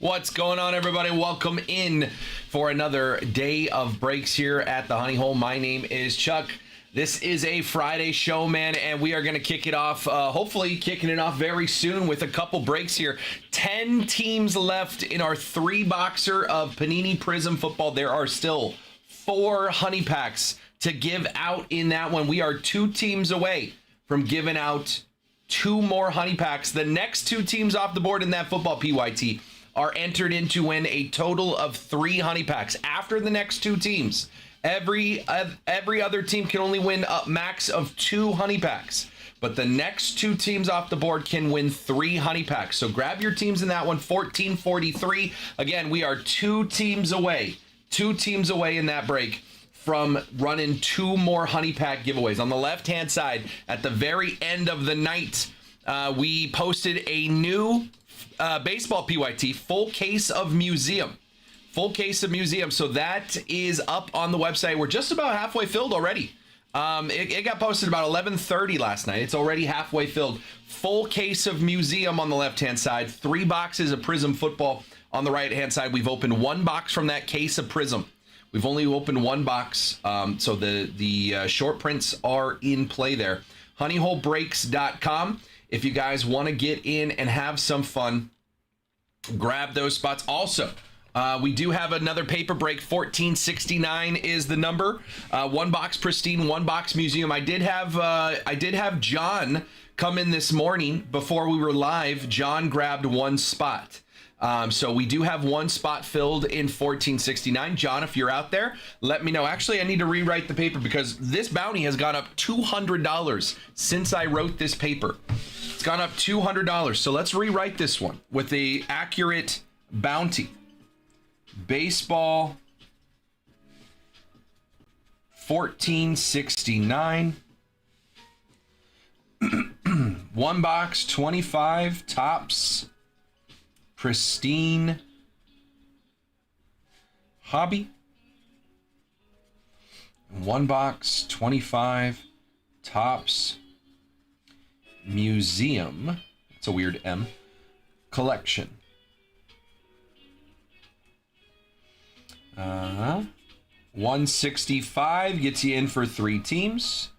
What's going on, everybody? Welcome in for another day of breaks here at the Honey Hole. My name is Chuck. This is a Friday show, man, and we are going to kick it off, hopefully kicking it off very soon with a couple breaks here. 10 teams left in our three-boxer of Panini Prism football. There are still 4 honey packs to give out in that one. We are 2 teams away from giving out 2 more honey packs. The next 2 teams off the board in that football PYT are entered in to win a total of 3 honey packs. After the next 2 teams, every other team can only win a max of 2 honey packs. But the next 2 teams off the board can win 3 honey packs. So grab your teams in that one, 1443. Again, we are 2 teams away. 2 teams away in that break from running 2 more honey pack giveaways. On the left-hand side, at the very end of the night, we posted a new baseball PYT, full case of museum. Full case of museum. So that is up on the website. We're just about halfway filled already. It got posted about 11:30 last night. It's already halfway filled. Full case of museum on the left-hand side. 3 boxes of Prism football on the right-hand side. We've opened 1 box from that case of Prism. We've only opened 1 box. So the short prints are in play there. honeyholebreaks.com. If you guys want to get in and have some fun, grab those spots. Also, we do have another paper break. 1469 is the number. 1 box Pristine, 1 box Museum. I did have John come in this morning before we were live. John grabbed 1 spot. So we do have 1 spot filled in 1469. John, if you're out there, let me know. Actually, I need to rewrite the paper because this bounty has gone up $200 since I wrote this paper. It's gone up $200. So let's rewrite this one with the accurate bounty. Baseball 1469. 1 box 25 tops. Pristine hobby. 1 box 25 tops museum. It's a weird M. Collection. 165 gets you in for 3 teams.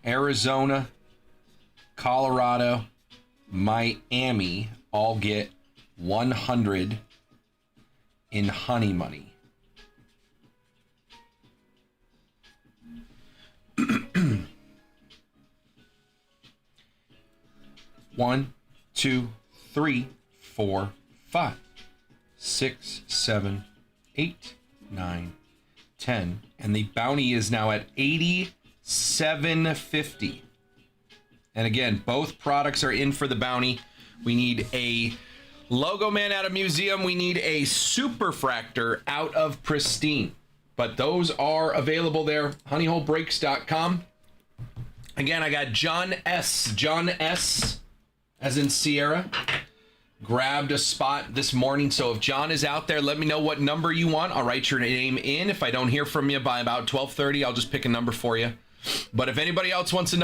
Arizona, Colorado, Miami all get 100 in honey money. One, 2, 3, 4, 5, 6, 7, 8, 9, 10, and the bounty is now at $87.50. And again, both products are in for the bounty. We need a Logo Man out of Museum. We need a Superfractor out of Pristine. But those are available there. honeyholebreaks.com. Again, I got John S, as in Sierra, grabbed a spot this morning. So if John is out there, let me know what number you want. I'll write your name in. If I don't hear from you by about 12:30, I'll just pick a number for you. But if anybody else wants a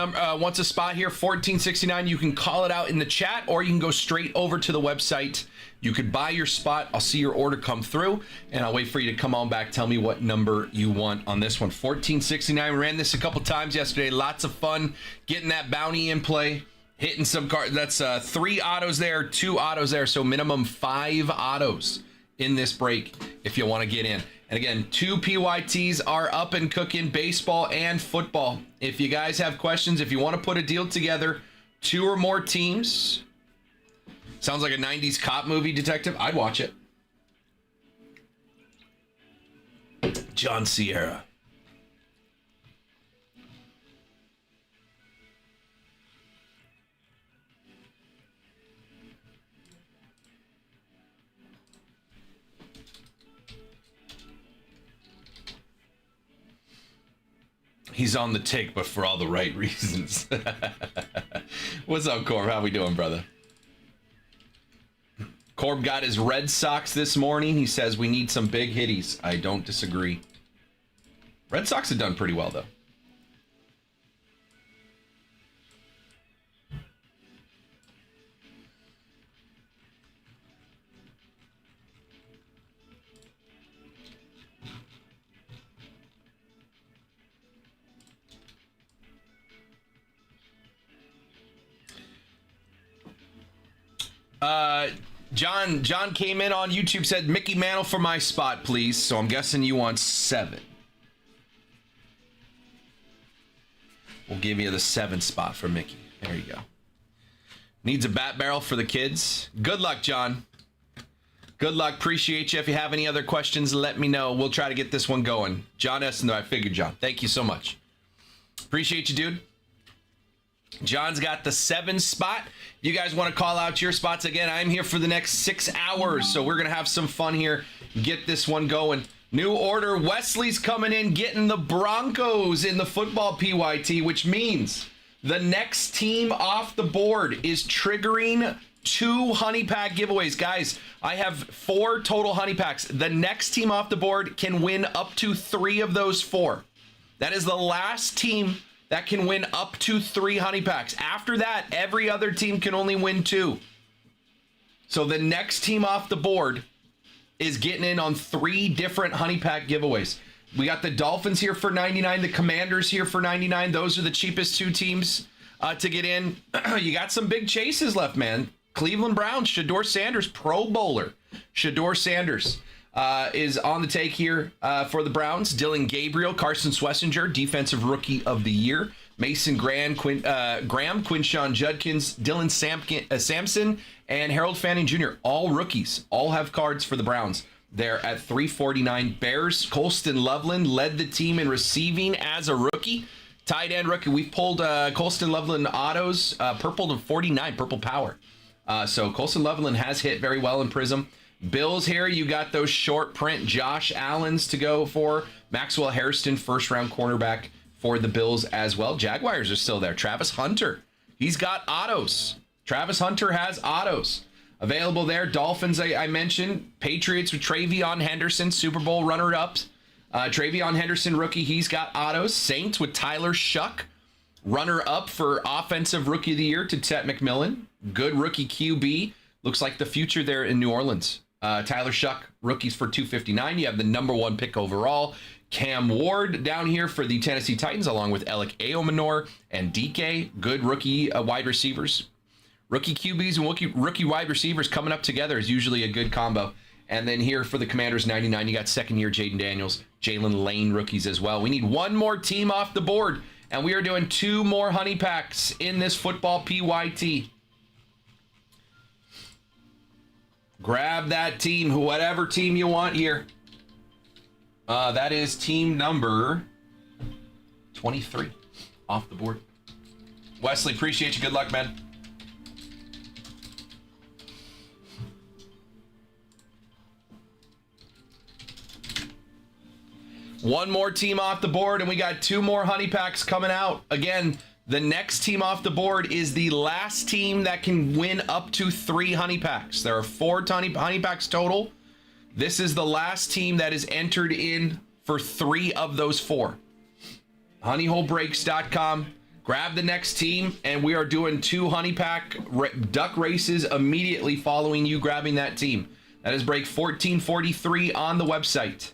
spot here, 1469, you can call it out in the chat, or you can go straight over to the website. You could buy your spot. I'll see your order come through, and I'll wait for you to come on back. Tell me what number you want on this one. 1469. We ran this a couple times yesterday. Lots of fun getting that bounty in play, hitting some cards. That's 3 autos there, 2 autos there, so minimum 5 autos in this break if you want to get in. And again, 2 PYTs are up and cooking, baseball and football. If you guys have questions, if you want to put a deal together, 2 or more teams. Sounds like a 90s cop movie, detective. I'd watch it. John Sierra. He's on the take, but for all the right reasons. What's up, Corb? How we doing, brother? Corb got his Red Sox this morning. He says we need some big hitties. I don't disagree. Red Sox have done pretty well, though. John came in on YouTube, said Mickey Mantle for my spot, please. So I'm guessing you want 7. We'll give you the 7 spot for Mickey. There you go. Needs a bat barrel for the kids. Good luck, John. Good luck. Appreciate you. If you have any other questions, let me know. We'll try to get this one going. John Essen, I figured, John. Thank you so much. Appreciate you, dude. John's got the 7 spot. If you guys want to call out your spots, again, I'm here for the next 6 hours, so we're going to have some fun here. Get this one going. New order. Wesley's coming in, getting the Broncos in the football PYT, which means the next team off the board is triggering 2 honey pack giveaways. Guys, I have 4 total honey packs. The next team off the board can win up to 3 of those 4. That is the last team that can win up to 3 honey packs. After that, every other team can only win 2. So the next team off the board is getting in on 3 different honey pack giveaways. We got the Dolphins here for $99, the Commanders here for $99. Those are the cheapest 2 teams to get in. You got some big chases left, man. Cleveland Browns, Shedeur Sanders, Pro Bowler. Shedeur Sanders is on the take here for the Browns. Dylan Gabriel, Carson Schlesinger, Defensive Rookie of the Year. Mason Graham, Quinshon Judkins, Dylan Sampson, and Harold Fanning Jr. All rookies. All have cards for the Browns. They're at $349. Bears, Colston Loveland led the team in receiving as a rookie. Tight end rookie. We pulled Colston Loveland autos, purple to 49, purple power. So Colston Loveland has hit very well in Prism. Bills here, you got those short print Josh Allens to go for. Maxwell Hairston, first round cornerback for the Bills as well. Jaguars are still there. Travis Hunter, he's got autos. Travis Hunter has autos available there. Dolphins, I mentioned. Patriots with Travion Henderson, Super Bowl runner-ups. Travion Henderson, rookie, he's got autos. Saints with Tyler Shuck, runner-up for Offensive Rookie of the Year to Tet McMillan. Good rookie QB. Looks like the future there in New Orleans. Tyler Shuck, rookies for $259. You have the number 1 pick overall. Cam Ward down here for the Tennessee Titans, along with Alec Aomanor and DK. Good rookie wide receivers. Rookie QBs and rookie wide receivers coming up together is usually a good combo. And then here for the Commanders, 99, you got second-year Jaden Daniels, Jalen Lane rookies as well. We need 1 more team off the board, and we are doing 2 more honey packs in this football PYT. Grab that team, whatever team you want here. That is team number 23 off the board. Wesley, appreciate you. Good luck, man. One more team off the board, and we got 2 more honey packs coming out. Again, the next team off the board is the last team that can win up to 3 honey packs. There are 4 honey packs total. This is the last team that is entered in for 3 of those 4. Honeyholebreaks.com. Grab the next team, and we are doing 2 honey pack duck races immediately following you grabbing that team. That is break 1443 on the website.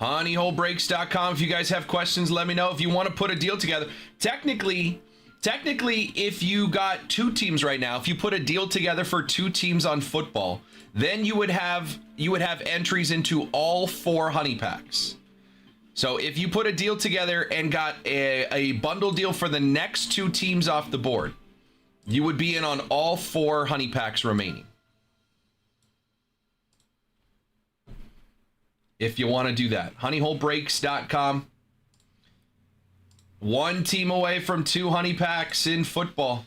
Honeyholebreaks.com. If you guys have questions, let me know. If you want to put a deal together, technically, if you got 2 teams right now, if you put a deal together for 2 teams on football, then you would have entries into all 4 honey packs. So if you put a deal together and got a bundle deal for the next 2 teams off the board, you would be in on all 4 honey packs remaining. If you want to do that. Honeyholebreaks.com. 1 team away from 2 honey packs in football.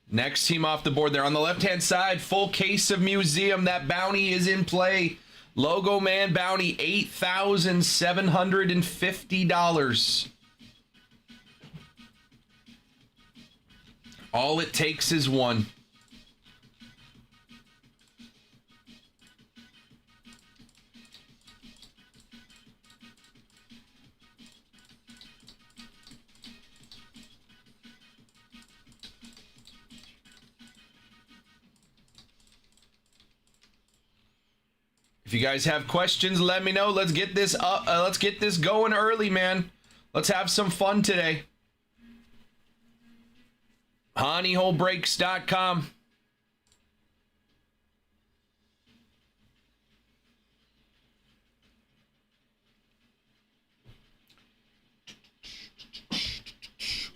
Next team off the board there on the left-hand side, full case of Museum. That bounty is in play. Logo Man bounty, $8,750. All it takes is one. If you guys have questions, let me know. Let's get this up. Let's get this going early, man. Let's have some fun today. honeyholebreaks.com.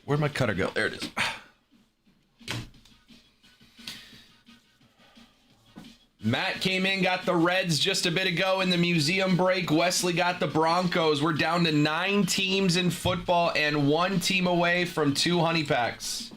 Where'd my cutter go? There it is. Matt came in, got the Reds just a bit ago in the museum break. Wesley got the Broncos. We're down to 9 teams in football and 1 team away from 2 honey packs.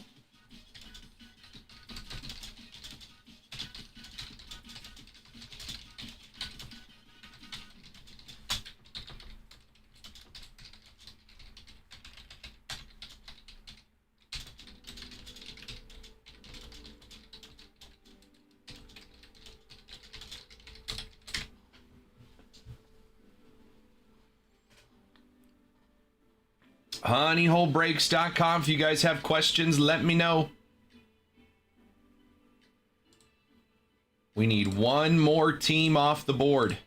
honeyholebreaks.com. If you guys have questions, let me know. We need 1 more team off the board.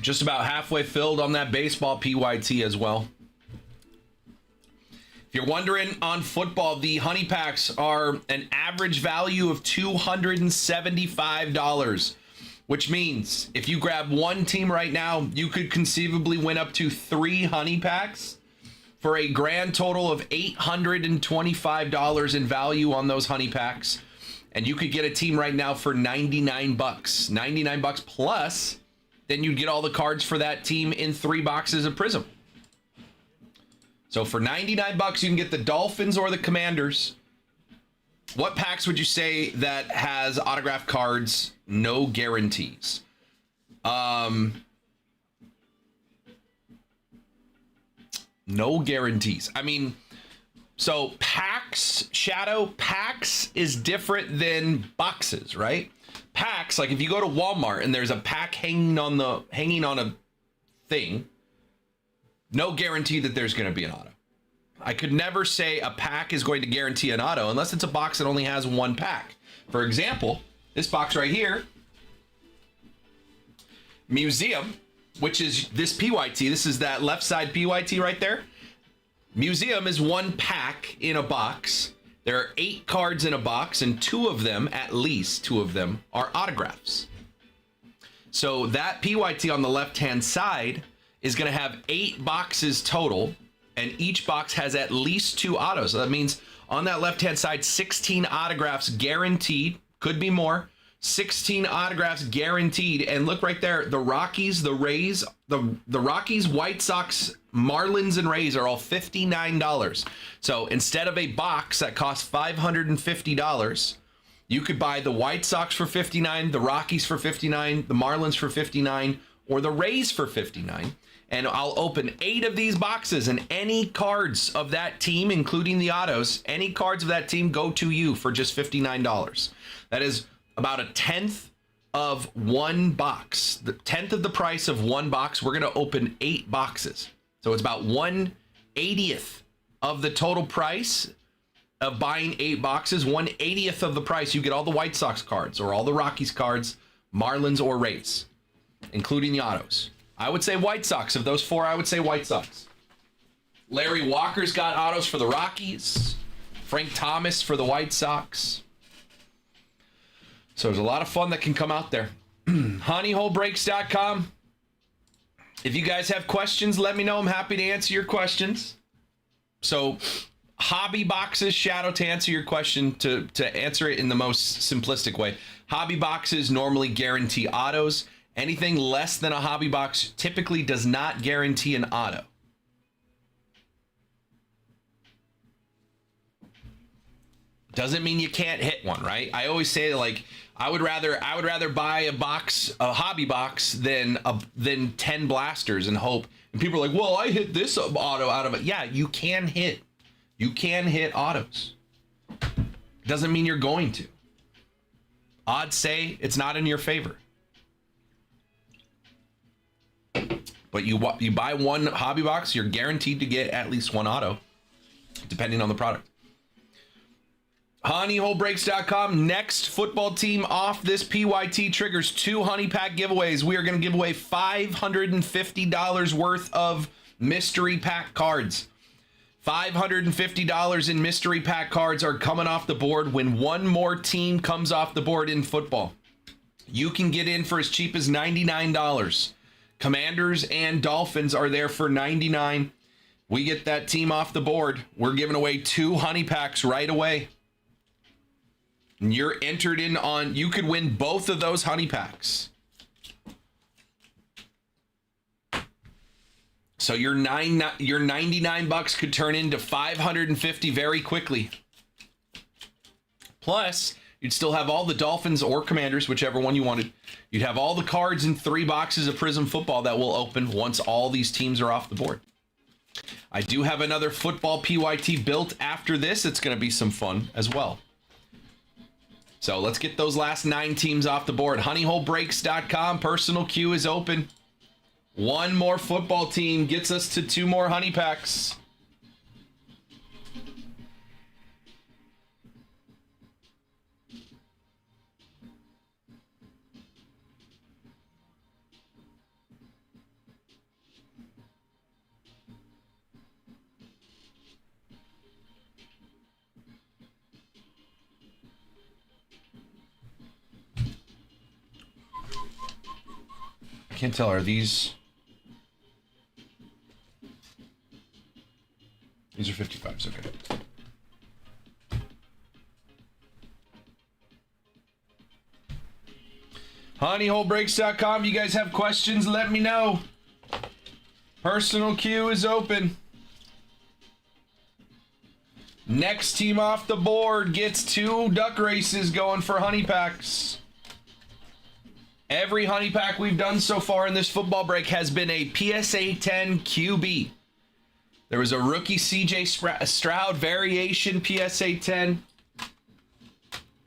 Just about halfway filled on that baseball PYT as well. If you're wondering on football, the honey packs are an average value of $275, which means if you grab 1 team right now, you could conceivably win up to 3 honey packs for a grand total of $825 in value on those honey packs. And you could get a team right now for $99. $99 plus, then you'd get all the cards for that team in 3 boxes of Prism. So for $99, you can get the Dolphins or the Commanders. What packs would you say that has autographed cards, no guarantees? No guarantees. I mean, so packs, Shadow, packs is different than boxes, right? Packs, like if you go to Walmart and there's a pack hanging on a thing, no guarantee that there's going to be an auto. I could never say a pack is going to guarantee an auto unless it's a box that only has 1 pack. For example, this box right here, Museum, which is this PYT. This is that left side PYT right there. Museum is 1 pack in a box. There are 8 cards in a box, and 2 of them, at least 2 of them, are autographs. So that PYT on the left-hand side is going to have 8 boxes total, and each box has at least 2 autos. So that means on that left-hand side, 16 autographs guaranteed. Could be more. 16 autographs guaranteed. And look right there, the Rockies, the Rays, the Rockies, White Sox, Marlins, and Rays are all $59. So instead of a box that costs $550, you could buy the White Sox for $59, the Rockies for $59, the Marlins for $59, or the Rays for $59. And I'll open 8 of these boxes, and any cards of that team, including the autos, any cards of that team go to you for just $59. That is about a 10th of 1 box. The 10th of the price of 1 box. We're going to open 8 boxes. So it's about 1/80th of the total price of buying 8 boxes. 1/80th of the price, you get all the White Sox cards or all the Rockies cards, Marlins or Rays, including the autos. I would say White Sox. Of those 4, I would say White Sox. Larry Walker's got autos for the Rockies. Frank Thomas for the White Sox. So there's a lot of fun that can come out there. honeyholebreaks.com. If you guys have questions, let me know. I'm happy to answer your questions. So hobby boxes, Shadow, to answer your question, to answer it in the most simplistic way. Hobby boxes normally guarantee autos, Anything less than a hobby box typically does not guarantee an auto. Doesn't mean you can't hit one, right? I always say, like, I would rather buy a hobby box than 10 blasters and hope. And people are like, well, I hit this auto out of it. Yeah, you can hit autos. Doesn't mean you're going to. Odds say it's not in your favor. But you buy one hobby box, you're guaranteed to get at least one auto, depending on the product. HoneyHoleBreaks.com. Next football team off this PYT triggers 2 honey pack giveaways. We are going to give away $550 worth of mystery pack cards. $550 in mystery pack cards are coming off the board when one more team comes off the board in football. You can get in for as cheap as $99. Commanders and Dolphins are there for $99. We get that team off the board. We're giving away 2 honey packs right away. And you're entered in on, you could win both of those honey packs. So your $99 could turn into $550 very quickly. Plus, you'd still have all the Dolphins or Commanders, whichever one you wanted. You'd have all the cards in 3 boxes of Prism Football that will open once all these teams are off the board. I do have another football PYT built after this. It's going to be some fun as well. So let's get those last 9 teams off the board. HoneyHoleBreaks.com. Personal queue is open. One more football team gets us to 2 more honey packs. I can't tell, are these... These are 55s, okay. HoneyHoleBreaks.com. You guys have questions, let me know. Personal queue is open. Next team off the board gets 2 duck races going for honey packs. Every honey pack we've done so far in this football break has been a PSA 10 QB. There was a rookie CJ Stroud variation PSA 10.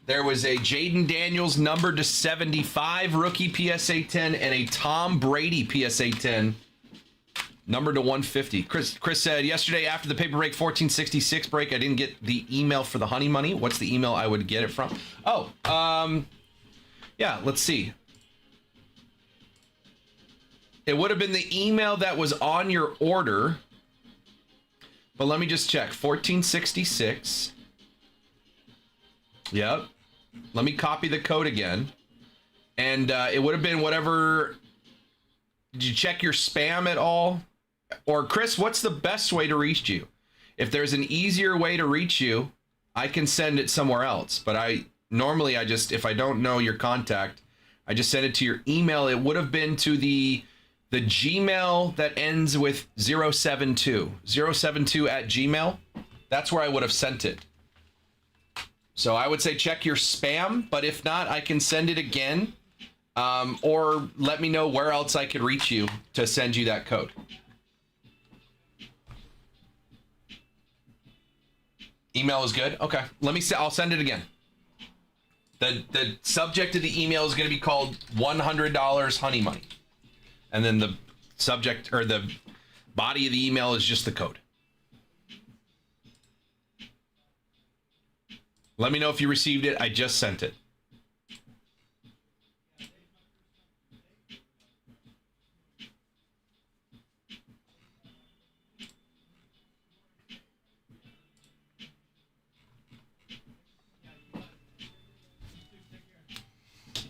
There was a Jaden Daniels numbered to 75 rookie PSA 10 and a Tom Brady PSA 10 numbered to 150. Chris said, yesterday after the paper break 1466 break, I didn't get the email for the honey money. What's the email I would get it from? Oh, yeah, let's see. It would have been the email that was on your order. But let me just check. 1466. Yep. Let me copy the code again. And it would have been whatever. Did you check your spam at all? Or Chris, what's the best way to reach you? If there's an easier way to reach you, I can send it somewhere else. But normally if I don't know your contact, I just send it to your email. It would have been to the Gmail that ends with 072 at Gmail. That's where I would have sent it. So I would say check your spam, but if not, I can send it again, or let me know where else I could reach you to send you that code. Email is good. Okay, I'll send it again. The subject of the email is going to be called $100 honey money. And then the subject or the body of the email is just the code. Let me know if you received it. I just sent it.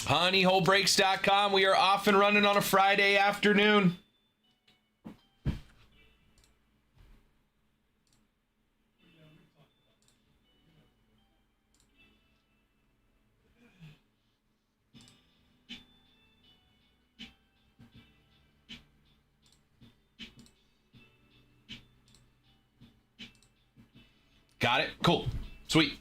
HoneyHoleBreaks.com. We are off and running on a Friday afternoon. Got it? Cool. Sweet.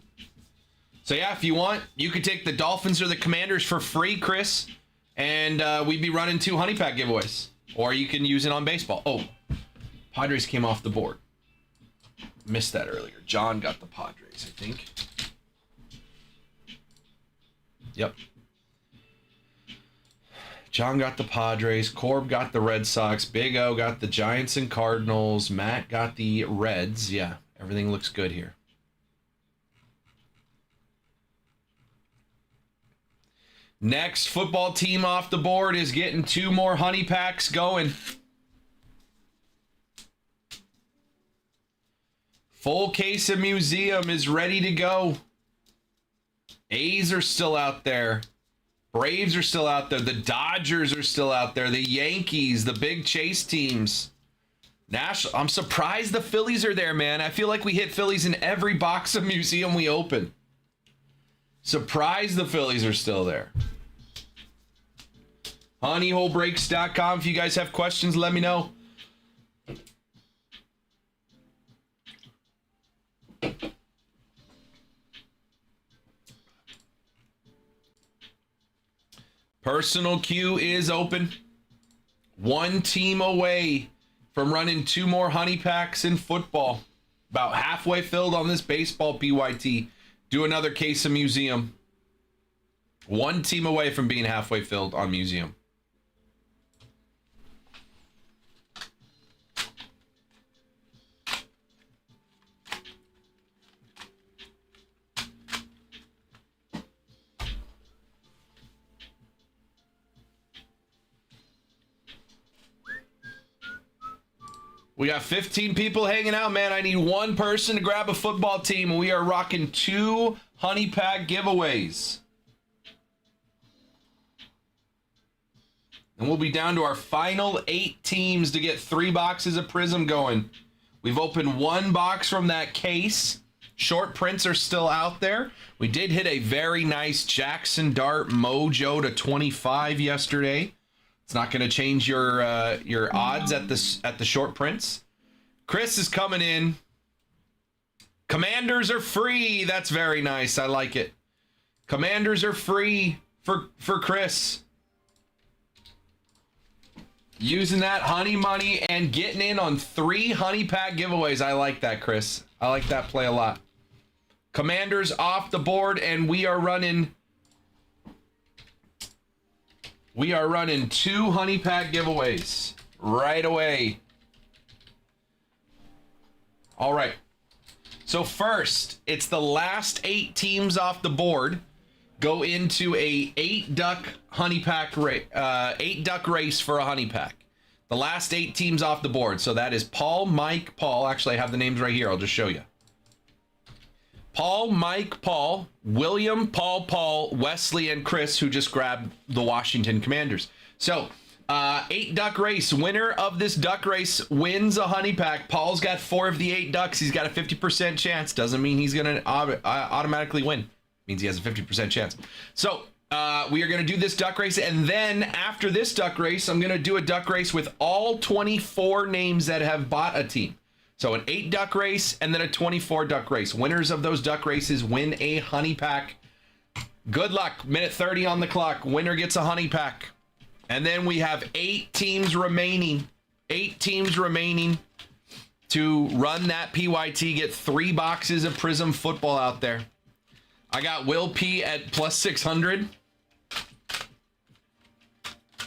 So yeah, if you want, you could take the Dolphins or the Commanders for free, Chris, and we'd be running 2 honey pack giveaways. Or you can use it on baseball. Oh, Padres came off the board. Missed that earlier. John got the Padres, I think. Yep. John got the Padres. Corb got the Red Sox. Big O got the Giants and Cardinals. Matt got the Reds. Yeah, everything looks good here. Next football team off the board is getting 2 more honey packs going. Full case of Museum is ready to go. A's are still out there. Braves are still out there. The Dodgers are still out there. The Yankees, the big chase teams. I'm surprised the Phillies are there, man. I feel like we hit Phillies in every box of Museum we open. Surprised the Phillies are still there. Honeyholebreaks.com. If you guys have questions, let me know. Personal queue is open. 1 team away from running 2 more honey packs in football. About halfway filled on this baseball PYT. Do another case of Museum. 1 team away from being halfway filled on Museum. We got 15 people hanging out, man. I need 1 person to grab a football team. We are rocking 2 honey pack giveaways. And we'll be down to our final 8 teams to get 3 boxes of Prism going. We've opened 1 box from that case. Short prints are still out there. We did hit a very nice Jackson Dart Mojo to 25 yesterday. It's not going to change your odds at the short prints. Chris is coming in. Commanders are free. That's very nice. I like it. Commanders are free for Chris. Using that honey money and getting in on 3 honey pack giveaways. I like that, Chris. I like that play a lot. Commanders off the board, and we are running 2 honey pack giveaways right away. All right. So first, it's the last 8 teams off the board go into a 8 duck honey pack 8 duck race for a honey pack. The last 8 teams off the board. So that is Paul, Mike, Paul. Actually, I have the names right here. I'll just show you. Paul, Mike, Paul, William, Paul, Wesley, and Chris, who just grabbed the Washington Commanders. So, 8 duck race. Winner of this duck race wins a honey pack. Paul's got 4 of the 8 ducks. He's got a 50% chance. Doesn't mean he's going to automatically win. Means he has a 50% chance. So, we are going to do this duck race. And then after this duck race, I'm going to do a duck race with all 24 names that have bought a team. So an 8 duck race and then a 24 duck race. Winners of those duck races win a honey pack. Good luck. Minute 30 on the clock. Winner gets a honey pack. And then we have 8 teams remaining. 8 teams remaining to run that PYT. Get 3 boxes of Prism football out there. I got Will P at plus 600.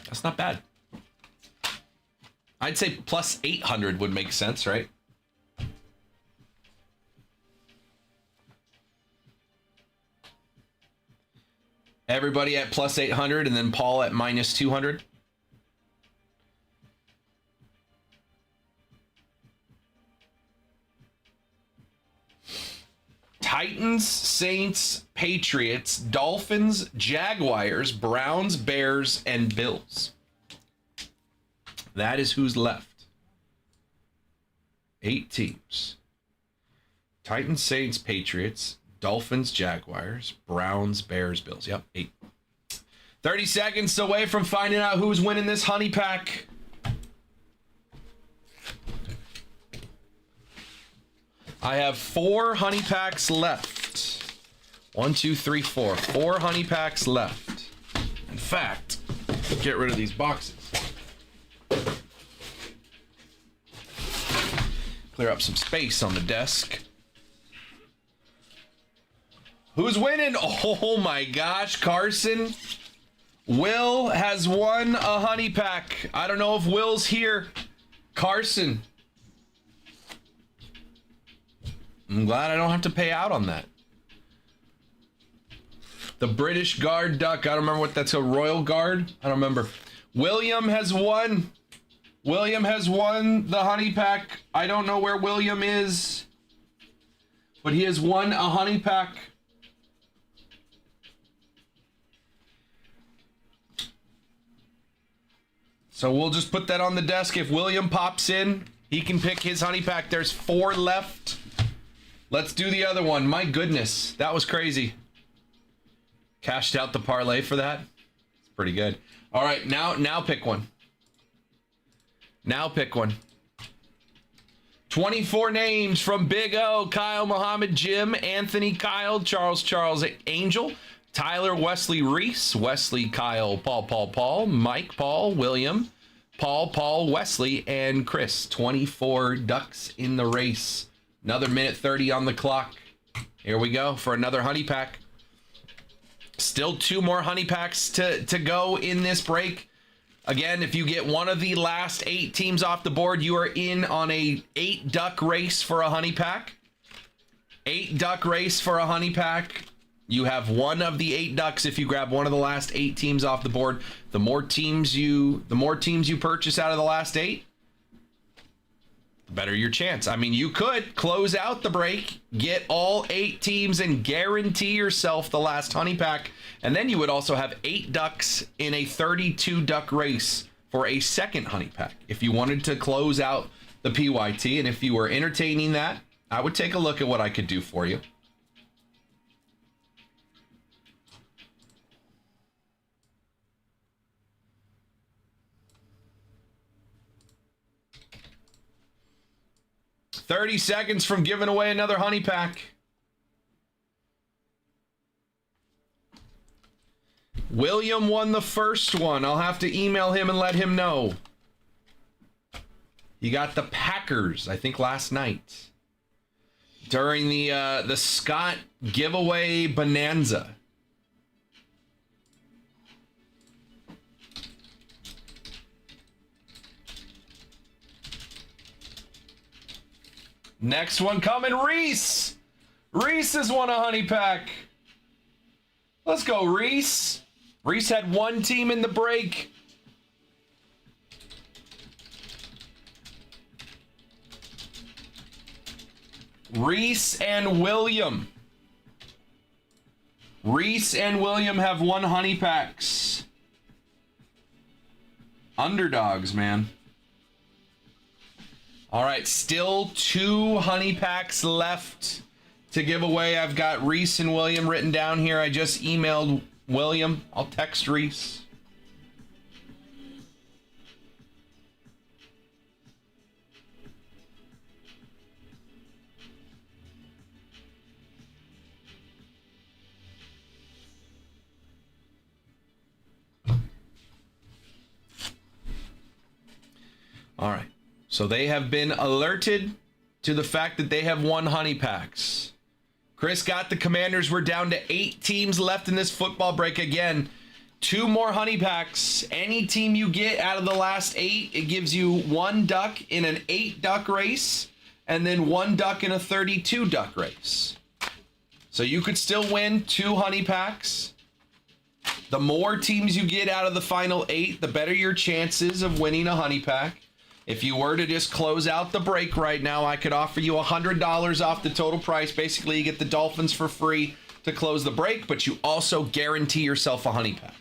That's not bad. I'd say plus 800 would make sense, right? Everybody at plus 800 and then Paul at minus 200. Titans, Saints, Patriots, Dolphins, Jaguars, Browns, Bears, and Bills. That is who's left. 8 teams. Titans, Saints, Patriots, Dolphins, Jaguars, Browns, Bears, Bills. Yep, 8. 30 seconds away from finding out who's winning this honey pack. I have 4 honey packs left. 1, 2, 3, 4. 4 honey packs left. In fact, get rid of these boxes. Clear up some space on the desk. Who's winning? Oh my gosh, Carson. Will has won a honey pack. I don't know if Will's here. Carson. I'm glad I don't have to pay out on that. The British Guard duck. I don't remember what that's, a Royal Guard? I don't remember. William has won. William has won the honey pack. I don't know where William is, but he has won a honey pack. So we'll just put that on the desk. If William pops in, he can pick his honey pack. There's 4 left. Let's do the other one. My goodness, that was crazy. Cashed out the parlay for that. It's pretty good. All right, now pick one. Now pick one. 24 names from Big O, Kyle, Muhammad, Jim, Anthony, Kyle, Charles, Angel, Tyler, Wesley, Reese, Wesley, Kyle, Paul, Mike, Paul, William, Paul, Wesley, and Chris. 24 ducks in the race. Another minute 30 on the clock. Here we go for another honey pack. Still 2 more honey packs to go in this break. Again, if you get one of the last 8 teams off the board, you are in on a 8 duck race for a honey pack. 8 duck race for a honey pack. You have one of the 8 ducks if you grab one of the last 8 teams off the board. The more teams you purchase out of the last 8, the better your chance. I mean, you could close out the break, get all 8 teams, and guarantee yourself the last honey pack. And then you would also have 8 ducks in a 32 duck race for a second honey pack if you wanted to close out the PYT. And if you were entertaining that, I would take a look at what I could do for you. $30 seconds from giving away another honey pack. William won the first one. I'll have to email him and let him know. He got the Packers, I think, last night during the Scott giveaway bonanza. Next one coming, Reese. Reese has won a honey pack. Let's go, Reese. Reese had 1 team in the break. Reese and William. Reese and William have 1 honey packs. Underdogs, man. All right, still 2 honey packs left to give away. I've got Reese and William written down here. I just emailed William. I'll text Reese. All right. So they have been alerted to the fact that they have 1 honey packs. Chris got the Commanders. We're down to 8 teams left in this football break. Again, 2 more honey packs. Any team you get out of the last 8, it gives you 1 duck in an 8 duck race and then 1 duck in a 32 duck race. So you could still win 2 honey packs. The more teams you get out of the final 8, the better your chances of winning a honey pack. If you were to just close out the break right now, I could offer you $100 off the total price. Basically, you get the Dolphins for free to close the break, but you also guarantee yourself a honey pack.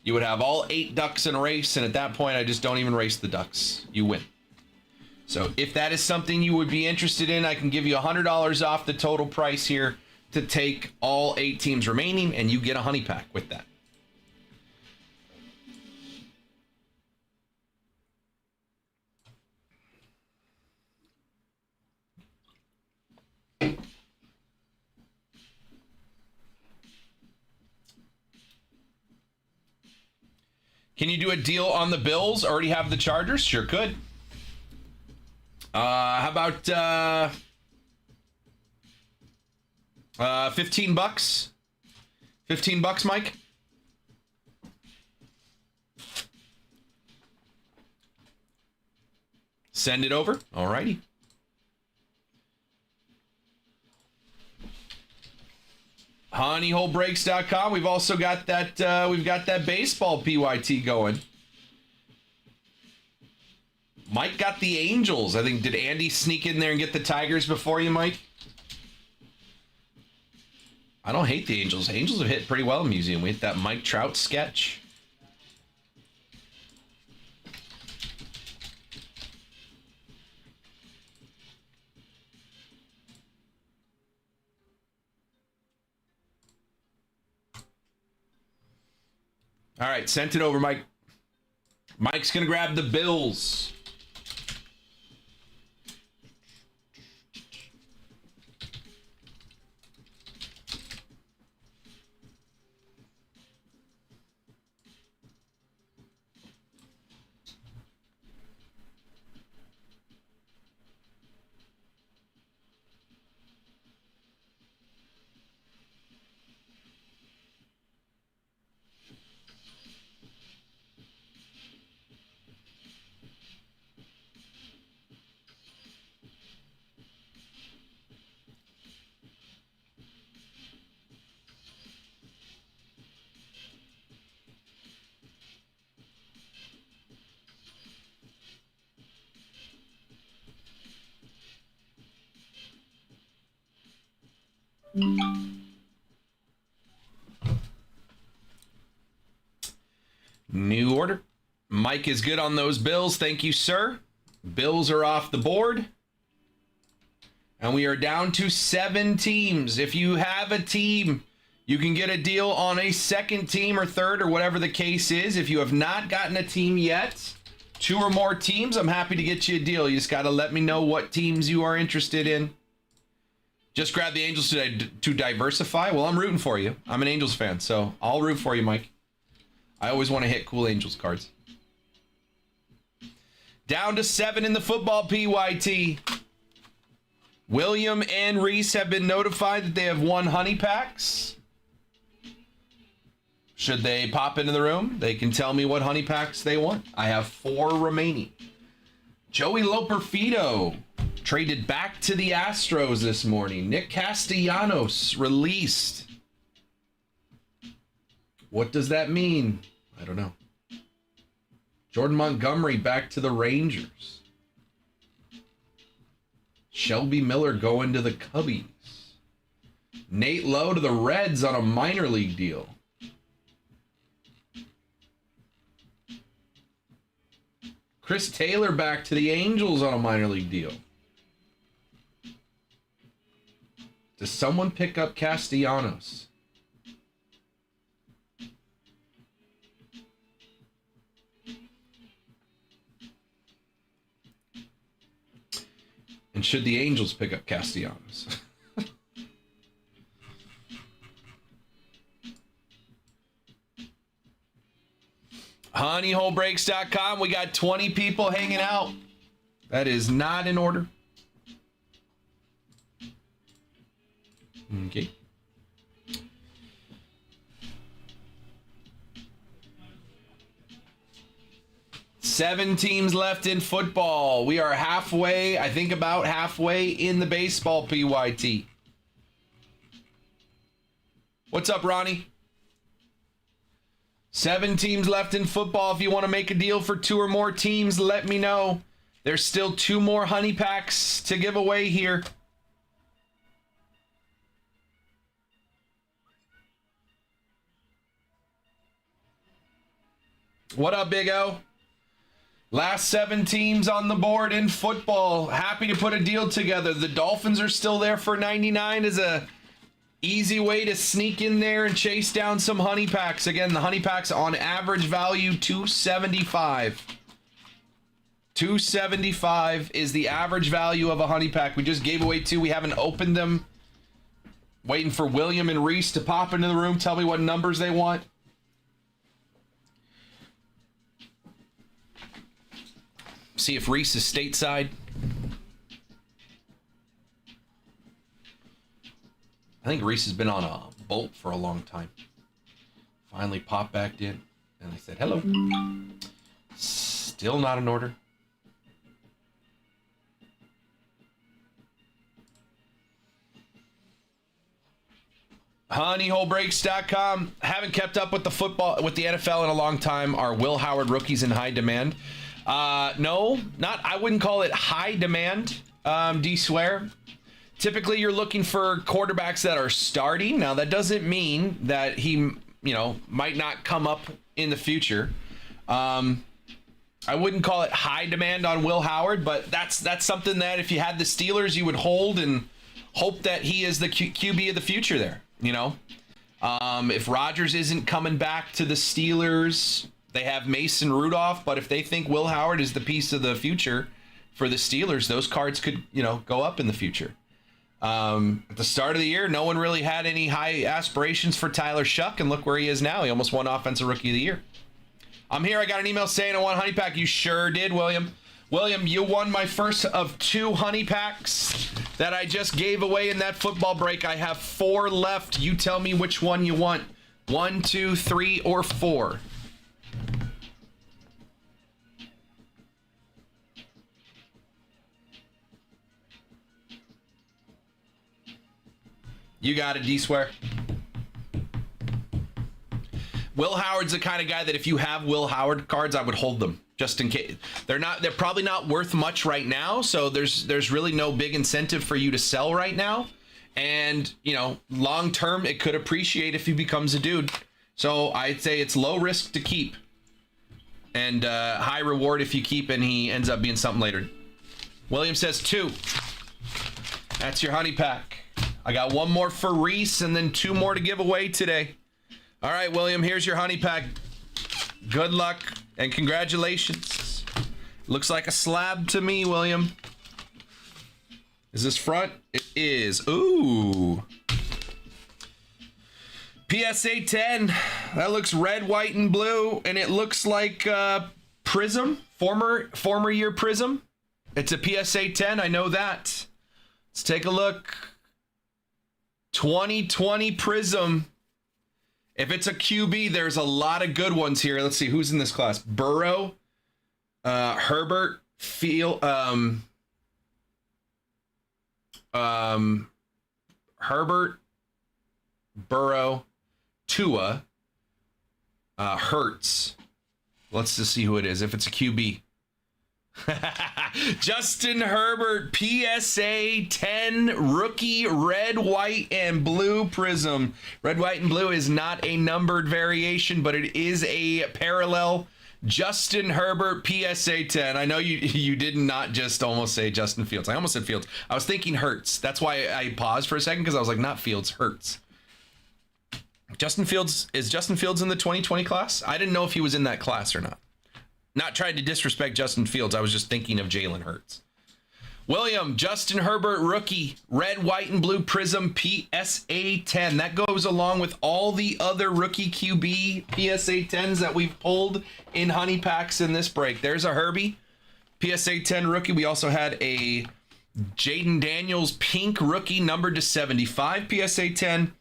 You would have all 8 ducks in a race, and at that point, I just don't even race the ducks. You win. So if that is something you would be interested in, I can give you $100 off the total price here to take all 8 teams remaining, and you get a honey pack with that. Can you do a deal on the Bills? Already have the Chargers? Sure could. How about $15? $15, Mike? Send it over. All righty. honeyholebreaks.com. We've also got that we've got that baseball PYT going. Mike got the Angels. I think, did Andy sneak in there and get the Tigers before you, Mike? I don't hate the Angels. Angels have hit pretty well in Museum. We hit that Mike Trout sketch. All right, sent it over, Mike. Mike's going to grab the Bills. New order. Mike is good on those Bills. Thank you, sir. Bills are off the board. And we are down to 7 teams. If you have a team, you can get a deal on a second team or third or whatever the case is. If you have not gotten a team yet, 2 or more teams, I'm happy to get you a deal. You just got to let me know what teams you are interested in. Just grab the Angels to diversify. Well, I'm rooting for you. I'm an Angels fan, so I'll root for you, Mike. I always want to hit cool Angels cards. Down to 7 in the football PYT. William and Reese have been notified that they have won honey packs. Should they pop into the room, they can tell me what honey packs they want. I have 4 remaining. Joey Loperfido traded back to the Astros this morning. Nick Castellanos released. What does that mean? I don't know. Jordan Montgomery back to the Rangers. Shelby Miller going to the Cubbies. Nate Lowe to the Reds on a minor league deal. Chris Taylor back to the Angels on a minor league deal. Does someone pick up Castellanos? And should the Angels pick up Castellanos? honeyholebreaks.com. We got 20 people hanging out. That is not in order. Okay. Seven teams left in football. We are halfway, I think about halfway in the baseball PYT. What's up, Ronnie? 7 teams left in football. If you want to make a deal for 2 or more teams, let me know. There's still 2 more honey packs to give away here. What up, Big O? Last 7 teams on the board in football. Happy to put a deal together. The Dolphins are still there for 99 as a easy way to sneak in there and chase down some honey packs. Again, the honey packs on average value $275. $275 is the average value of a honey pack. We just gave away 2. We haven't opened them. Waiting for William and Reese to pop into the room. Tell me what numbers they want. See if Reese is stateside. I think Reese has been on a boat for a long time. Finally popped back in, and I said, hello. Still not an order. Honeyholebreaks.com. Haven't kept up with the NFL in a long time. Are Will Howard rookies in high demand? No, I wouldn't call it high demand, D Swear. Typically, you're looking for quarterbacks that are starting. Now, that doesn't mean that he, might not come up in the future. I wouldn't call it high demand on Will Howard, but that's something that if you had the Steelers, you would hold and hope that he is the QB of the future there. If Rodgers isn't coming back to the Steelers, they have Mason Rudolph, but if they think Will Howard is the piece of the future for the Steelers, those cards could, go up in the future. At the start of the year, no one really had any high aspirations for Tyler Shuck, and look where he is now. He almost won Offensive Rookie of the Year. I'm here. I got an email saying I won Honey Pack. You sure did, William. William, you won my first of 2 Honey Packs that I just gave away in that football break. I have 4 left. You tell me which one you want. 1, 2, 3, or 4. You got it, D-Swear. Will Howard's the kind of guy that if you have Will Howard cards, I would hold them just in case. They're probably not worth much right now, so there's really no big incentive for you to sell right now. And, long term, it could appreciate if he becomes a dude. So I'd say it's low risk to keep and high reward if you keep and he ends up being something later. William says 2. That's your Honey Pack. I got 1 more for Reese and then 2 more to give away today. All right, William, here's your Honey Pack. Good luck and congratulations. Looks like a slab to me, William. Is this front? It is. Ooh. PSA 10. That looks red, white, and blue, and it looks like Prism, former year Prism. It's a PSA 10. I know that. Let's take a look. 2020 Prism. If it's a QB, there's a lot of good ones here. Let's see who's in this class. Burrow, Herbert, Herbert, Burrow, Tua, Hurts. Let's just see who it is. If it's a QB. Justin Herbert, PSA 10 rookie, red, white, and blue Prism. Red, white, and blue is not a numbered variation, but it is a parallel. Justin Herbert, PSA 10. I know you did not just almost say Justin Fields. I almost said Fields. I was thinking Hurts. That's why I paused for a second, because I was like, not Fields, Hurts. Justin Fields, is Justin Fields in the 2020 class? I didn't know if he was in that class or not. Not trying to disrespect Justin Fields. I was just thinking of Jalen Hurts. William, Justin Herbert, rookie, red, white, and blue Prism, PSA 10. That goes along with all the other rookie QB PSA 10s that we've pulled in Honey Packs in this break. There's a Herbie, PSA 10 rookie. We also had a Jaden Daniels pink rookie, numbered to 75, PSA 10.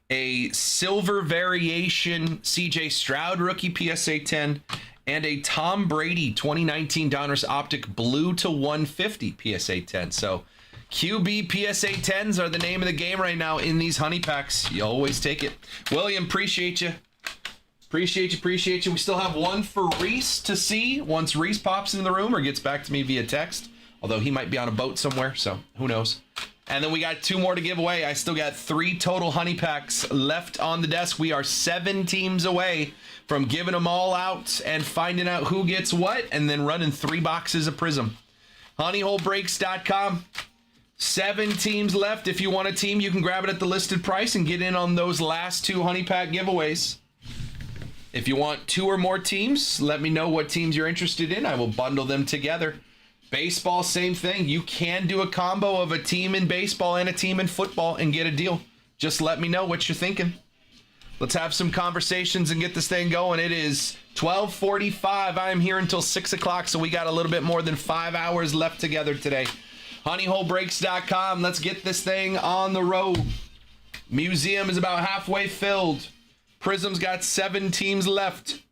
A silver variation CJ Stroud rookie, PSA 10. And a Tom Brady 2019 Donruss Optic blue to 150 PSA 10. So QB PSA 10s are the name of the game right now in these Honey Packs. You always take it. William, appreciate you. Appreciate you. We still have 1 for Reese to see once Reese pops in the room or gets back to me via text. Although he might be on a boat somewhere, so who knows. And then we got 2 more to give away. I still got 3 total Honey Packs left on the desk. We are 7 teams away from giving them all out and finding out who gets what and then running 3 boxes of Prism. Honeyholebreaks.com. 7 teams left. If you want a team, you can grab it at the listed price and get in on those last 2 Honey Pack giveaways. If you want 2 or more teams, let me know what teams you're interested in. I will bundle them together. Baseball, same thing. You can do a combo of a team in baseball and a team in football and get a deal. Just let me know what you're thinking. Let's have some conversations and get this thing going. It is 12:45. I am here until 6 o'clock, so we got a little bit more than 5 hours left together today. HoneyholeBreaks.com. Let's get this thing on the road. Museum is about halfway filled. Prism's got 7 teams left.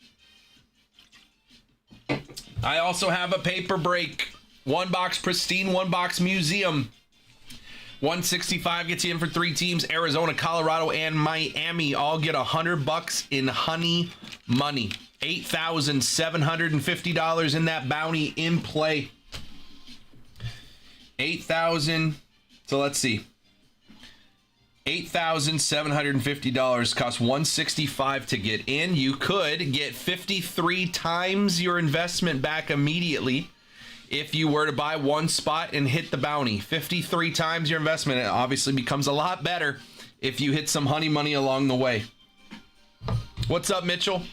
I also have a paper break. 1 box Pristine, 1 box Museum. 165 gets you in for 3 teams. Arizona, Colorado, and Miami all get $100 in honey money. $8,750 in that bounty in play. 8,000. So let's see. $8,750 costs $165 to get in. You could get 53 times your investment back immediately if you were to buy 1 spot and hit the bounty. 53 times your investment. It obviously becomes a lot better if you hit some honey money along the way. What's up, Mitchell?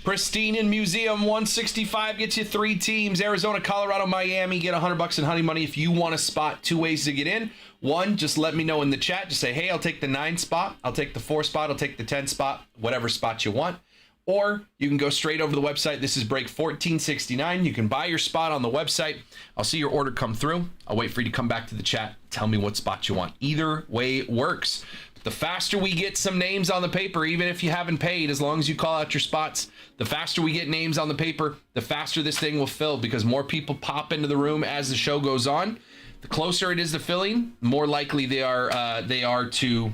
Pristine and Museum, 165 gets you 3 teams. Arizona, Colorado, Miami get $100 in honey money. If you want a spot, 2 ways to get in. 1, just let me know in the chat. Just say, hey, I'll take the 9 spot. I'll take the 4 spot. I'll take the 10 spot, whatever spot you want. Or you can go straight over to the website. This is break 1469. You can buy your spot on the website. I'll see your order come through. I'll wait for you to come back to the chat. Tell me what spot you want. Either way works. The faster we get some names on the paper, even if you haven't paid, as long as you call out your spots, the faster we get names on the paper, the faster this thing will fill, because more people pop into the room as the show goes on. The closer it is to filling, more likely they are to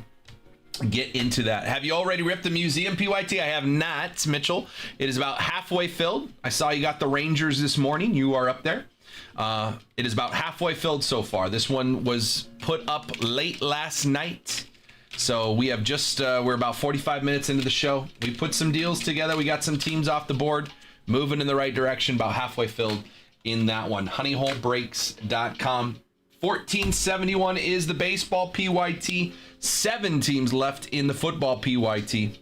get into that. Have you already ripped the Museum, PYT? I have not, Mitchell. It is about halfway filled. I saw you got the Rangers this morning. You are up there. It is about halfway filled so far. This one was put up late last night. So we have just, we're about 45 minutes into the show. We put some deals together. We got some teams off the board, moving in the right direction, about halfway filled in that one. HoneyholeBreaks.com. 1471 is the baseball PYT. 7 teams left in the football PYT.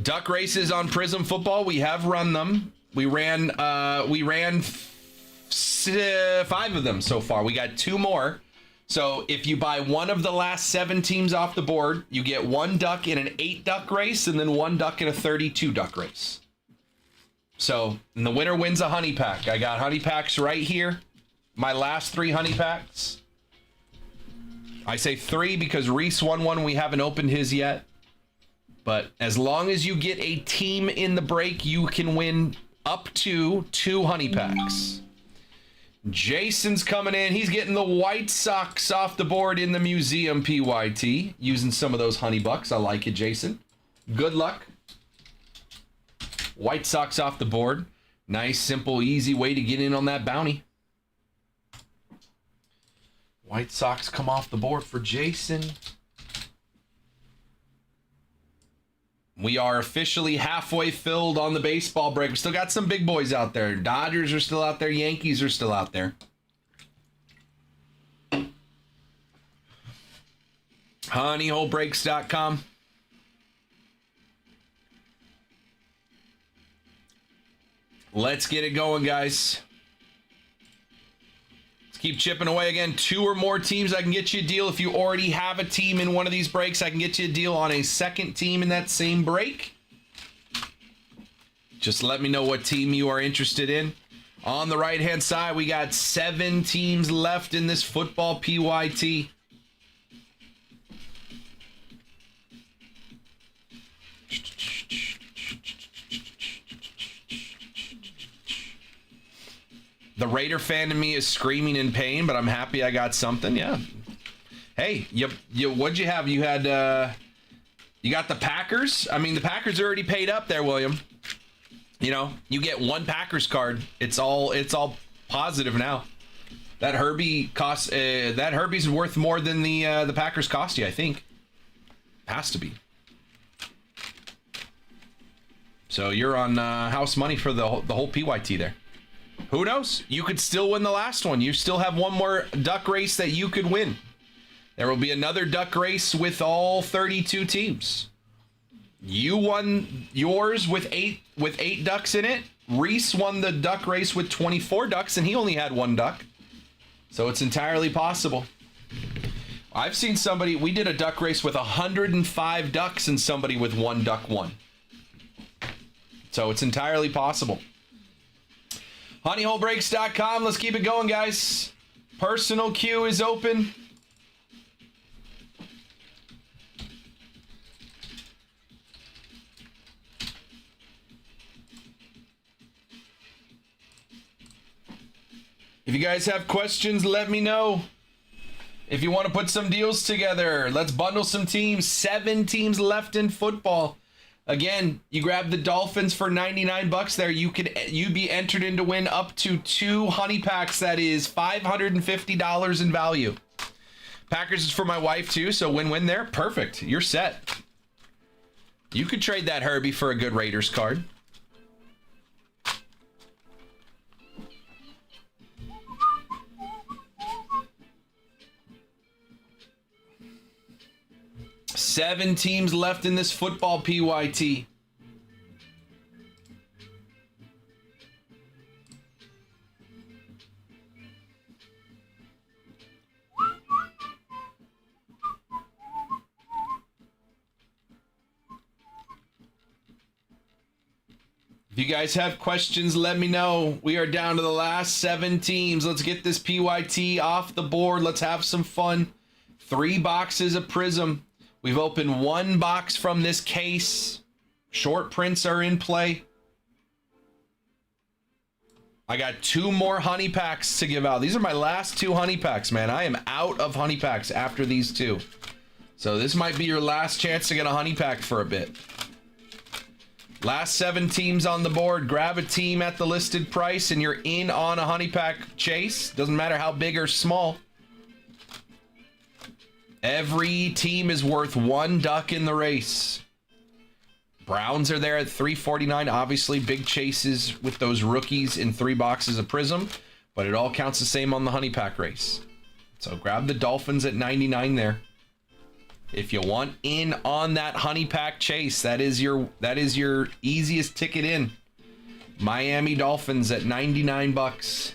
Duck races on Prism Football. We have run them. We ran 5 of them so far. We got 2 more. So if you buy one of the last 7 teams off the board, you get 1 duck in an 8 duck race and then 1 duck in a 32 duck race. So, and the winner wins a honey pack. I got honey packs right here. My last 3 honey packs. I say 3 because Reese won one. We haven't opened his yet. But as long as you get a team in the break, you can win up to 2 honey packs. Jason's coming in. He's getting the White Sox off the board in the Museum PYT. Using some of those honey bucks. I like it, Jason. Good luck. White Sox off the board. Nice, simple, easy way to get in on that bounty. White Sox come off the board for Jason. We are officially halfway filled on the baseball break. We still got some big boys out there. Dodgers are still out there. Yankees are still out there. HoneyholeBreaks.com. Let's get it going, guys. Keep chipping away again. 2 or more teams, I can get you a deal. If you already have a team in one of these breaks, I can get you a deal on a second team in that same break. Just let me know what team you are interested in. On the right-hand side, we got 7 teams left in this football PYT. The Raider fan in me is screaming in pain, but I'm happy I got something. Yeah. Hey, what'd you have? You had, you got the Packers. I mean, the Packers are already paid up there, William. You know, you get 1 Packers card. It's all positive now. That Herbie costs. That Herbie's worth more than the Packers cost you, I think. Has to be. So you're on house money for the whole PYT there. Who knows? You could still win the last one. You still have 1 more duck race that you could win. There will be another duck race with all 32 teams. You won yours with eight ducks in it. Reese won the duck race with 24 ducks, and he only had one duck. So it's entirely possible. I've seen somebody, we did a duck race with 105 ducks and somebody with one duck won. So it's entirely possible. honeyholebreaks.com. Let's keep it going, guys. Personal queue is open. If you guys have questions, let me know. If you want to put some deals together, let's bundle some teams. 7 teams left in football. Again, you grab the Dolphins for 99 bucks there. You'd be entered in to win up to 2 honey packs. That is $550 in value. Packers is for my wife too, so win-win there. Perfect. You're set. You could trade that Herbie for a good Raiders card. Seven teams left in this football PYT. If you guys have questions, let me know. We are down to the last 7 teams. Let's get this PYT off the board. Let's have some fun. 3 boxes of Prism. We've opened 1 box from this case. Short prints are in play. I got 2 more honey packs to give out. These are my last 2 honey packs, man. I am out of honey packs after these 2. So this might be your last chance to get a honey pack for a bit. Last 7 teams on the board. Grab a team at the listed price and you're in on a honey pack chase. Doesn't matter how big or small. Every team is worth 1 duck in the race. Browns are there at $349. Obviously, big chases with those rookies in 3 boxes of Prism, but it all counts the same on the honey pack race. So grab the Dolphins at $99 there. If you want in on that honey pack chase, that is your easiest ticket in. Miami Dolphins at 99 bucks.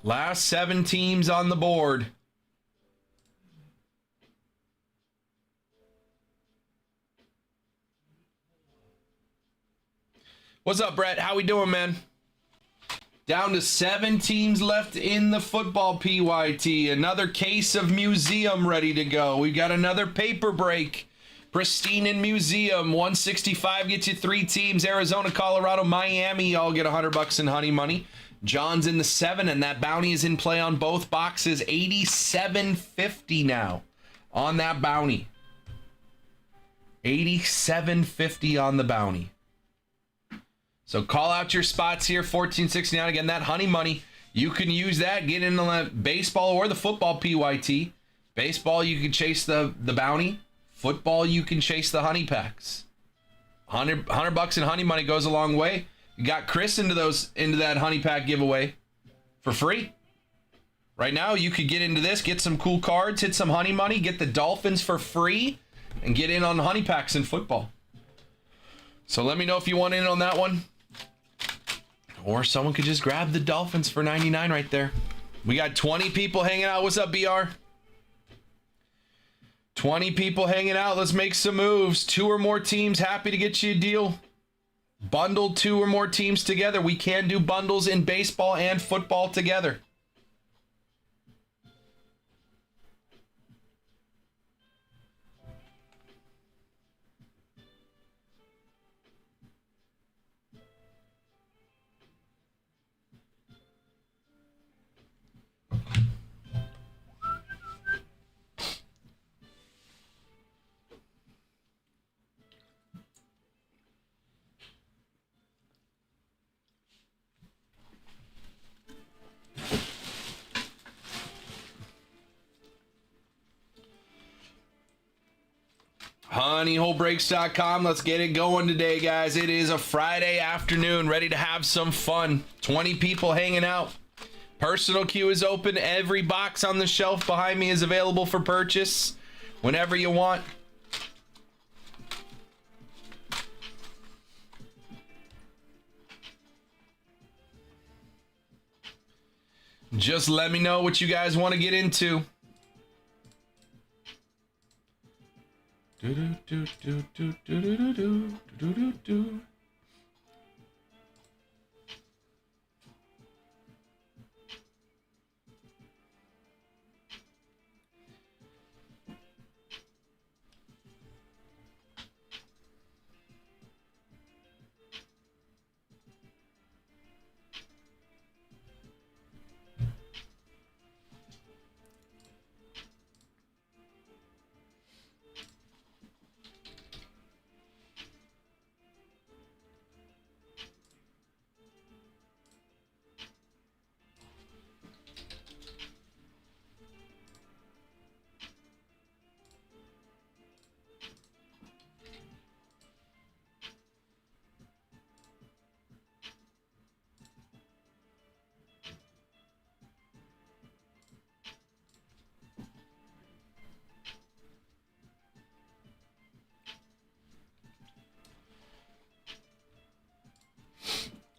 Last 7 teams on the board. What's up, Brett? How we doing, man? Down to 7 teams left in the football PYT. Another case of Museum ready to go. We've got another paper break. Pristine and Museum. 165 gets you 3 teams. Arizona, Colorado, Miami. All get $100 in honey money. John's in the 7, and that bounty is in play on both boxes. $87.50 now on that bounty. $87.50 on the bounty. So call out your spots here. $14.69. Again, that honey money, you can use that. Get in the baseball or the football PYT. Baseball, you can chase the bounty. Football, you can chase the honey packs. $100 in honey money goes a long way. You got Chris into that honey pack giveaway for free. Right now, you could get into this, get some cool cards, hit some honey money, get the Dolphins for free, and get in on honey packs in football. So let me know if you want in on that one. Or someone could just grab the Dolphins for 99 right there. We got 20 people hanging out. What's up, BR? 20 people hanging out. Let's make some moves. 2 or more teams, happy to get you a deal. Bundle 2 or more teams together. We can do bundles in baseball and football together. honeyholebreaks.com. Let's get it going today, guys. It is a Friday afternoon, ready to have some fun. 20 people hanging out. Personal queue is open. Every box on the shelf behind me is available for purchase whenever you want. Just let me know what you guys want to get into.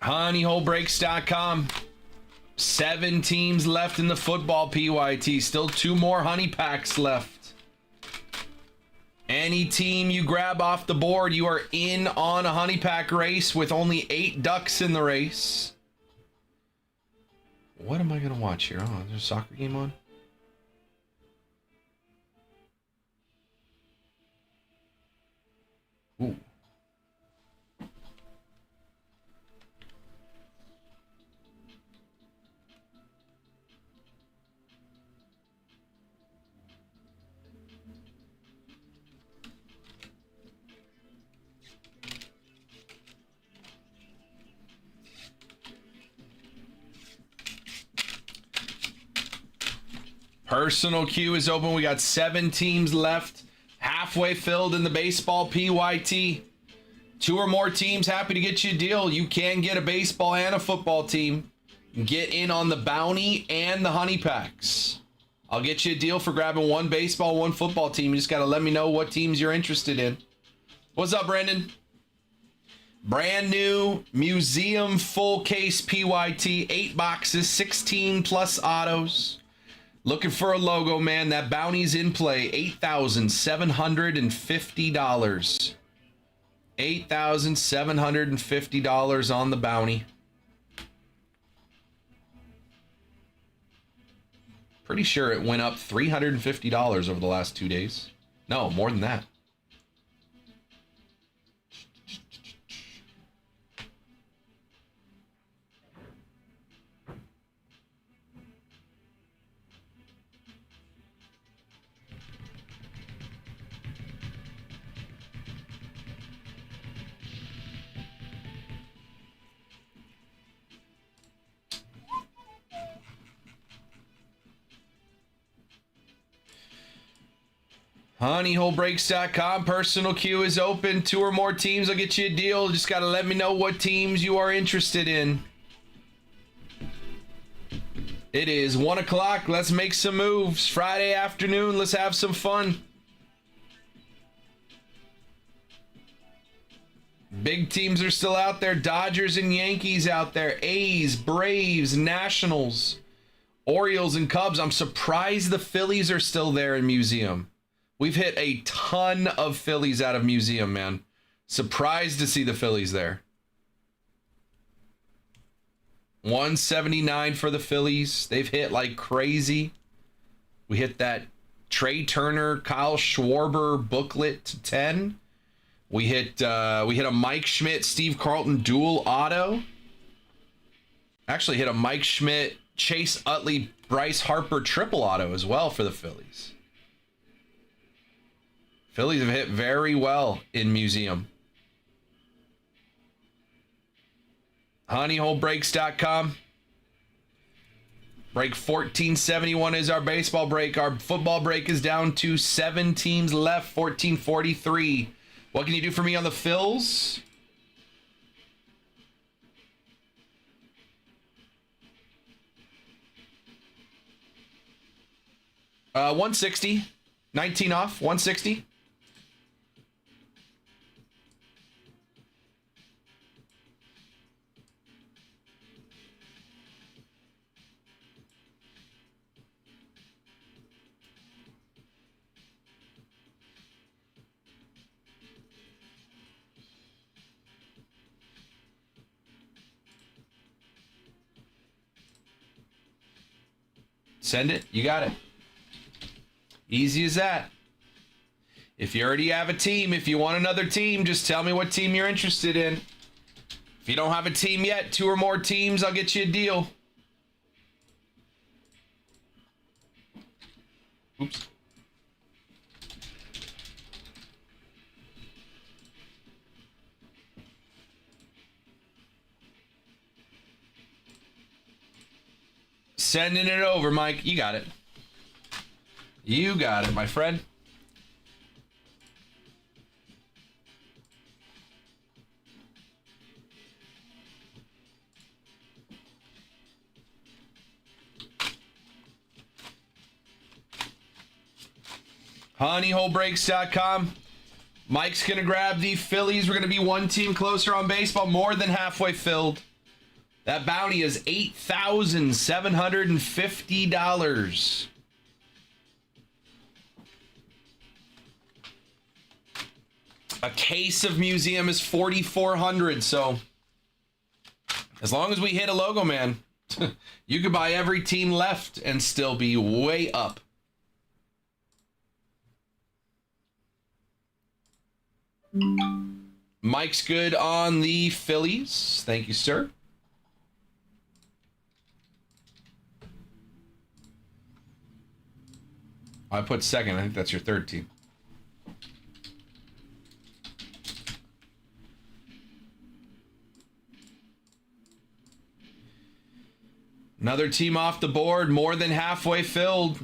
honeyholebreaks.com. 7 teams left in the football PYT. Still 2 more honey packs left. Any team you grab off the board, you are in on a honey pack race with only 8 ducks in the race. What am I going to watch here? Oh, there's a soccer game on? Ooh. Personal queue is open. We got 7 teams left. Halfway filled in the baseball PYT. 2 or more teams, happy to get you a deal. You can get a baseball and a football team. Get in on the bounty and the honey packs. I'll get you a deal for grabbing 1 baseball, 1 football team. You just got to let me know what teams you're interested in. What's up, Brandon? Brand new museum full case PYT. 8 boxes, 16 plus autos. Looking for a logo, man. That bounty's in play. $8,750. $8,750 on the bounty. Pretty sure it went up $350 over the last 2 days. No, more than that. honeyholebreaks.com. Personal queue is open. 2 or more teams, I'll get you a deal. Just got to let me know what teams you are interested in. It is 1 o'clock. Let's make some moves. Friday afternoon. Let's have some fun. Big teams are still out there. Dodgers and Yankees out there. A's, Braves, Nationals, Orioles, and Cubs. I'm surprised the Phillies are still there in museum. We've hit a ton of Phillies out of museum, man. Surprised to see the Phillies there. 179 for the Phillies. They've hit like crazy. We hit that Trey Turner, Kyle Schwarber booklet to 10. We hit a Mike Schmidt, Steve Carlton dual auto. Actually hit a Mike Schmidt, Chase Utley, Bryce Harper triple auto as well for the Phillies. Phillies have hit very well in museum. honeyholebreaks.com. Break 1471 is our baseball break. Our football break is down to 7 teams left, 1443. What can you do for me on the fills? Uh, 160. 19 off, 160. Send it. You got it. Easy as that. If you already have a team, if you want another team, just tell me what team you're interested in. If you don't have a team yet, 2 or more teams, I'll get you a deal. Oops. Sending it over, Mike. You got it. You got it, my friend. honeyholebreaks.com. Mike's going to grab the Phillies. We're going to be 1 team closer on baseball, more than halfway filled. That bounty is $8,750. A case of Museum is $4,400. So as long as we hit a logo, man, you could buy every team left and still be way up. Mike's good on the Phillies. Thank you, sir. I put second. I think that's your third team. Another team off the board, more than halfway filled.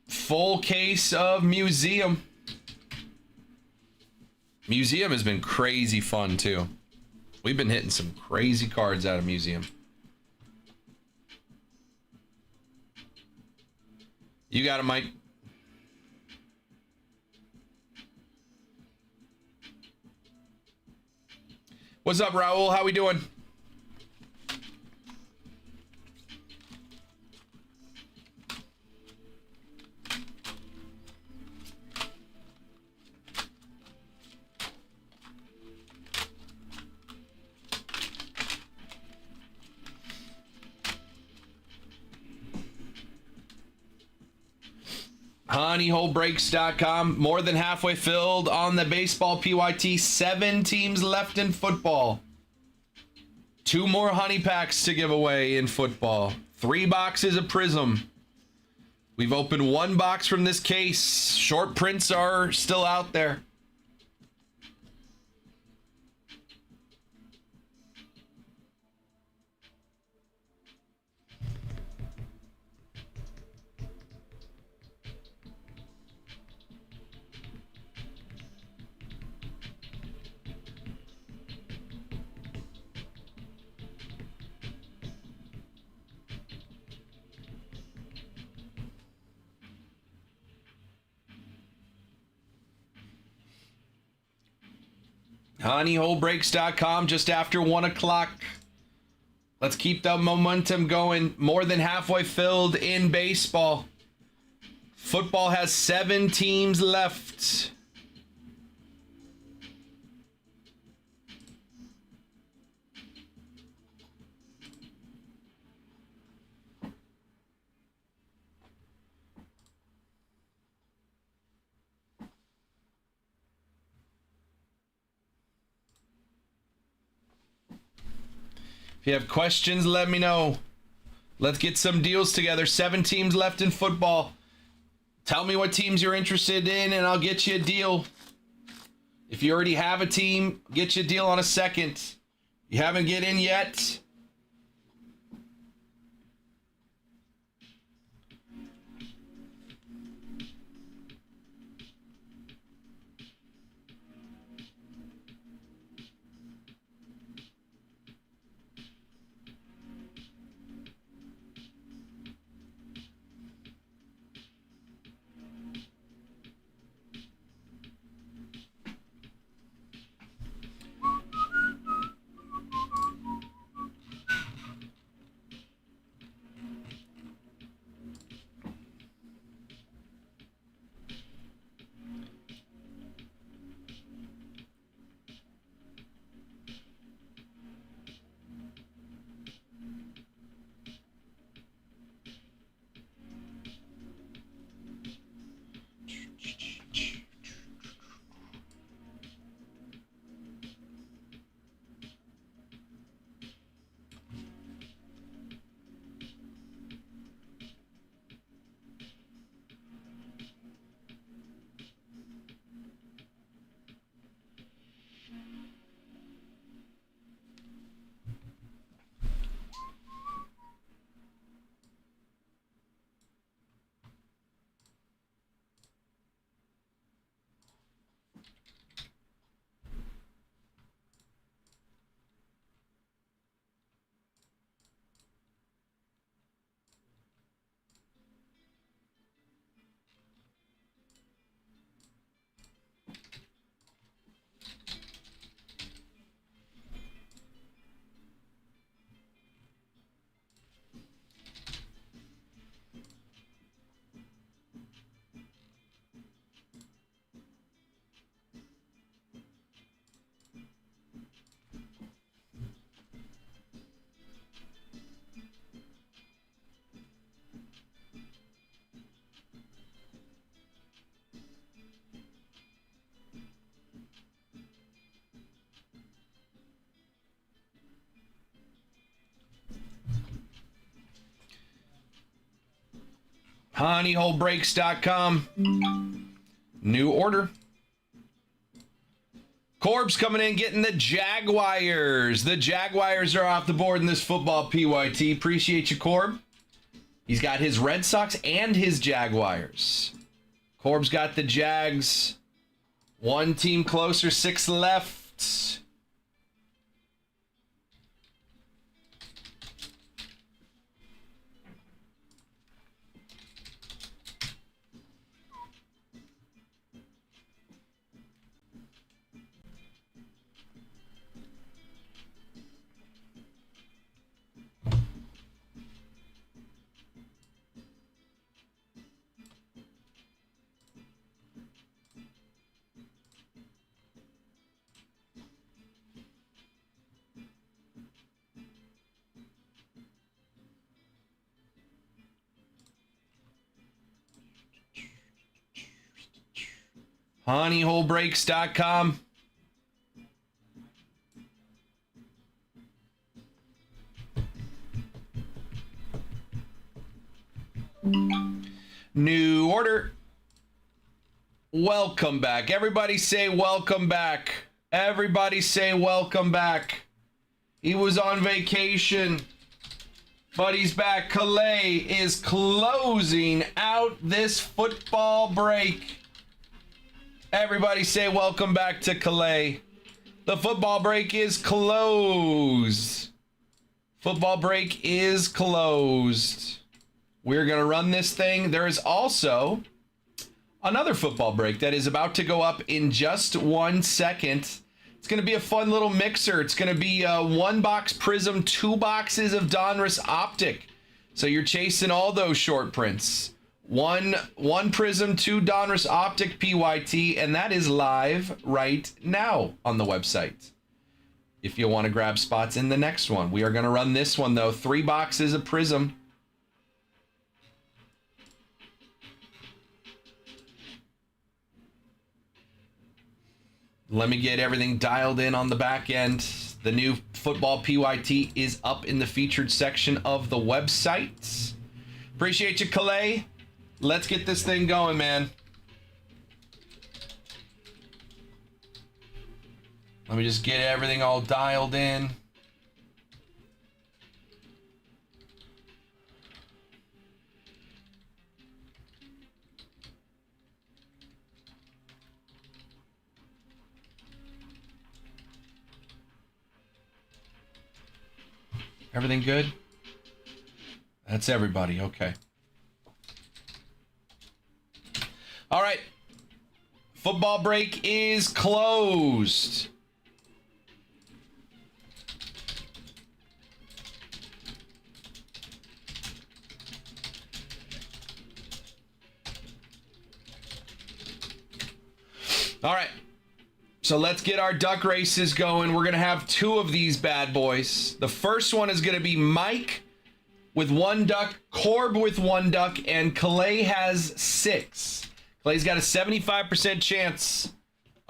Full case of Museum. Museum has been crazy fun, too. We've been hitting some crazy cards out of Museum. You got it, Mike. What's up, Raul? How we doing? honeyholebreaks.com. More than halfway filled on the baseball PYT. 7 teams left in football. 2 more honey packs to give away in football. 3 boxes of Prism. We've opened 1 box from this case. Short prints are still out there. honeyholebreaks.com just after 1 o'clock. Let's keep the momentum going. More than halfway filled in baseball. Football has 7 teams left. If you have questions, let me know. Let's get some deals together. 7 teams left in football. Tell me what teams you're interested in, and I'll get you a deal. If you already have a team, get you a deal on a second. You haven't get in yet? honeyholebreaks.com. New order. Corb's coming in getting the Jaguars. The Jaguars are off the board in this football PYT. Appreciate you, Corb. He's got his Red Sox and his Jaguars. Corb's got the Jags. One team closer, 6 left. honeyholebreaks.com. New order. Welcome back. Everybody say welcome back. Everybody say welcome back. He was on vacation, but he's back. Calais is closing out this football break. Everybody say welcome back to Calais. The football break is closed. Football break is closed. We're going to run this thing. There is also another football break that is about to go up in just 1 second. It's going to be a fun little mixer. It's going to be 1 box Prism, 2 boxes of Donruss Optic. So you're chasing all those short prints. One Prism, 2 Donruss Optic PYT, and that is live right now on the website. If you want to grab spots in the next one. We are going to run this one, though. 3 boxes of Prism. Let me get everything dialed in on the back end. The new football PYT is up in the featured section of the website. Appreciate you, Calais. Let's get this thing going, man. Let me just get everything all dialed in. Everything good? That's everybody. Okay. All right. Football break is closed. All right. So let's get our duck races going. We're going to have 2 of these bad boys. The first one is going to be Mike with 1 duck, Corb with 1 duck, and Calais has 6. Clay's got a 75% chance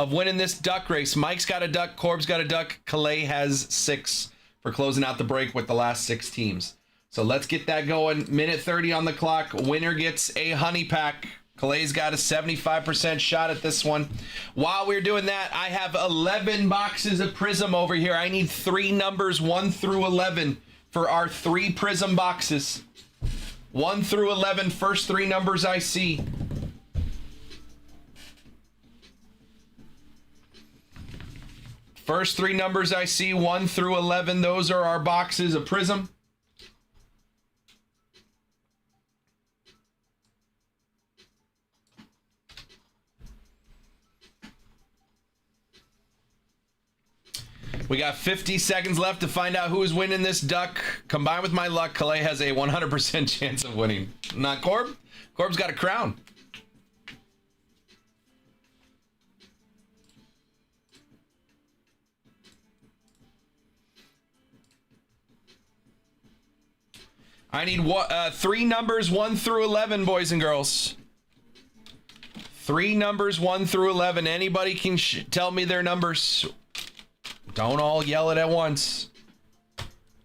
of winning this duck race. Mike's got a duck, Corb's got a duck, Calais has 6 for closing out the break with the last 6 teams. So let's get that going. Minute 30 on the clock. Winner gets a honey pack. Clay's got a 75% shot at this one. While we're doing that, I have 11 boxes of Prism over here. I need 3 numbers 1 through 11 for our 3 Prism boxes. 1 through 11, first 3 numbers I see. First 3 numbers I see, 1 through 11. Those are our boxes of Prism. We got 50 seconds left to find out who is winning this duck. Combined with my luck, Calais has a 100% chance of winning. Not Corb. Corb's got a crown. I need 3 numbers 1 through 11, boys and girls. 3 numbers 1 through 11. Anybody can tell me their numbers. Don't all yell it at once.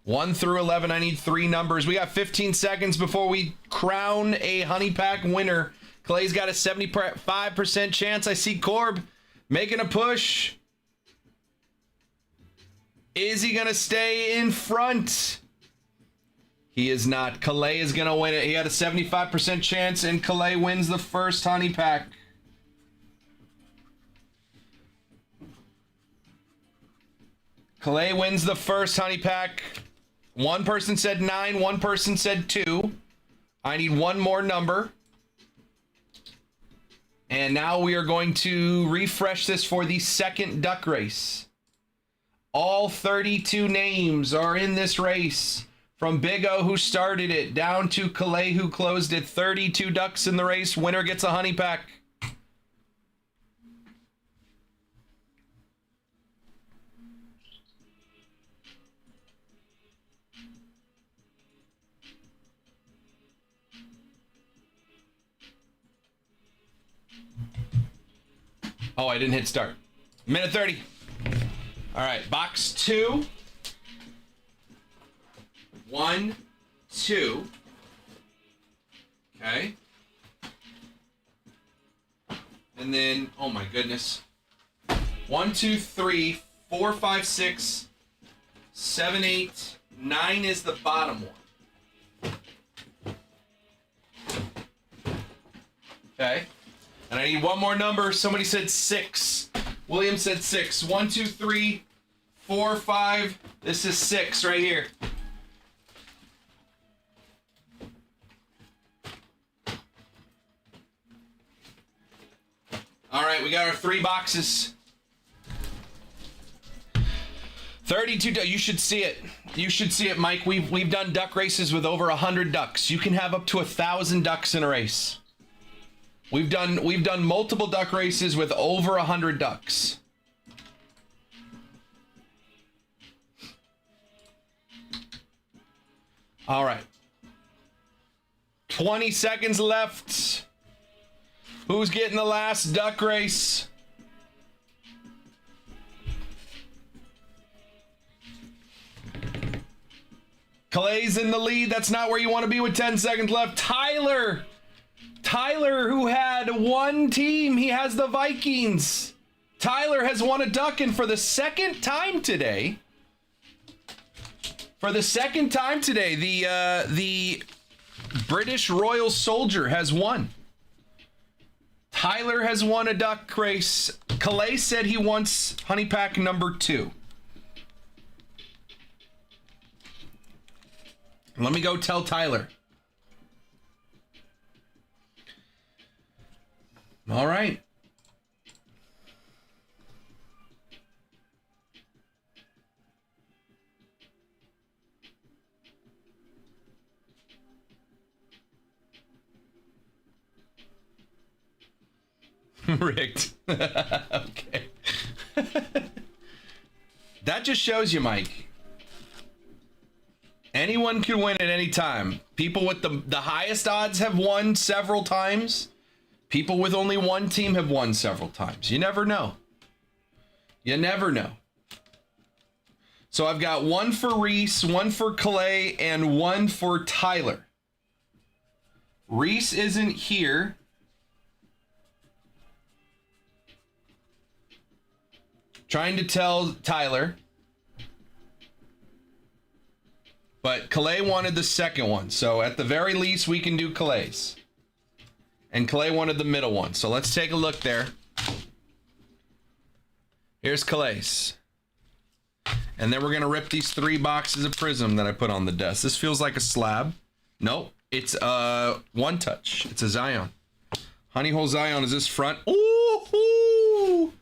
1 through 11, I need 3 numbers. We got 15 seconds before we crown a Honey Pack winner. Clay's got a 75% chance. I see Corb making a push. Is he going to stay in front? He is not. Calais is going to win it. He had a 75% chance, and Calais wins the first Honey Pack. Calais wins the first Honey Pack. One person said 9, one person said 2. I need one more number. And now we are going to refresh this for the second duck race. All 32 names are in this race. From Big O, who started it, down to Calais, who closed it. 32 ducks in the race. Winner gets a Honey Pack. Oh, I didn't hit start. Minute 30. All right, box 2. 1, 2. Okay. And then, oh my goodness. 1, 2, 3, 4, 5, 6, 7, 8, 9 is the bottom one. Okay. And I need one more number. Somebody said 6. William said 6. 1, 2, 3, 4, 5. This is 6 right here. All right, we got our 3 boxes. 32. You should see it. You should see it, Mike. We've done duck races with over 100 ducks. You can have up to 1,000 ducks in a race. We've done multiple duck races with over 100 ducks. All right. 20 seconds left. Who's getting the last duck race? Clay's in the lead. That's not where you want to be with 10 seconds left. Tyler, who had one team, he has the Vikings. Tyler has won a duck, and for the second time today, the British Royal Soldier has won. Tyler has won a duck race. Calais said he wants Honey Pack number 2. Let me go tell Tyler. All right. Rigged. Okay. That just shows you, Mike. Anyone can win at any time. People with the highest odds have won several times. People with only one team have won several times. You never know. You never know. So I've got one for Reese, one for Calais, and one for Tyler. Reese isn't here. Trying to tell Tyler. But Calais wanted the second one. So at the very least, we can do Calais. And Calais wanted the middle one. So let's take a look there. Here's Calais. And then we're going to rip these 3 boxes of Prism that I put on the desk. This feels like a slab. Nope. It's a One Touch. It's a Zion. Honey Hole Zion is this front. Ooh!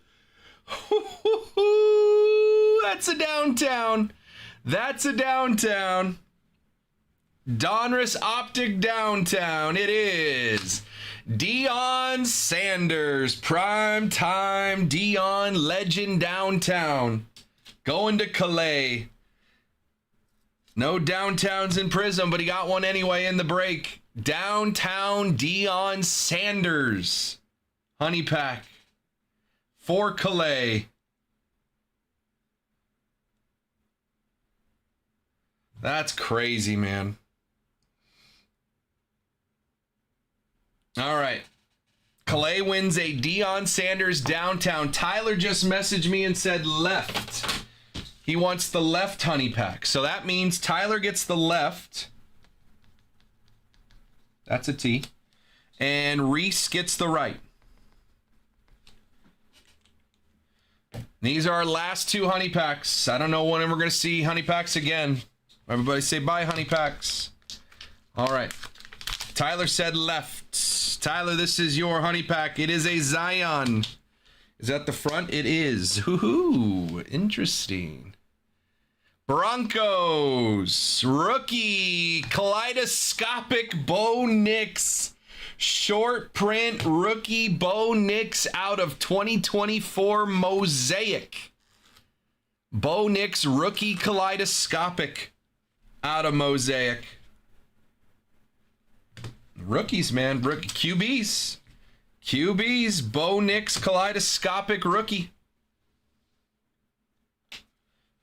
That's a downtown. That's a downtown. Donruss Optic downtown. It is Deion Sanders. Prime time Deion legend downtown. Going to Calais. No downtowns in Prism, but he got one anyway in the break. Downtown Deion Sanders. Honey Pack. For Calais. That's crazy, man. All right. Calais wins a Deion Sanders downtown. Tyler just messaged me and said left. He wants the left honey pack. So that means Tyler gets the left. That's a T. And Reese gets the right. These are our last two honey packs. I don't know when we're going to see honey packs again. Everybody say bye, honey packs. All right. Tyler said left. Tyler, this is your honey pack. It is a Zion. Is that the front? It is. Ooh, interesting. Broncos. Rookie. Kaleidoscopic Bo Nix. Short print rookie Bo Nix out of 2024 Mosaic. Bo Nix rookie kaleidoscopic out of Mosaic. Rookies, man. QBs. Bo Nix kaleidoscopic rookie.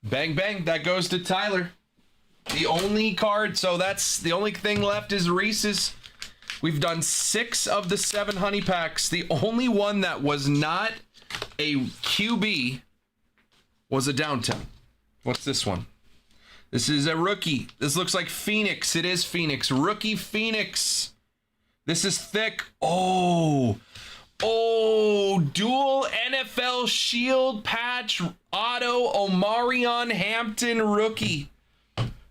Bang, bang. That goes to Tyler. The only card. So that's the only thing left is Reese's. We've done 6 of the 7 honey packs. The only one that was not a QB was a downtown. What's this one? This is a rookie. This looks like Phoenix. It is Phoenix. Rookie Phoenix. This is thick. Oh, dual NFL Shield patch auto Omarion Hampton rookie.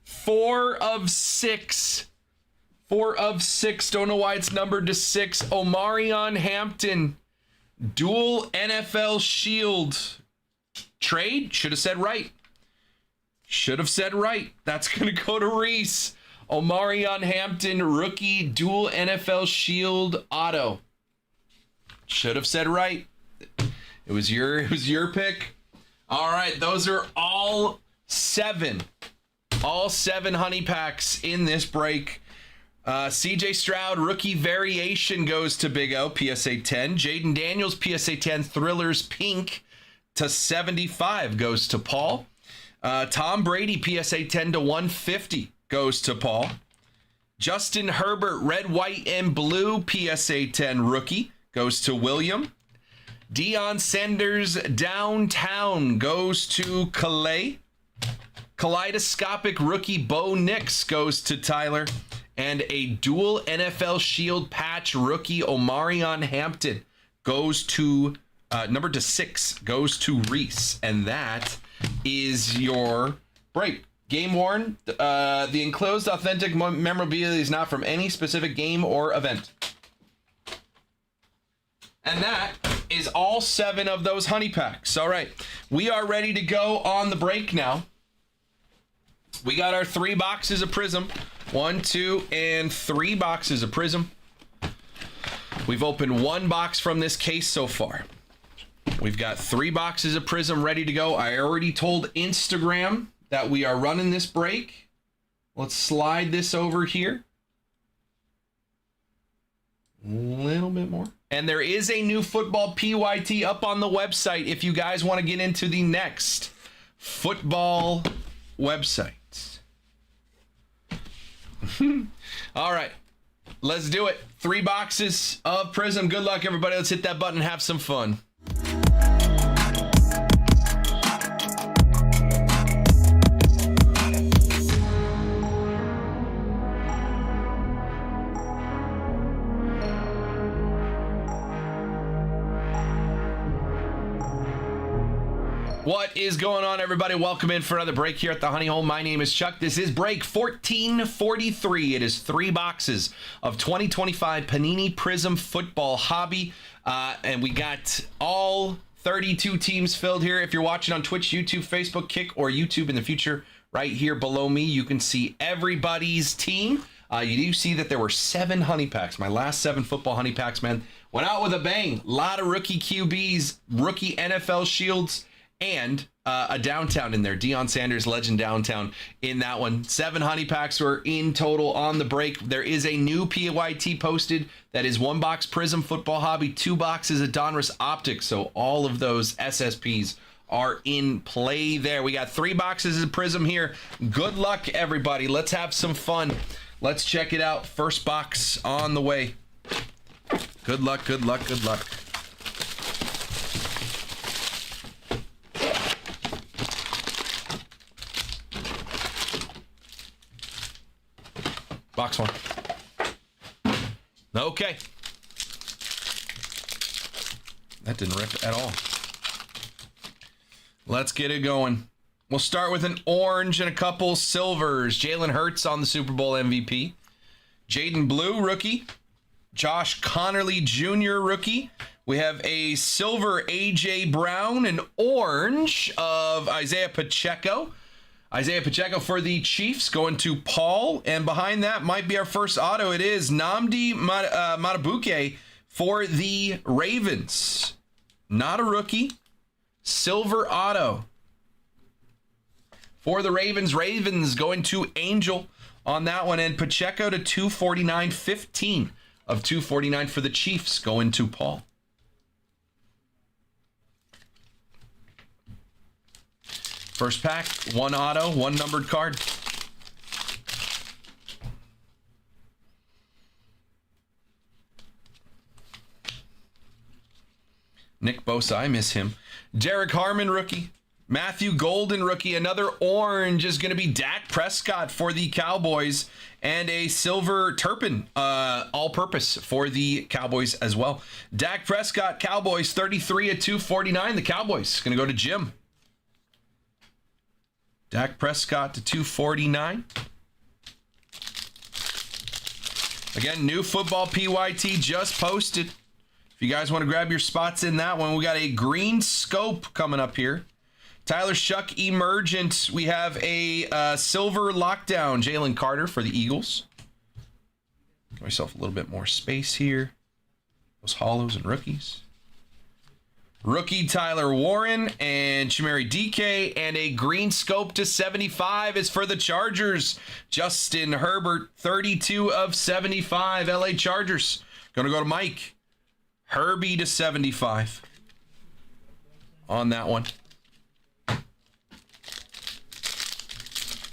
4 of 6. 4 of 6. Don't know why it's numbered to 6. Omarion Hampton. Dual NFL Shield. Trade? Should have said right. Should have said right. That's going to go to Reese. Omarion Hampton, rookie, dual NFL Shield auto. Should have said right. It was your pick. All right, those are all 7. All 7 honey packs in this break. CJ Stroud, rookie variation goes to Big O, PSA 10. Jaden Daniels, PSA 10. Thrillers Pink to 75 goes to Paul. Tom Brady, PSA 10 to 150 goes to Paul. Justin Herbert, red, white, and blue, PSA 10 rookie goes to William. Deion Sanders downtown goes to Calais. Kaleidoscopic rookie Bo Nix goes to Tyler. And a dual NFL Shield patch rookie Omarion Hampton goes to number to 6 goes to Reese. And that is your break. Game worn. The enclosed authentic memorabilia is not from any specific game or event. And that is all 7 of those honey packs. All right. We are ready to go on the break now. We got our 3 boxes of Prism. 1, 2, and 3 boxes of Prism. We've opened 1 box from this case so far. We've got 3 boxes of Prism ready to go. I already told Instagram that we are running this break. Let's slide this over here. A little bit more. And there is a new football PYT up on the website if you guys want to get into the next football website. All right, let's do it. 3 boxes of Prism. Good luck, everybody. Let's hit that button and have some fun. What is going on, everybody? Welcome in for another break here at the Honey Hole. My name is Chuck. This is break 1443. It is 3 boxes of 2025 Panini Prism Football Hobby. And we got all 32 teams filled here. If you're watching on Twitch, YouTube, Facebook, Kick, or YouTube in the future, right here below me, you can see everybody's team. You do see that there were 7 honey packs. My last 7 football honey packs, man, went out with a bang. A lot of rookie QBs, rookie NFL Shields, and a downtown in there. Deion Sanders, legend downtown in that one. 7 honey packs were in total on the break. There is a new PYT posted that is 1 box Prism Football Hobby, 2 boxes of Donruss Optics. So all of those SSPs are in play there. We got 3 boxes of Prism here. Good luck, everybody. Let's have some fun. Let's check it out. First box on the way. Good luck, good luck, good luck. Box 1. Okay. That didn't rip at all. Let's get it going. We'll start with an orange and a couple silvers. Jalen Hurts on the Super Bowl MVP. Jaden Blue, rookie. Josh Connerly Jr., rookie. We have a silver A.J. Brown, an orange of Isaiah Pacheco. Isaiah Pacheco for the Chiefs going to Paul. And behind that might be our first auto. It is Nnamdi Madubuike for the Ravens. Not a rookie. Silver auto for the Ravens. Ravens going to Angel on that one. And Pacheco to 249. 15 of 249 for the Chiefs going to Paul. First pack, 1 auto, 1 numbered card. Nick Bosa, I miss him. Derek Harmon, rookie. Matthew Golden, rookie. Another orange is going to be Dak Prescott for the Cowboys. And a silver Turpin, all-purpose for the Cowboys as well. Dak Prescott, Cowboys, 33 of 249. The Cowboys going to go to Jim. Dak Prescott to 249. Again, new football PYT just posted. If you guys want to grab your spots in that one, we got a green scope coming up here. Tyler Shuck Emergent. We have a silver lockdown. Jalen Carter for the Eagles. Give myself a little bit more space here. Those hollows and rookies. Rookie Tyler Warren and Chimere DK, and a green scope to 75 is for the Chargers. Justin Herbert, 32 of 75. LA Chargers. Gonna go to Mike. Herbie to 75 on that one.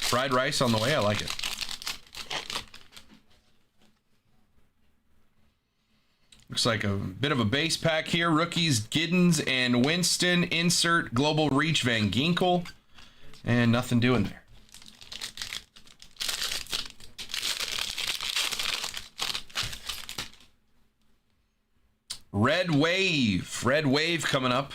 Fried rice on the way. I like it. Looks like a bit of a base pack here. Rookies Giddens and Winston. Insert Global Reach Van Ginkel. And nothing doing there. Red Wave. Red Wave coming up.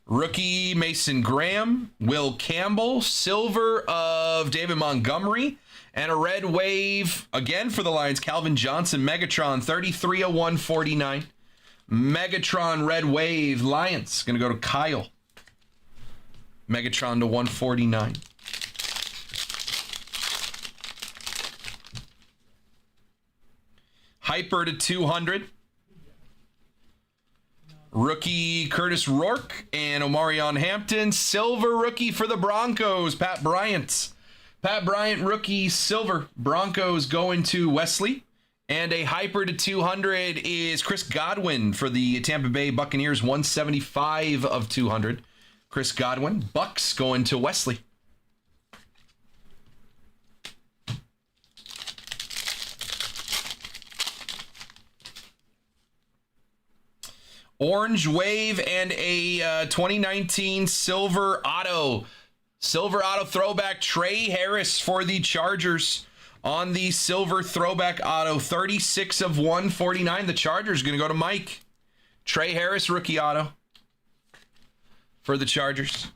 Rookie Mason Graham. Will Campbell. Silver of David Montgomery. And a red wave, again for the Lions, Calvin Johnson, Megatron, 33 of 149. Megatron red wave, Lions, going to go to Kyle. Megatron to 149. Hyper to 200. Rookie Curtis Rourke and Omarion Hampton. Silver rookie for the Broncos, Pat Bryant. Pat Bryant, rookie, silver. Broncos going to Wesley. And a hyper to 200 is Chris Godwin for the Tampa Bay Buccaneers, 175 of 200. Chris Godwin. Bucks going to Wesley. Orange wave and a 2019 silver auto. Silver auto throwback, Trey Harris for the Chargers on the silver throwback auto, 36 of 149. The Chargers going to go to Mike. Trey Harris rookie auto for the Chargers.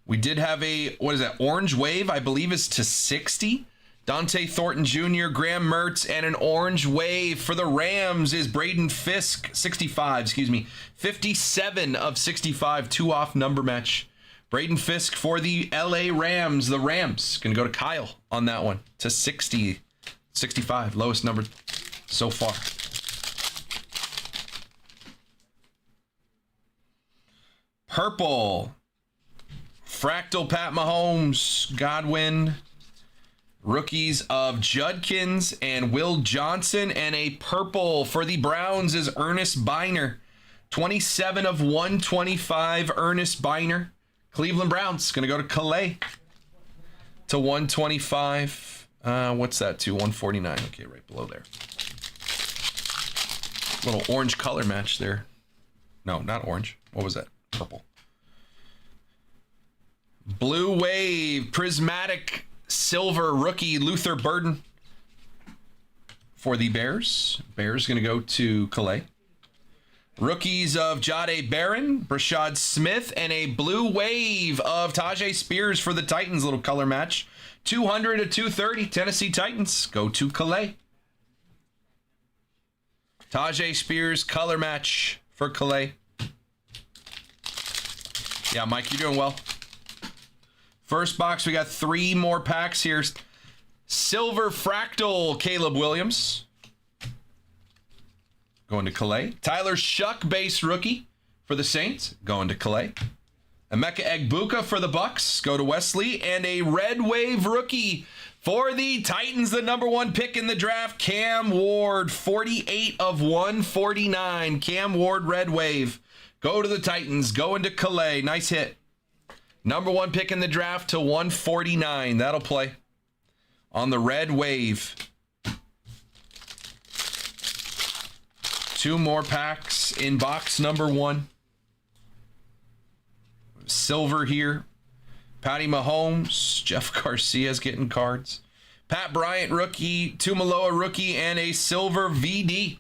We did have a, what is that, orange wave, I believe is to 60. Dante Thornton Jr., Graham Mertz, and an orange wave for the Rams is Braden Fisk, 57 of 65, 2-off number match. Braden Fisk for the LA Rams. The Rams going to go to Kyle on that one to 60, 65, lowest number so far. Purple. Fractal Pat Mahomes, Godwin. Rookies of Judkins and Will Johnson. And a purple for the Browns is Ernest Biner. 27 of 125, Ernest Biner. Cleveland Browns going to go to Calais to 125. What's that to 149? Okay, right below there. Little orange color match there. No, not orange. What was that? Purple. Blue Wave, Prismatic Silver rookie Luther Burden for the Bears. Bears going to go to Calais. Rookies of Jahdae Barron, Brashad Smith, and a Blue Wave of Tyjae Spears for the Titans. Little color match. 200 to 230, Tennessee Titans go to Calais. Tyjae Spears color match for Calais. Yeah, Mike, you're doing well. First box, we got 3 more packs here. Silver Fractal, Caleb Williams. Going to Calais. Tyler Shuck, base rookie for the Saints. Going to Calais. Emeka Egbuka for the Bucks. Go to Wesley. And a Red Wave rookie for the Titans, the number 1 pick in the draft, Cam Ward. 48 of 149. Cam Ward, Red Wave. Go to the Titans. Going to Calais. Nice hit. Number 1 pick in the draft to 149. That'll play on the Red Wave. 2 more packs in box number 1. Silver here. Patty Mahomes. Jeff Garcia's getting cards. Pat Bryant rookie. Tumaloa rookie. And a silver VD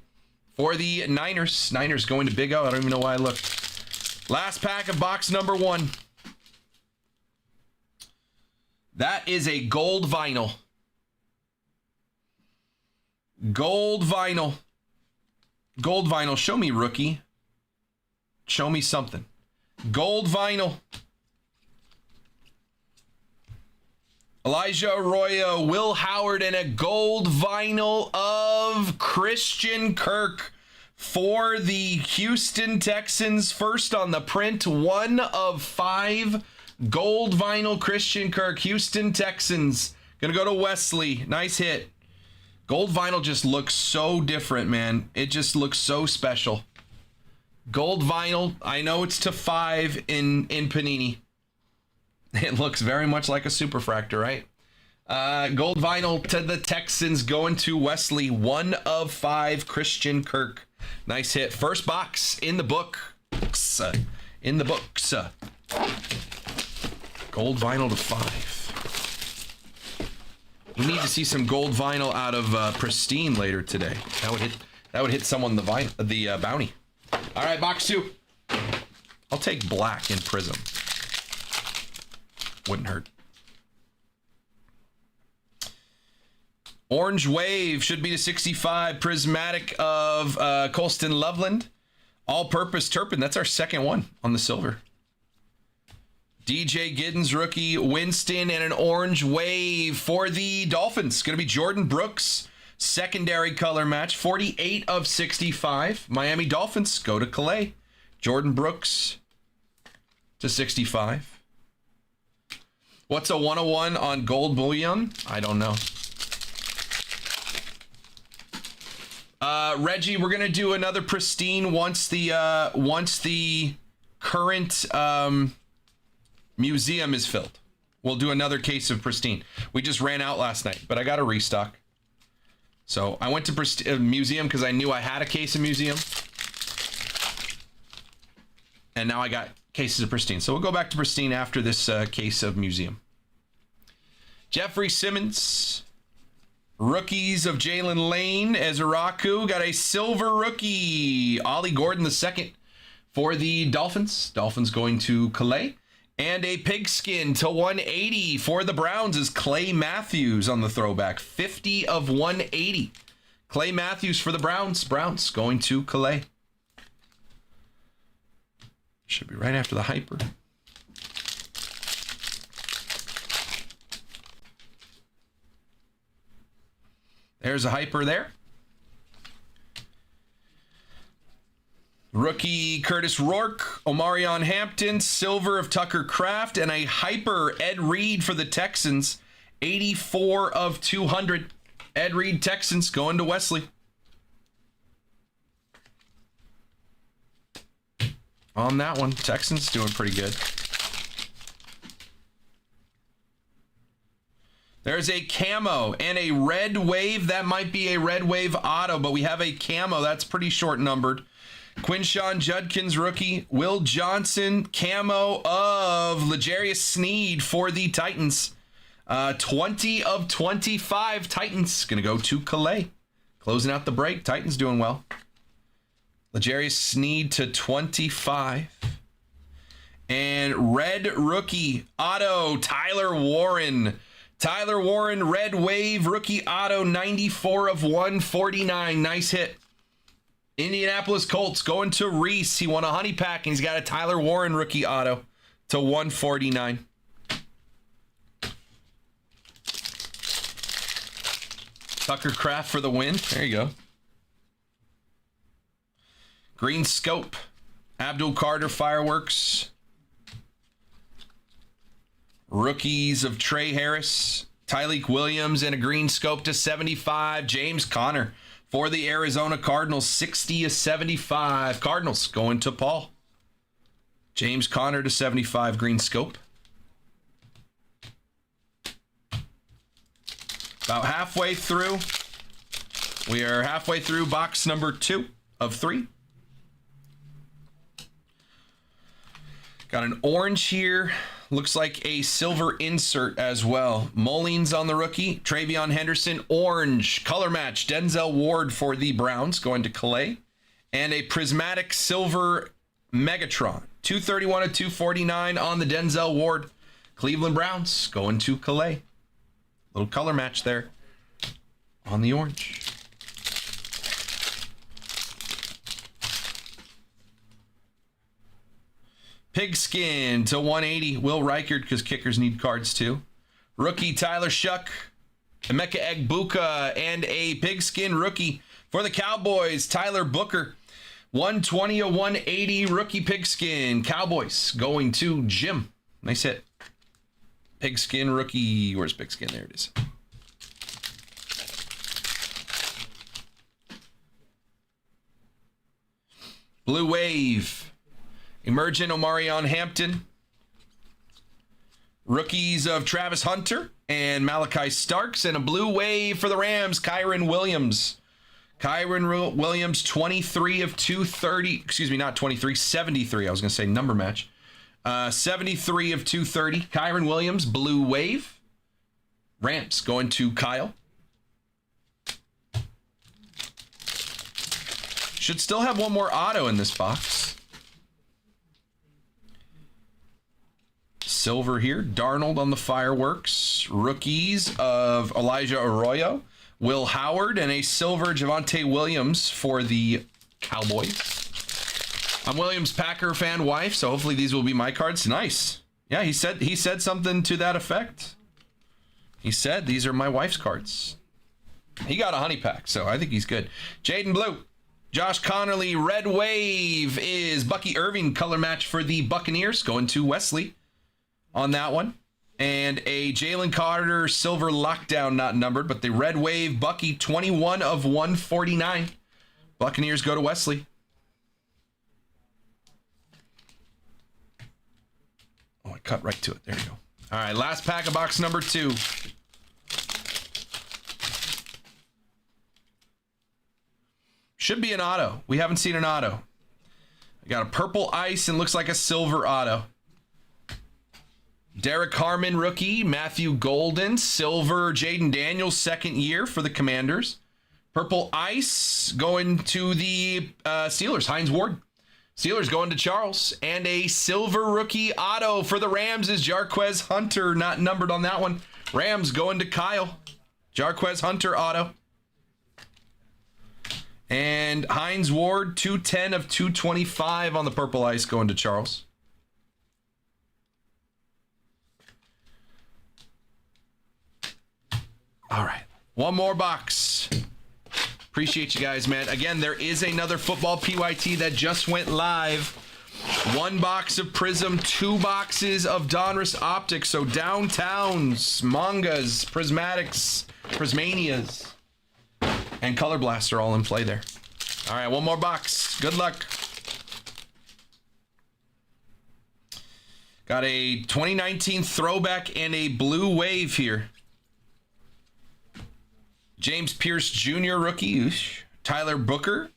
for the Niners. Niners going to Big O. I don't even know why I looked. Last pack of box number 1. That is a gold vinyl. Gold vinyl. Gold vinyl. Show me, rookie. Show me something. Gold vinyl. Elijah Arroyo, Will Howard, and a gold vinyl of Christian Kirk for the Houston Texans. First on the print, 1 of 5. Gold vinyl Christian Kirk, Houston Texans. Gonna go to Wesley. Nice hit. Gold vinyl just looks so different, man. It just looks so special. Gold vinyl. I know it's to 5 in Panini. It looks very much like a superfractor, right? Gold vinyl to the Texans, going to Wesley. 1 of 5, Christian Kirk. Nice hit. First box in the book. In the books. Gold vinyl to 5. We need to see some gold vinyl out of Pristine later today. That would hit someone the bounty. All right, box 2. I'll take black in Prism. Wouldn't hurt. Orange Wave should be to 65. Prismatic of Colston Loveland. All-purpose Turpin. That's our second one on the silver. DJ Giddens rookie, Winston, and an Orange Wave for the Dolphins. Going to be Jordan Brooks. Secondary color match. 48 of 65. Miami Dolphins go to Calais. Jordan Brooks to 65. What's a 101 on gold bullion? I don't know. Reggie, we're gonna do another Pristine once the current museum is filled. We'll do another case of Pristine. We just ran out last night, but I got a restock. So I went to museum because I knew I had a case of museum, and now I got cases of Pristine. So we'll go back to Pristine after this case of museum. Jeffrey Simmons. Rookies of Jalen Lane. Ezraku got a silver rookie. Ollie Gordon II for the Dolphins. Dolphins going to Calais. And a pigskin to 180 for the Browns is Clay Matthews on the throwback. 50 of 180. Clay Matthews for the Browns. Browns going to Calais. Should be right after the hyper. There's a hyper there. Rookie Curtis Rourke, Omarion Hampton, silver of Tucker Kraft, and a hyper Ed Reed for the Texans. 84 of 200. Ed Reed, Texans, going to Wesley. on that one. Texans doing pretty good. There's a camo and a red wave. That might be a red wave auto, but we have a camo. That's pretty short numbered. Quinshawn Judkins rookie. Will Johnson camo of L'Jarius Sneed for the Titans. 20 of 25 Titans. Going to go to Calais. Closing out the break. Titans doing well. L'Jarius Sneed to 25. And red rookie auto, Tyler Warren. Tyler Warren, red wave, rookie auto, 94 of 149. Nice hit. Indianapolis Colts going to Reese. He won a honey pack, and he's got a Tyler Warren rookie auto to 149. Tucker Kraft for the win. There you go. Green Scope. Abdul Carter Fireworks. Rookies of Trey Harris, Tyleik Williams, and a green scope to 75. James Conner for the Arizona Cardinals, 60 of 75. Cardinals going to Paul. James Conner to 75, green scope. About halfway through. We are halfway through box number 2 of 3. Got an orange here. Looks like a silver insert as well. Mullings on the rookie. Travion Henderson, orange. Color match. Denzel Ward for the Browns, going to Calais. And a prismatic silver Megatron. 231 of 249 on the Denzel Ward. Cleveland Browns, going to Calais. Little color match there on the orange. Pigskin to 180. Will Reichard, because kickers need cards too. Rookie Tyler Shuck. Emeka Egbuka, and a Pigskin rookie for the Cowboys, Tyler Booker. 120 of 180 rookie Pigskin. Cowboys going to Jim. Nice hit. Pigskin rookie. Where's Pigskin? There it is. Blue Wave. Emergent Omarion Hampton. Rookies of Travis Hunter and Malachi Starks. And a blue wave for the Rams, Kyren Williams. Kyren Williams, 23 of 230. Excuse me, not 23, 73. I was going to say number match. 73 of 230. Kyren Williams, blue wave. Rams going to Kyle. Should still have one more auto in this box. Silver here. Darnold on the fireworks. Rookies of Elijah Arroyo, Will Howard, and a silver Javonte Williams for the Cowboys. I'm Williams Packer fan wife, so hopefully these will be my cards. Nice. Yeah, he said something to that effect. He said these are my wife's cards. He got a honey pack, so I think he's good. Jaden Blue. Josh Connerly, red wave is Bucky Irving color match for the Buccaneers, going to Wesley on that one. And a Jalen Carter silver lockdown, not numbered, but the red wave Bucky, 21 of 149. Buccaneers go to Wesley. Oh, I cut right to it. There you go. All right, last pack of box number 2. Should be an auto. We haven't seen an auto. I got a purple ice and looks like a silver auto. Derek Harmon rookie, Matthew Golden, silver Jaden Daniels second year for the Commanders. Purple ice going to the Steelers, Hines Ward. Steelers going to Charles. And a silver rookie auto for the Rams is Jarquez Hunter, not numbered on that one. Rams going to Kyle. Jarquez Hunter auto. And Hines Ward, 210 of 225 on the purple ice, going to Charles. All right, one more box. Appreciate you guys, man. Again, there is another football PYT that just went live. 1 box of Prism, 2 boxes of Donruss Optics. So Downtowns, Mangas, Prismatics, Prismanias, and Color Blast are all in play there. All right, one more box. Good luck. Got a 2019 throwback and a blue wave here. James Pierce Jr. rookie. Oosh. Tyler Booker.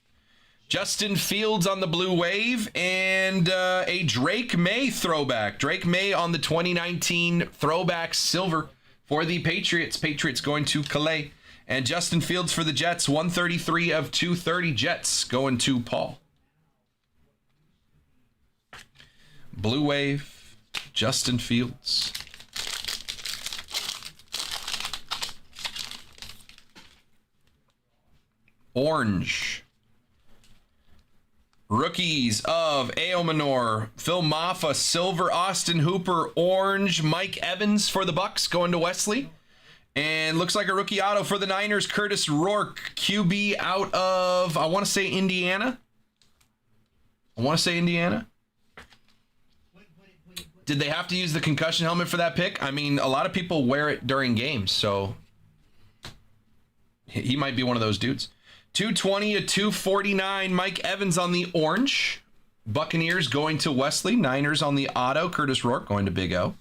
Justin Fields on the blue wave. And a Drake May throwback. Drake May on the 2019 throwback silver for the Patriots. Patriots going to Calais. And Justin Fields for the Jets. 133 of 230 Jets going to Paul. Blue wave. Justin Fields. Orange. Rookies of Ao Manor, Phil Maffa, silver, Austin Hooper, orange, Mike Evans for the Bucks going to Wesley. And looks like a rookie auto for the Niners, Curtis Rourke, QB out of, I want to say Indiana. Did they have to use the concussion helmet for that pick? I mean, a lot of people wear it during games, so he might be one of those dudes. 220 to 249, Mike Evans on the orange. Buccaneers going to Wesley. Niners on the auto. Curtis Rourke going to Big O.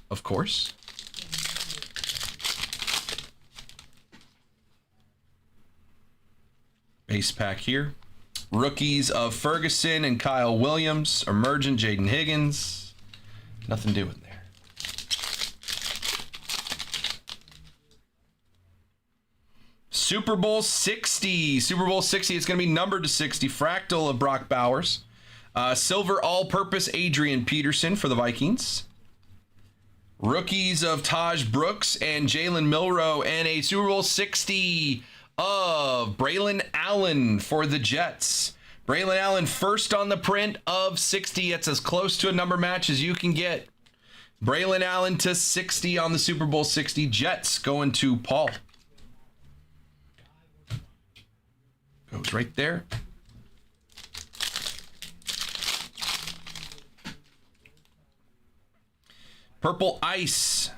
Of course. Base pack here. Rookies of Ferguson and Kyle Williams. Emergent Jaden Higgins. Nothing doing there. Super Bowl 60. Super Bowl 60. It's going to be numbered to 60. Fractal of Brock Bowers. Silver all-purpose Adrian Peterson for the Vikings. Rookies of Taj Brooks and Jalen Milroe. And a Super Bowl 60 of Braylon Allen for the Jets. Braylon Allen first on the print of 60. It's as close to a number match as you can get. Braylon Allen to 60 on the Super Bowl 60. Jets going to Paul. Goes right there. Purple Ice.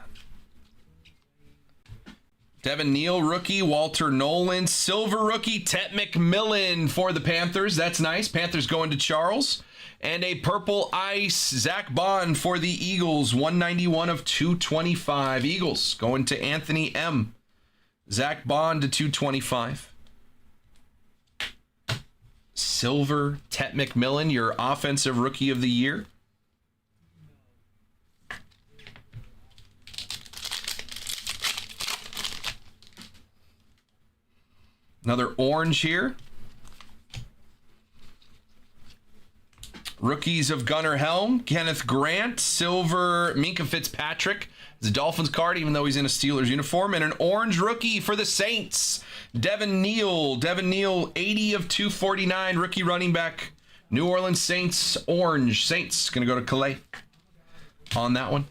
Devin Neal, rookie. Walter Nolan, silver rookie. Tet McMillan for the Panthers. That's nice. Panthers going to Charles. And a purple ice. Zach Bond for the Eagles. 191 of 225. Eagles going to Anthony M. Zach Bond to 225. Silver Tet McMillan, your offensive rookie of the year. Another orange here. Rookies of Gunnar Helm, Kenneth Grant, silver Minka Fitzpatrick. It's a Dolphins card, even though he's in a Steelers uniform. And an orange rookie for the Saints, Devin Neal. Devin Neal, 80 of 249, rookie running back. New Orleans Saints, orange. Saints going to go to Calais on that one.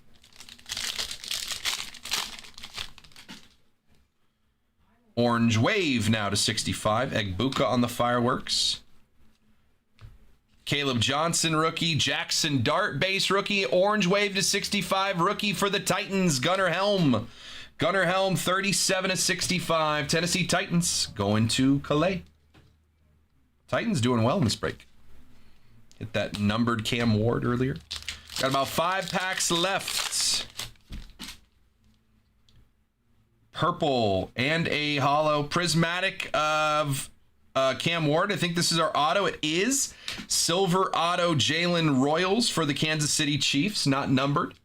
Orange wave now to 65. Egbuka on the fireworks. Caleb Johnson rookie. Jackson Dart base rookie. Orange wave to 65. Rookie for the Titans. Gunnar Helm. Gunnar Helm 37 of 65. Tennessee Titans going to Calais. Titans doing well in this break. Hit that numbered Cam Ward earlier. Got about 5 packs left. Purple and a hollow prismatic of Cam Ward. I think this is our auto. It is silver auto Jalen Royals for the Kansas City Chiefs, not numbered.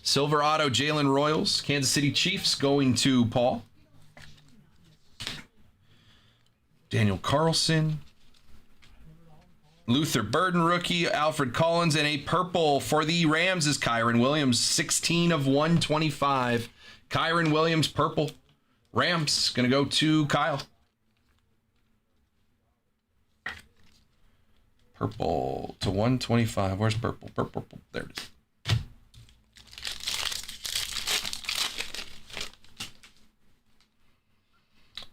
Silver auto Jalen Royals, Kansas City Chiefs going to Paul. Daniel Carlson. Luther Burden rookie, Alfred Collins, and a purple for the Rams is Kyron Williams, 16 of 125. Kyron Williams, purple. Rams, going to go to Kyle. Purple to 125. Where's purple? Purple. There it is.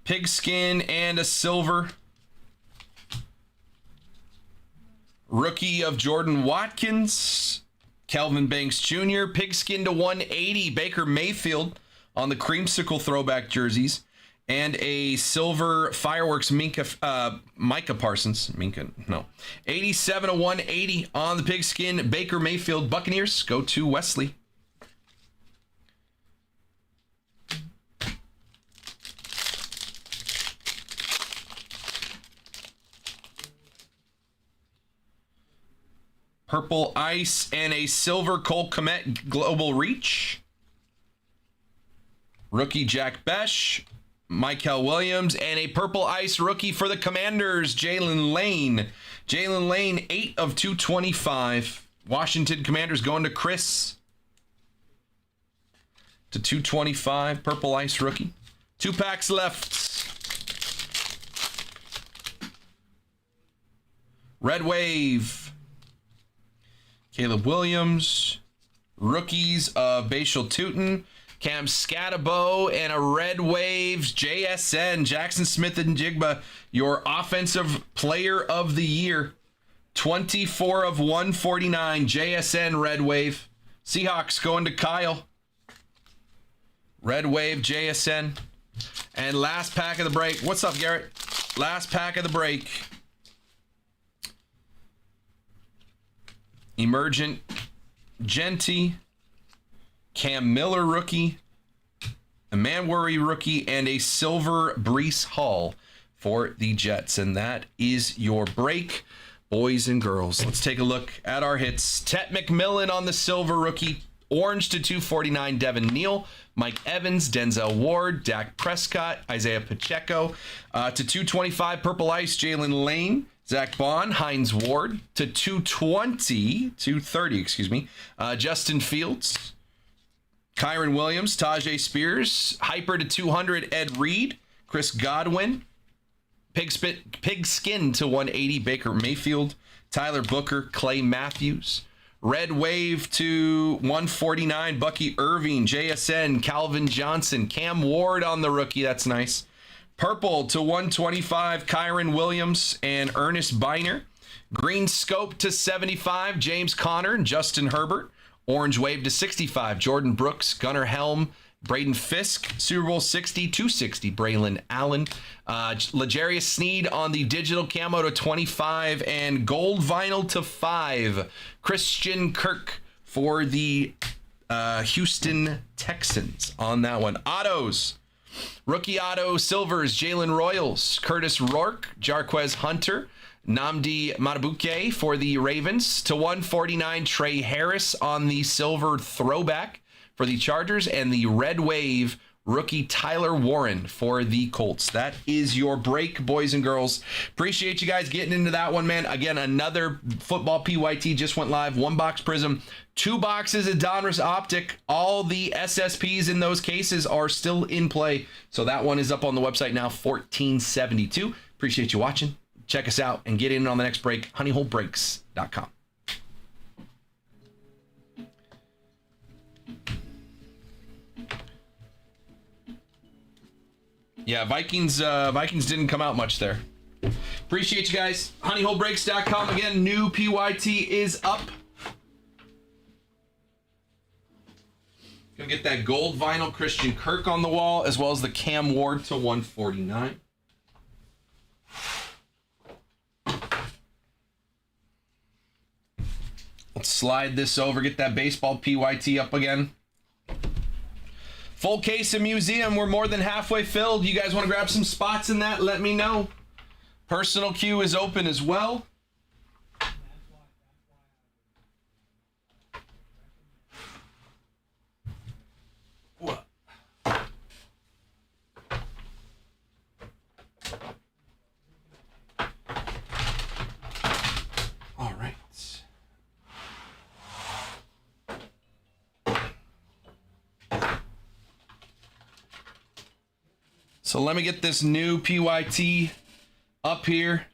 Pigskin and a silver. Rookie of Jordan Watkins. Kelvin Banks Jr. Pigskin to 180. Baker Mayfield on the creamsicle throwback jerseys. And a silver fireworks Micah Parsons. Minka, no. 87 of 180 on the pigskin. Baker Mayfield Buccaneers go to Wesley. Purple Ice and a silver Cole Kmet Global Reach. Rookie Jack Besh. Michael Williams, and a Purple Ice rookie for the Commanders, Jalen Lane. Jalen Lane, 8 of 225. Washington Commanders going to Chris. To 225, Purple Ice rookie. 2 packs left. Red Wave. Caleb Williams. Rookies of Bashal Tootin. Cam Scatabo, and a Red Waves JSN, Jackson Smith and Jigba, your offensive player of the year. 24 of 149, JSN Red Wave. Seahawks going to Kyle. Red Wave JSN. And last pack of the break. What's up, Garrett? Last pack of the break. Emergent Genty. Cam Miller rookie, a Manworry rookie, and a silver Breece Hall for the Jets. And that is your break, boys and girls. Let's take a look at our hits. Tet McMillan on the silver rookie. Orange to 249, Devin Neal. Mike Evans, Denzel Ward, Dak Prescott, Isaiah Pacheco. To 225, Purple Ice, Jalen Lane. Zach Bond, Hines Ward. To 230, excuse me, Justin Fields. Kyron Williams, Tajay Spears, Hyper to 200, Ed Reed, Chris Godwin, Pigskin to 180, Baker Mayfield, Tyler Booker, Clay Matthews, Red Wave to 149, Bucky Irving, JSN, Calvin Johnson, Cam Ward on the rookie, that's nice. Purple to 125, Kyron Williams and Ernest Biner. Green Scope to 75, James Conner and Justin Herbert. Orange Wave to 65, Jordan Brooks, Gunnar Helm, Braden Fisk, Super Bowl 60, 260, Braylon Allen. L'Jarius Sneed on the digital camo to 25, and gold vinyl to 5. Christian Kirk for the Houston Texans on that one. Autos. Rookie auto silvers, Jalen Royals, Curtis Rourke, Jarquez Hunter, Nnamdi Matabuke for the Ravens. To 149, Trey Harris on the silver throwback for the Chargers, and the Red Wave rookie Tyler Warren for the Colts. That is your break, boys and girls. Appreciate you guys getting into that one, man. Again, another football PYT just went live. 1 box Prism, 2 boxes of Donruss Optic. All the SSPs in those cases are still in play. So that one is up on the website now, $14.72. Appreciate you watching. Check us out and get in on the next break, honeyholebreaks.com. Yeah, Vikings didn't come out much there. Appreciate you guys. Honeyholebreaks.com. Again, new PYT is up. Gonna get that gold vinyl Christian Kirk on the wall, as well as the Cam Ward to 149. Let's slide this over, get that baseball PYT up again. Full case of Museum. We're more than halfway filled. You guys want to grab some spots in that? Let me know. Personal queue is open as well. What? All right. So let me get this new PYT up here.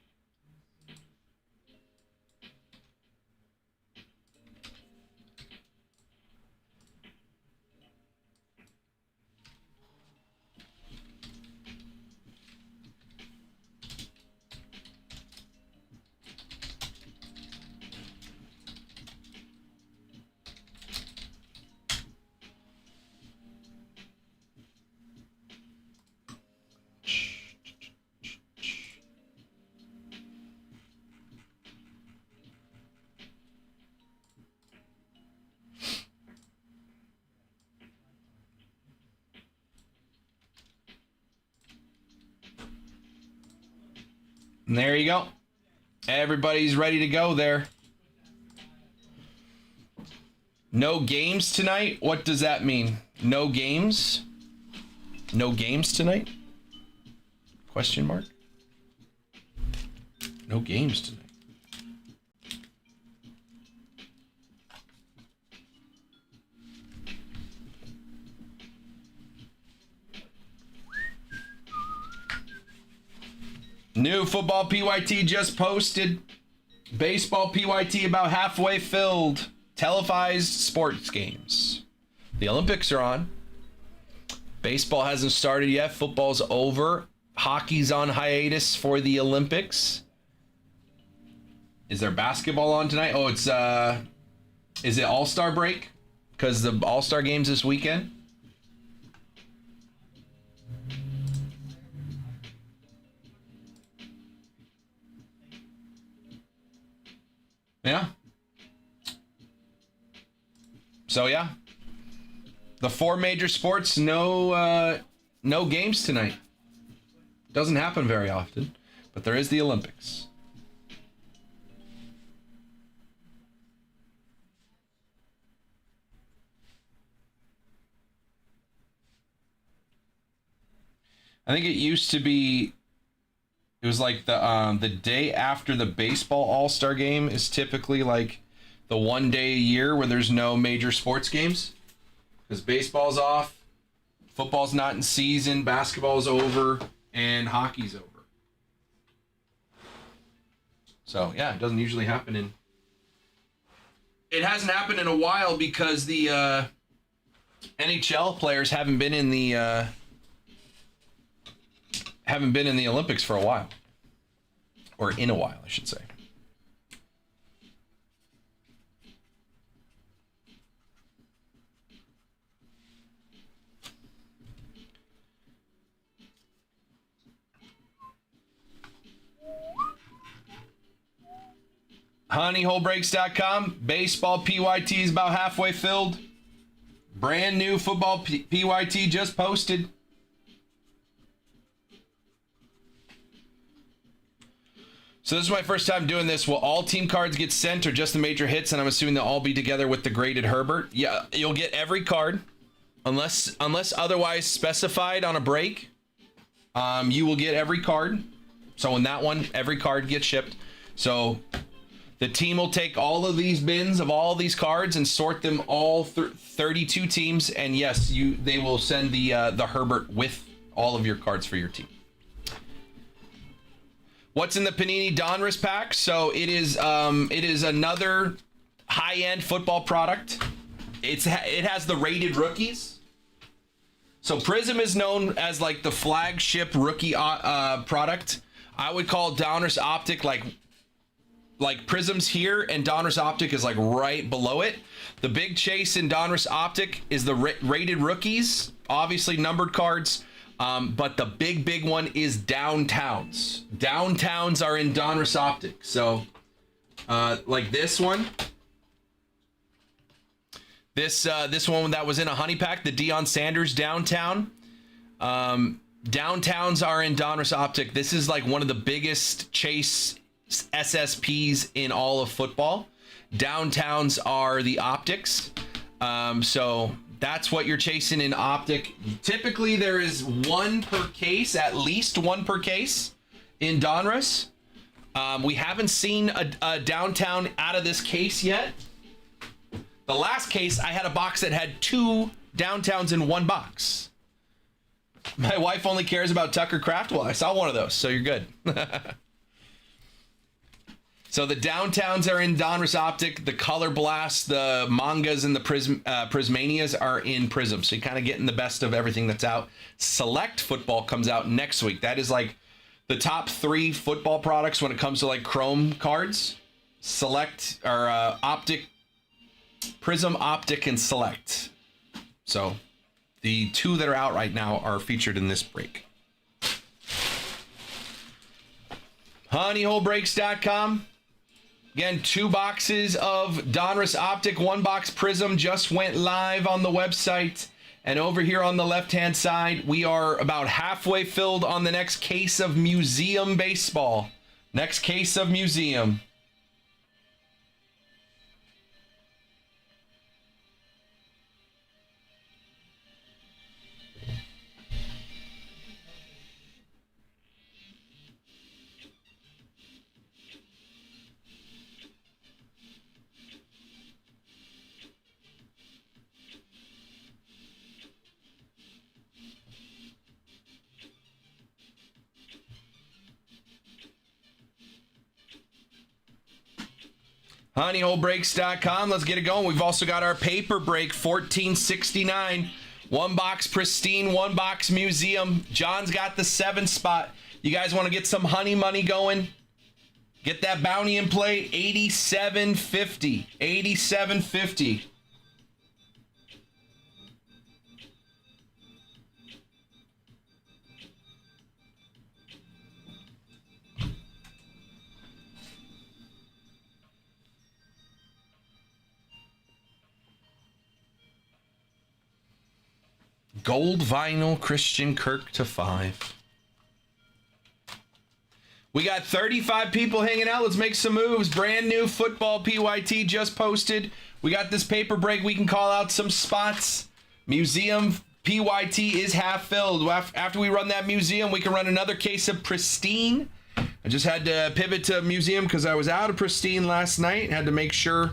And there you go. Everybody's ready to go there. No games tonight? What does that mean? No games? No games tonight? Question mark? No games tonight. New football PYT just posted. Baseball PYT about halfway filled. Televised sports games. The Olympics are on. Baseball hasn't started yet. Football's over. Hockey's on hiatus for the Olympics. Is there basketball on tonight? Oh, it's is it All-Star break? Because the All-Star game's this weekend. Yeah. So yeah, the four major sports, no games tonight. Doesn't happen very often, but there is the Olympics. I think it used to be. It was like the day after the baseball All-Star game is typically like the one day a year where there's no major sports games, because baseball's off, football's not in season, basketball's over, and hockey's over. So yeah, it doesn't usually happen in. It hasn't happened in a while because the NHL players haven't been in the Olympics for a while, or in a while, I should say. HoneyholeBreaks.com. Baseball PYT is about halfway filled. Brand new football PYT just posted. So this is my first time doing this. Will all team cards get sent or just the major hits? And I'm assuming they'll all be together with the graded Herbert. Yeah, you'll get every card unless otherwise specified on a break. You will get every card. So in that one, every card gets shipped. So the team will take all of these bins of all these cards and sort them all 32 teams. And yes, they will send the Herbert with all of your cards for your team. What's in the Panini Donruss pack? So it is another high-end football product. It has the rated rookies. So Prism is known as like the flagship rookie product. I would call Donruss Optic like Prism's here, and Donruss Optic is like right below it. The big chase in Donruss Optic is the rated rookies, obviously numbered cards. But the big one is downtowns. Downtowns are in Donruss Optic. So, like this one. This one that was in a honey pack, the Deion Sanders downtown. Downtowns are in Donruss Optic. This is like one of the biggest chase SSPs in all of football. Downtowns are the optics. So that's what you're chasing in Optic. Typically, there is one per case, at least one per case in Donruss. We haven't seen a downtown out of this case yet. The last case, I had a box that had two downtowns in one box. My wife only cares about Tucker Kraft. Well, I saw one of those, so you're good. So the downtowns are in Donruss Optic. The Color Blast, the mangas, and the Prismanias are in Prism. So you're kind of getting the best of everything that's out. Select Football comes out next week. That is like the top 3 football products when it comes to like Chrome cards. Select, or Optic, Prism, Optic, and Select. So the 2 that are out right now are featured in this break. HoneyholeBreaks.com. Again, 2 boxes of Donruss Optic, 1 box Prism just went live on the website. And over here on the left-hand side, we are about halfway filled on the next case of Museum Baseball. Next case of museum. honeyholebreaks.com. Let's get it going. We've also got our paper break, $14.69. One box pristine, one box museum. John's got the 7 spot. You guys want to get some honey money going? Get that bounty in play. $87.50. $87.50. Gold vinyl Christian Kirk to 5. We got 35 people hanging out. Let's make some moves. Brand new football PYT just posted. We got this paper break. We can call out some spots. Museum PYT is half filled. After we run that museum, we can run another case of pristine. I just had to pivot to museum because I was out of pristine last night. Had to make sure.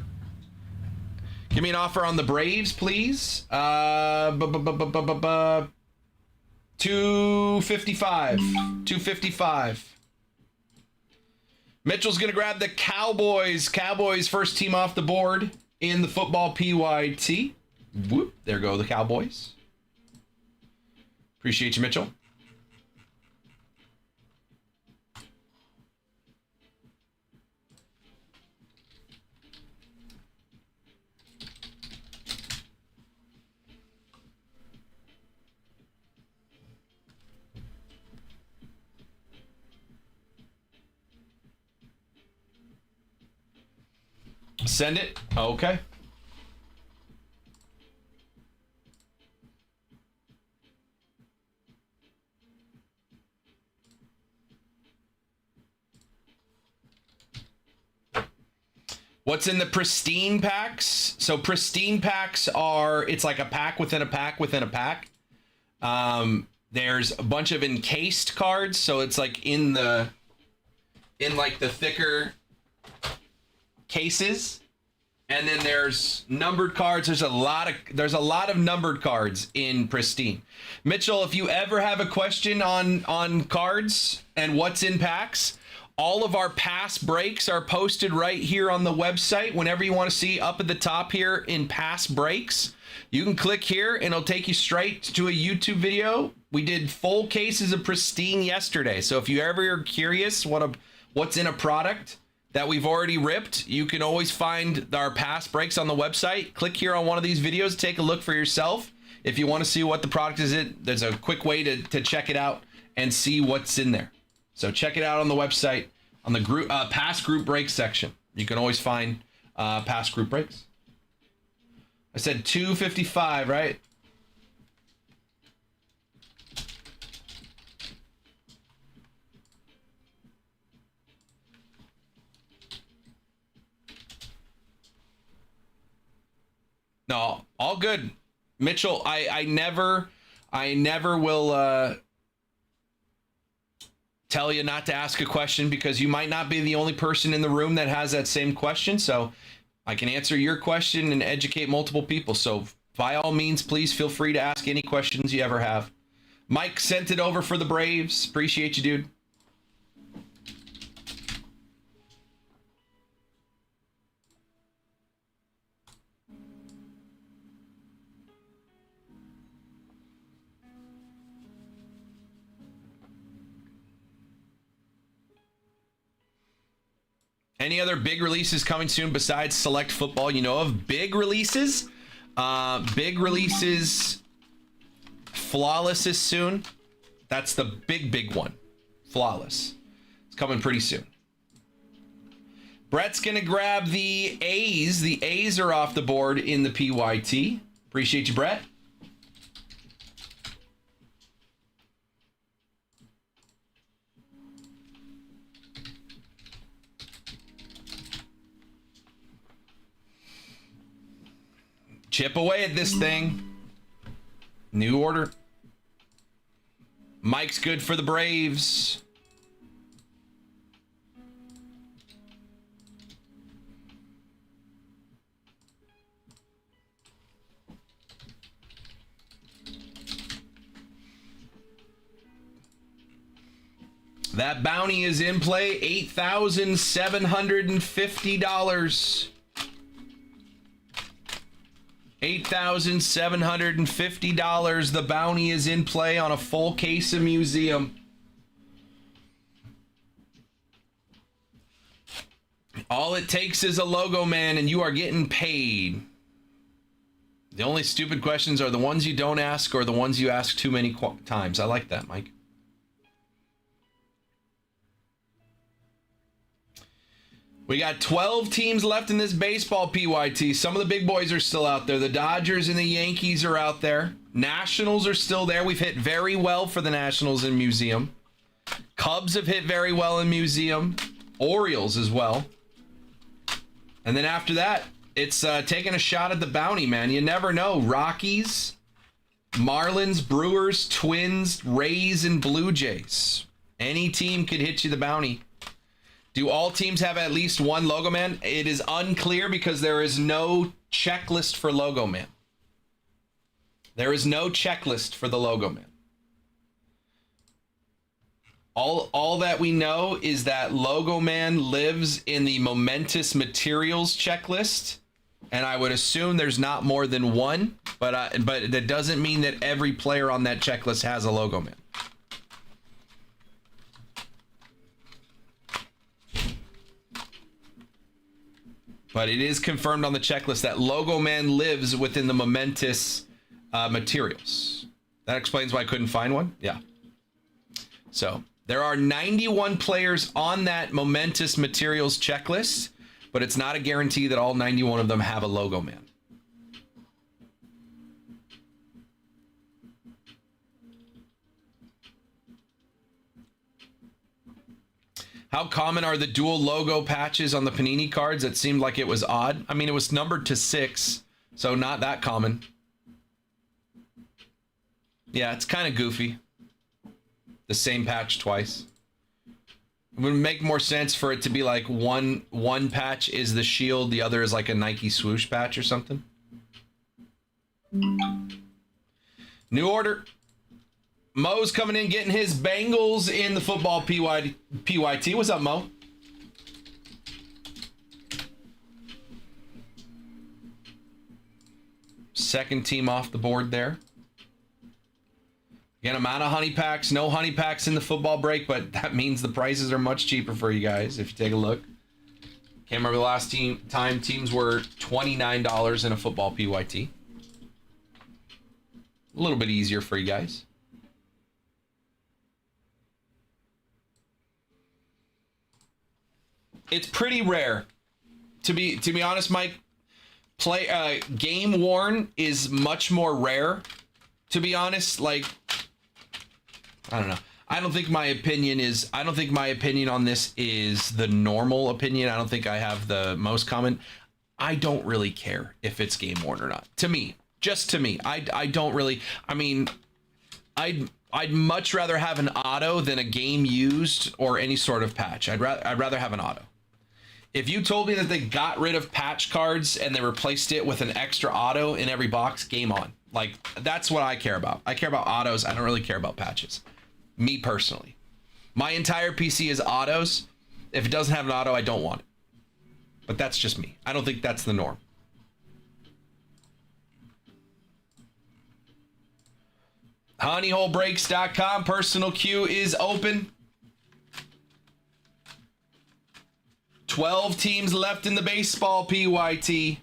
Give me an offer on the Braves, please. 255. 255. Mitchell's going to grab the Cowboys. Cowboys first team off the board in the football PYT. Whoop. There go the Cowboys. Appreciate you, Mitchell. Send it. Okay. What's in the pristine packs? So pristine packs are, it's like a pack within a pack within a pack. There's a bunch of encased cards, so it's like in like the thicker cases, and then there's numbered cards. There's a lot of numbered cards in pristine. Mitchell, if you ever have a question on cards and what's in packs, all of our past breaks are posted right here on the website. Whenever you want to see up at the top here in past breaks, you can click here and it'll take you straight to a YouTube video. We did full cases of pristine yesterday, so if you ever are curious what's in a product that we've already ripped, you can always find our past breaks on the website. Click here on one of these videos, take a look for yourself. If you want to see what the product is, there's a quick way to check it out and see what's in there. So check it out on the website, on the group past group breaks section. You can always find past group breaks. I said 255, right? No, all good. Mitchell, I never will tell you not to ask a question, because you might not be the only person in the room that has that same question. So I can answer your question and educate multiple people. So by all means, please feel free to ask any questions you ever have. Mike sent it over for the Braves. Appreciate you, dude. Any other big releases coming soon besides Select Football you know of? Big releases? Flawless is soon. That's the big one. Flawless. It's coming pretty soon. Brett's going to grab the A's. The A's are off the board in the PYT. Appreciate you, Brett. Chip away at this thing. New order. Mike's good for the Braves. That bounty is in play, $8,750. $8,750. The bounty is in play on a full case of Museum. All it takes is a logo, man, and you are getting paid. The only stupid questions are the ones you don't ask or the ones you ask too many times. I like that, Mike. We got 12 teams left in this baseball, PYT. Some of the big boys are still out there. The Dodgers and the Yankees are out there. Nationals are still there. We've hit very well for the Nationals in Museum. Cubs have hit very well in Museum. Orioles as well. And then after that, it's taking a shot at the bounty, man. You never know. Rockies, Marlins, Brewers, Twins, Rays, and Blue Jays. Any team could hit you the bounty. Do all teams have at least one Logo Man? It is unclear because there is no checklist for Logo Man. There is no checklist for the Logo Man. All that we know is that Logo Man lives in the Momentous Materials checklist, and I would assume there's not more than one, but that doesn't mean that every player on that checklist has a Logo Man. But it is confirmed on the checklist that Logo Man lives within the Momentous Materials. That explains why I couldn't find one. Yeah. So there are 91 players on that Momentous Materials checklist, but it's not a guarantee that all 91 of them have a Logo Man. How common are the dual logo patches on the Panini cards? It seemed like it was odd. I mean, it was numbered to 6, so not that common. Yeah, it's kind of goofy. The same patch twice. It would make more sense for it to be like one patch is the shield, the other is like a Nike swoosh patch or something. New order. Mo's coming in, getting his Bengals in the football PYT. What's up, Mo? Second team off the board there. Again, I'm out of honey packs. No honey packs in the football break, but that means the prices are much cheaper for you guys if you take a look. Can't remember the last time teams were $29 in a football PYT. A little bit easier for you guys. It's pretty rare, to be honest, Mike. Game worn is much more rare, to be honest. Like, I don't know. I don't think my opinion on this is the normal opinion. I don't think I have the most common. I don't really care if it's game worn or not. To me, just to me, I don't really. I mean, I'd much rather have an auto than a game used or any sort of patch. I'd rather have an auto. If you told me that they got rid of patch cards and they replaced it with an extra auto in every box, game on. Like, that's what I care about. I care about autos. I don't really care about patches. Me personally. My entire PC is autos. If it doesn't have an auto, I don't want it. But that's just me. I don't think that's the norm. Honeyholebreaks.com. Personal queue is open. 12 teams left in the baseball PYT.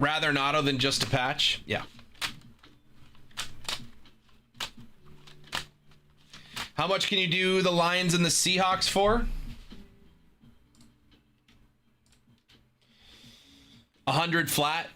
Rather an auto than just a patch. Yeah. How much can you do the Lions and the Seahawks for? 100 flat.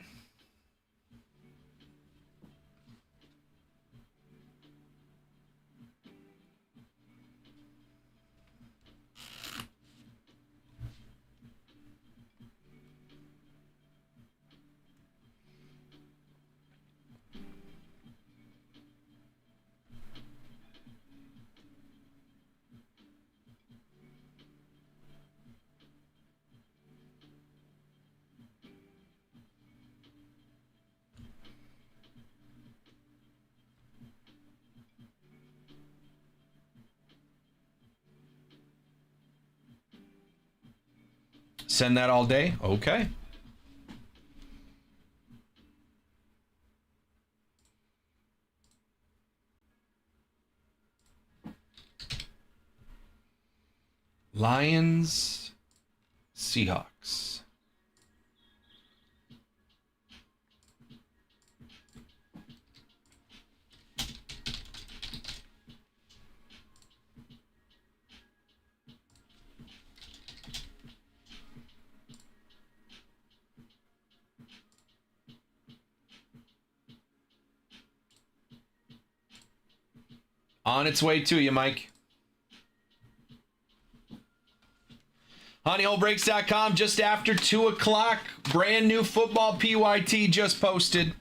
Send that all day? Okay. Lions, Seahawks. On its way to you, Mike. HoneyholeBreaks.com just after 2 o'clock. Brand new football PYT just posted.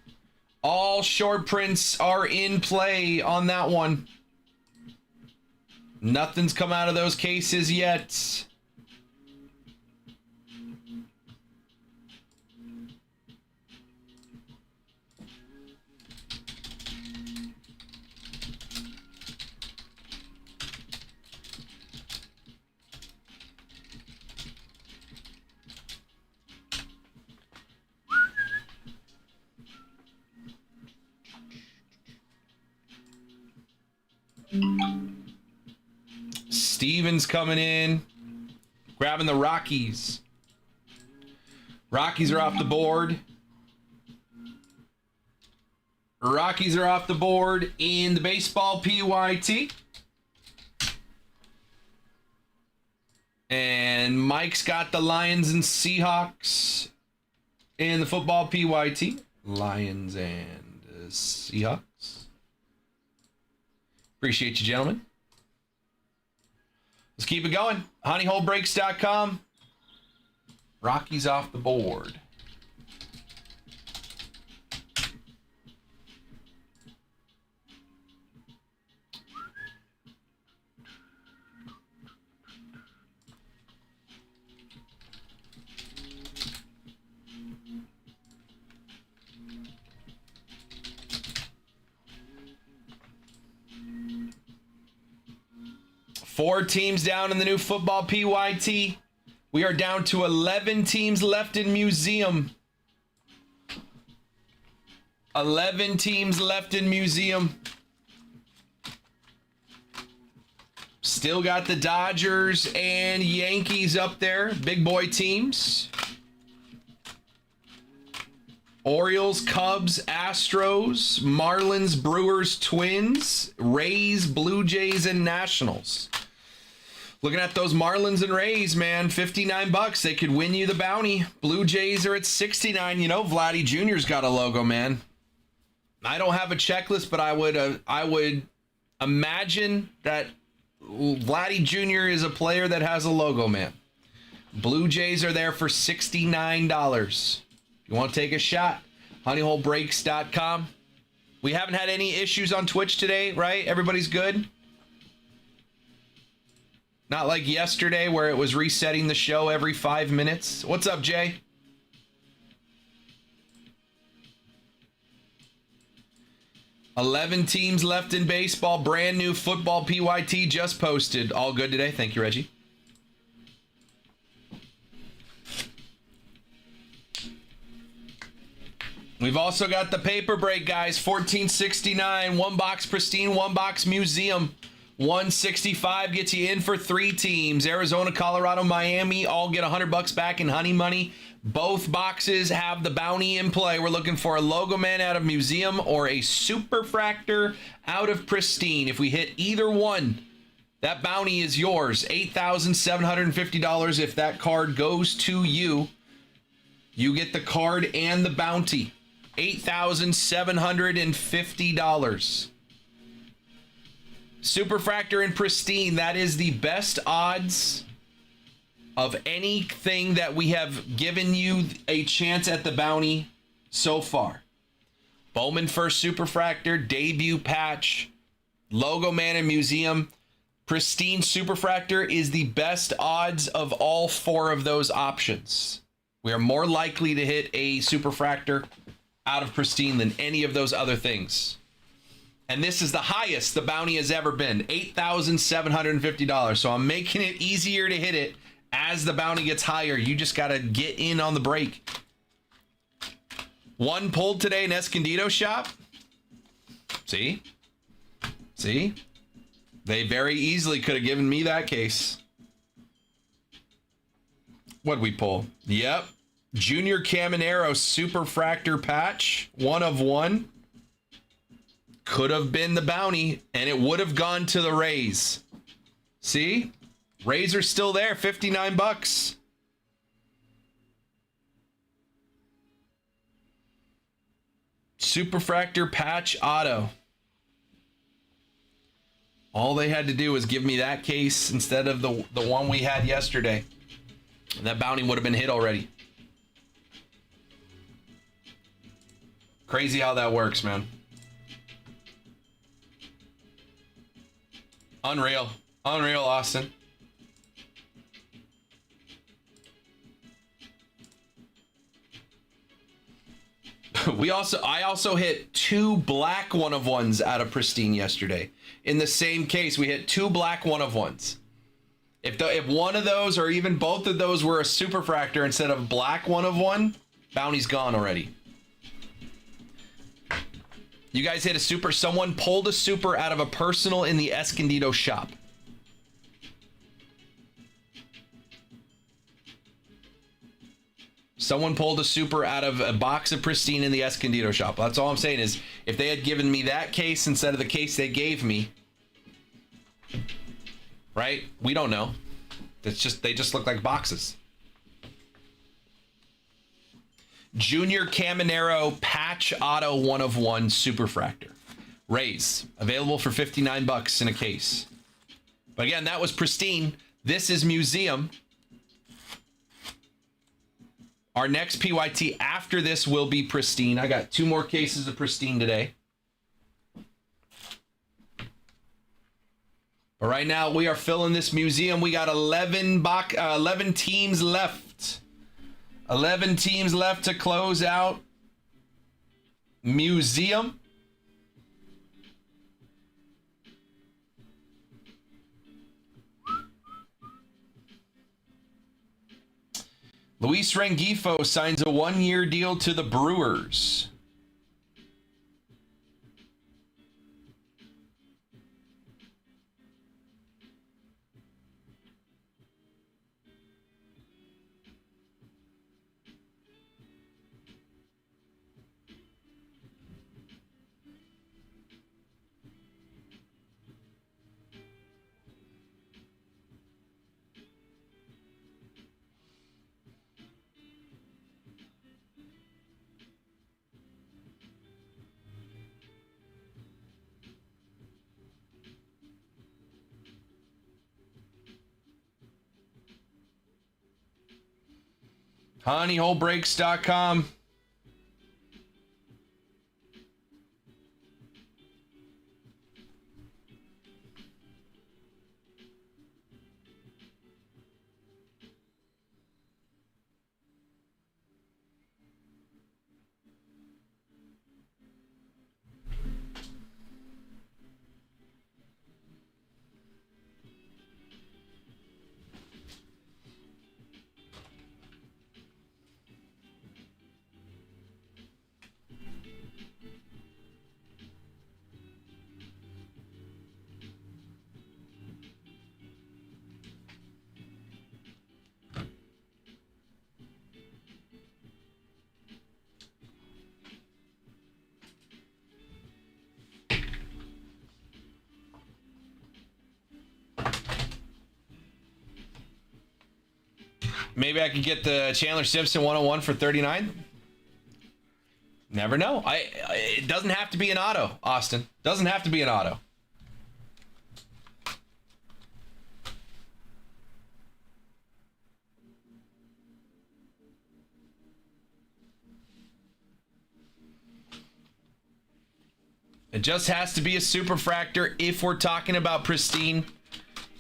All short prints are in play on that one. Nothing's come out of those cases yet. Stevens coming in, grabbing the Rockies. Rockies are off the board. Rockies are off the board in the baseball PYT. And Mike's got the Lions and Seahawks in the football PYT. Lions and Seahawks. Appreciate you, gentlemen. Let's keep it going. HoneyholeBreaks.com. Rockies off the board. Four teams down in the new football PYT. We are down to 11 teams left in Museum. 11 teams left in Museum. Still got the Dodgers and Yankees up there. Big boy teams. Orioles, Cubs, Astros, Marlins, Brewers, Twins, Rays, Blue Jays, and Nationals. Looking at those Marlins and Rays, man, $59. They could win you the bounty. Blue Jays are at $69. You know, Vladdy Jr.'s got a logo, man. I don't have a checklist, but I would imagine that Vladdy Jr. is a player that has a logo, man. Blue Jays are there for $69. You want to take a shot? HoneyholeBreaks.com. We haven't had any issues on Twitch today, right? Everybody's good? Not like yesterday where it was resetting the show every 5 minutes. What's up, Jay? $11 teams left in baseball. Brand new football PYT just posted. All good today. Thank you, Reggie. We've also got the paper break, guys. $14.69. One box pristine, one box museum. 165 gets you in for 3 teams. Arizona, Colorado, Miami all get $100 back in honey money. Both boxes have the bounty in play. We're looking for a Logo Man out of Museum or a Superfractor out of Pristine. If we hit either one, that bounty is yours. $8,750. If that card goes to you, you get the card and the bounty. $8,750. Superfractor and Pristine, that is the best odds of anything that we have given you a chance at the bounty so far. Bowman first Superfractor, debut patch, Logo Man and Museum. Pristine Superfractor is the best odds of all 4 of those options. We are more likely to hit a Superfractor out of Pristine than any of those other things. And this is the highest the bounty has ever been, $8,750. So I'm making it easier to hit it as the bounty gets higher. You just got to get in on the break. One pulled today in Escondido shop. See? See? They very easily could have given me that case. What'd we pull? Yep. Junior Caminero Superfractor patch. 1 of 1. Could have been the bounty, and it would have gone to the Rays. See? Rays are still there, $59. Superfractor patch auto. All they had to do was give me that case instead of the one we had yesterday. And that bounty would have been hit already. Crazy how that works, man. Unreal. Unreal, Austin. I also hit 2 black 1 of 1s out of Pristine yesterday. In the same case, we hit 2 black 1 of 1s. If one of those or even both of those were a Superfractor instead of black 1 of 1, bounty's gone already. You guys hit a super. Someone pulled a super out of a personal in the Escondido shop. Someone pulled a super out of a box of Pristine in the Escondido shop. That's all I'm saying is if they had given me that case instead of the case they gave me, right? We don't know. It's just they just look like boxes. Junior Caminero patch auto 1 of 1 Superfractor. Rays available for $59 in a case. But again, that was Pristine. This is Museum. Our next PYT after this will be Pristine. I got 2 more cases of Pristine today. But right now we are filling this Museum. We got 11 teams left. 11 teams left to close out Museum. Luis Rengifo signs a 1-year deal to the Brewers. honeyholebreaks.com. Maybe I could get the Chandler Simpson 101 for 39. Never know. It doesn't have to be an auto, Austin. Doesn't have to be an auto. It just has to be a superfractor if we're talking about pristine.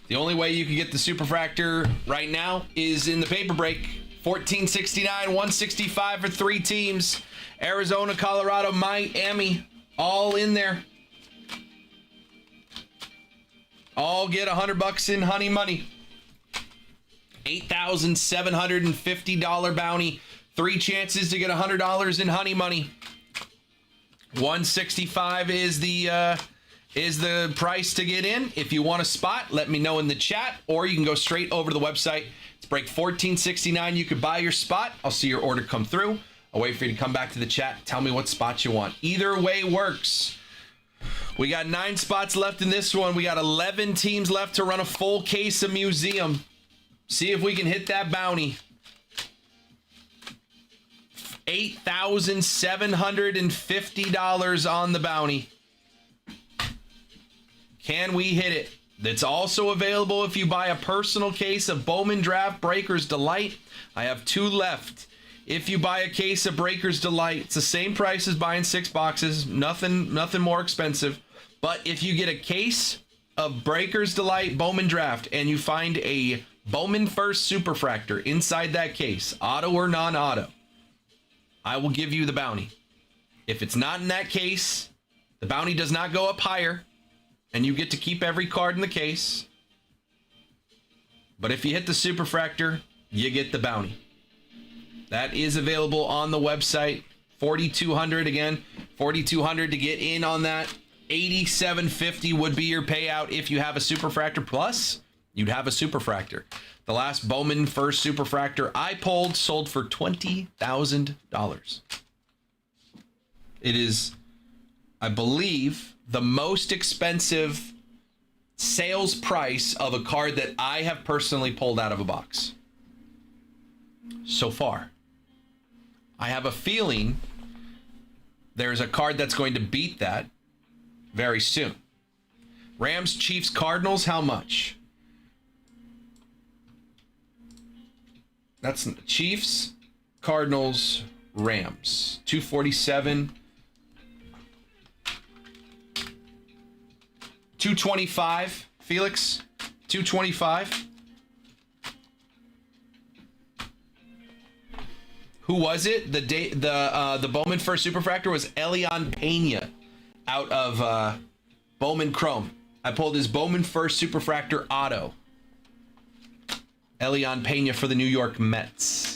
The only way you can get the superfractor right now is in the paper break. 1469, 165 for 3 teams. Arizona, Colorado, Miami, all in there. All get $100 in honey money. $8,750 bounty. 3 chances to get $100 in honey money. 165 is the price to get in. If you want a spot, let me know in the chat, or you can go straight over to the website. It's break 1469. You could buy your spot. I'll see your order come through. I'll wait for you to come back to the chat. Tell me what spot you want. Either way works. We got 9 spots left in this one. We got 11 teams left to run a full case of Museum. See if we can hit that bounty. $8,750 on the bounty. Can we hit it? That's also available if you buy a personal case of Bowman Draft Breakers Delight. I have 2 left. If you buy a case of Breakers Delight, it's the same price as buying 6 boxes. Nothing more expensive. But if you get a case of Breakers Delight Bowman Draft and you find a Bowman First Superfractor inside that case, auto or non-auto, I will give you the bounty. If it's not in that case, the bounty does not go up higher, and you get to keep every card in the case. But if you hit the Superfractor, you get the bounty. That is available on the website. 4,200 again. 4,200 to get in on that. 8,750 would be your payout if you have a Superfractor. Plus, you'd have a Superfractor. The last Bowman First Superfractor I pulled sold for $20,000. It is, I believe, the most expensive sales price of a card that I have personally pulled out of a box so far. I have a feeling there's a card that's going to beat that very soon. Rams, Chiefs, Cardinals, how much? That's Chiefs, Cardinals, Rams. 247. 225, Felix. 225. Who was it? The Bowman First Superfractor was Elian Pena out of Bowman Chrome. I pulled his Bowman First Superfractor auto. Elian Pena for the New York Mets.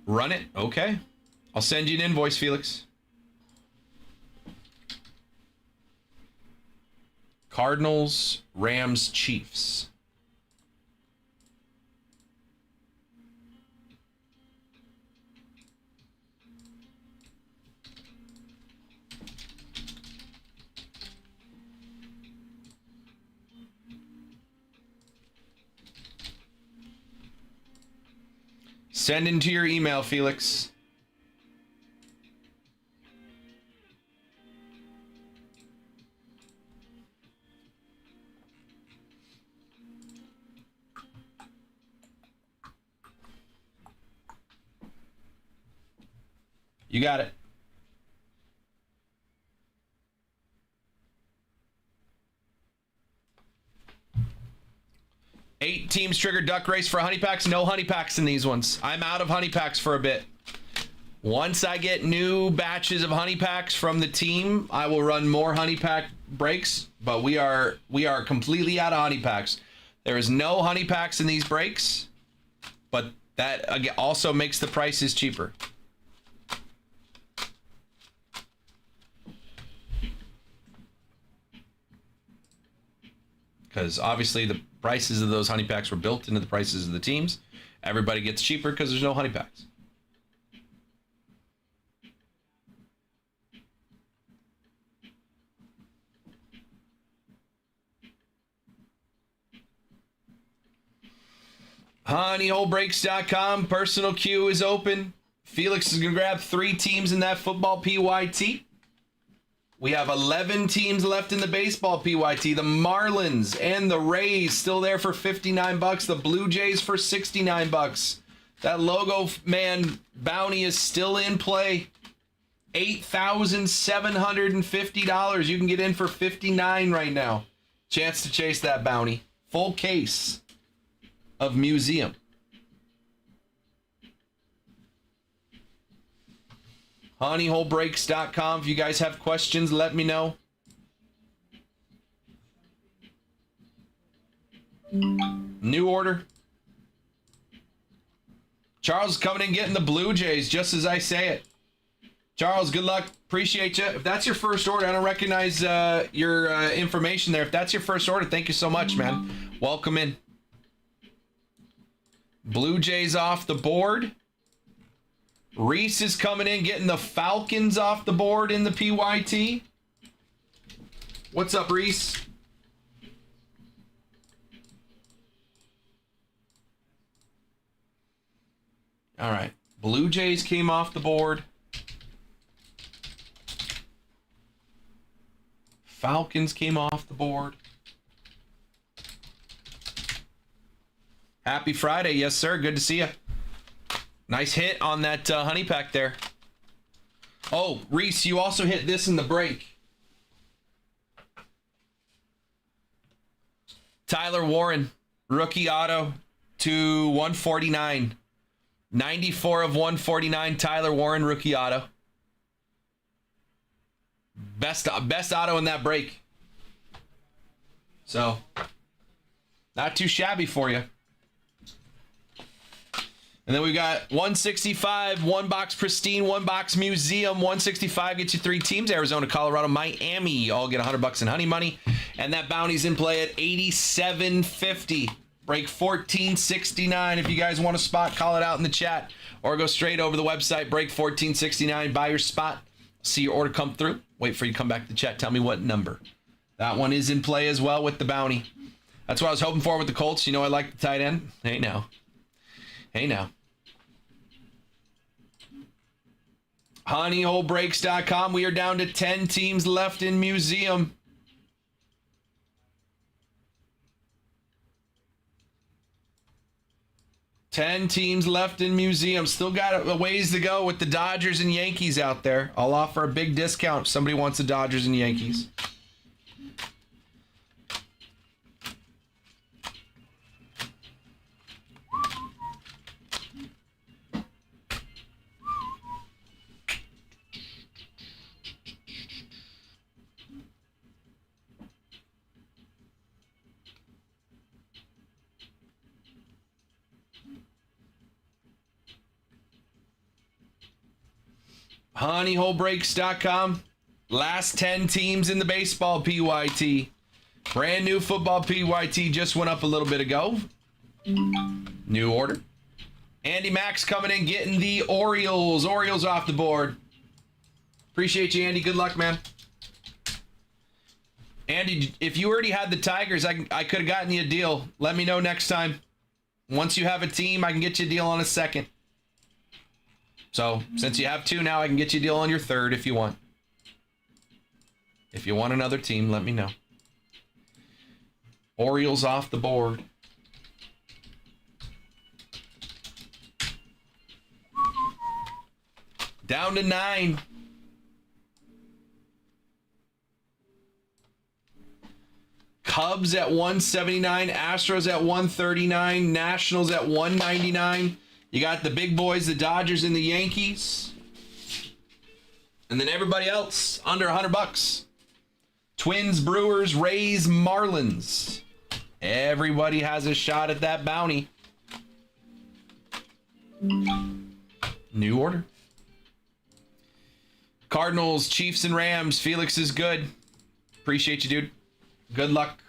Run it? Okay. I'll send you an invoice, Felix. Cardinals, Rams, Chiefs. Send into your email, Felix. You got it. Eight teams triggered duck race for honey packs. No honey packs in these ones. I'm out of honey packs for a bit. Once I get new batches of honey packs from the team, I will run more honey pack breaks, but we are completely out of honey packs. There is no honey packs in these breaks, but that also makes the prices cheaper. because obviously the prices of those honey packs were built into the prices of the teams. Everybody gets cheaper because there's no honey packs. HoneyholeBreaks.com. Personal queue is open. Felix is going to grab 3 teams in that football PYT. We have 11 teams left in the baseball PYT. The Marlins and the Rays still there for $59. The Blue Jays for $69. That logo man bounty is still in play. $8,750. You can get in for $59 right now. Chance to chase that bounty. Full case of Museum. HoneyholeBreaks.com. If you guys have questions, let me know. New order. Charles is coming in getting the Blue Jays, just as I say it. Charles, good luck. Appreciate you. If that's your first order, I don't recognize your information there. If that's your first order, thank you so much, man. Welcome in. Blue Jays off the board. Reese is coming in getting the Falcons off the board in the PYT. What's up, Reese? All right. Blue Jays came off the board. Falcons came off the board. Happy Friday. Yes, sir. Good to see you. Nice hit on that honey pack there. Oh, Reese, you also hit this in the break. Tyler Warren, rookie auto to 149. 94 of 149, Tyler Warren, rookie auto. Best auto in that break. So, not too shabby for you. And then we got 165, one box Pristine, one box Museum. 165 gets you 3 teams: Arizona, Colorado, Miami. All get $100 in honey money. And that bounty's in play at $87.50. Break $14.69. If you guys want a spot, call it out in the chat or go straight over the website. Break $14.69. Buy your spot. See your order come through. Wait for you to come back to the chat. Tell me what number. That one is in play as well with the bounty. That's what I was hoping for with the Colts. You know I like the tight end. Hey now. Hey now. HoneyholeBreaks.com. We are down to 10 teams left in Museum. Ten teams left in Museum. Still got a ways to go with the Dodgers and Yankees out there. I'll offer a big discount if somebody wants the Dodgers and Yankees. HoneyholeBreaks.com. Last 10 teams in the baseball PYT. Brand new football PYT just went up a little bit ago. New order. Andy Max coming in getting the Orioles. Orioles off the board. Appreciate you, Andy. Good luck, man. Andy, if you already had the Tigers, I could have gotten you a deal. Let me know next time. Once you have a team, I can get you a deal on a second. So, since you have 2 now, I can get you a deal on your 3rd if you want. If you want another team, let me know. Orioles off the board. Down to 9. Cubs at 179, Astros at 139, Nationals at 199. You got the big boys, the Dodgers and the Yankees. And then everybody else under $100. Twins, Brewers, Rays, Marlins. Everybody has a shot at that bounty. New order. Cardinals, Chiefs, and Rams. Felix is good. Appreciate you, dude. Good luck.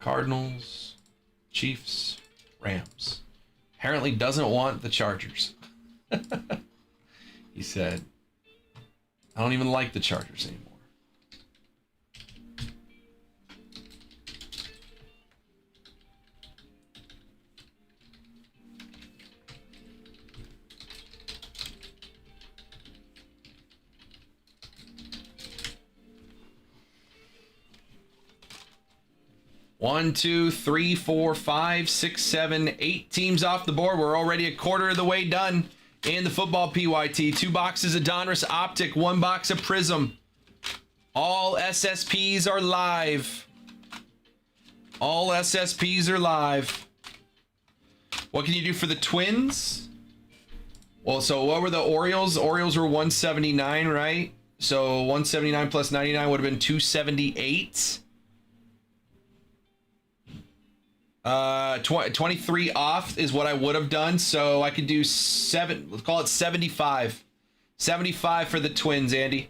Cardinals, Chiefs, Rams. Apparently doesn't want the Chargers. He said, I don't even like the Chargers anymore. One, two, three, four, five, six, seven, 8 teams off the board. We're already a quarter of the way done in the football PYT. 2 boxes of Donruss Optic, 1 box of Prism. All SSPs are live. All SSPs are live. What can you do for the Twins? Well, so what were the Orioles? Orioles were 179, right? So 179 plus 99 would have been 278. 23 off is what I would have done, so I could do let's call it 75. 75 for the Twins, Andy.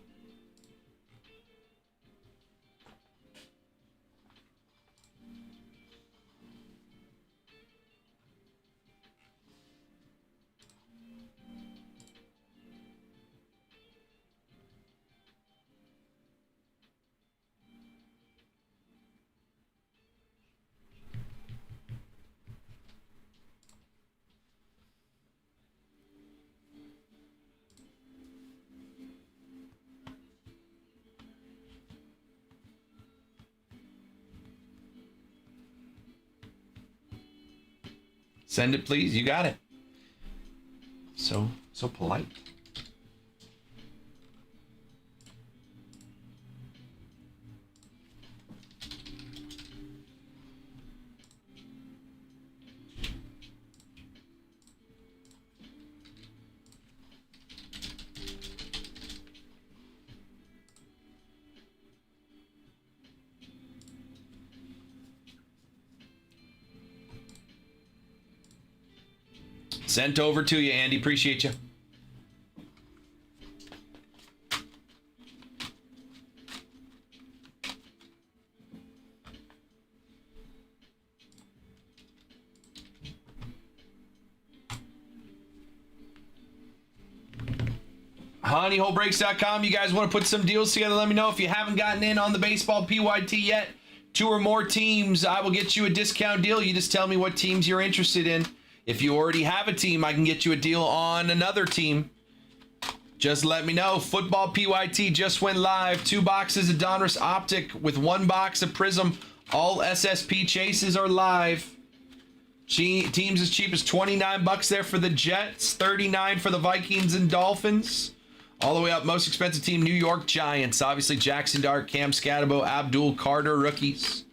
Send it, please. You got it. So polite. Sent over to you, Andy. Appreciate you. honeyholebreaks.com. You guys want to put some deals together? Let me know. If you haven't gotten in on the baseball PYT yet, 2 or more teams, I will get you a discount deal. You just tell me what teams you're interested in. If you already have a team, I can get you a deal on another team. Just let me know. Football PYT just went live. 2 boxes of Donruss Optic with 1 box of Prism. All SSP chases are live. Teams as cheap as $29 there for the Jets, $39 for the Vikings and Dolphins. All the way up, most expensive team, New York Giants. Obviously, Jackson Dart, Cam Scatabo, Abdul Carter rookies.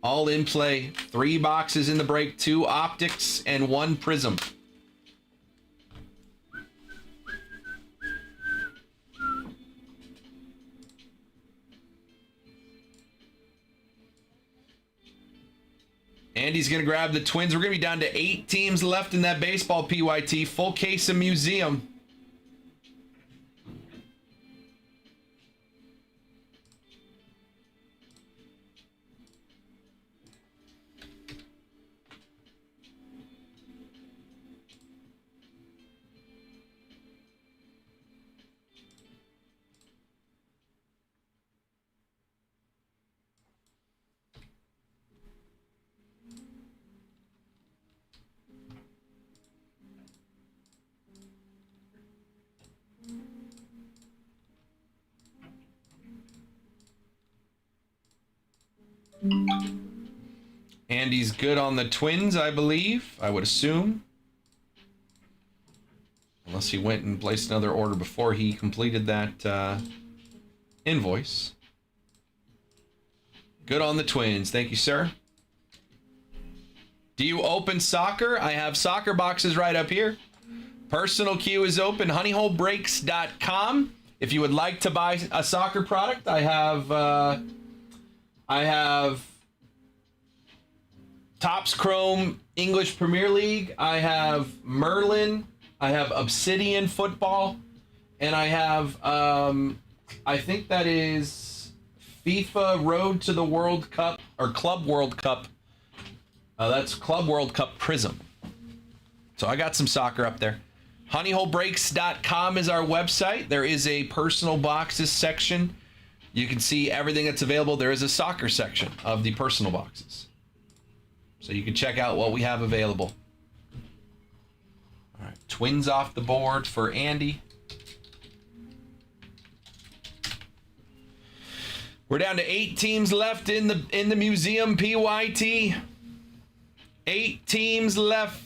All in play. 3 boxes in the break, 2 optics, and 1 prism. Andy's going to grab the Twins. We're going to be down to 8 teams left in that baseball PYT. Full case of Museum. Andy's good on the Twins, I believe. I would assume. Unless he went and placed another order before he completed that invoice. Good on the Twins. Thank you, sir. Do you open soccer? I have soccer boxes right up here. Personal queue is open. honeyholebreaks.com. If you would like to buy a soccer product, I have Topps Chrome English Premier League. I have Merlin. I have Obsidian Football. And I have, I think that is FIFA Road to the World Cup or Club World Cup. That's Club World Cup Prism. So I got some soccer up there. Honeyholebreaks.com is our website. There is a personal boxes section. You can see everything that's available. There is a soccer section of the personal boxes. So you can check out what we have available. All right, Twins off the board for Andy. We're down to 8 teams left in the museum, PYT. 8 teams left.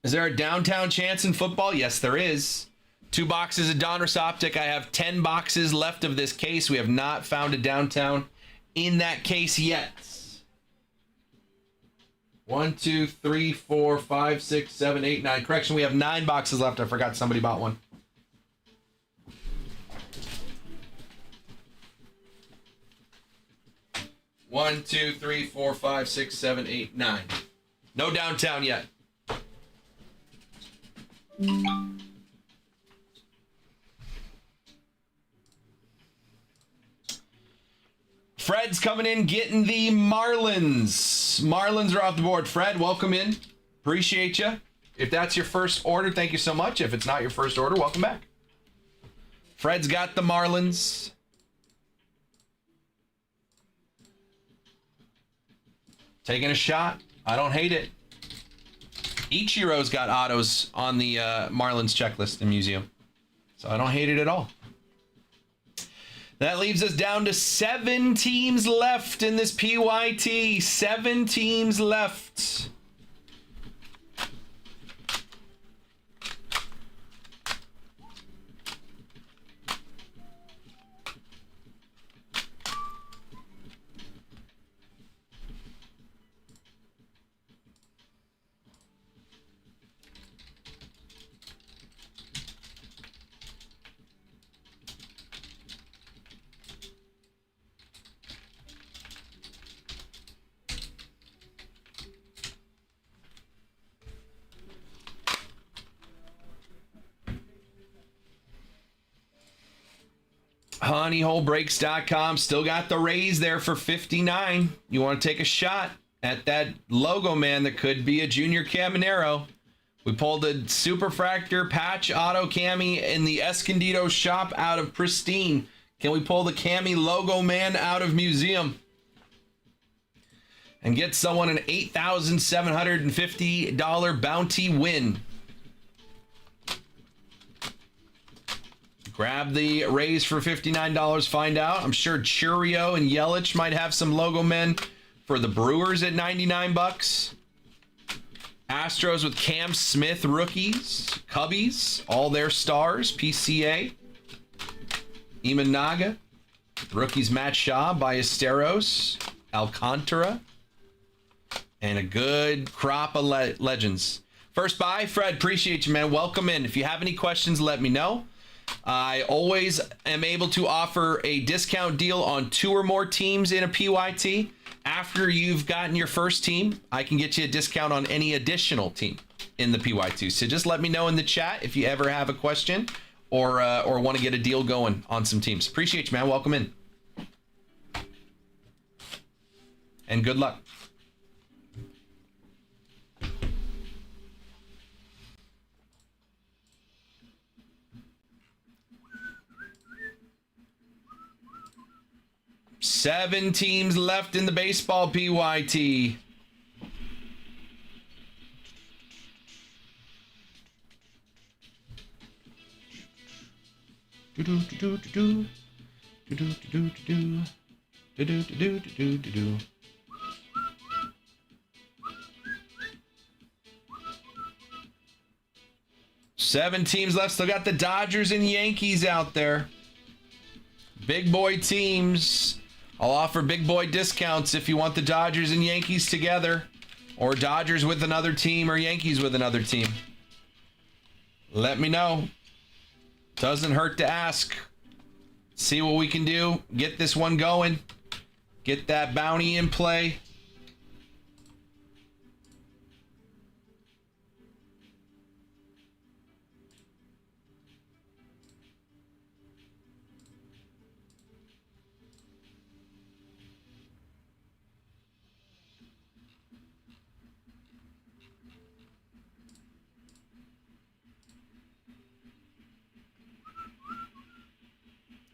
Is there a downtown chance in football? Yes, there is. 2 boxes of Donruss Optic. I have 10 boxes left of this case. We have not found a downtown in that case yet. 1, 2, 3, 4, 5, 6, 7, 8, 9. Correction, we have 9 boxes left. I forgot somebody bought one. One, 2, 3, 4, 5, 6, 7, 8, 9. No downtown yet. Fred's coming in, getting the Marlins. Marlins are off the board. Fred, welcome in. Appreciate you. If that's your first order, thank you so much. If it's not your first order, welcome back. Fred's got the Marlins. Taking a shot. I don't hate it. Ichiro's got autos on the Marlins checklist in museum. So I don't hate it at all. That leaves us down to 7 teams left in this PYT. 7 teams left. Honeyholebreaks.com. Still got the raise there for 59. You want to take a shot at that logo, man, that could be a Junior Caminero. We pulled a Superfractor patch auto cami in the Escondido shop out of Pristine. Can we pull the cami logo man out of museum and get someone an $8,750 bounty win? Grab the raise for $59, find out. I'm sure Churio and Yelich might have some logo men for the Brewers at $99. Astros with Cam Smith rookies. Cubbies, all their stars. PCA. Imanaga. Rookies Matt Shaw, Ballesteros. Alcantara. And a good crop of legends. First buy, Fred, appreciate you, man. Welcome in. If you have any questions, let me know. I always am able to offer a discount deal on 2 or more teams in a PYT. After you've gotten your first team, I can get you a discount on any additional team in the PYT. So just let me know in the chat if you ever have a question or want to get a deal going on some teams. Appreciate you, man. Welcome in. And good luck. Seven teams left in the baseball PYT. Do-do-do-do-do-do. Do-do-do-do-do-do. Do-do-do-do-do-do-do. 7 teams left. Still got the Dodgers and Yankees out there. Big boy teams. I'll offer big boy discounts if you want the Dodgers and Yankees together, or Dodgers with another team, or Yankees with another team. Let me know. Doesn't hurt to ask. See what we can do. Get this one going. Get that bounty in play.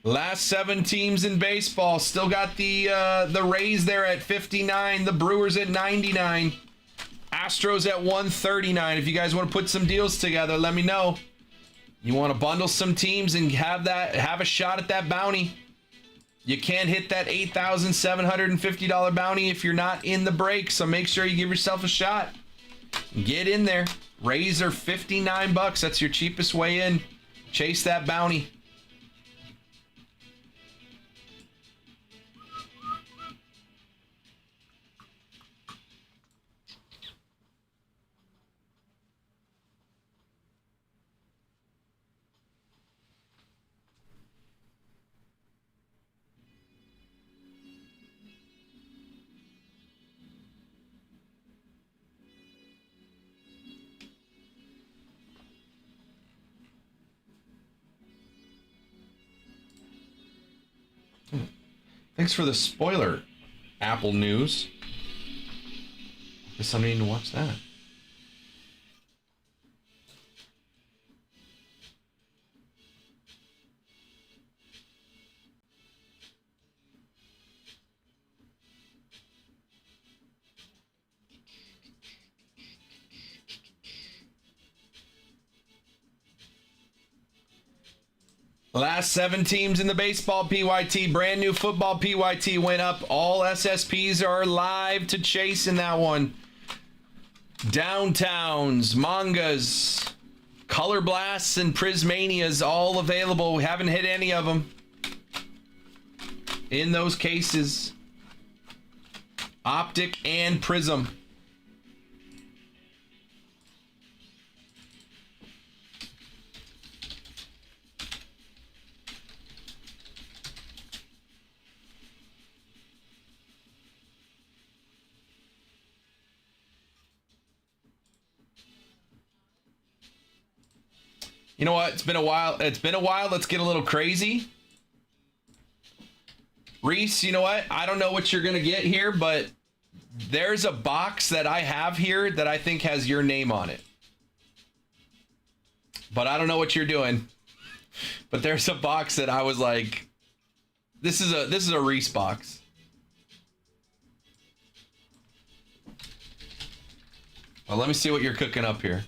Last 7 teams in baseball. Still got the Rays there at 59. The Brewers at 99. Astros at 139. If you guys want to put some deals together, let me know. You want to bundle some teams and have a shot at that bounty. You can't hit that $8,750 bounty if you're not in the break, so make sure you give yourself a shot. Get in there. Rays are $59. That's your cheapest way in. Chase that bounty. Thanks for the spoiler, Apple News. Does somebody need to watch that? Last 7 teams in the baseball PYT. Brand new football PYT went up. All SSPs are live to chase in that one. Downtowns, mangas, color blasts, and prismanias all available. We haven't hit any of them in those cases. Optic and prism. You know what? It's been a while. Let's get a little crazy. Reese, you know what? I don't know what you're going to get here, but there's a box that I have here that I think has your name on it. But I don't know what you're doing. But there's a box that I was like, this is a Reese box. Well, let me see what you're cooking up here.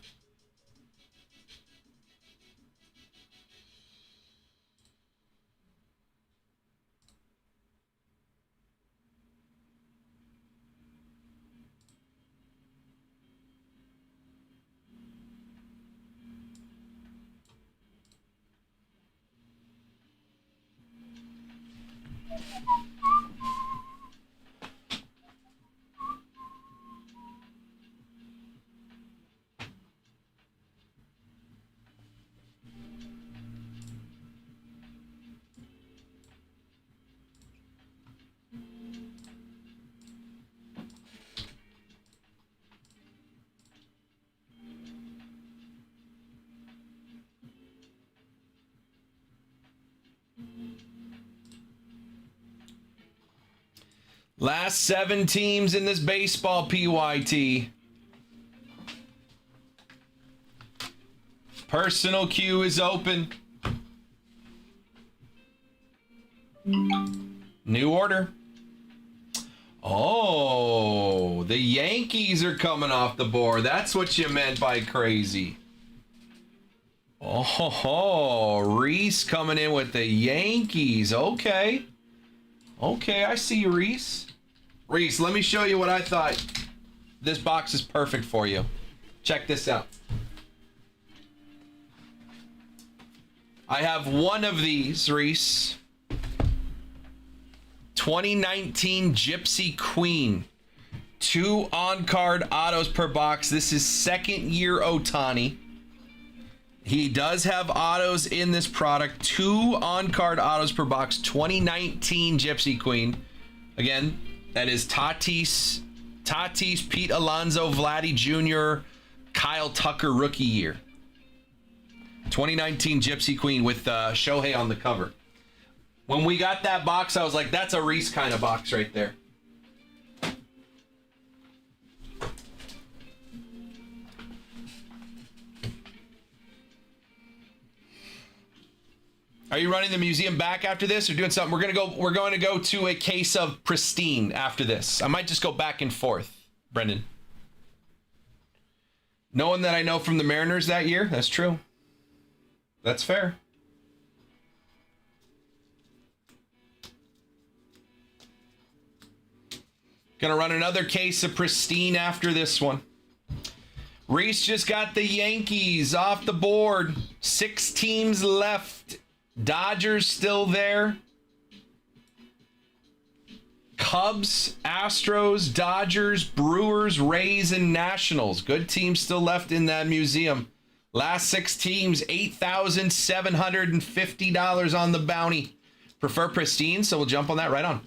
Last 7 teams in this baseball PYT. Personal queue is open. New order. Oh, the Yankees are coming off the board. That's what you meant by crazy. Oh, Oh, Reese coming in with the Yankees. Okay. Okay, I see you, Reese. Reese, let me show you what I thought. This box is perfect for you. Check this out. I have one of these, Reese. 2019 Gypsy Queen. 2 on-card autos per box. This is second year Ohtani. He does have autos in this product. 2 on-card autos per box. 2019 Gypsy Queen. Again, that is Tatis, Pete Alonso, Vladdy Jr., Kyle Tucker rookie year. 2019 Gypsy Queen with Shohei on the cover. When we got that box, I was like, that's a Reese kind of box right there. Are you running the museum back after this or doing something? We're going to go to a case of Pristine after this. I might just go back and forth, Brendan. Knowing that I know from the Mariners that year, that's true. That's fair. Gonna run another case of Pristine after this one. Reese just got the Yankees off the board. 6 teams left. Dodgers still there. Cubs, Astros, Dodgers, Brewers, Rays, and Nationals. Good teams still left in that museum. Last 6 teams, $8,750 on the bounty. Prefer Pristine, so we'll jump on that right on.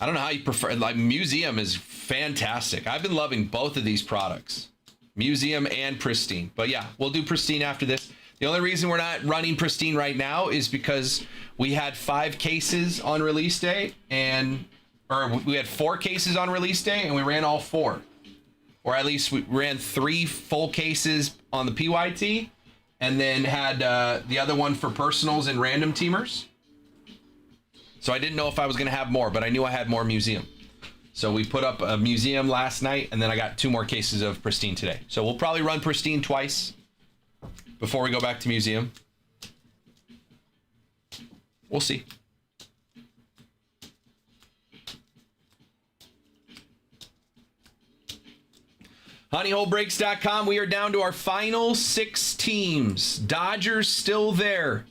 I don't know how you prefer. Like, Museum is fantastic. I've been loving both of these products. Museum and Pristine. But yeah, we'll do Pristine after this. The only reason we're not running Pristine right now is because we had 5 cases on release day, or we had 4 cases on release day, and we ran all 4. Or at least we ran 3 full cases on the PYT, and then had the other one for personals and random teamers. So I didn't know if I was going to have more, but I knew I had more Museum. So we put up a Museum last night, and then I got 2 more cases of Pristine today. So we'll probably run Pristine twice before we go back to Museum. We'll see. HoneyholeBreaks.com. We are down to our final 6 teams. Dodgers still there.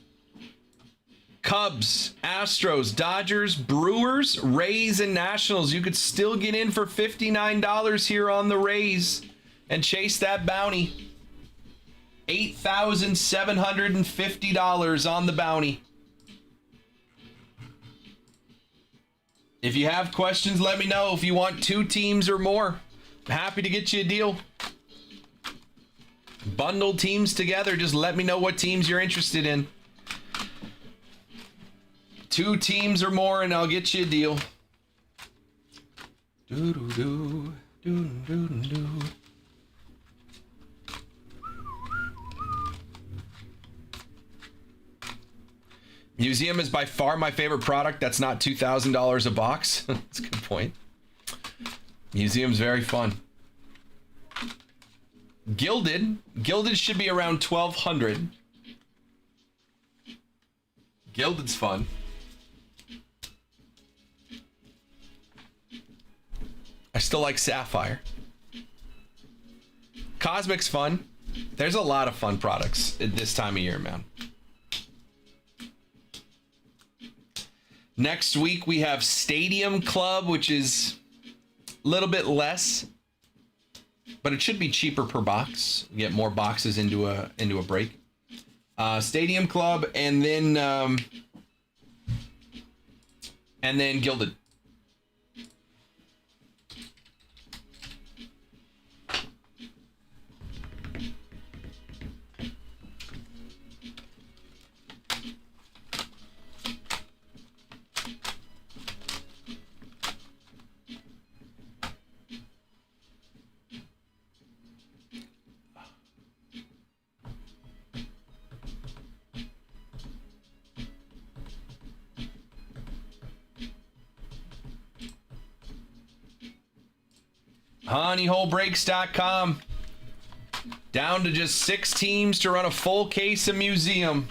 Cubs, Astros, Dodgers, Brewers, Rays, and Nationals. You could still get in for $59 here on the Rays and chase that bounty. $8,750 on the bounty. If you have questions, let me know. If you want 2 teams or more, I'm happy to get you a deal. Bundle teams together. Just let me know what teams you're interested in. 2 teams or more, and I'll get you a deal. Do-do-do, do-do-do-do. Museum is by far my favorite product. That's not $2,000 a box. That's a good point. Museum's very fun. Gilded should be around $1,200. Gilded's fun. I still like Sapphire. Cosmic's fun. There's a lot of fun products at this time of year, man. Next week we have Stadium Club, which is a little bit less, but it should be cheaper per box. You get more boxes into a break. Stadium Club, and then Gilded. HoneyholeBreaks.com. Down to just 6 teams to run a full case of museum.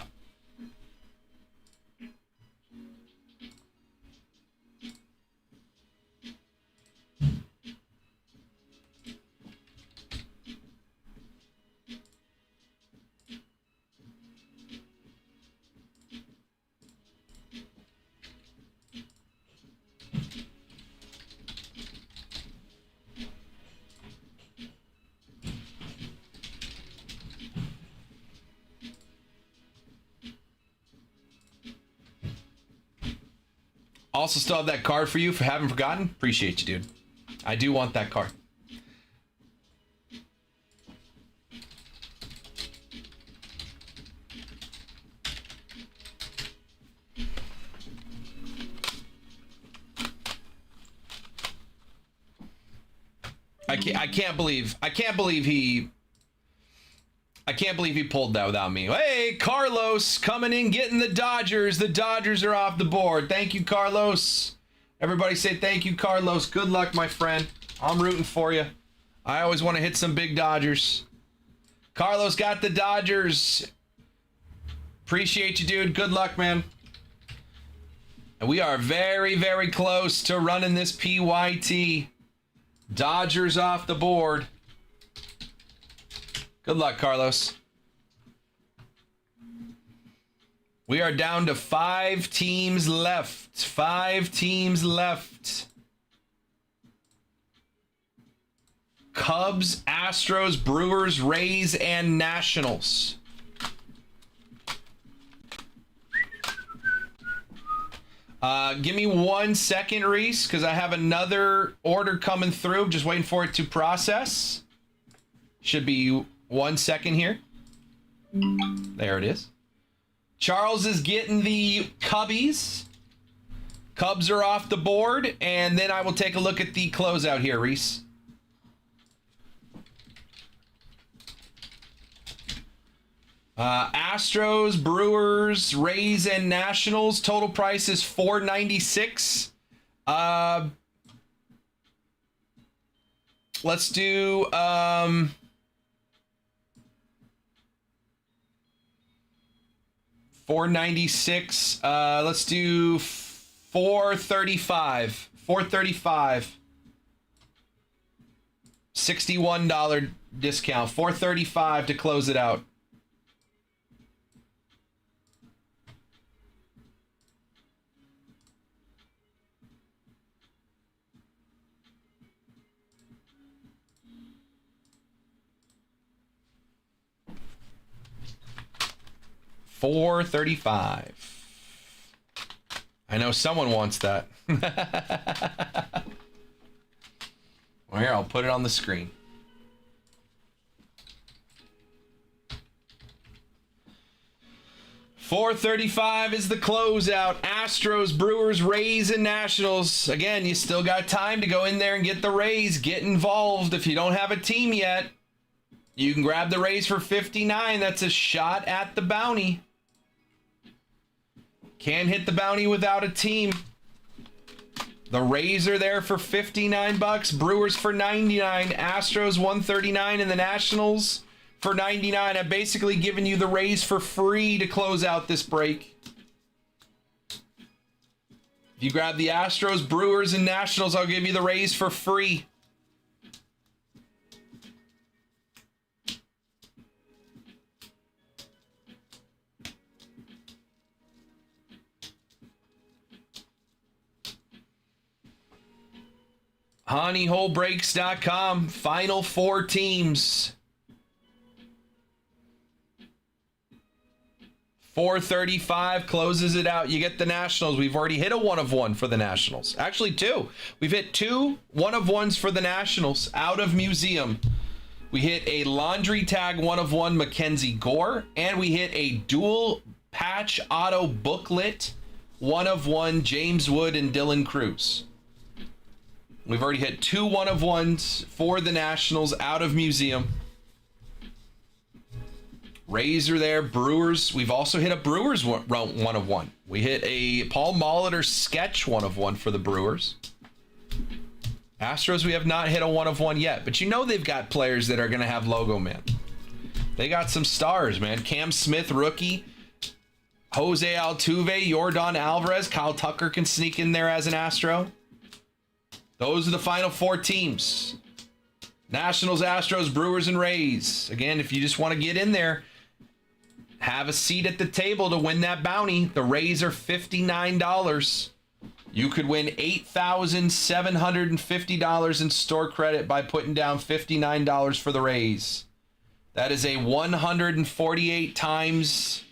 Also still have that card for you for having forgotten. Appreciate you, dude. I do want that card. I can't believe he pulled that without me. Hey, Carlos coming in, getting the Dodgers. The Dodgers are off the board. Thank you, Carlos. Everybody say thank you, Carlos. Good luck, my friend. I'm rooting for you. I always want to hit some big Dodgers. Carlos got the Dodgers. Appreciate you, dude. Good luck, man. And we are very, very close to running this PYT. Dodgers off the board. Good luck, Carlos. We are down to 5 teams left. 5 teams left. Cubs, Astros, Brewers, Rays, and Nationals. Give me 1 second, Reese, because I have another order coming through. Just waiting for it to process. Should be 1 second here. There it is. Charles is getting the Cubbies. Cubs are off the board, and then I will take a look at the closeout here, Reese. Astros, Brewers, Rays, and Nationals. Total price is $496. Let's do $496. Let's do $435. $435. $61 discount. $435 to close it out. $435. I know someone wants that. Well, here, I'll put it on the screen. $435 is the closeout. Astros, Brewers, Rays, and Nationals. Again, you still got time to go in there and get the Rays. Get involved. If you don't have a team yet, you can grab the Rays for $59. That's a shot at the bounty. Can't hit the bounty without a team. The Rays are there for $59, Brewers for $99, Astros $139, and the Nationals for $99. I've basically given you the Rays for free to close out this break. If you grab the Astros, Brewers, and Nationals, I'll give you the Rays for free. honeyholebreaks.com. Final 4 teams. $435 closes it out. You get the Nationals. We've already hit a 1 of 1 for the Nationals. Actually, 2. We've hit 2 1 of 1s for the Nationals out of museum. We hit a laundry tag 1 of 1 Mackenzie Gore, and we hit a dual patch auto booklet 1 of 1 James Wood and Dylan Cruz. We've already hit 2 1 of 1s for the Nationals out of museum. Rays are there. Brewers. We've also hit a Brewers 1 of 1. We hit a Paul Molitor sketch 1 of 1 for the Brewers. Astros, we have not hit a 1 of 1 yet, but you know they've got players that are going to have logo man. They got some stars, man. Cam Smith, rookie. Jose Altuve, Yordan Alvarez. Kyle Tucker can sneak in there as an Astro. Those are the final 4 teams. Nationals, Astros, Brewers, and Rays. Again, if you just want to get in there, have a seat at the table to win that bounty. The Rays are $59. You could win $8,750 in store credit by putting down $59 for the Rays. That is a 148 times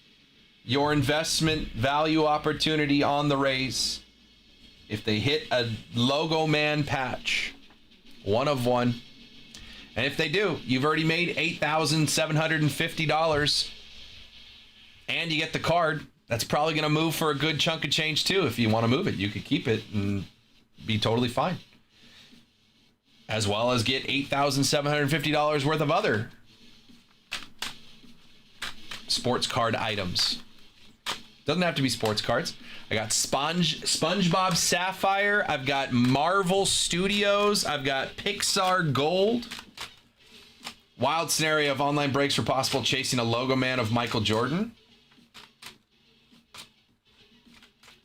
your investment value opportunity on the Rays. If they hit a logo man patch, 1 of 1. And if they do, you've already made $8,750 and you get the card. That's probably going to move for a good chunk of change too. If you want to move it, you could keep it and be totally fine. As well as get $8,750 worth of other sports card items. Doesn't have to be sports cards. I got SpongeBob Sapphire. I've got Marvel Studios. I've got Pixar Gold. Wild scenario of online breaks for possible chasing a logo man of Michael Jordan.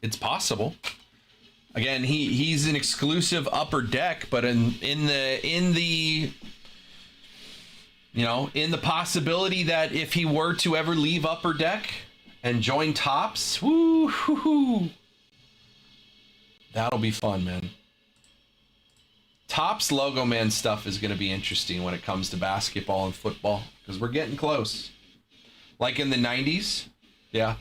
It's possible. Again, he's an exclusive Upper Deck, but in the possibility that if he were to ever leave Upper Deck and join Topps, woo-hoo-hoo, that'll be fun, man. Topps logo man stuff is going to be interesting when it comes to basketball and football because we're getting close. Like in the 90s, yeah.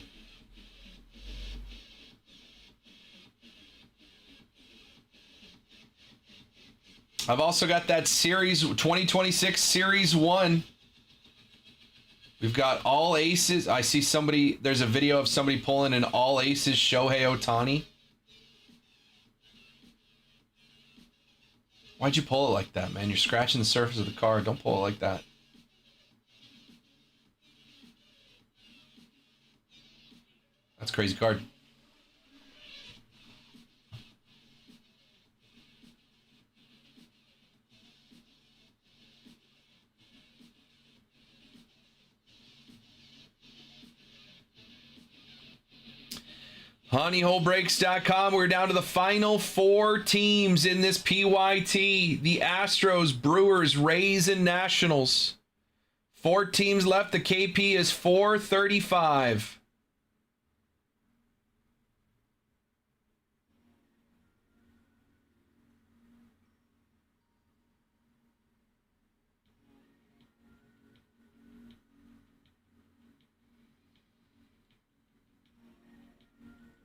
I've also got that series 2026 Series 1. We've got all aces. I see somebody, there's a video of somebody pulling an all aces Shohei Ohtani. Why'd you pull it like that, man? You're scratching the surface of the card. Don't pull it like that. That's a crazy card. HoneyholeBreaks.com. We're down to the final 4 teams in this PYT. The Astros, Brewers, Rays, and Nationals. 4 teams left. The KP is 435.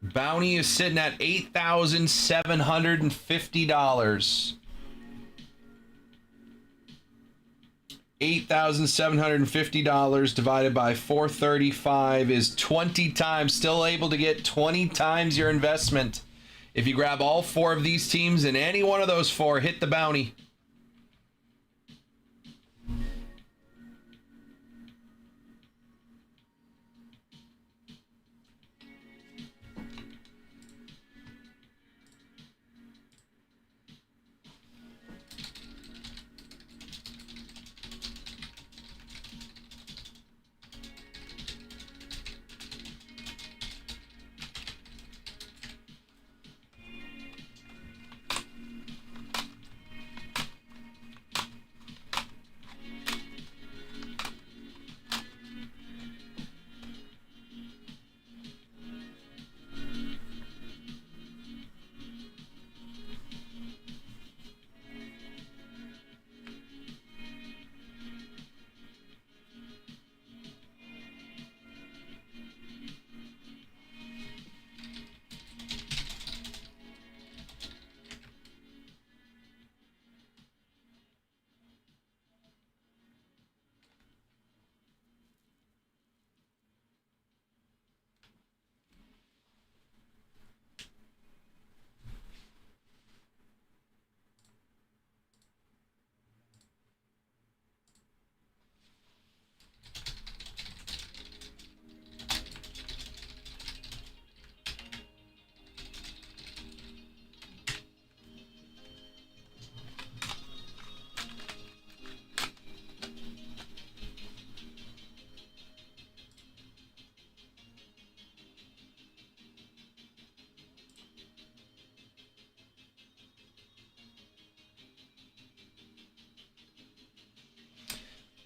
Bounty is sitting at $8,750. $8,750 divided by 435 is 20 times. Still able to get 20 times your investment. If you grab all 4 of these teams and any one of those 4, hit the bounty.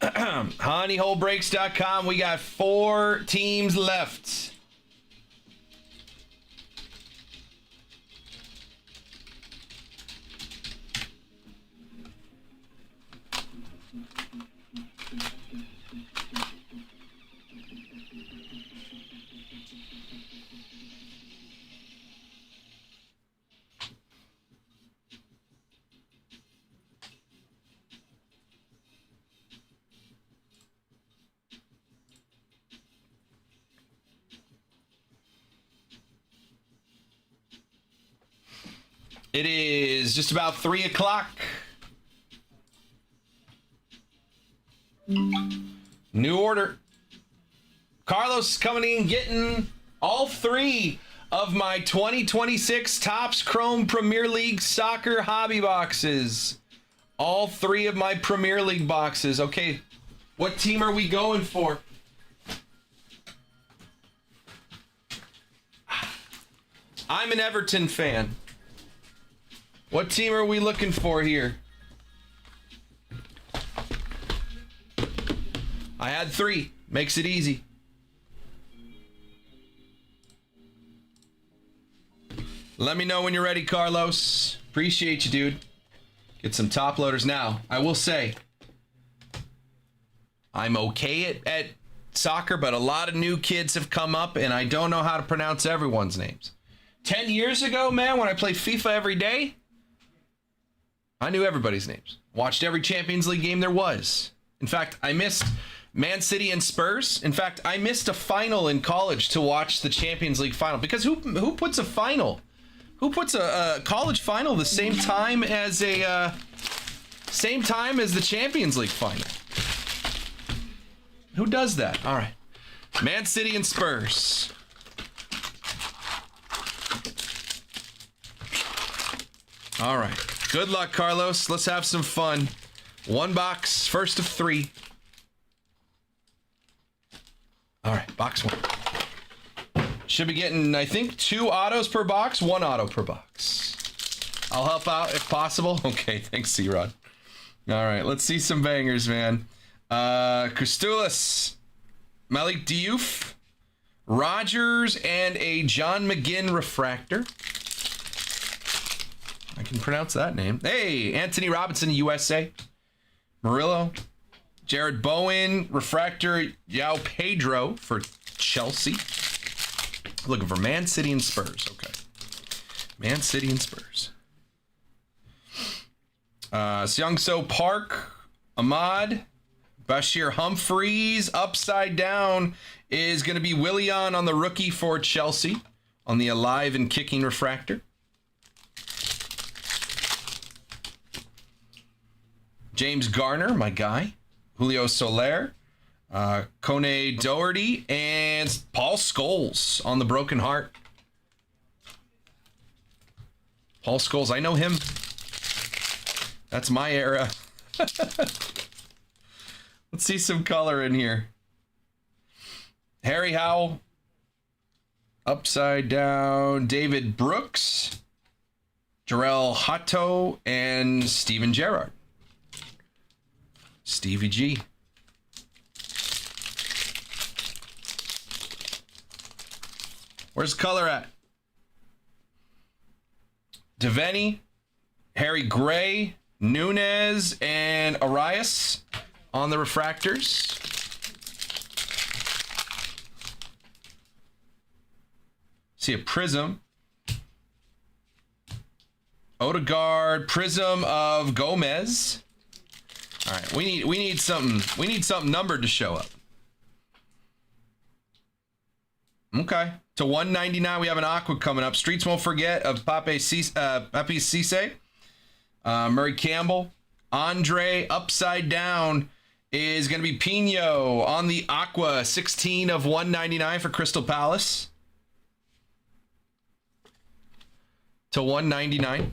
honeyholebreaks.com. We got 4 teams left. It is just about 3 o'clock. New order. Carlos coming in, getting all 3 of my 2026 Topps Chrome Premier League Soccer hobby boxes. All 3 of my Premier League boxes. Okay, what team are we going for? I'm an Everton fan. What team are we looking for here? I had 3. Makes it easy. Let me know when you're ready, Carlos. Appreciate you, dude. Get some top loaders now. I will say, I'm okay at soccer, but a lot of new kids have come up, and I don't know how to pronounce everyone's names. 10 years ago, man, when I played FIFA every day, I knew everybody's names. Watched every Champions League game there was. In fact, I missed Man City and Spurs. In fact, I missed a final in college to watch the Champions League final. Because who puts a final? Who puts a college final the same time as the Champions League final? Who does that? All right. Man City and Spurs. All right. Good luck, Carlos. Let's have some fun. 1 box, first of 3. All right, box 1. Should be getting, I think, 2 autos per box, 1 auto per box. I'll help out if possible. Okay, thanks, C-Rod. All right, let's see some bangers, man. Christoulis, Malik Diouf, Rogers, and a John McGinn refractor. I can pronounce that name. Hey, Anthony Robinson, USA. Murillo. Jared Bowen, refractor. Yao Pedro for Chelsea. Looking for Man City and Spurs. Okay. Man City and Spurs. Seong-So Park. Ahmad. Bashir Humphreys. Upside down is going to be Willian on the rookie for Chelsea. On the alive and kicking refractor. James Garner, my guy. Julio Soler. Kone Doherty. And Paul Scholes on the broken heart. Paul Scholes, I know him. That's my era. Let's see some color in here. Harry Howell. Upside down. David Brooks. Jarrell Hutto. And Steven Gerrard. Stevie G. Where's color at? Devaney, Harry Gray, Nunez, and Arias on the refractors. See a prism. Odegaard, prism of Gomez. All right, we need something numbered to show up. Okay, to 199 we have an aqua coming up. Streets won't forget of Pape Cisse, Murray Campbell, Andre. Upside down is going to be Pino on the aqua, 16 of 199 for Crystal Palace. To 199.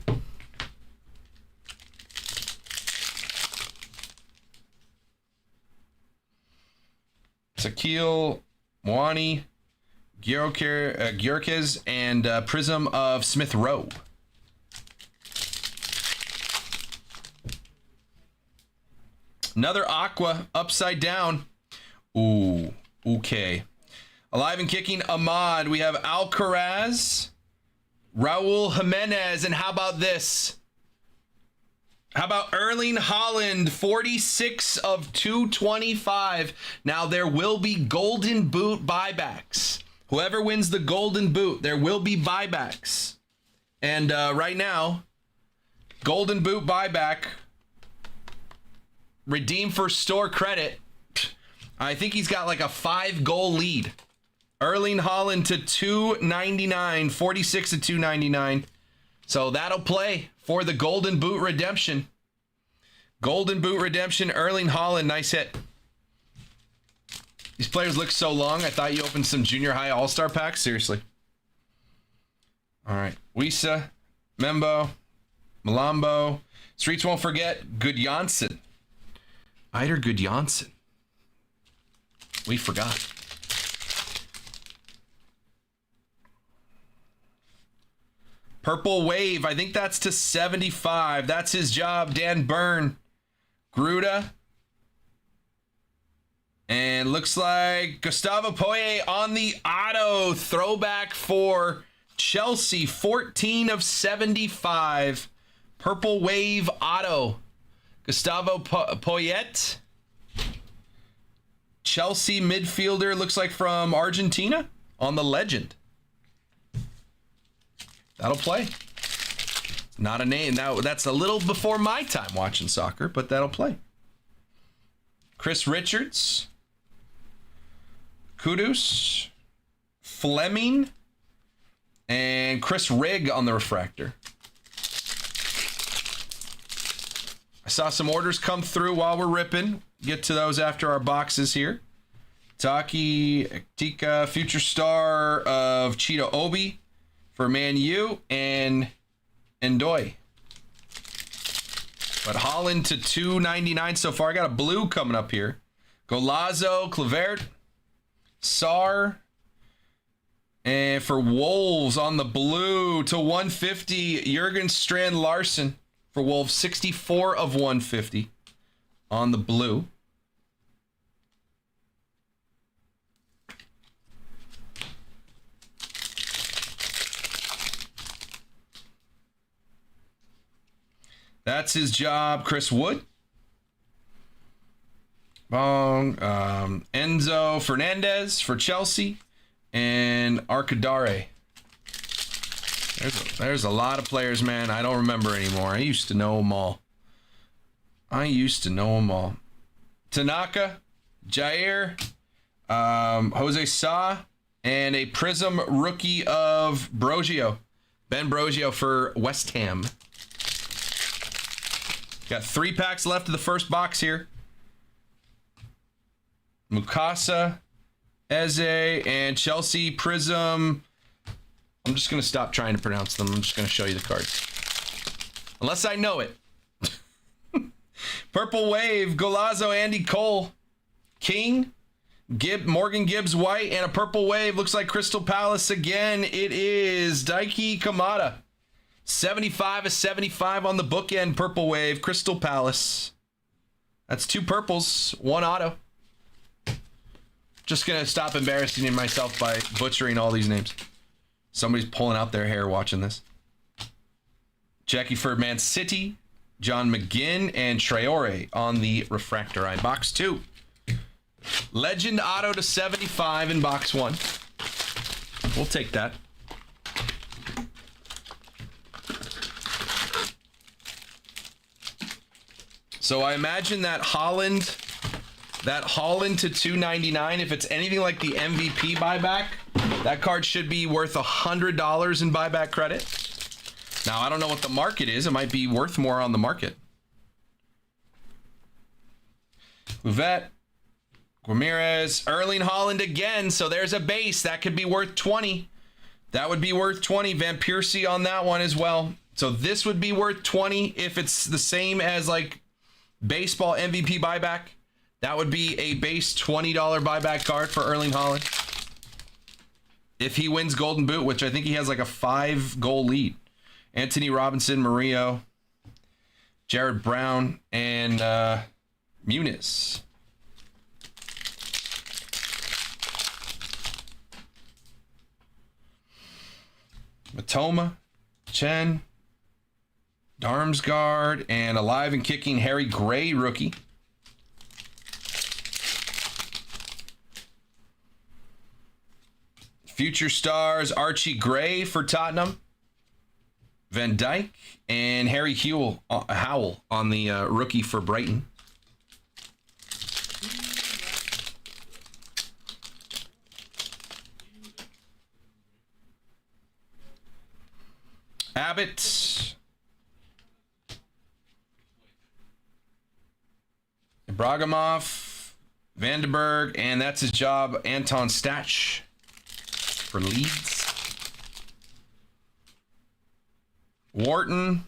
Sakil, Mwani, Gyurkes, and prism of Smith Rowe. Another Aqua upside down. Ooh, okay. Alive and kicking Ahmad. We have Alcaraz, Raul Jimenez, and how about this? How about Erling Haaland, 46 of 225. Now, there will be Golden Boot buybacks. Whoever wins the Golden Boot, there will be buybacks. And right now, Golden Boot buyback, redeem for store credit. I think he's got like a 5-goal lead. Erling Haaland to 299, 46 to 299. So that'll play for the Golden Boot redemption. Golden Boot redemption, Erling Haaland, nice hit. These players look so long. I thought you opened some junior high all-star packs. Seriously. All right. Wisa, Membo, Malambo. Streets won't forget Gudjonsson. Eider Gudjonsson. We forgot. Purple Wave, I think that's to 75. That's his job. Dan Byrne. Gruda. And looks like Gustavo Poyet on the auto. Throwback for Chelsea. 14 of 75. Purple Wave auto. Gustavo Poyet. Chelsea midfielder, looks like from Argentina on the legend. That'll play. Not a name. That's a little before my time watching soccer, but that'll play. Chris Richards. Kudus. Fleming. And Chris Rigg on the refractor. I saw some orders come through while we're ripping. Get to those after our boxes here. Taki, Tika, future star of Cheeto Obi for Man U, and Ndoye. But Haaland to 299 so far. I got a blue coming up here. Golazo, Clevert, Sar, and for Wolves on the blue to 150, Jurgen Strand Larson for Wolves, 64 of 150 on the blue. That's his job. Chris Wood. Bong. Enzo Fernandez for Chelsea. And Arcadare. There's a lot of players, man. I don't remember anymore. I used to know them all. Tanaka. Jair. Jose Sa. And a Prism rookie of Brogio. Ben Brogio for West Ham. Got 3 packs left of the first box here. Mukasa, Eze, and Chelsea Prism. I'm just going to stop trying to pronounce them. I'm just going to show you the cards. Unless I know it. Purple Wave, Golazo, Andy Cole, King, Morgan Gibbs White, and a Purple Wave. Looks like Crystal Palace again. It is Daiki Kamada. 75 of 75 on the bookend. Purple Wave, Crystal Palace. That's 2 purples, 1 auto. Just gonna stop embarrassing myself by butchering all these names. Somebody's pulling out their hair watching this. Jackie for Man City, John McGinn, and Traore on the refractor eye. Box 2. Legend auto to 75 in box 1. We'll take that. So I imagine that Haaland to 299, if it's anything like the MVP buyback, that card should be worth $100 in buyback credit. Now, I don't know what the market is. It might be worth more on the market. Louvet, Guimarães, Erling Haaland again. So there's a base. That could be worth 20. That would be worth 20. Van Persie on that one as well. So this would be worth 20 if it's the same as like baseball MVP buyback. That would be a base $20 buyback card for Erling Haaland. If he wins Golden Boot, which I think he has like a 5-goal lead. Anthony Robinson, Murillo, Jared Brown, and Muniz. Matoma, Chen, Darmsgaard, and alive and kicking Harry Gray rookie. Future stars Archie Gray for Tottenham, Van Dijk, and Harry Howell on the rookie for Brighton. Abbott, Bragimov, Vandenberg, and that's his job, Anton Stach for Leeds. Wharton,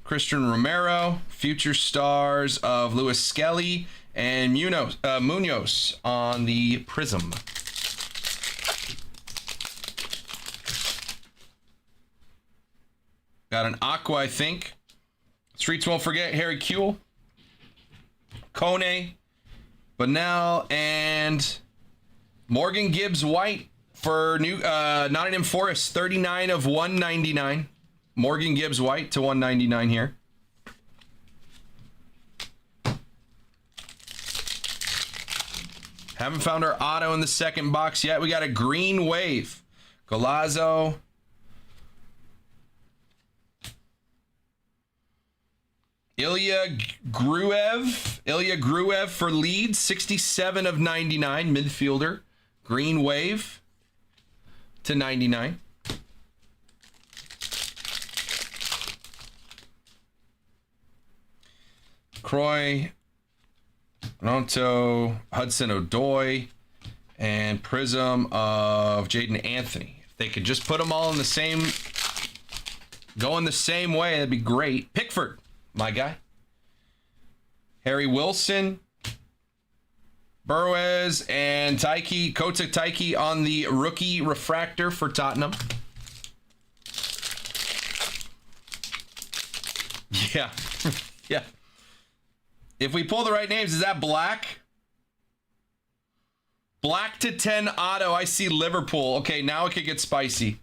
Christian Romero, future stars of Lewis Skelly, and Munoz on the Prism. Got an Aqua, I think. Streets won't forget Harry Kuehl, Kone, Banal, and Morgan Gibbs White for Nottingham Forest, 39 of 199. Morgan Gibbs White to 199 here. Haven't found our auto in the second box yet. We got a green wave. Golazo. Ilya Gruev for Leeds, 67 of 99, midfielder. Green wave to 99. Croy, Ronto, Hudson Odoi, and Prism of Jaden Anthony. If they could just put them all in the same, go in the same way, that'd be great. Pickford, my guy. Harry Wilson, Burwes, and Kota Taiki on the rookie refractor for Tottenham. Yeah. Yeah. If we pull the right names, is that black? Black to 10 auto. I see Liverpool. Okay, now it could get spicy.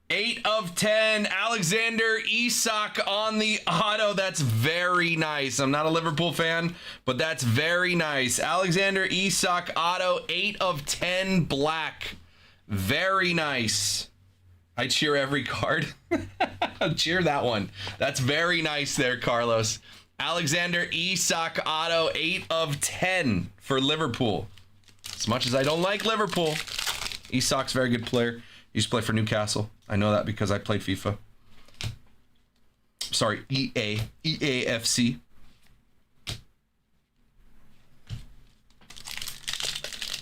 8 of 10. Alexander Isak on the auto. That's very nice. I'm not a Liverpool fan, but that's very nice. Alexander Isak auto. 8 of 10 black. Very nice. I cheer every card. I'll cheer that one. That's very nice there, Carlos. Alexander Isak auto, 8 of 10 for Liverpool. As much as I don't like Liverpool, Isak's a very good player. He used to play for Newcastle. I know that because I played FIFA. Sorry, EAFC.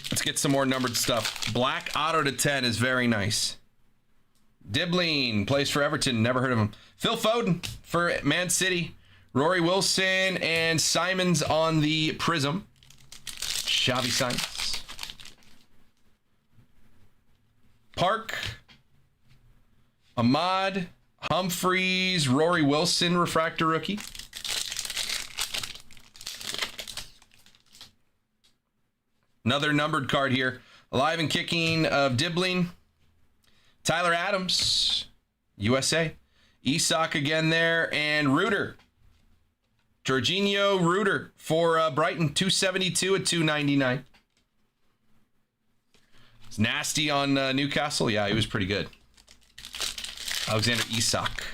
Let's get some more numbered stuff. Black auto to 10 is very nice. Dibbling plays for Everton. Never heard of him. Phil Foden for Man City. Rory Wilson and Simons on the Prism. Xavi Simons. Park. Ahmad. Humphreys. Rory Wilson refractor rookie. Another numbered card here. Alive and kicking of Dibbling. Tyler Adams, USA. Isak again there. And Reuter. Jorginho Reuter for Brighton. 272 at 299. It's nasty on Newcastle. Yeah, he was pretty good. Alexander Isak.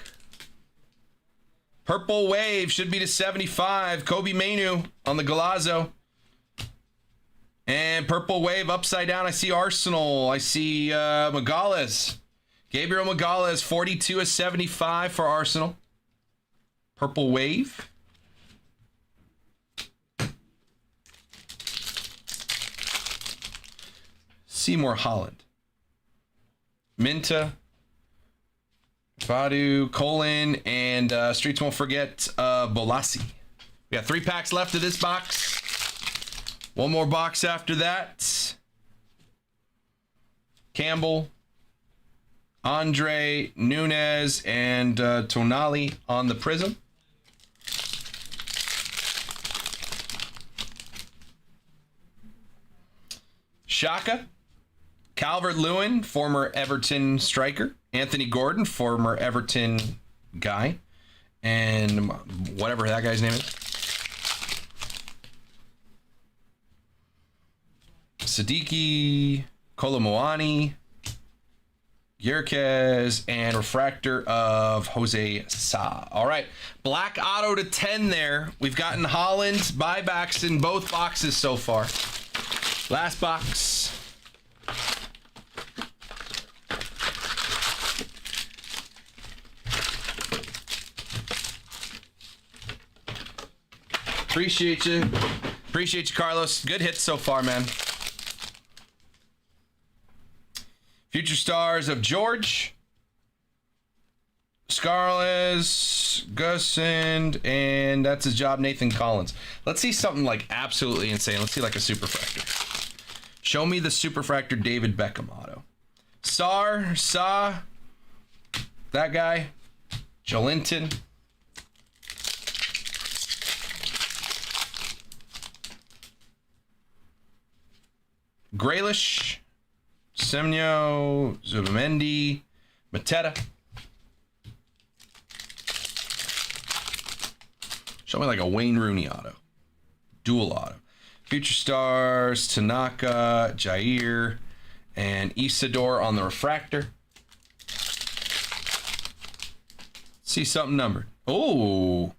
Purple Wave should be to 75. Kobe Mainu on the Golazo. And Purple Wave upside down. I see Arsenal. I see Magalhaes. Gabriel Magalhaes, 42 of 75 for Arsenal. Purple Wave. Seymour Holland. Minta. Vadu, Colin, and Streets won't forget Bolassi. We got 3 packs left of this box. One more box after that. Campbell, Andre, Nunez, and Tonali on the Prism. Shaka. Calvert-Lewin, former Everton striker. Anthony Gordon, former Everton guy. And whatever that guy's name is. Siddiqui, Kolomoani, Yerkes, and refractor of Jose Sa. All right, black auto to 10 there. We've gotten Holland's buybacks in both boxes so far. Last box. Appreciate you. Appreciate you, Carlos. Good hits so far, man. Future stars of George, Scarles, Gussend, and that's his job, Nathan Collins. Let's see something like absolutely insane. Let's see like a superfractor. Show me the superfractor David Beckham auto. Sa, that guy, Jolinton. Grealish, Semnio, Zubamendi, Mateta. Show me like a Wayne Rooney auto. Dual auto. Future stars, Tanaka, Jair, and Isidore on the refractor. See something numbered. Oh,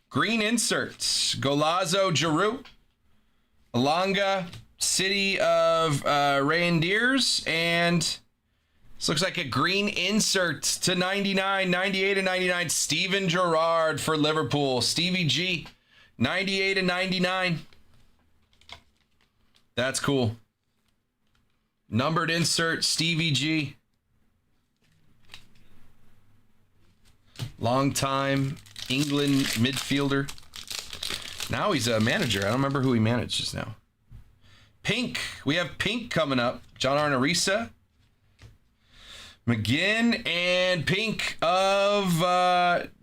green inserts. Golazo, Giroud, Alanga, City of Reindeers, and this looks like a green insert to 99, 98 and 99. Steven Gerrard for Liverpool. Stevie G, 98 and 99. That's cool. Numbered insert, Stevie G. Long time England midfielder. Now he's a manager. I don't remember who he manages now. Pink. We have pink coming up. John Arnorisa, McGinn, and pink of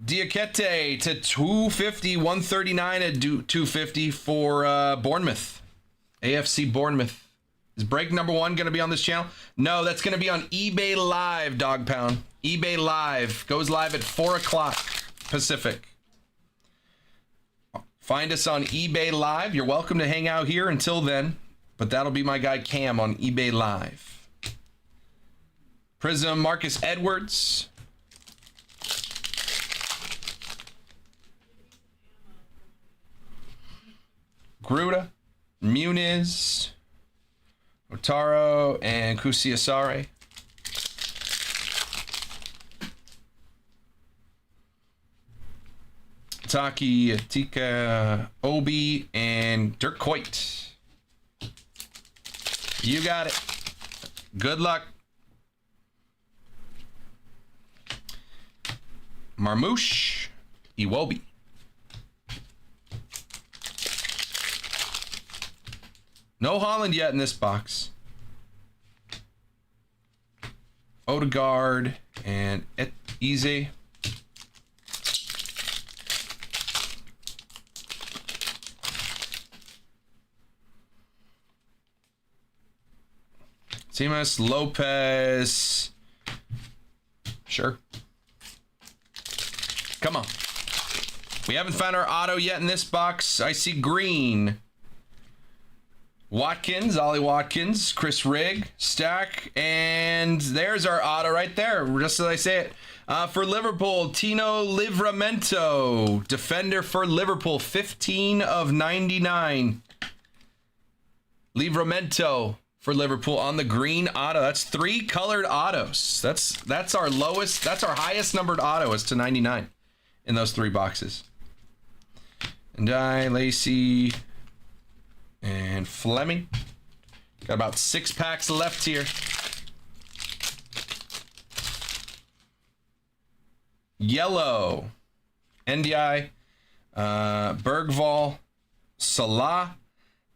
Diakite to 250, 139 at 250 for Bournemouth. AFC Bournemouth. Is break number 1 going to be on this channel? No, that's going to be on eBay Live, Dog Pound. eBay Live. Goes live at 4 o'clock Pacific. Find us on eBay Live. You're welcome to hang out here until then. But that'll be my guy Cam on eBay Live. Prism, Marcus Edwards. Gruda, Muniz, Otaro, and Kusiasare. Taki, Tika, Obi, and Dirk Coit. You got it. Good luck. Marmouche, Iwobi. No Holland yet in this box. Odegaard and Eze. Simas, Lopez. Sure. Come on. We haven't found our auto yet in this box. I see green. Watkins, Ollie Watkins, Chris Rigg, Stack, and there's our auto right there, just as I say it. For Liverpool, Tino Livramento, defender for Liverpool, 15 of 99. Livramento for Liverpool on the green auto. That's 3 colored autos. That's our lowest, that's our highest numbered auto is to 99 in those 3 boxes. And Lacey, and Fleming. Got about 6 packs left here. Yellow. NDI. Bergvall. Salah.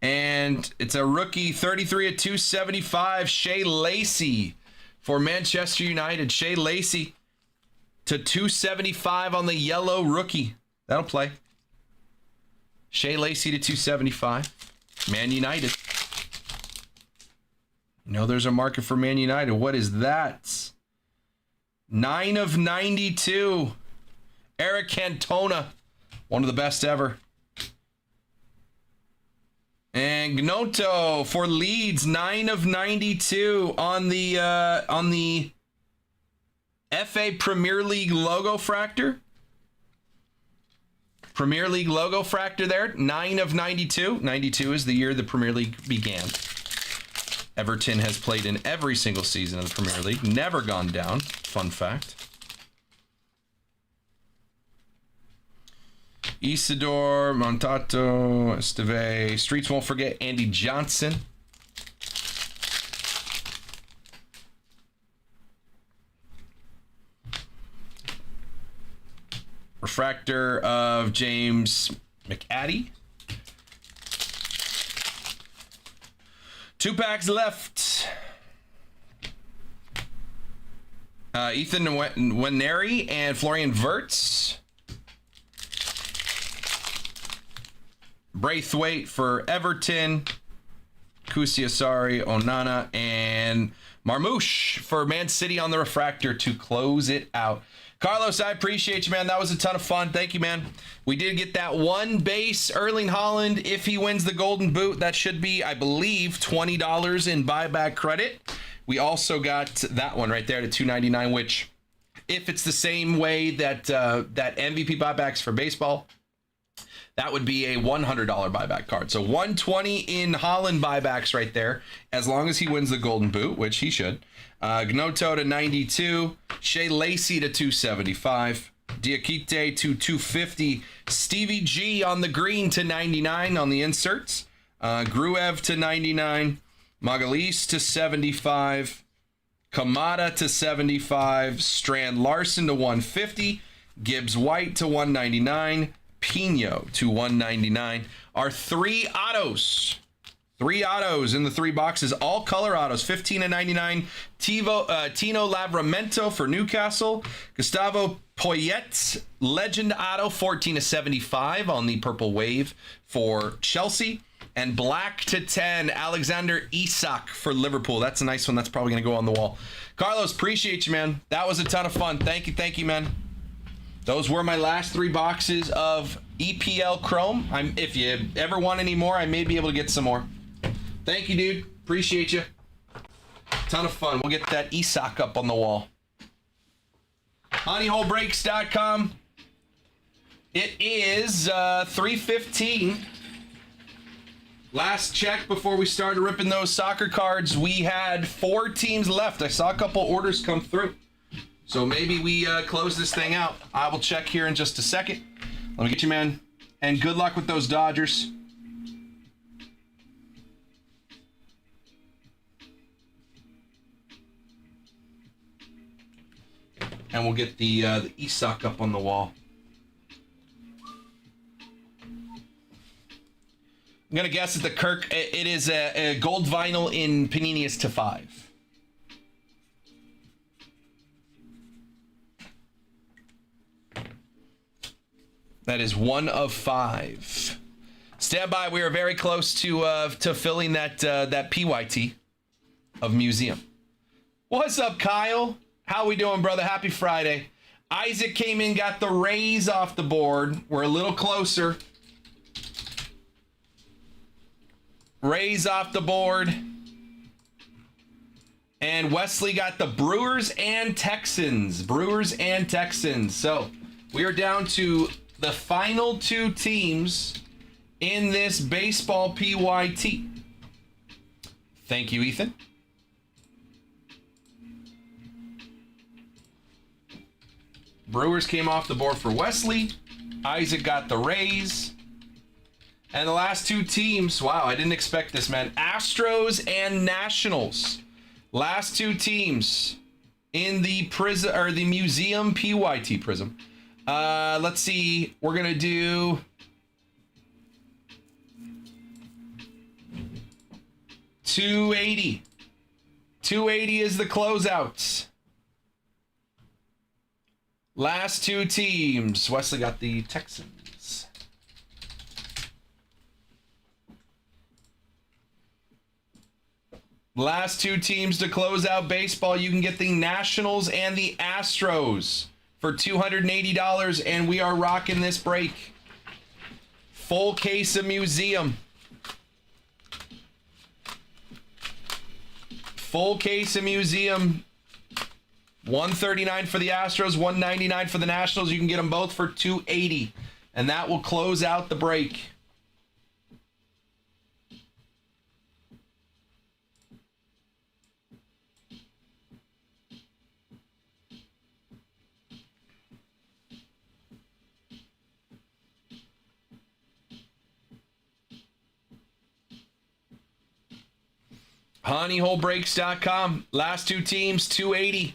And it's a rookie 33 at 275. Shea Lacey for Manchester United. Shea Lacey to 275 on the yellow rookie. That'll play. Shea Lacey to 275. Man United. You know, there's a market for Man United. What is that? 9 of 92. Eric Cantona. One of the best ever. And Gnonto for Leeds, 9 of 92 on the FA Premier League logo fractor. Premier League logo fractor there, 9 of 92. 92 is the year the Premier League began. Everton has played in every single season of the Premier League, never gone down. Fun fact. Isidore, Montato, Esteve. Streets won't forget Andy Johnson. Refractor of James McAdie. 2 packs left. Ethan Nwaneri and Florian Wirtz. Braithwaite for Everton. Kusiasari, Onana, and Marmouche for Man City on the refractor to close it out. Carlos, I appreciate you, man. That was a ton of fun. Thank you, man. We did get that one base, Erling Haaland. If he wins the Golden Boot, that should be, I believe, $20 in buyback credit. We also got that one right there to $2.99, which, if it's the same way that that MVP buybacks for baseball, that would be a $100 buyback card. So $120 in Haaland buybacks right there, as long as he wins the Golden Boot, which he should. Gnonto to 92, Shea Lacey to 275, Diakite to 250, Stevie G on the green to 99 on the inserts, Gruev to 99, Magalhaes to 75, Kamada to 75, Strand Larson to 150, Gibbs White to 199, Pino to 199. Our 3 autos. 3 autos in the 3 boxes, all color autos, 15 and 99. Tino Livramento for Newcastle. Gustavo Poyet, legend auto, 14 to 75 on the Purple Wave for Chelsea. And black to 10, Alexander Isak for Liverpool. That's a nice one. That's probably going to go on the wall. Carlos, appreciate you, man. That was a ton of fun. Thank you, man. Those were my last 3 boxes of EPL Chrome. If you ever want any more, I may be able to get some more. Thank you, dude. Appreciate you. Ton of fun. We'll get that Isak up on the wall. HoneyholeBreaks.com. It is 3:15. Last check before we started ripping those soccer cards. We had 4 teams left. I saw a couple orders come through. So maybe we close this thing out. I will check here in just a second. Let me get you, man. And good luck with those Dodgers. And we'll get the Isak up on the wall. I'm going to guess that the Kirk, it is a gold vinyl in Panini's to 5. That is 1 of 5. Stand by. We are very close to filling that PYT of Museum. What's up, Kyle? How we doing, brother? Happy Friday. Isaac came in, got the Rays off the board. We're a little closer. Rays off the board. And Wesley got the Brewers and Texans. Brewers and Texans. So we are down to the final 2 teams in this baseball PYT. Thank you, Ethan. Brewers came off the board for Wesley. Isaac got the Rays. And the last 2 teams, wow, I didn't expect this, man. Astros and Nationals. Last 2 teams in the the Museum PYT Prism. Let's see. We're going to do $280. $280 is the closeout. Last 2 teams. Wesley got the Texans. Last two teams to close out baseball. You can get the Nationals and the Astros for $280, and we are rocking this break. Full case of Museum. Full case of Museum. $139 for the Astros, $199 for the Nationals. You can get them both for $280, and that will close out the break. honeyholebreaks.com. Last two teams, $280.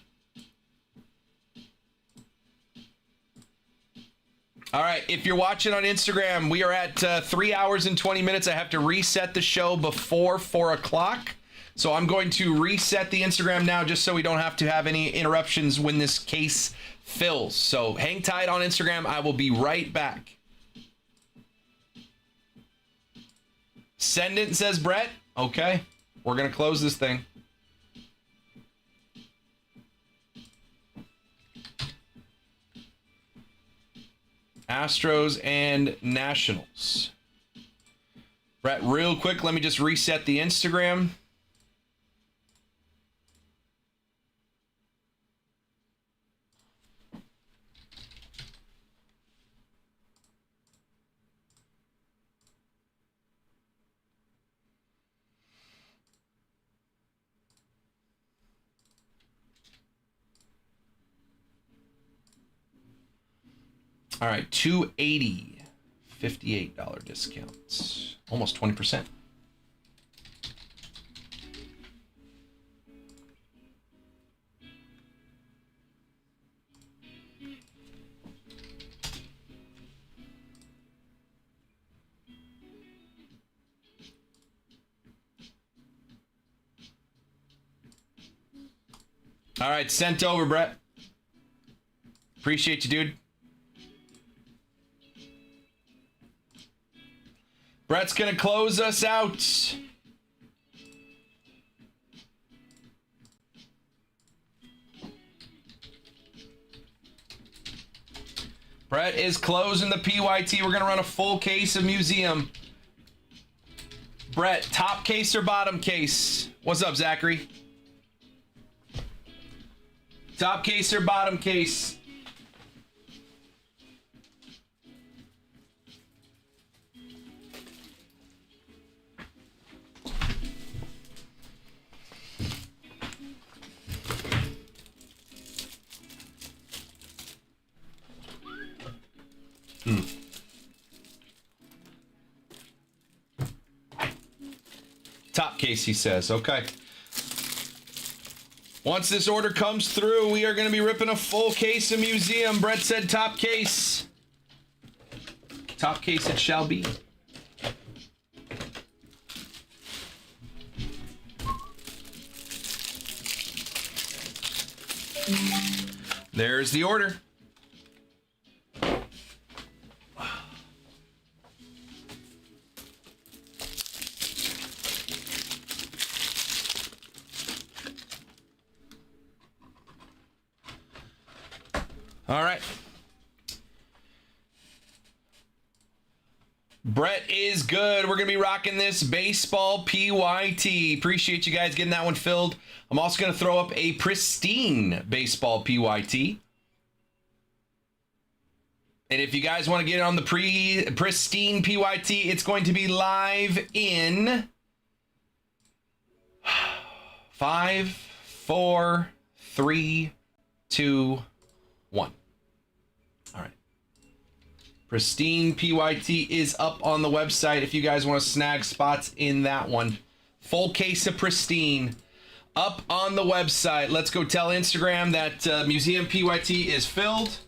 All right, if you're watching on Instagram, we are at 3 hours and 20 minutes. I have to reset the show before 4 o'clock. So I'm going to reset the Instagram now just so we don't have to have any interruptions when this case fills. So hang tight on Instagram. I will be right back. Send it, says Brett. Okay, we're going to close this thing. Astros and Nationals. Brett, real quick, let me just reset the Instagram. All right, $280, $58 discount, almost 20%. All right, sent over, Brett. Appreciate you, dude. Brett's going to close us out. Brett is closing the PYT. We're going to run a full case of Museum. Brett, top case or bottom case? What's up, Zachary? Top case or bottom case? Top case, he says. Okay. Once this order comes through, we are going to be ripping a full case of Museum. Brett said top case. Top case it shall be. There's the order. All right. Brett is good. We're going to be rocking this baseball PYT. Appreciate you guys getting that one filled. I'm also going to throw up a pristine baseball PYT. And if you guys want to get it on the pristine PYT, it's going to be live in 5, 4, 3, 2, 1. All right. Pristine PYT is up on the website if you guys want to snag spots in that one. Full case of Pristine up on the website. Let's go tell Instagram that Museum PYT is filled.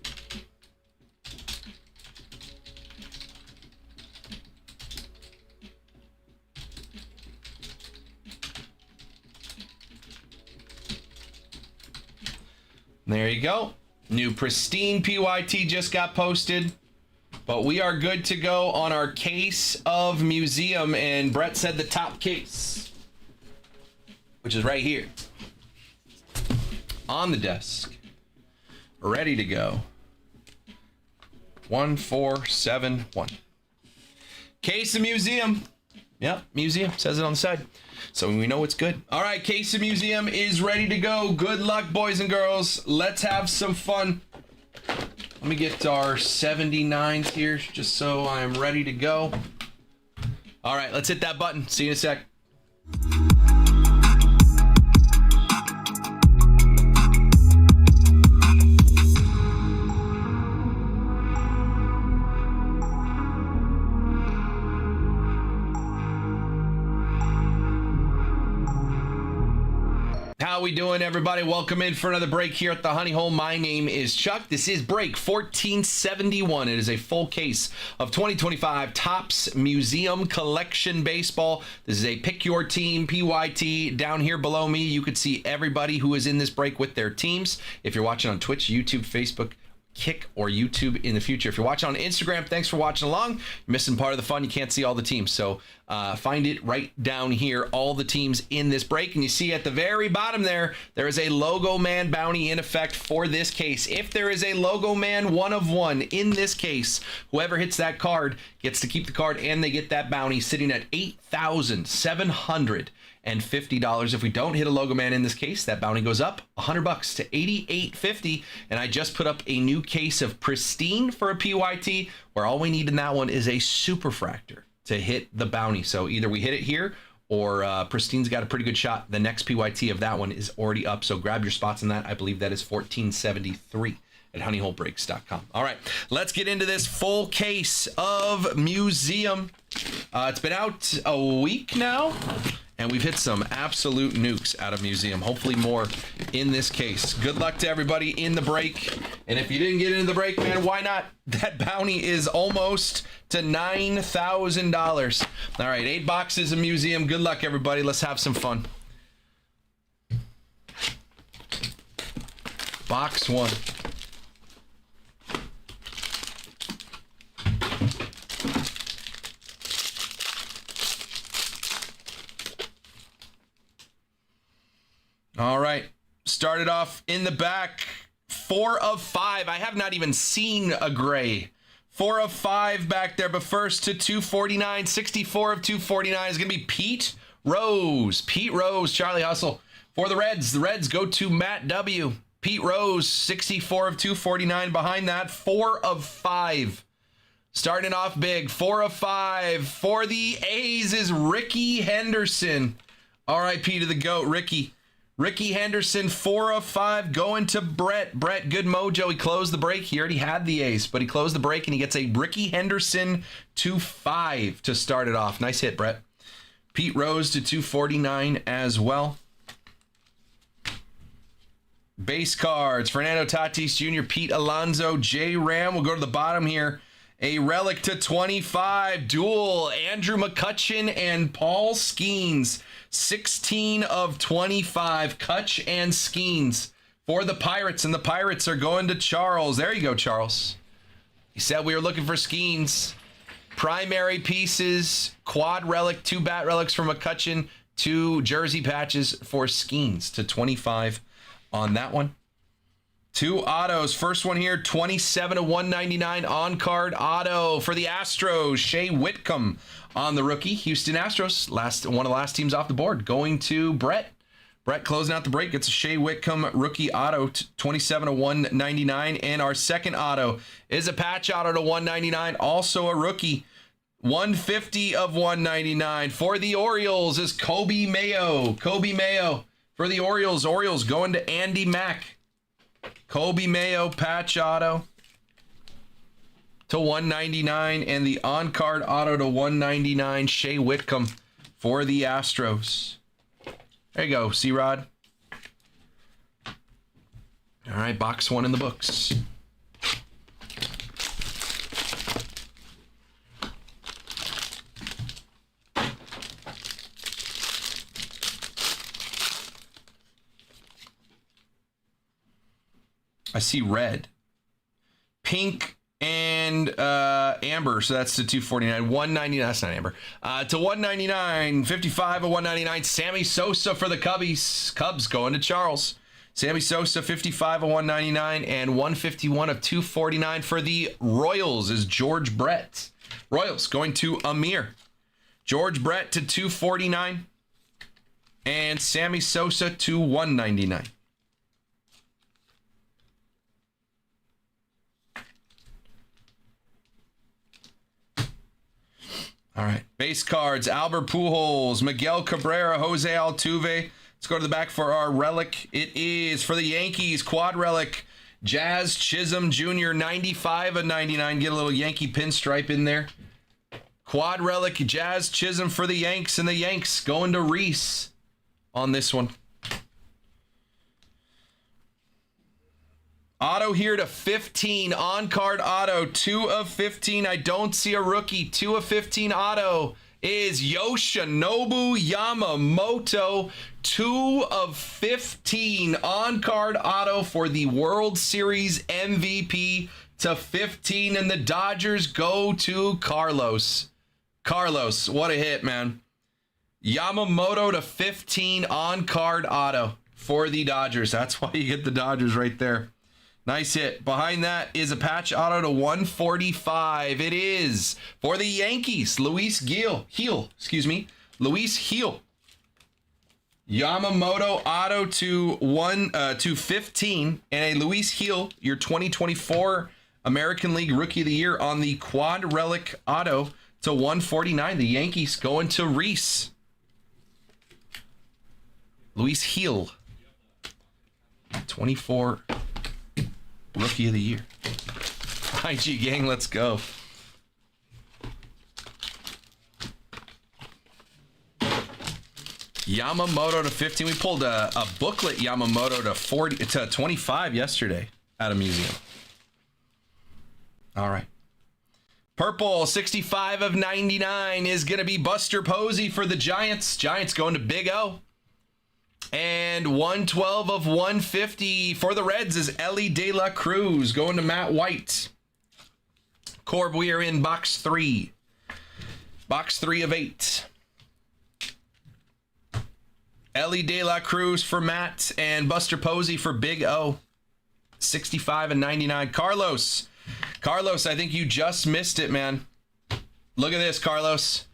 There you go. New Pristine PYT just got posted. But we are good to go on our case of Museum. And Brett said the top case. which is right here on the desk, ready to go. 1471. Case of Museum. Yep, Museum says it on the side. So we know it's good. All right, Case of Museum is ready to go. Good luck, boys and girls. Let's have some fun. Let me get our 79s here just so I'm ready to go. All right, let's hit that button. See you in a sec. How we doing, everybody? Welcome in for another break here at the Honey Hole. My name is Chuck. This is break 1471. It is a full case of 2025 Topps Museum Collection Baseball. This is a pick your team PYT. Down here below me, you could see everybody who is in this break with their teams. If you're watching on Twitch, YouTube, Facebook, Kick, or YouTube in the future. If you're watching on Instagram, thanks for watching along. You're missing part of the fun. You can't see all the teams. So find it right down here, all the teams in this break. And you see at the very bottom there is a Logo Man bounty in effect for this case. If there is a Logo Man 1 of 1 in this case, whoever hits that card gets to keep the card and they get that bounty sitting at $8,750. If we don't hit a Logo Man in this case, that bounty goes up $100 to $88.50. And I just put up a new case of Pristine for a PYT, where all we need in that one is a Superfractor to hit the bounty. So either we hit it here or Pristine's got a pretty good shot. The next PYT of that one is already up. So grab your spots in that. I believe that is 1473 at honeyholebreaks.com. All right, let's get into this full case of Museum. It's been out a week now, and we've hit some absolute nukes out of Museum. Hopefully more in this case. Good luck to everybody in the break. And if you didn't get into the break, man, why not? That bounty is almost to $9,000. All right, 8 boxes of Museum. Good luck, everybody. Let's have some fun. Box 1. All right, started off in the back, 4 of 5. I have not even seen a gray. 4 of 5 back there, but first to 249, 64 of 249 is going to be Pete Rose. Pete Rose, Charlie Hustle. For the Reds go to Matt W. Pete Rose, 64 of 249 behind that, 4 of 5. Starting off big, 4 of 5. For the A's is Ricky Henderson. RIP to the GOAT, Ricky. Ricky Henderson, 4 of 5, going to Brett. Brett, good mojo. He closed the break. He already had the ace, but he closed the break, and he gets a Ricky Henderson 2-5 to start it off. Nice hit, Brett. Pete Rose to 249 as well. Base cards, Fernando Tatis Jr., Pete Alonso, J. Ram. We'll go to the bottom here. A relic to 25, dual, Andrew McCutchen and Paul Skeens. 16 of 25, Kutch and Skeens for the Pirates, and the Pirates are going to Charles. There you go, Charles. He said we were looking for Skeens. Primary pieces, quad relic, 2 bat relics for McCutchen, 2 jersey patches for Skeens to 25 on that one. 2 autos. First one here, 27 of 199 on-card auto for the Astros. Shea Whitcomb on the rookie. Houston Astros, one of the last teams off the board, going to Brett. Brett closing out the break. Gets a Shea Whitcomb rookie auto, 27 of 199. And our second auto is a patch auto to 199, also a rookie. 150 of 199. For the Orioles is Kobe Mayo. Kobe Mayo for the Orioles. Orioles going to Andy Mack. Kobe Mayo patch auto to 199, and the on-card auto to 199, Shea Whitcomb for the Astros. There you go, C-Rod. All right, box 1 in the books. I see red, pink, and and Amber. So that's to 249. 199. That's not Amber. To 199. 55 of 199. Sammy Sosa for the Cubbies. Cubs going to Charles. Sammy Sosa, 55 of 199. And 151 of 249 for the Royals is George Brett. Royals going to Amir. George Brett to 249. And Sammy Sosa to 199. All right. Base cards, Albert Pujols, Miguel Cabrera, Jose Altuve. Let's go to the back for our relic. It is for the Yankees, quad relic, Jazz Chisholm Jr., 95 of 99. Get a little Yankee pinstripe in there. Quad relic, Jazz Chisholm for the Yanks, and the Yanks going to Reese on this one. Auto here to 15. On-card auto. 2 of 15. I don't see a rookie. 2 of 15 auto is Yoshinobu Yamamoto. 2 of 15. On-card auto for the World Series MVP to 15. And the Dodgers go to Carlos. Carlos, what a hit, man. Yamamoto to 15 on-card auto for the Dodgers. That's why you get the Dodgers right there. Nice hit. Behind that is a patch auto to 145. It is for the Yankees. Luis Gil. Luis Gil. Yamamoto auto to 15. And a Luis Gil, your 2024 American League Rookie of the Year on the quad relic auto to 149. The Yankees going to Reese. Luis Gil. 24 Rookie of the Year. IG gang, let's go. Yamamoto to 15. We pulled a booklet Yamamoto to 25 yesterday at a museum. All right. Purple, 65 of 99 is going to be Buster Posey for the Giants. Giants going to Big O. And 112 of 150 for the Reds is Ellie De La Cruz going to Matt White. Corb, we are in box 3. Box 3 of 8. Ellie De La Cruz for Matt and Buster Posey for Big O. 65 and 99. Carlos, I think you just missed it, man. Look at this, Carlos.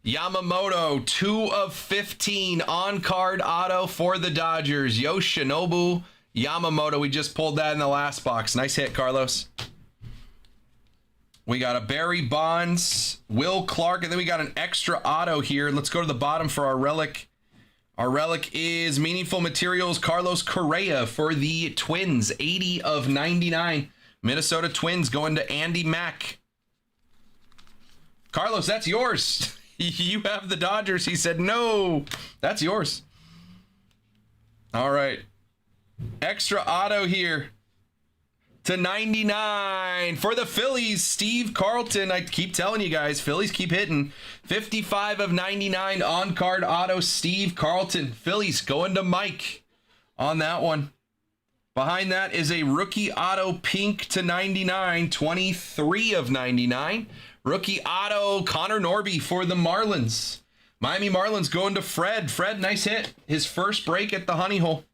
Yamamoto, 2 of 15 on-card auto for the Dodgers. Yoshinobu Yamamoto. We just pulled that in the last box. Nice hit, Carlos. We got a Barry Bonds, Will Clark, and then we got an extra auto here. Let's go to the bottom for our relic. Our relic is Meaningful Materials, Carlos Correa for the Twins. 80 of 99. Minnesota Twins going to Andy Mack. Carlos, that's yours. You have the Dodgers. He said, no, that's yours. All right. Extra auto here to 99 for the Phillies. Steve Carlton. I keep telling you guys, Phillies keep hitting. 55 of 99 on-card auto, Steve Carlton. Phillies going to Mike on that one. Behind that is a rookie auto pink to 99. 23 of 99. Rookie auto, Connor Norby for the Marlins. Miami Marlins going to Fred. Fred, nice hit. His first break at the Honey Hole.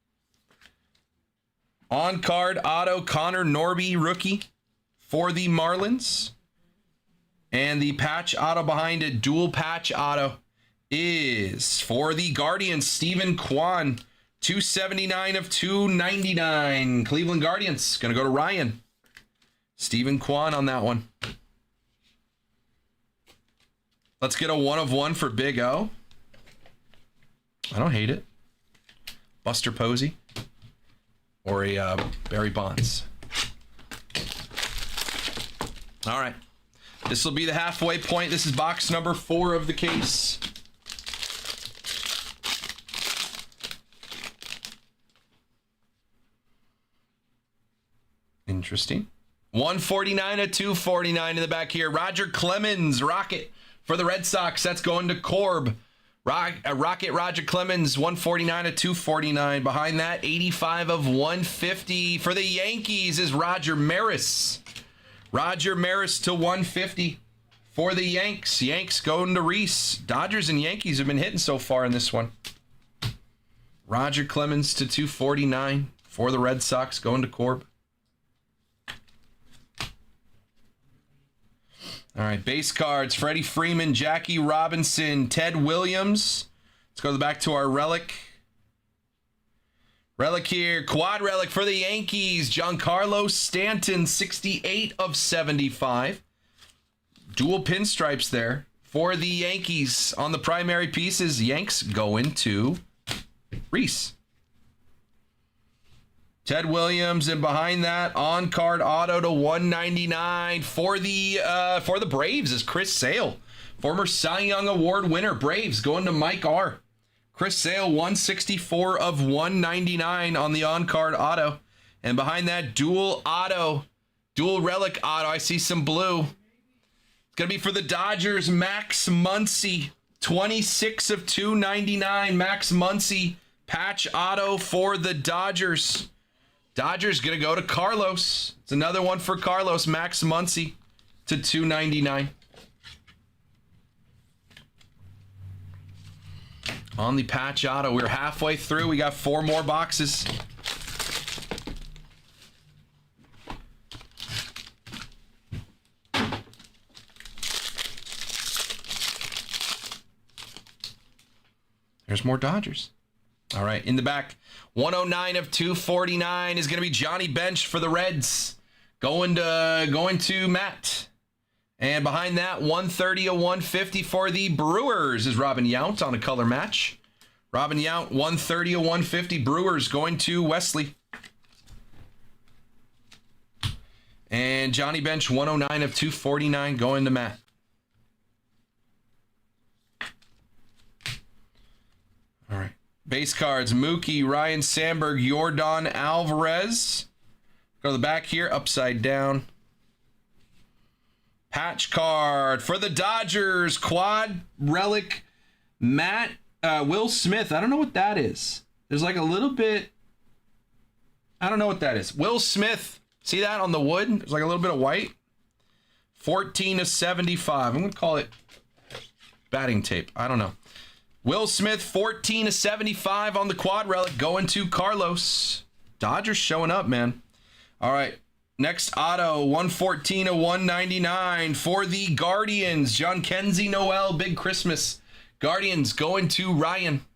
On-card auto, Connor Norby, rookie for the Marlins. And the patch auto behind it, dual patch auto, is for the Guardians, Stephen Kwan. 279 of 299. Cleveland Guardians. Going to go to Ryan. Stephen Kwan on that one. Let's get a 1 of 1 for Big O. I don't hate it. Buster Posey. Or a Barry Bonds. All right. This will be the halfway point. This is box number 4 of the case. Interesting. 149 of 249 in the back here. Roger Clemens, Rocket for the Red Sox. That's going to Corb. Rocket Roger Clemens, 149 of 249. Behind that, 85 of 150 for the Yankees is Roger Maris. Roger Maris to 150 for the Yanks. Yanks going to Reese. Dodgers and Yankees have been hitting so far in this one. Roger Clemens to 249 for the Red Sox, going to Corb. All right, base cards. Freddie Freeman, Jackie Robinson, Ted Williams. Let's go back to our relic. Relic here, quad relic for the Yankees. Giancarlo Stanton, 68 of 75. Dual pinstripes there for the Yankees. On the primary pieces, Yanks go into Reese. Ted Williams, and behind that, on-card auto to 199 for the Braves is Chris Sale. Former Cy Young Award winner, Braves, going to Mike R. Chris Sale, 164 of 199 on the on-card auto. And behind that, dual relic auto. I see some blue. It's going to be for the Dodgers, Max Muncy, 26 of 299. Max Muncy, patch auto for the Dodgers. Dodgers going to go to Carlos. It's another one for Carlos, Max Muncy to 299. On the patch auto, we're halfway through. We got 4 more boxes. There's more Dodgers. All right, in the back, 109 of 249 is going to be Johnny Bench for the Reds. Going to Matt. And behind that, 130 of 150 for the Brewers is Robin Yount on a color match. Robin Yount, 130 of 150. Brewers going to Wesley. And Johnny Bench, 109 of 249 going to Matt. All right. Base cards, Mookie, Ryan Sandberg, Yordan Alvarez. Go to the back here, upside down. Patch card for the Dodgers, quad relic, Will Smith. I don't know what that is. There's like a little bit, I don't know what that is. Will Smith, see that on the wood? There's like a little bit of white. 14 of 75. I'm going to call it batting tape. I don't know. Will Smith, 14 of 75 on the quad relic, going to Carlos. Dodgers showing up, man. All right. Next auto, 114 of 199 for the Guardians. Jhonkensy Noel, big Christmas. Guardians going to Ryan.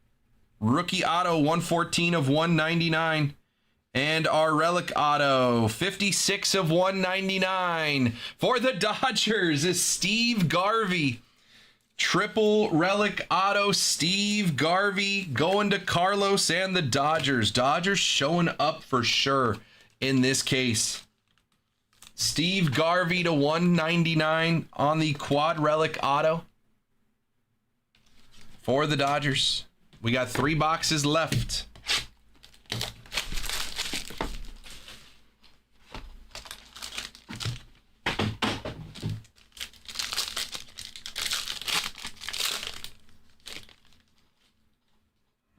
Rookie auto, 114 of 199. And our relic auto, 56 of 199 for the Dodgers is Steve Garvey. Triple relic auto, Steve Garvey going to Carlos and the Dodgers. Dodgers showing up for sure in this case. Steve Garvey to 199 on the quad relic auto for the Dodgers. We got 3 boxes left.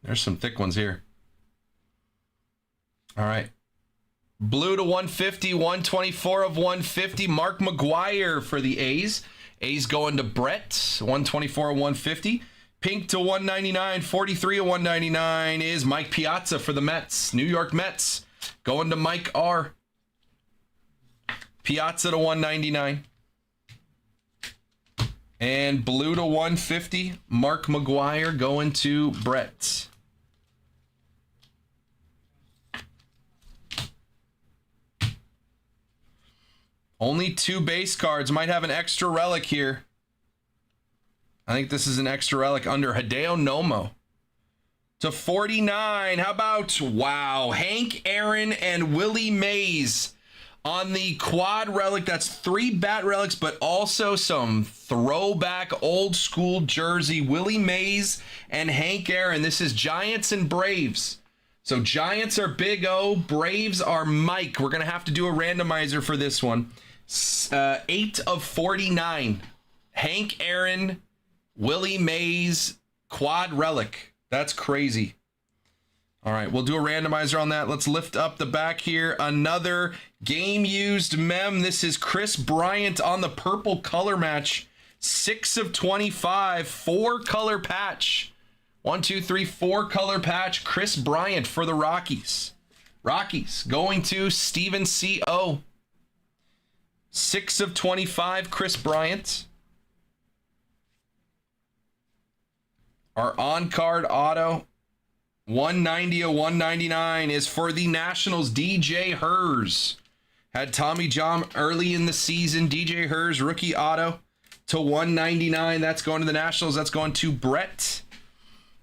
There's some thick ones here. All right. Blue to 150, 124 of 150. Mark McGwire for the A's. A's going to Brett, 124 of 150. Pink to 199, 43 of 199 is Mike Piazza for the Mets. New York Mets going to Mike R. Piazza to 199. And blue to 150, Mark McGwire going to Brett. Only 2 base cards. Might have an extra relic here. I think this is an extra relic under Hideo Nomo. To 49. How about, wow, Hank Aaron and Willie Mays on the quad relic. That's 3 bat relics, but also some throwback old school jersey. Willie Mays and Hank Aaron. This is Giants and Braves. So Giants are Big O. Braves are Mike. We're going to have to do a randomizer for this one. 8 of 49. Hank Aaron, Willie Mays, quad relic. That's crazy. All right, we'll do a randomizer on that. Let's lift up the back here. Another game-used mem. This is Chris Bryant on the purple color match. 6 of 25, 4-color patch. 1, 2, 3, 4-color patch. Chris Bryant for the Rockies. Rockies going to Steven C.O. 6 of 25, Chris Bryant. Our on-card auto, 190 of 199, is for the Nationals, DJ Hers. Had Tommy John early in the season. DJ Hers, rookie auto to 199. That's going to the Nationals. That's going to Brett.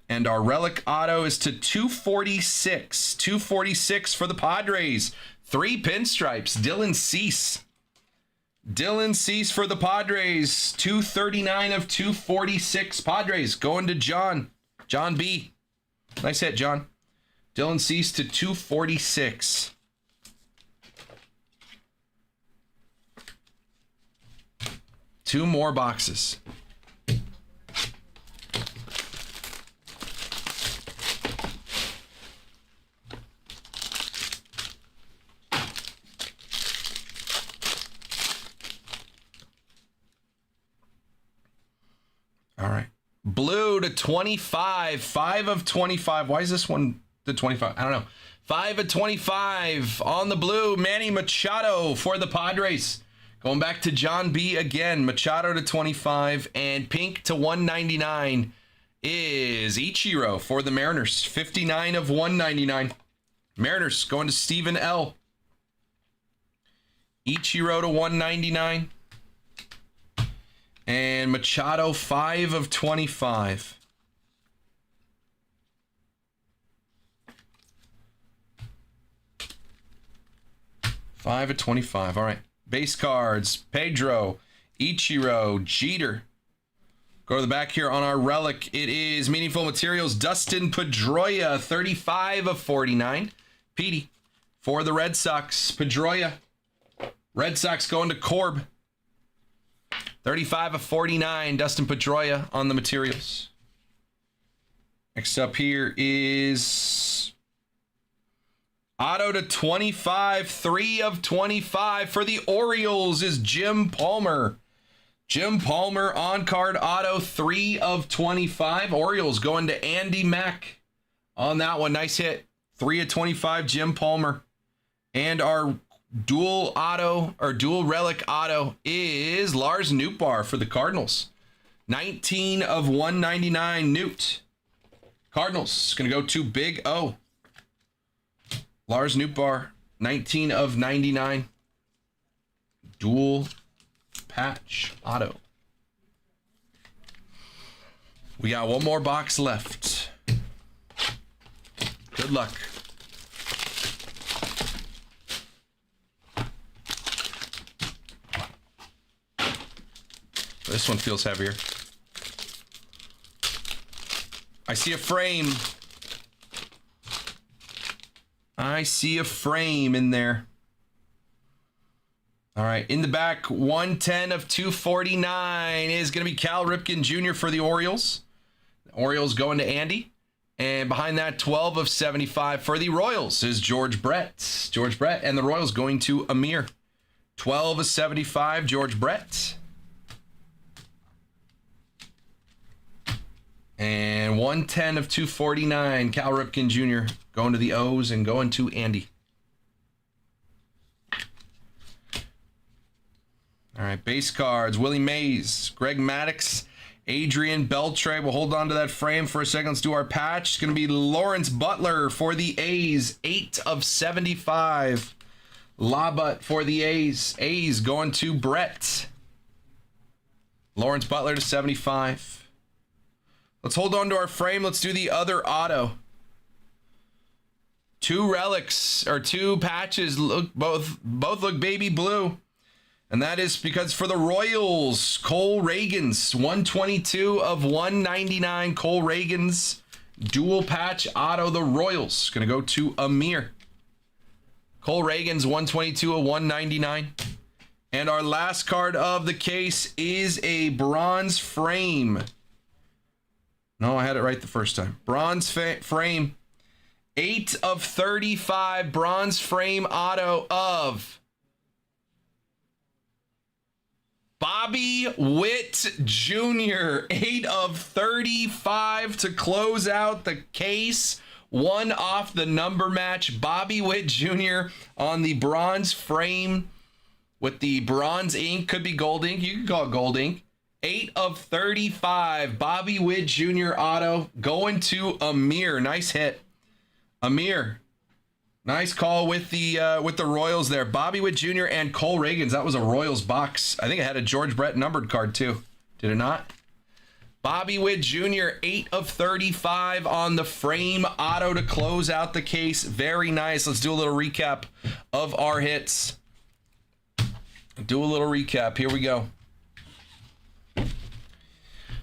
And our relic auto is to 246. 246 for the Padres. 3 pinstripes. Dylan Cease. Dylan Cease for the Padres. 239 of 246. Padres going to John. John B. Nice hit, John. Dylan Cease to 246. Two more boxes. All right. Blue to 25. 5 of 25. Why is this one to 25? I don't know. 5 of 25 on the blue. Manny Machado for the Padres. Going back to John B again. Machado to 25. And pink to 199 is Ichiro for the Mariners. 59 of 199. Mariners going to Stephen L. Ichiro to 199. And Machado, 5 of 25. Five of 25. All right. Base cards. Pedro, Ichiro, Jeter. Go to the back here on our relic. It is Meaningful Materials. Dustin Pedroia, 35 of 49. Petey for the Red Sox. Pedroia. Red Sox going to Corb. 35 of 49, Dustin Pedroia on the materials. Next up here is auto to 25, 3 of 25 for the Orioles is Jim Palmer. Jim Palmer on card auto, 3 of 25. Orioles going to Andy Mack on that one. Nice hit. 3 of 25, Jim Palmer. And our dual auto or dual relic auto is Lars Nootbaar for the Cardinals. 19 of 199 Newt. Cardinals going to go to Big O. Lars Nootbaar, 19 of 99. Dual patch auto. We got one more box left. Good luck. This one feels heavier. I see a frame. I see a frame in there. All right, in the back, 110 of 249 is going to be Cal Ripken Jr. for the Orioles. The Orioles going to Andy. And behind that, 12 of 75 for the Royals is George Brett. George Brett and the Royals going to Amir. 12 of 75, George Brett. And 110 of 249, Cal Ripken Jr. going to the O's and going to Andy. All right, base cards. Willie Mays, Greg Maddux, Adrian Beltre. We'll hold on to that frame for a second. Let's do our patch. It's going to be Lawrence Butler for the A's, 8 of 75. Labut for the A's. A's going to Brett. Lawrence Butler to 75. Let's hold on to our frame. Let's do the other auto. 2 relics or 2 patches look both look baby blue. And that is because for the Royals, Cole Reagans, 122 of 199. Cole Reagans, dual patch auto. The Royals going to go to Amir. Cole Reagans, 122 of 199. And our last card of the case is a bronze frame. No, I had it right the first time. Bronze frame. 8 of 35 bronze frame auto of Bobby Witt Jr. 8 of 35 to close out the case. One off the number match. Bobby Witt Jr. on the bronze frame with the bronze ink. Could be gold ink. You can call it gold ink. 8 of 35. Bobby Witt Jr. auto going to Amir. Nice hit. Amir. Nice call with the Royals there. Bobby Witt Jr. and Cole Reagans. That was a Royals box. I think it had a George Brett numbered card too. Did it not? Bobby Witt Jr. 8 of 35 on the frame auto to close out the case. Very nice. Let's do a little recap of our hits. Do a little recap. Here we go.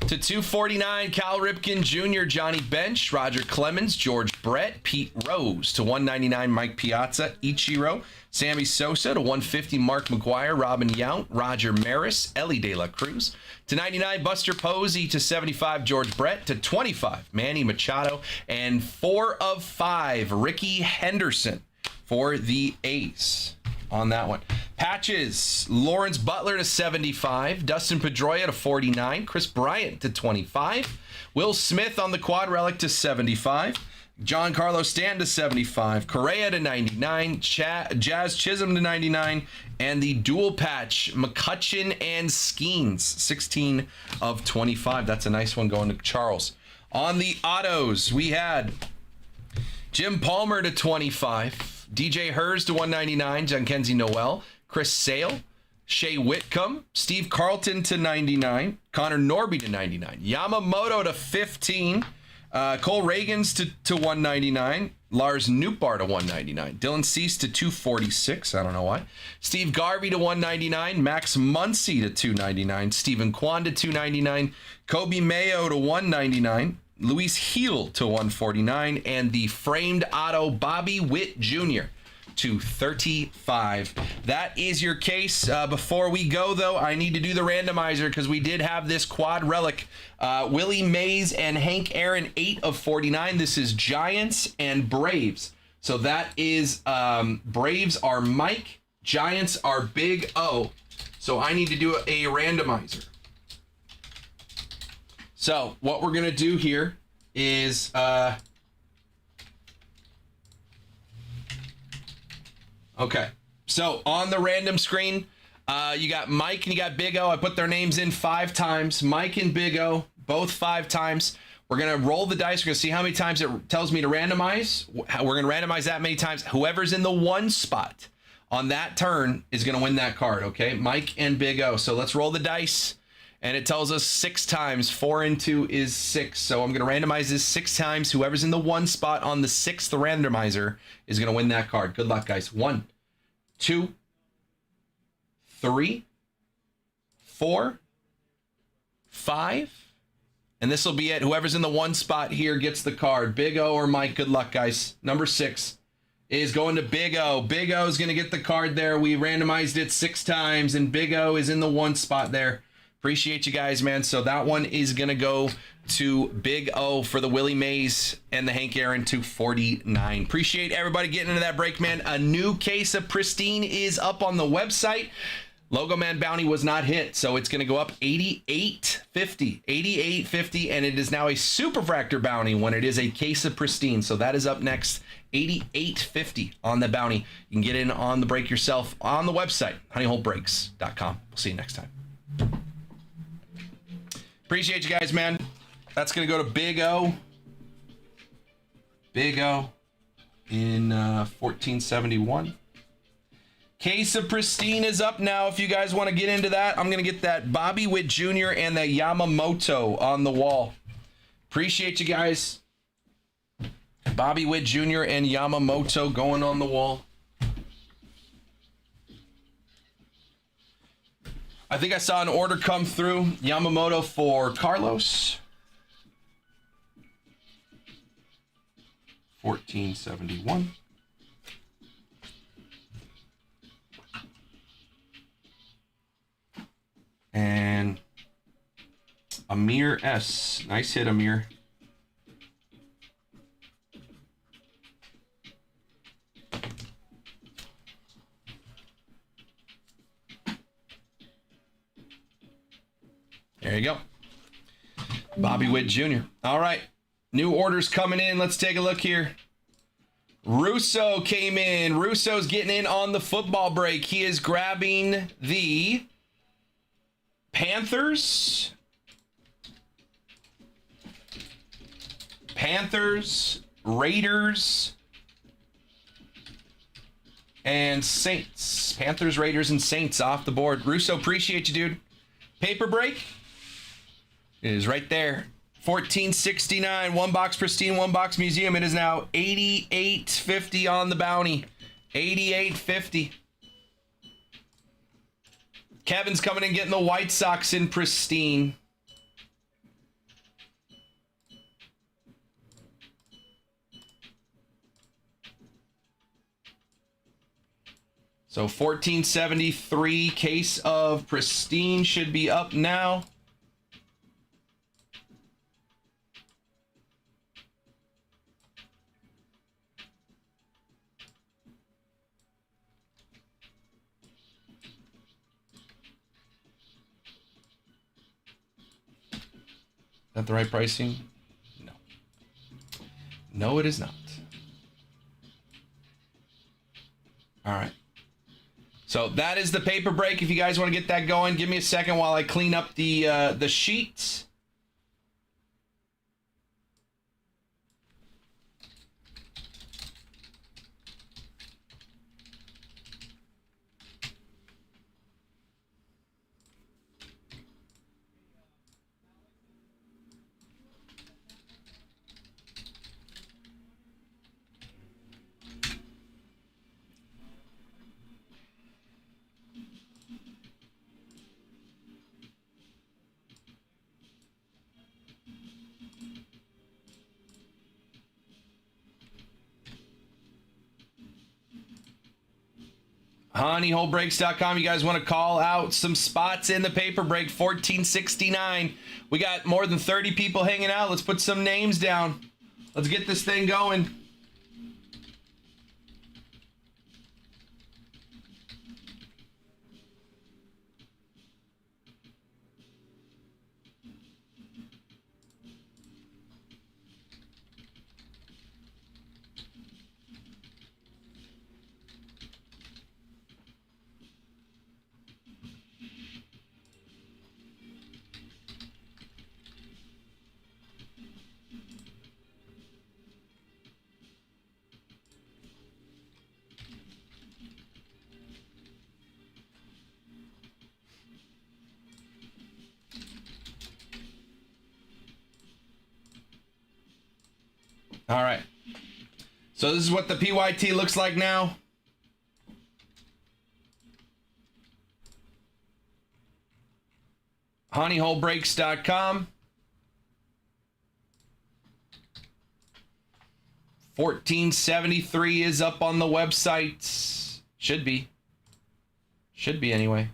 To 249, Cal Ripken Jr., Johnny Bench, Roger Clemens, George Brett, Pete Rose. To 199, Mike Piazza, Ichiro, Sammy Sosa. To 150, Mark McGuire, Robin Yount, Roger Maris, Ellie De La Cruz. To 99, Buster Posey. To 75, George Brett. To 25, Manny Machado. And 4 of 5, Ricky Henderson for the A's on that one. Patches, Lawrence Butler to 75, Dustin Pedroia to 49, Chris Bryant to 25, Will Smith on the quad relic to 75, Giancarlo Stanton to 75, Correa to 99, Jazz Chisholm to 99, and the dual patch, McCutchen and Skeens, 16 of 25. That's a nice one going to Charles. On the autos, we had Jim Palmer to 25, DJ Hers to 199, Jackenzie Noel, Chris Sale, Shea Whitcomb, Steve Carlton to 99, Connor Norby to 99, Yamamoto to 15, Cole Reagans to 199, Lars Nootbaar to 199, Dylan Cease to 246, I don't know why, Steve Garvey to 199, Max Muncy to 299, Stephen Kwan to 299, Kobe Mayo to 199, Luis Heel to 149, and the framed auto Bobby Witt Jr. to 35. That is your case. Before we go, though, I need to do the randomizer because we did have this quad relic. Willie Mays and Hank Aaron, 8 of 49. This is Giants and Braves. So that is Braves are Mike, Giants are Big O. So I need to do a randomizer. So what we're going to do here is okay. So on the random screen, you got Mike and you got Big O. I put their names in 5 times. Mike and Big O, both 5 times. We're going to roll the dice. We're going to see how many times it tells me to randomize. We're going to randomize that many times. Whoever's in the 1 spot on that turn is going to win that card, okay? Mike and Big O. So let's roll the dice. And it tells us 6 times. 4 and 2 is 6. So I'm going to randomize this 6 times. Whoever's in the 1 spot on the 6th randomizer is going to win that card. Good luck, guys. 1, 2, 3, 4, 5. And this will be it. Whoever's in the 1 spot here gets the card. Big O or Mike. Good luck, guys. Number 6 is going to Big O. Big O is going to get the card there. We randomized it 6 times, and Big O is in the 1 spot there. Appreciate you guys, man. So that one is going to go to Big O for the Willie Mays and the Hank Aaron 249. Appreciate everybody getting into that break, man. A new case of Pristine is up on the website. Logo Man Bounty was not hit, so it's going to go up $88.50. $88.50, and it is now a Superfractor Bounty when it is a case of Pristine. So that is up next. $88.50 on the bounty. You can get in on the break yourself on the website, honeyholebreaks.com. We'll see you next time. Appreciate you guys, man. That's going to go to Big O. Big O in 1471. Case of Pristine is up now. If you guys want to get into that, I'm going to get that Bobby Witt Jr. and the Yamamoto on the wall. Appreciate you guys. Bobby Witt Jr. and Yamamoto going on the wall. I think I saw an order come through. Yamamoto for Carlos. 1471. And Amir S. Nice hit, Amir. There you go. Bobby Witt Jr. All right. New orders coming in. Let's take a look here. Russo came in. Russo's getting in on the football break. He is grabbing the Panthers, Raiders, and Saints. Panthers, Raiders, and Saints off the board. Russo, appreciate you, dude. Paper break is right there. $14.69. One box Pristine, one box Museum. It is now $88.50 on the bounty. $88.50. Kevin's coming in getting the White Sox in Pristine. So $14.73 case of Pristine should be up now. Is that the right pricing? No. No, it is not. All right. So that is the paper break. If you guys want to get that going, give me a second while I clean up the sheets. honeyholebreaks.com. You guys want to call out some spots in the paper break? $14.69. We got more than 30 people hanging out. Let's put some names down. Let's get this thing going. All right. So this is what the PYT looks like now. honeyholebreaks.com. $14.73 is up on the website. Should be anyway.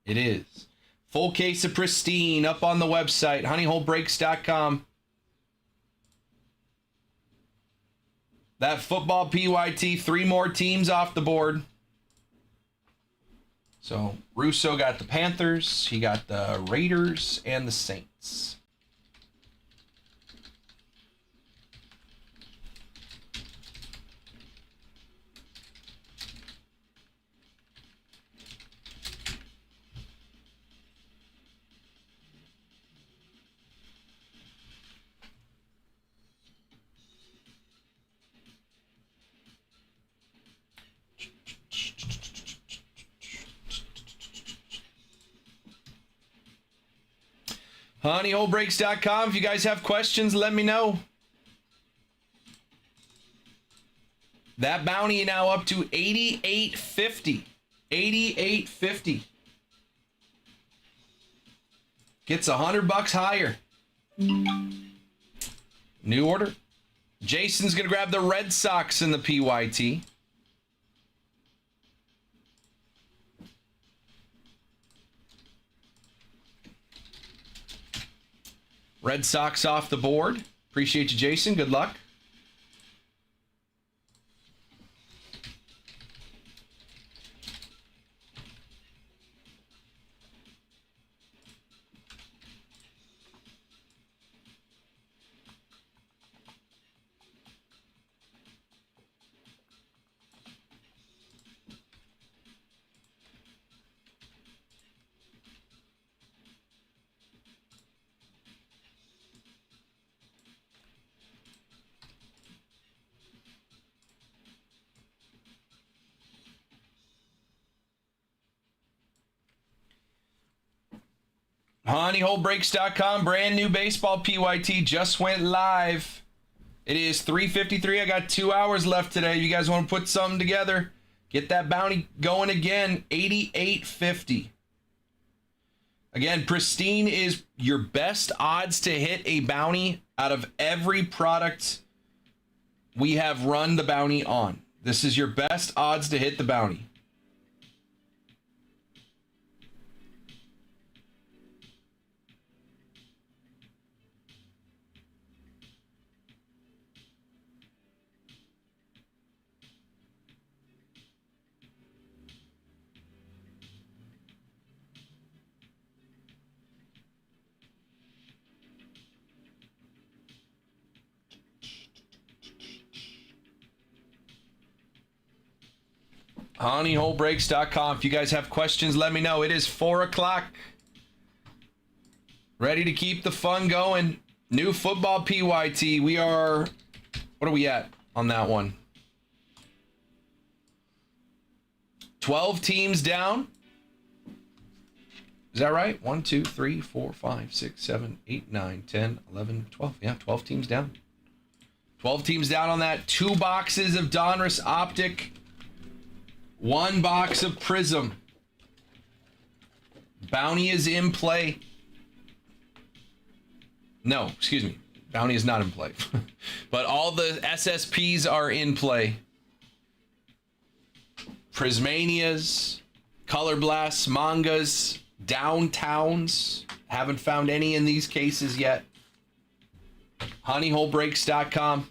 It is. Full case of Pristine up on the website, honeyholebreaks.com. That football PYT, 3 more teams off the board. So Russo got the Panthers, he got the Raiders, and the Saints. honeyholebreaks.com. If you guys have questions, let me know. That bounty now up to $88.50. $88.50. Gets $100 higher. New order. Jason's going to grab the Red Sox in the PYT. Red Sox off the board. Appreciate you, Jason. Good luck. HoneyHoleBreaks.com, brand new baseball PYT just went live. It is 3:53. I got 2 hours left today. You guys want to put something together? Get that bounty going again. 88.50. Again, Pristine is your best odds to hit a bounty out of every product we have run the bounty on. This is your best odds to hit the bounty. HoneyHoleBreaks.com. If you guys have questions, let me know. It is 4 o'clock. Ready to keep the fun going. New football PYT. We are, what are we at on that one? 12 teams down. Is that right? 1, 2, 3, 4, 5, 6, 7, 8, 9, 10, 11, 12. Yeah, 12 teams down. 12 teams down on that. 2 boxes of Donruss Optic. 1 box of Prism. Bounty is in play. No, excuse me. Bounty is not in play. But all the SSPs are in play. Prismanias, Color Blasts, Mangas, Downtowns. Haven't found any in these cases yet. HoneyHoleBreaks.com.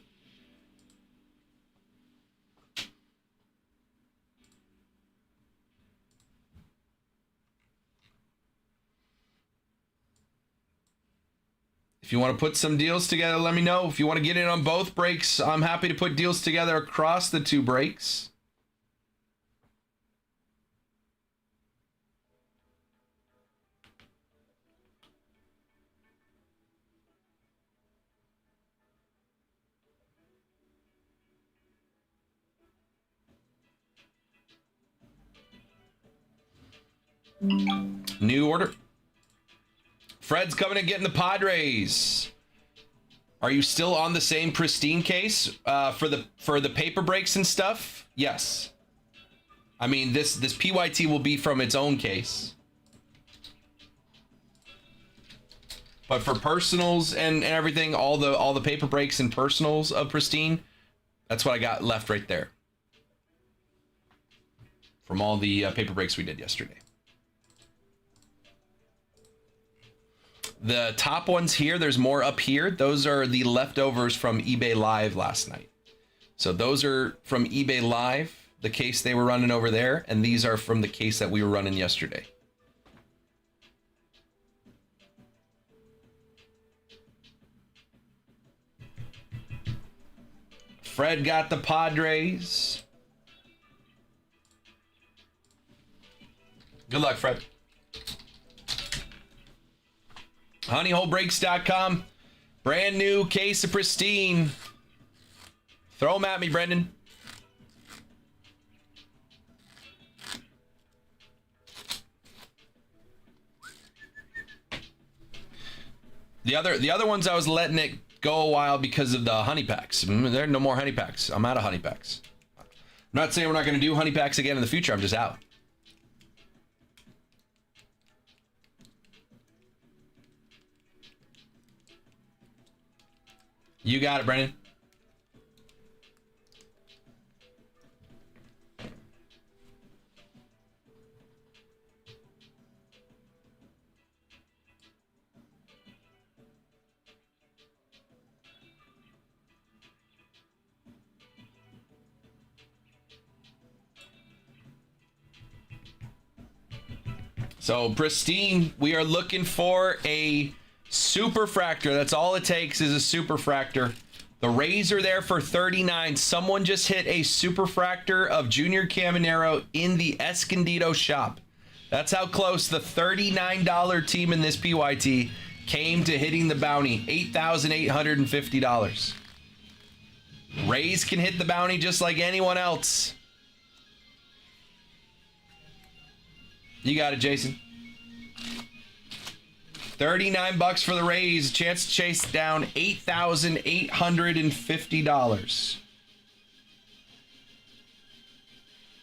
If you want to put some deals together, let me know. If you want to get in on both breaks, I'm happy to put deals together across the 2 breaks. New order. Fred's coming and getting the Padres. Are you still on the same Pristine case for the paper breaks and stuff? Yes. I mean, this PYT will be from its own case. But for personals and everything, all the paper breaks and personals of Pristine, that's what I got left right there. From all the paper breaks we did yesterday. The top ones here, there's more up here. Those are the leftovers from eBay Live last night. So those are from eBay Live, the case they were running over there, and these are from the case that we were running yesterday. Fred got the Padres. Good luck, Fred. HoneyHoleBreaks.com. Brand new case of Pristine. Throw them at me, Brendan. The other ones I was letting it go a while because of the honey packs. There are no more honey packs. I'm out of honey packs. I'm not saying we're not going to do honey packs again in the future. I'm just out. You got it, Brendan. So, Pristine, we are looking for a Superfractor. That's all it takes is a Superfractor. The Rays are there for 39. Someone just hit a Superfractor of Junior Caminero in the Escondido shop. That's how close the $39 team in this PYT came to hitting the bounty. $8,850. Rays can hit the bounty just like anyone else. You got it, Jason. $39 for the Rays. Chance to chase down $8,850.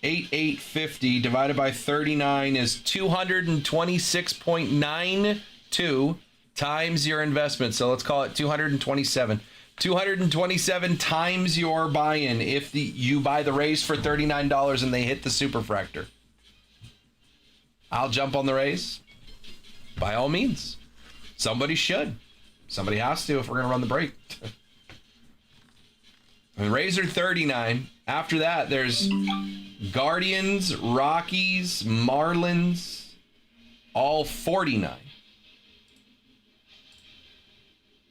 8,850 divided by 39 is 226.92 times your investment. So let's call it 227. 227 times your buy-in if you buy the Rays for $39 and they hit the superfractor. I'll jump on the Rays. By all means. Somebody should. Somebody has to if we're going to run the break. I mean, Rays are 39. After that, there's Guardians, Rockies, Marlins, all 49.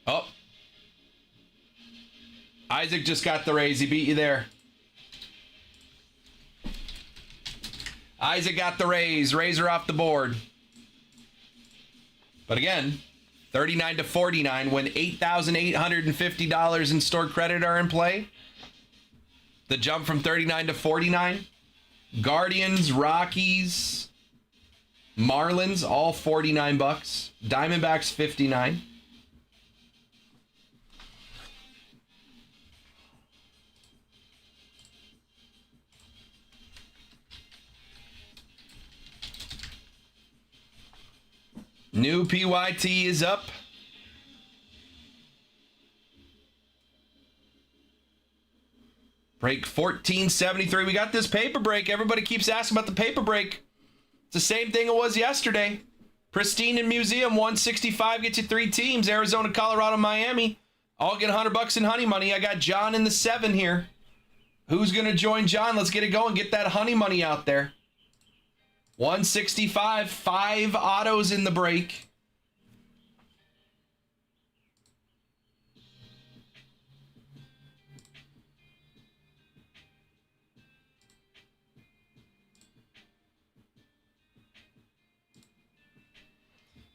Oh. Isaac just got the Rays. He beat you there. Isaac got the Rays. Rays are off the board. But again, 39 to 49 when $8,850 in stored credit are in play. The jump from 39 to 49. Guardians, Rockies, Marlins, all $49. Diamondbacks, $59. New PYT is up. Break 1473. We got this paper break. Everybody keeps asking about the paper break. It's the same thing it was yesterday. Pristine and Museum, 165 gets you 3 teams. Arizona, Colorado, Miami. All get $100 in honey money. I got John in the 7 here. Who's going to join John? Let's get it going. Get that honey money out there. 165, 5 autos in the break.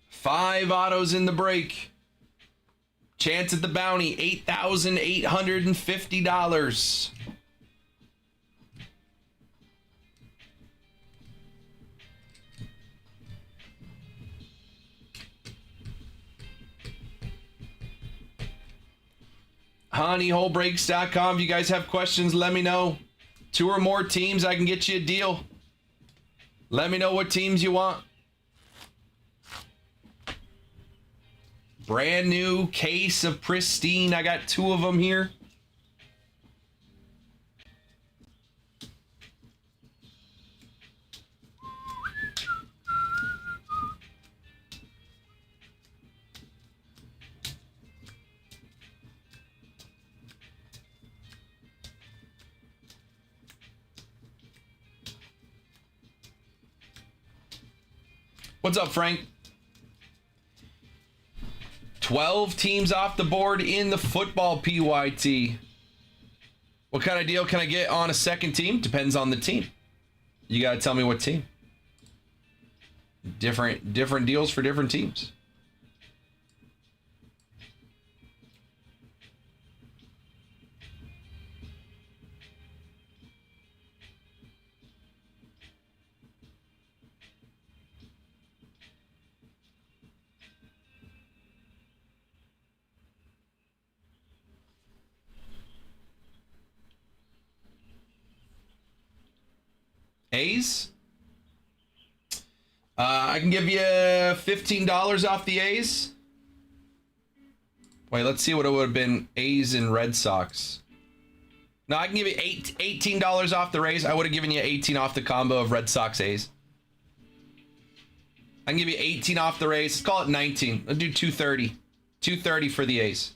Five autos in the break. Chance at the bounty, $8,850. honeyholebreaks.com. If you guys have questions, let me know. 2 or more teams, I can get you a deal. Let me know what teams you want. Brand new case of Pristine. I got 2 of them here. What's up, Frank? 12 teams off the board in the football PYT. What kind of deal can I get on a second team? Depends on the team. You got to tell me what team. Different deals for different teams. A's. I can give you $15 off the A's. Wait, let's see what it would have been. A's and Red Sox. No, I can give you $18 off the Rays. I would have given you 18 off the combo of Red Sox A's. I can give you 18 off the Rays. Let's call it 19. Let's do 230. 230 for the A's.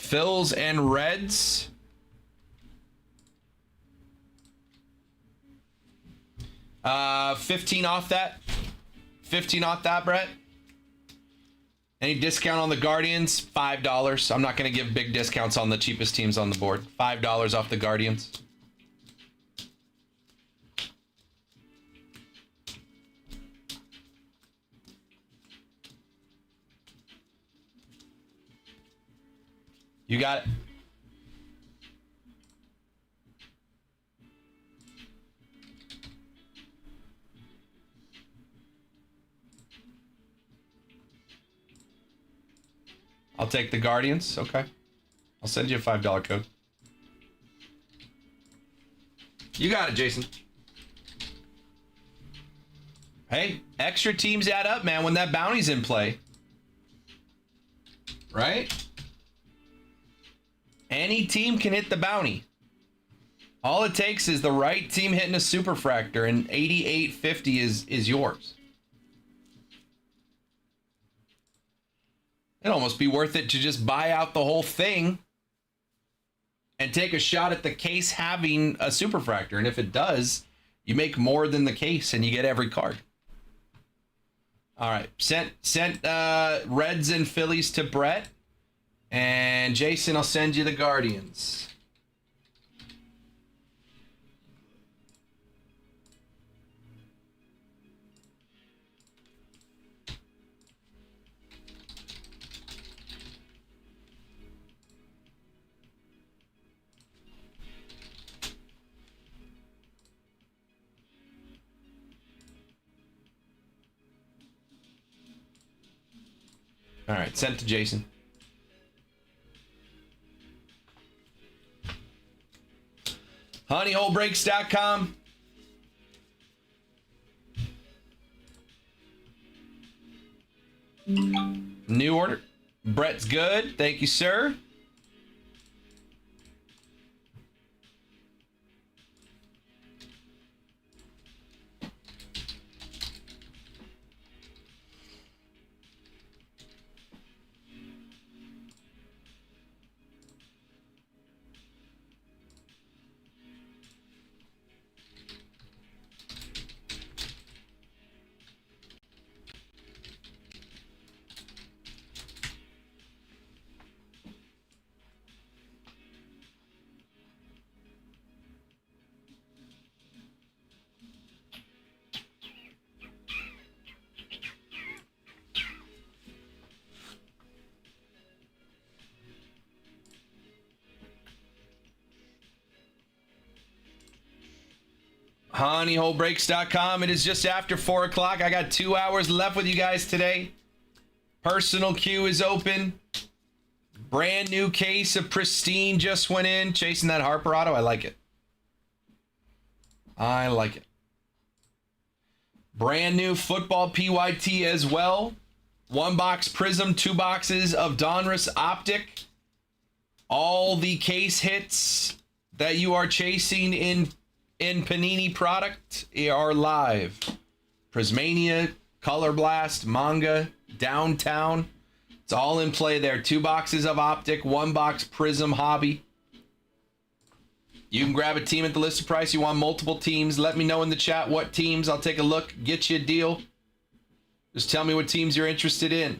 Phils and Reds. $15 off that. $15 off that, Brett. Any discount on the Guardians? $5. I'm not going to give big discounts on the cheapest teams on the board. $5 off the Guardians. You got it. I'll take the Guardians. Okay. I'll send you a $5 code. You got it, Jason. Hey, extra teams add up, man, when that bounty's in play. Right? Any team can hit the bounty. All it takes is the right team hitting a superfractor, and 8850 is yours. It'd almost be worth it to just buy out the whole thing and take a shot at the case having a superfractor. And if it does, you make more than the case and you get every card. All right. Sent Reds and Phillies to Brett. And Jason, I'll send you the Guardians. All right, sent to Jason. Honeyholebreaks.com. New order. Brett's good. Thank you, sir. Honeyholebreaks.com. It is just after 4 o'clock. I got 2 hours left with you guys today. Personal queue is open. Brand new case of Pristine just went in. Chasing that Harper auto. I like it. I like it. Brand new football PYT as well. 1 box Prism, 2 boxes of Donruss Optic. All the case hits that you are chasing in Panini product are live. Prismania, Color Blast, Manga, Downtown. It's all in play there. 2 boxes of Optic, 1 box Prism Hobby. You can grab a team at the listed price. You want multiple teams, let me know in the chat what teams. I'll take a look, get you a deal. Just tell me what teams you're interested in.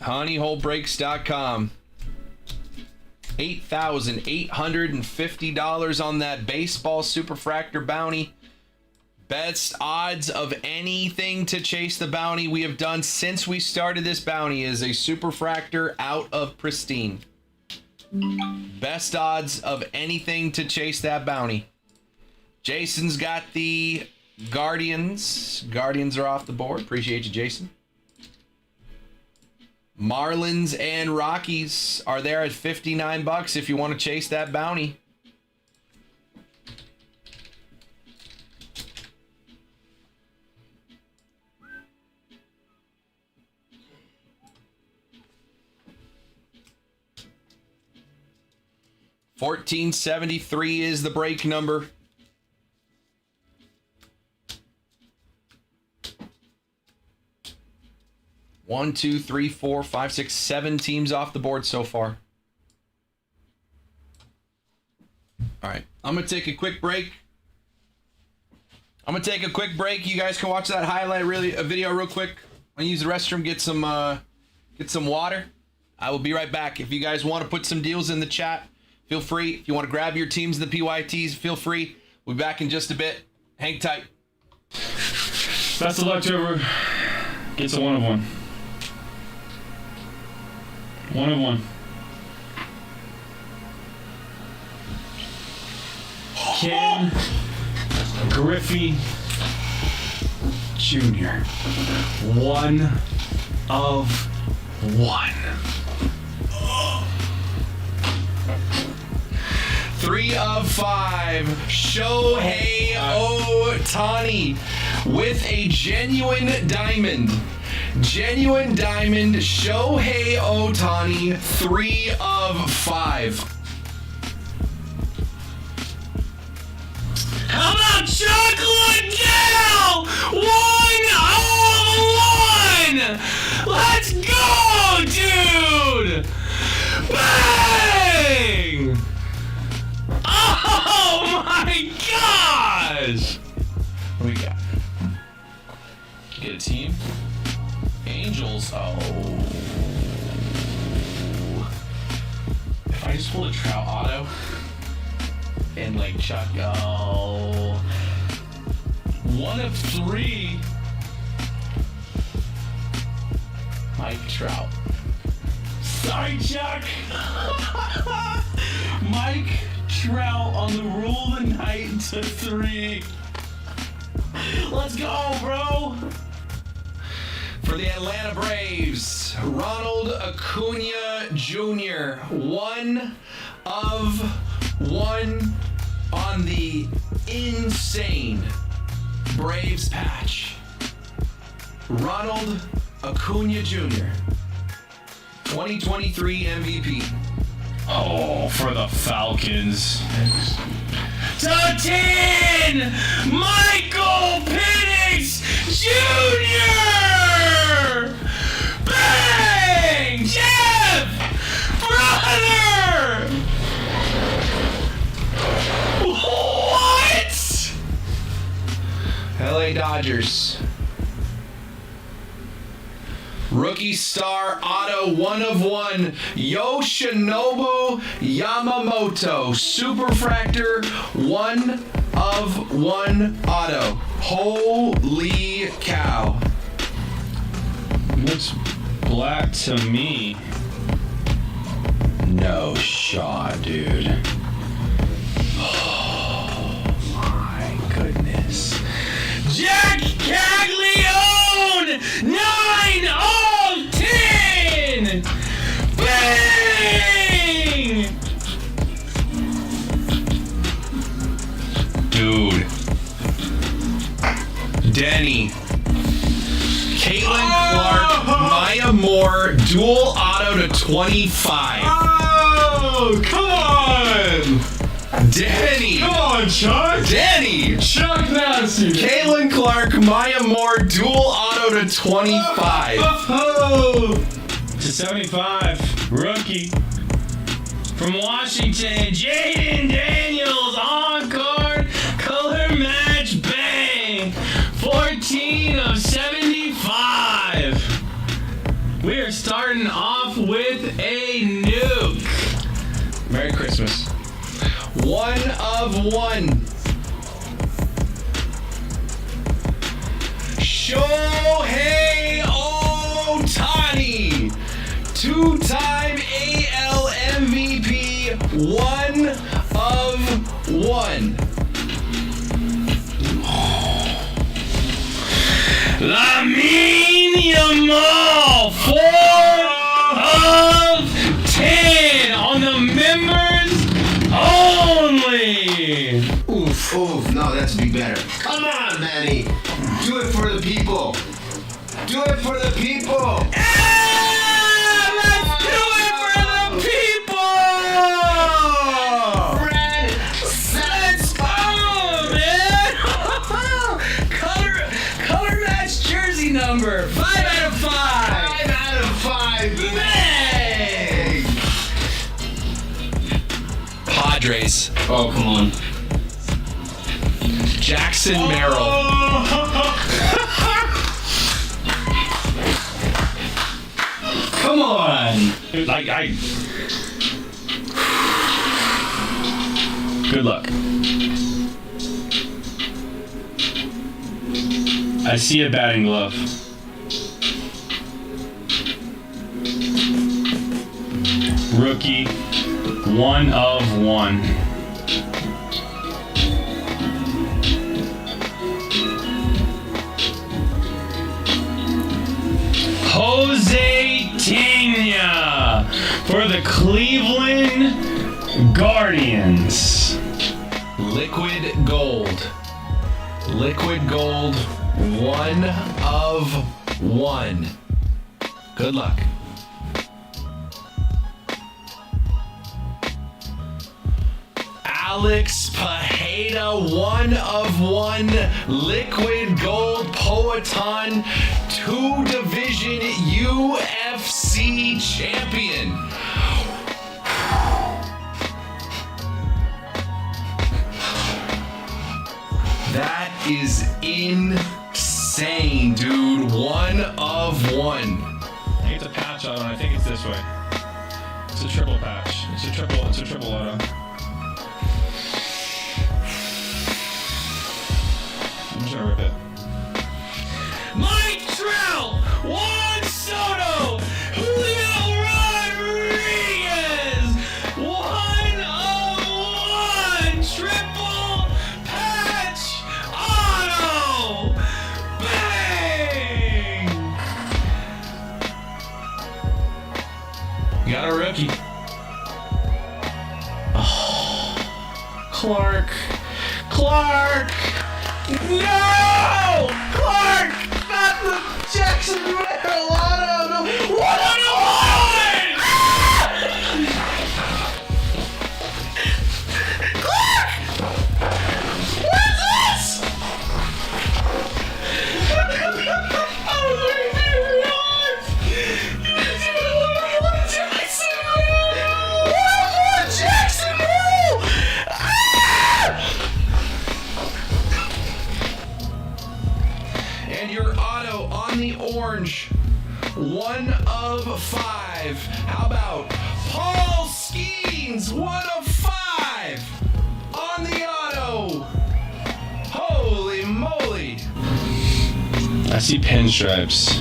Honeyholebreaks.com. $8,850 on that baseball superfractor bounty. Best odds of anything to chase the bounty we have done since we started this bounty is a superfractor out of Pristine. Best odds of anything to chase that bounty. Jason's got the Guardians. Guardians are off the board. Appreciate you, Jason. Marlins and Rockies are there at $59 if you want to chase that bounty. 1473 is the break number. One, two, three, four, five, six, 7 teams off the board so far. All right, I'm gonna take a quick break. You guys can watch that highlight video real quick. I'm gonna use the restroom, get some water. I will be right back. If you guys want to put some deals in the chat, feel free. If you want to grab your teams in the PYTs, feel free. We'll be back in just a bit. Hang tight. Best of luck to whoever gets a 1 of 1. 1 of 1. Ken Griffey Jr. 1 of 1. 3 of 5. Shohei Ohtani with a genuine diamond. Genuine diamond. Shohei Ohtani. 3 of 5. How about Chocolate Gal? 1 of 1! Let's go, dude! Bang! Oh my gosh! What do we got? Get a team. Angels. Oh. If I just pull a Trout auto and like Chuck, oh. 1 of 3. Mike Trout. Sorry, Chuck. Mike Trout on the rule of the night to 3. Let's go, bro. For the Atlanta Braves, Ronald Acuna Jr. 1 of 1 on the insane Braves patch. Ronald Acuna Jr. 2023 MVP. Oh, for the Falcons. To 10, Michael Penix Jr. Bang! Jeff! Brother! What? LA Dodgers. Rookie star auto 1 of 1. Yoshinobu Yamamoto. Superfractor 1 of 1 auto. Holy cow. Looks black to me. No shot, dude. Oh my goodness. Jack Caglione! 9 of 10! Bang! Dude. Denny. Caitlin Clark, Maya Moore, dual auto to 25. Oh, come on! Denny. Come on, Chuck! Denny. Chuck Nasty! Caitlin Clark, Maya Moore, dual auto to 25. Oh, to 75, rookie. From Washington, Jaden Daniels, on-card, color match, bang! 14 of 75. We are starting off with a nuke. Merry Christmas. 1 of 1. Shohei Ohtani. 2-time AL MVP. 1 of 1. Lamine Yamal, 4 of 10 on the members only. Oof, no, that's be better. Come on, Manny. Do it for the people. Do it for the people. Yeah, let's do it for the people. Padres. Oh, come on. Jackson Merrill. Come on. Good luck. I see a batting glove. Rookie, 1 of 1. Jose Tena for the Cleveland Guardians. Liquid gold. Liquid gold, 1 of 1. Good luck. Alex Pajeda, 1 of 1. Liquid gold Poetan, 2 division UFC champion. That is insane, dude. 1 of 1. I think it's a patch auto, and I think it's this way. It's a triple patch. It's a triple auto. I'm just gonna rip it. Mike Trout! Juan Soto! Julio Rodriguez! 1 of 1! Triple patch auto! Bang! You got a rookie. Oh, Clark! No! Clark! Not the Jackson Merrill auto! No! 1 of 1! Clark! What is this? Jackson Merrill! And your auto on the orange, 1 of 5. How about Paul Skeens, 1 of 5 on the auto. Holy moly. I see pinstripes.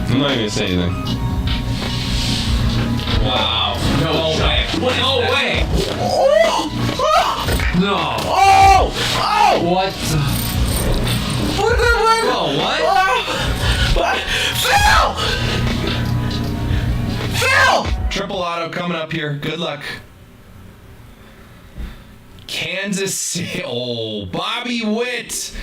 I'm not gonna say anything. Wow. No way. No way. No. Oh! What the? Oh, what? Phil! Triple auto coming up here. Good luck. Kansas City. Oh, Bobby Witt,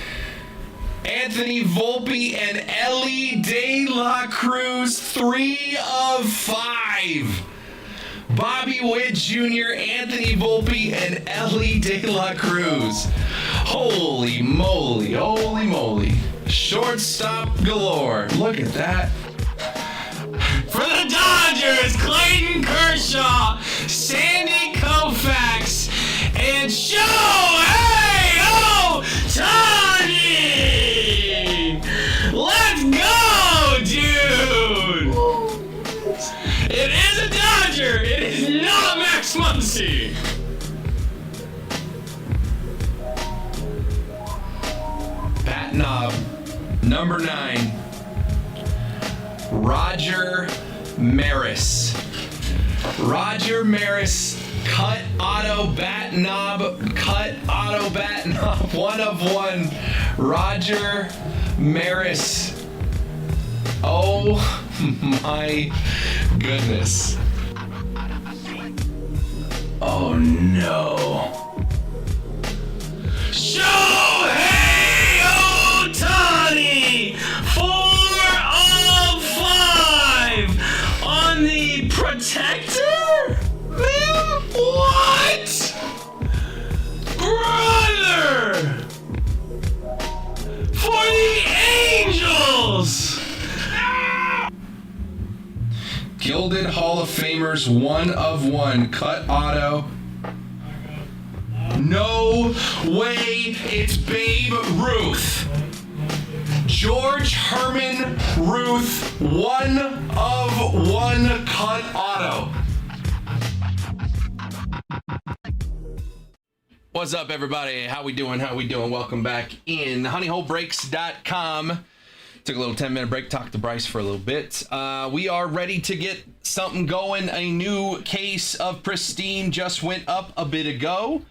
Anthony Volpe, and Ellie De La Cruz, 3 of 5. Bobby Witt Jr., Anthony Volpe, and Ellie De La Cruz. Holy moly, holy moly. Shortstop galore. Look at that. For the Dodgers, Clayton Kershaw, Sandy Koufax, and Shohei Ohtani! Let's go, dude! It is a Dodger! It is not Max Muncy! Bat knob, number 9. Roger Maris. Roger Maris, cut auto bat knob, 1 of 1. Roger Maris. Oh my goodness. Oh no. Shohei Ohtani! 4 of 5 on the Protector? Man, what? Brother! For the Angels! Gilded Hall of Famers, 1 of 1, cut auto. No way, it's Babe Ruth. George Herman Ruth, 1 of 1, cut auto. What's up, everybody? How we doing? Welcome back in. honeyholebreaks.com. Took a little 10-minute break, talked to Bryce for a little bit. We are ready to get something going. A new case of Pristine just went up a bit ago.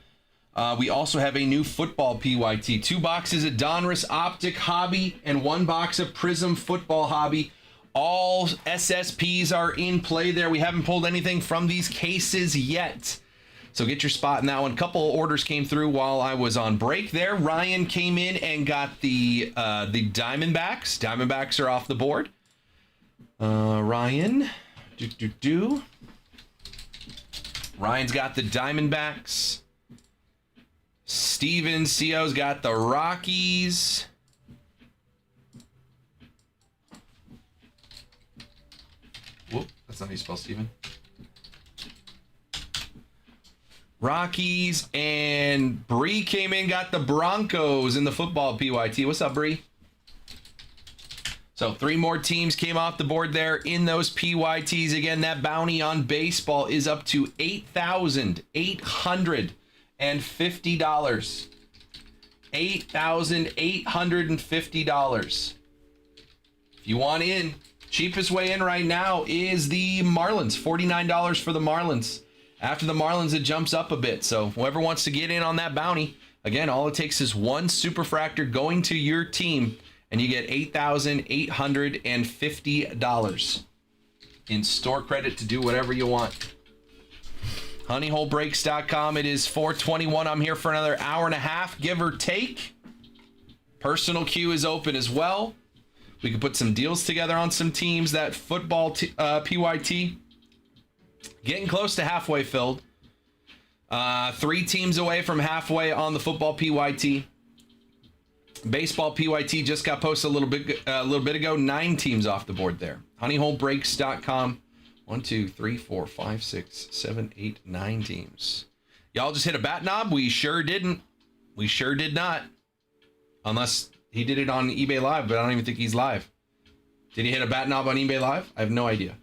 We also have a new football PYT. 2 boxes of Donruss Optic Hobby and 1 box of Prism Football Hobby. All SSPs are in play there. We haven't pulled anything from these cases yet. So get your spot in that one. A couple orders came through while I was on break there. Ryan came in and got the Diamondbacks. Diamondbacks are off the board. Ryan. Ryan's got the Diamondbacks. Steven Co's got the Rockies. Whoop, that's not how you spell Steven. Rockies, and Bree came in, got the Broncos in the football PYT. What's up, Bree? So 3 more teams came off the board there in those PYTs. Again, that bounty on baseball is up to $8,850. $8,850. If you want in, cheapest way in right now is the Marlins. $49 for the Marlins. After the Marlins, it jumps up a bit. So whoever wants to get in on that bounty, again, all it takes is 1 Superfractor going to your team, and you get $8,850 in store credit to do whatever you want. honeyholebreaks.com. It is 4:21. I'm here for another hour and a half, give or take. Personal queue is open as well. We can put some deals together on some teams. That football PYT, getting close to halfway filled. 3 teams away from halfway on the football PYT. Baseball PYT just got posted a little bit ago. 9 teams off the board there. honeyholebreaks.com. 1, 2, 3, 4, 5, 6, 7, 8, 9 teams. Y'all just hit a bat knob? We sure didn't. We sure did not. Unless he did it on eBay Live, but I don't even think he's live. Did he hit a bat knob on eBay Live? I have no idea.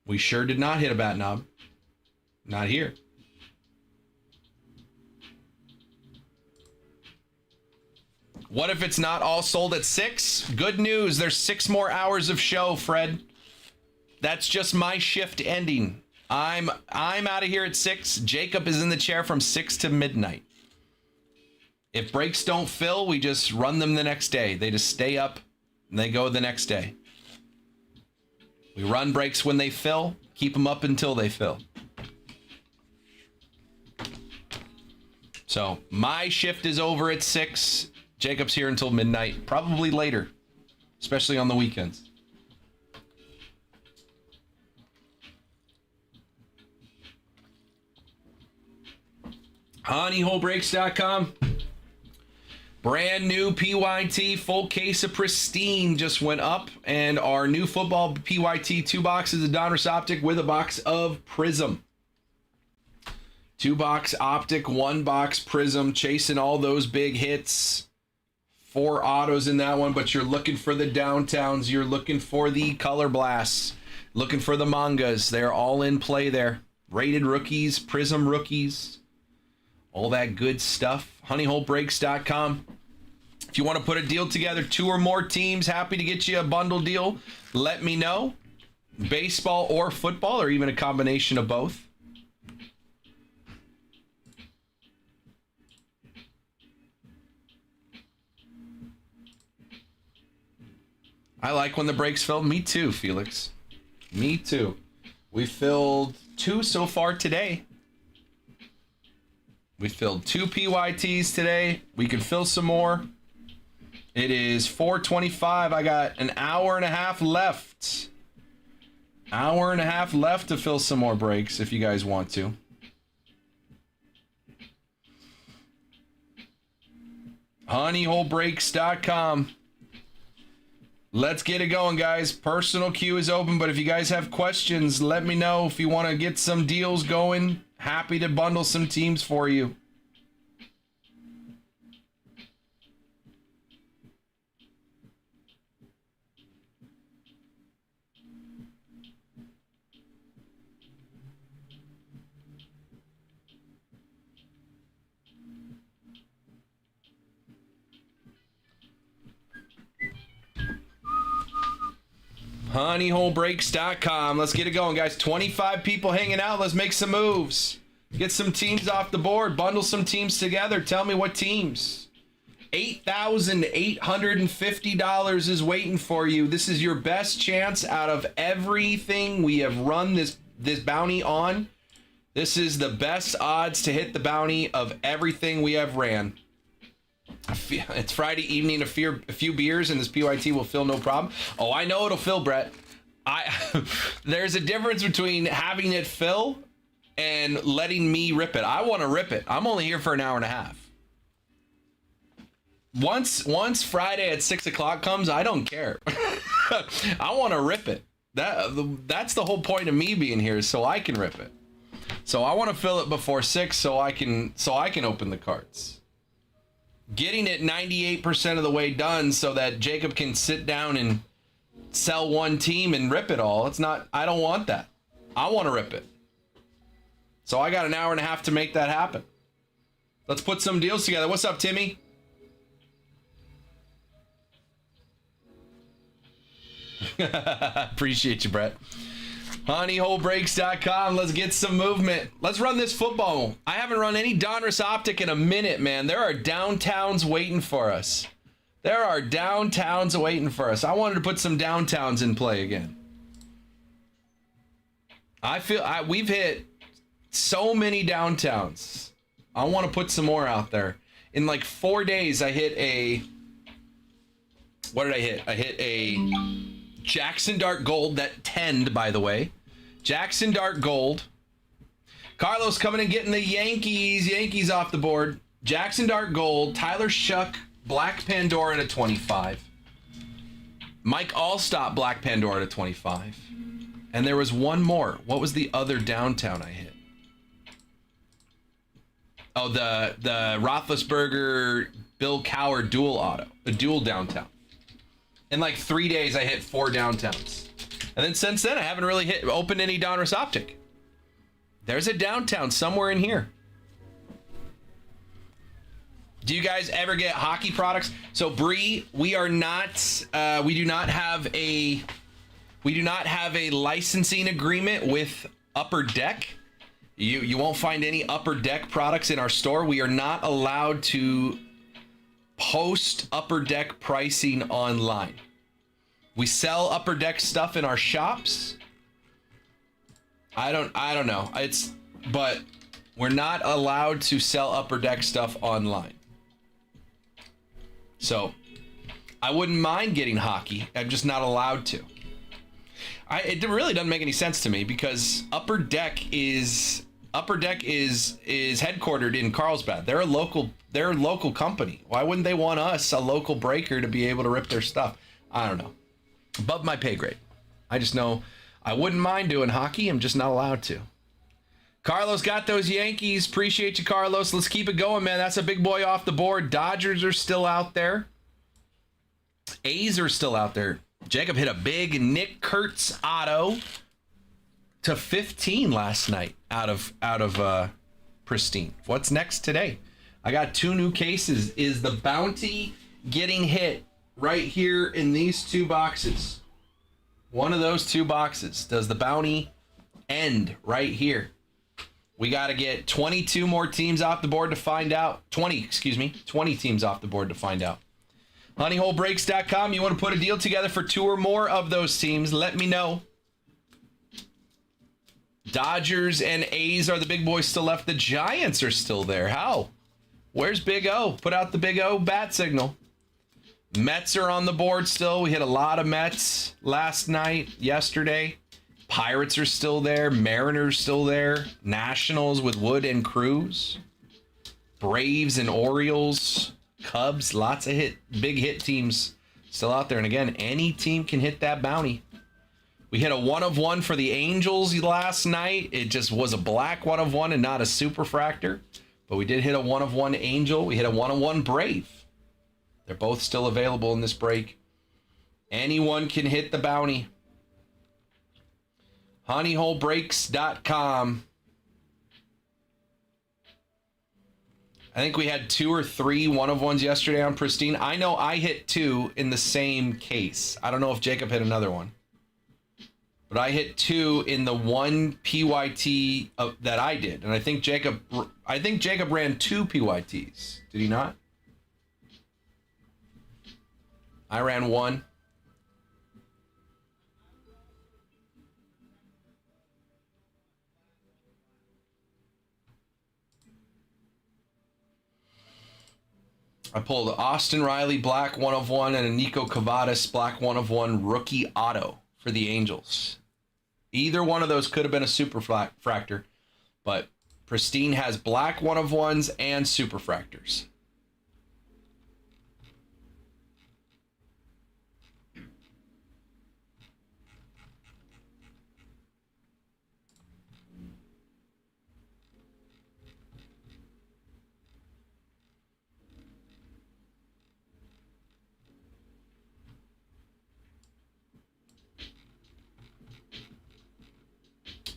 We sure did not hit a bat knob. Not here. What if it's not all sold at 6? Good news. There's 6 more hours of show, Fred. That's just my shift ending. I'm out of here at 6. Jacob is in the chair from 6 to midnight. If breaks don't fill, we just run them the next day. They just stay up and they go the next day. We run breaks when they fill, keep them up until they fill. So my shift is over at 6. Jacob's here until midnight, probably later, especially on the weekends. honeyholebreaks.com. Brand new PYT, full case of Pristine just went up, and our new football PYT, 2 boxes of Donruss Optic with a box of Prism. 2 box Optic, 1 box Prism, chasing all those big hits. 4 autos in that one, but you're looking for the downtowns, you're looking for the color blasts, looking for the mangas. They're all in play there. Rated rookies, Prism rookies, all that good stuff. honeyholebreaks.com. If you want to put a deal together, 2 or more teams, happy to get you a bundle deal. Let me know. Baseball or football, or even a combination of both. I like when the breaks fill. Me too, Felix. Me too. We filled 2 so far today. We filled 2 PYTs today. We can fill some more. It is 4:25. I got an hour and a half left. Hour and a half left to fill some more breaks if you guys want to. honeyholebreaks.com. Let's get it going, guys. Personal queue is open, but if you guys have questions, let me know. If you want to get some deals going, happy to bundle some teams for you. honeyholebreaks.com. Let's get it going, guys. 25 people hanging out. Let's make some moves. Get some teams off the board. Bundle some teams together. Tell me what teams. $8,850 is waiting for you. This is your best chance out of everything we have run this bounty on. This is the best odds to hit the bounty of everything we have ran. It's Friday evening, a few beers, and this PYT will fill no problem. Oh, I know it'll fill, Brett. There's a difference between having it fill and letting me rip it. I want to rip it. I'm only here for an hour and a half. Once Friday at 6 o'clock comes, I don't care. I want to rip it. That's the whole point of me being here, so I can rip it. So I want to fill it before 6 so I can open the cards. Getting it 98% of the way done so that Jacob can sit down and sell one team and rip it all. I don't want that. I want to rip it. So I got an hour and a half to make that happen. Let's put some deals together. What's up, Timmy? Appreciate you, Brett. honeyholebreaks.com. Let's get some movement. Let's run this football. I haven't run any Donruss Optic in a minute, man. There are downtowns waiting for us. I wanted to put some downtowns in play again. We've hit so many downtowns. I want to put some more out there. In like 4 days, I hit a... What did I hit? I hit a Jackson Dart Gold, that 10'd, by the way. Jackson Dart Gold. Carlos coming and getting the Yankees off the board. Jackson Dart Gold. Tyler Shuck, Black Pandora to 25. Mike Allstott, Black Pandora to 25. And there was one more. What was the other downtown I hit? Oh, the Roethlisberger, Bill Cowher dual auto. A dual downtown. In like 3 days, I hit 4 downtowns. And then since then, I haven't really opened any Donruss Optic. There's a downtown somewhere in here. Do you guys ever get hockey products? So Bree, we do not have a licensing agreement with Upper Deck. You won't find any Upper Deck products in our store. We are not allowed to post Upper Deck pricing online. We sell Upper Deck stuff in our shops. I don't know. But we're not allowed to sell Upper Deck stuff online. So I wouldn't mind getting hockey. I'm just not allowed to. It really doesn't make any sense to me because Upper Deck is headquartered in Carlsbad. They're a local company. Why wouldn't they want us, a local breaker, to be able to rip their stuff? I don't know. Above my pay grade. I just know I wouldn't mind doing hockey. I'm just not allowed to. Carlos got those Yankees. Appreciate you, Carlos. Let's keep it going, man. That's a big boy off the board. Dodgers are still out there. A's are still out there. Jacob hit a big Nick Kurtz auto to 15 last night out of Pristine. What's next today? I got 2 new cases. Is the bounty getting hit right here in these 2 boxes? One of those 2 boxes. Does the bounty end right here? We got to get 22 more teams off the board to find out. 20 teams off the board to find out. honeyholebreaks.com. You want to put a deal together for 2 or more of those teams, let me know. Dodgers and A's are the big boys still left. The Giants are still there. How? Where's Big O? Put out the Big O bat signal. Mets are on the board still. We hit a lot of Mets last night, yesterday. Pirates are still there. Mariners still there. Nationals with Wood and Cruz. Braves and Orioles. Cubs. Lots of big hit teams Still out there. And again, any team can hit that bounty. We hit a 1 of 1 for the Angels last night. It just was a black 1 of 1 and not a superfractor. But we did hit a 1 of 1 Angel. We hit a 1 of 1 Brave. They're both still available in this break. Anyone can hit the bounty. honeyholebreaks.com. I think we had 2 or 3 1 of 1s yesterday on Pristine. I know I hit 2 in the same case. I don't know if Jacob hit another one. But I hit 2 in the one PYT that I did. And I think Jacob ran 2 PYTs. Did he not? I ran 1. I pulled Austin Riley black 1 of 1 and a Nico Cavadas black 1 of 1 rookie auto for the Angels. Either one of those could have been a super fractor, but Pristine has black 1 of 1s and super fractors.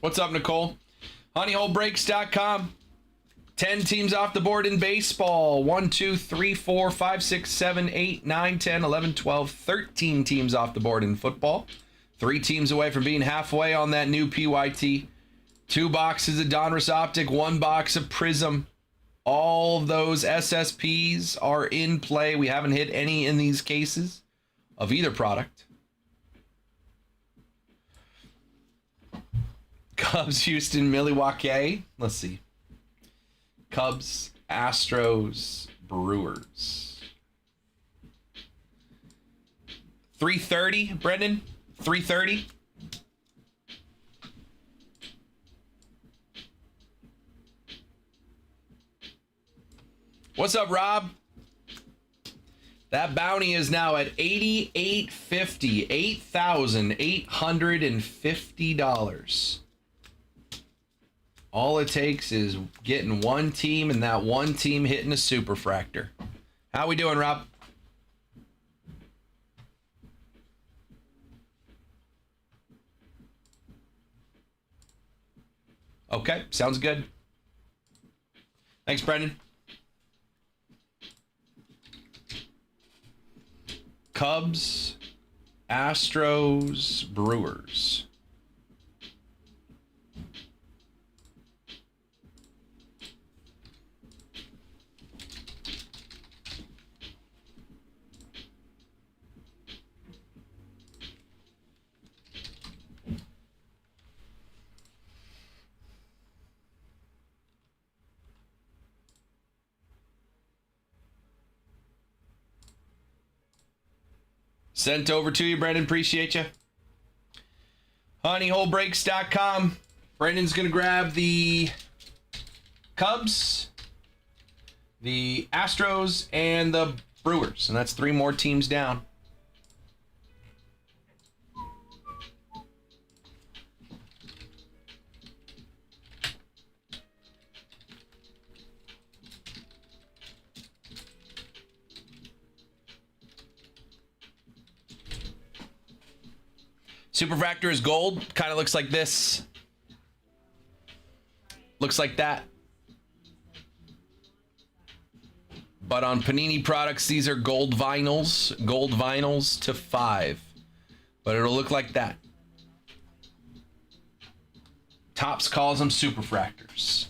What's up, Nicole? honeyholebreaks.com. 10 teams off the board in baseball. 1, 2, 3, 4, 5, 6, 7, 8, 9, 10, 11, 12, 13 teams off the board in football. 3 teams away from being halfway on that new PYT. 2 boxes of Donruss Optic, 1 box of Prism. All of those SSPs are in play. We haven't hit any in these cases of either product. Cubs, Houston, Milwaukee. Let's see. Cubs, Astros, Brewers. 3:30, Brendan? 3:30? What's up, Rob? That bounty is now at $88.50, $8,850. All it takes is getting one team and that one team hitting a superfractor. How we doing, Rob? Okay, sounds good. Thanks, Brendan. Cubs, Astros, Brewers. Sent over to you, Brendan. Appreciate you. honeyholebreaks.com. Brendan's going to grab the Cubs, the Astros, and the Brewers. And that's 3 more teams down. Superfractor is gold. Kind of looks like this. Looks like that. But on Panini products, these are gold vinyls. Gold vinyls to 5. But it'll look like that. Topps calls them superfractors.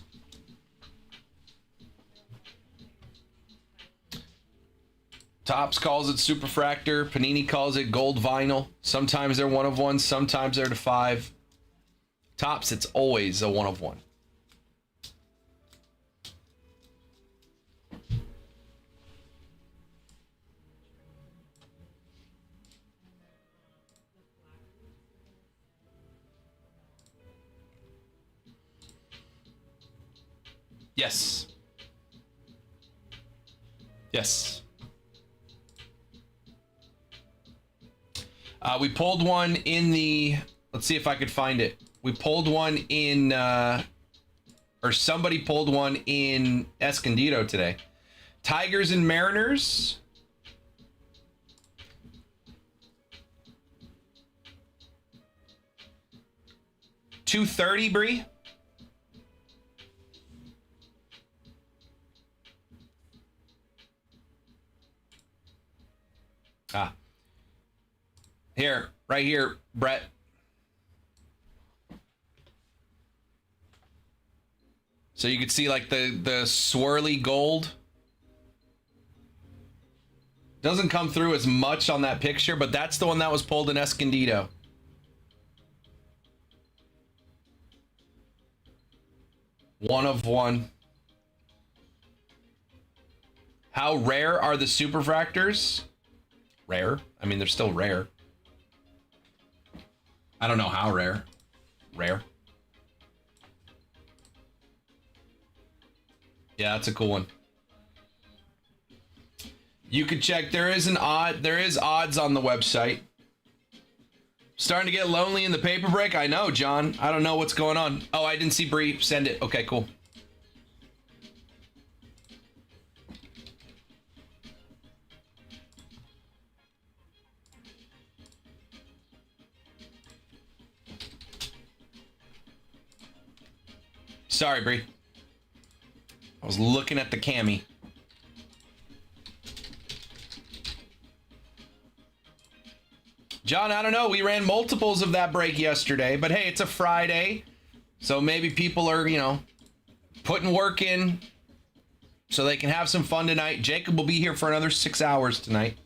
Topps calls it superfractor. Panini calls it gold vinyl. Sometimes they're 1 of 1. Sometimes they're to 5. Topps, it's always a 1 of 1. Yes. Yes. We pulled one in the... Let's see if I could find it. We pulled one in... or somebody pulled one in Escondido today. Tigers and Mariners. $230, Bree. Here, right here, Brett. So you can see like the swirly gold. Doesn't come through as much on that picture, but that's the one that was pulled in Escondido. One of one. How rare are the superfractors? Rare. I mean, they're still rare. I don't know how rare. Rare. Yeah, that's a cool one. You could check. There is odds on the website. Starting to get lonely in the paper break. I know, John. I don't know what's going on. Oh, I didn't see Bree send it. Okay, cool. Sorry, Bree. I was looking at the cami. John, I don't know. We ran multiples of that break yesterday, but hey, it's a Friday. So maybe people are, you know, putting work in so they can have some fun tonight. Jacob will be here for another 6 hours tonight.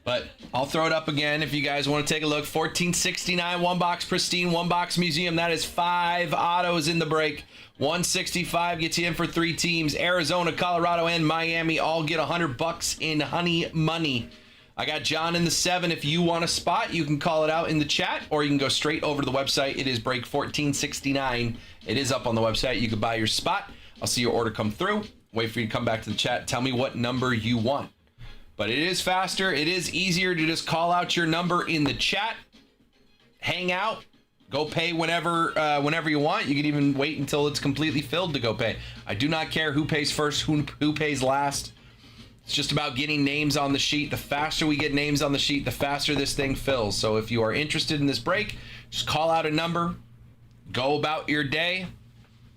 But I'll throw it up again if you guys want to take a look. 1469, one box pristine, one box museum. That is 5 autos in the break. 165 gets you in for 3 teams. Arizona, Colorado, and Miami all get $100 in honey money. I got John in the 7. If you want a spot, you can call it out in the chat, or you can go straight over to the website. It is break 1469. It is up on the website. You can buy your spot. I'll see your order come through. Wait for you to come back to the chat. Tell me what number you want. But it is faster. It is easier to just call out your number in the chat. Hang out. Go pay whenever you want. You can even wait until it's completely filled to go pay. I do not care who pays first, who pays last. It's just about getting names on the sheet. The faster we get names on the sheet, the faster this thing fills. So if you are interested in this break, just call out a number. Go about your day.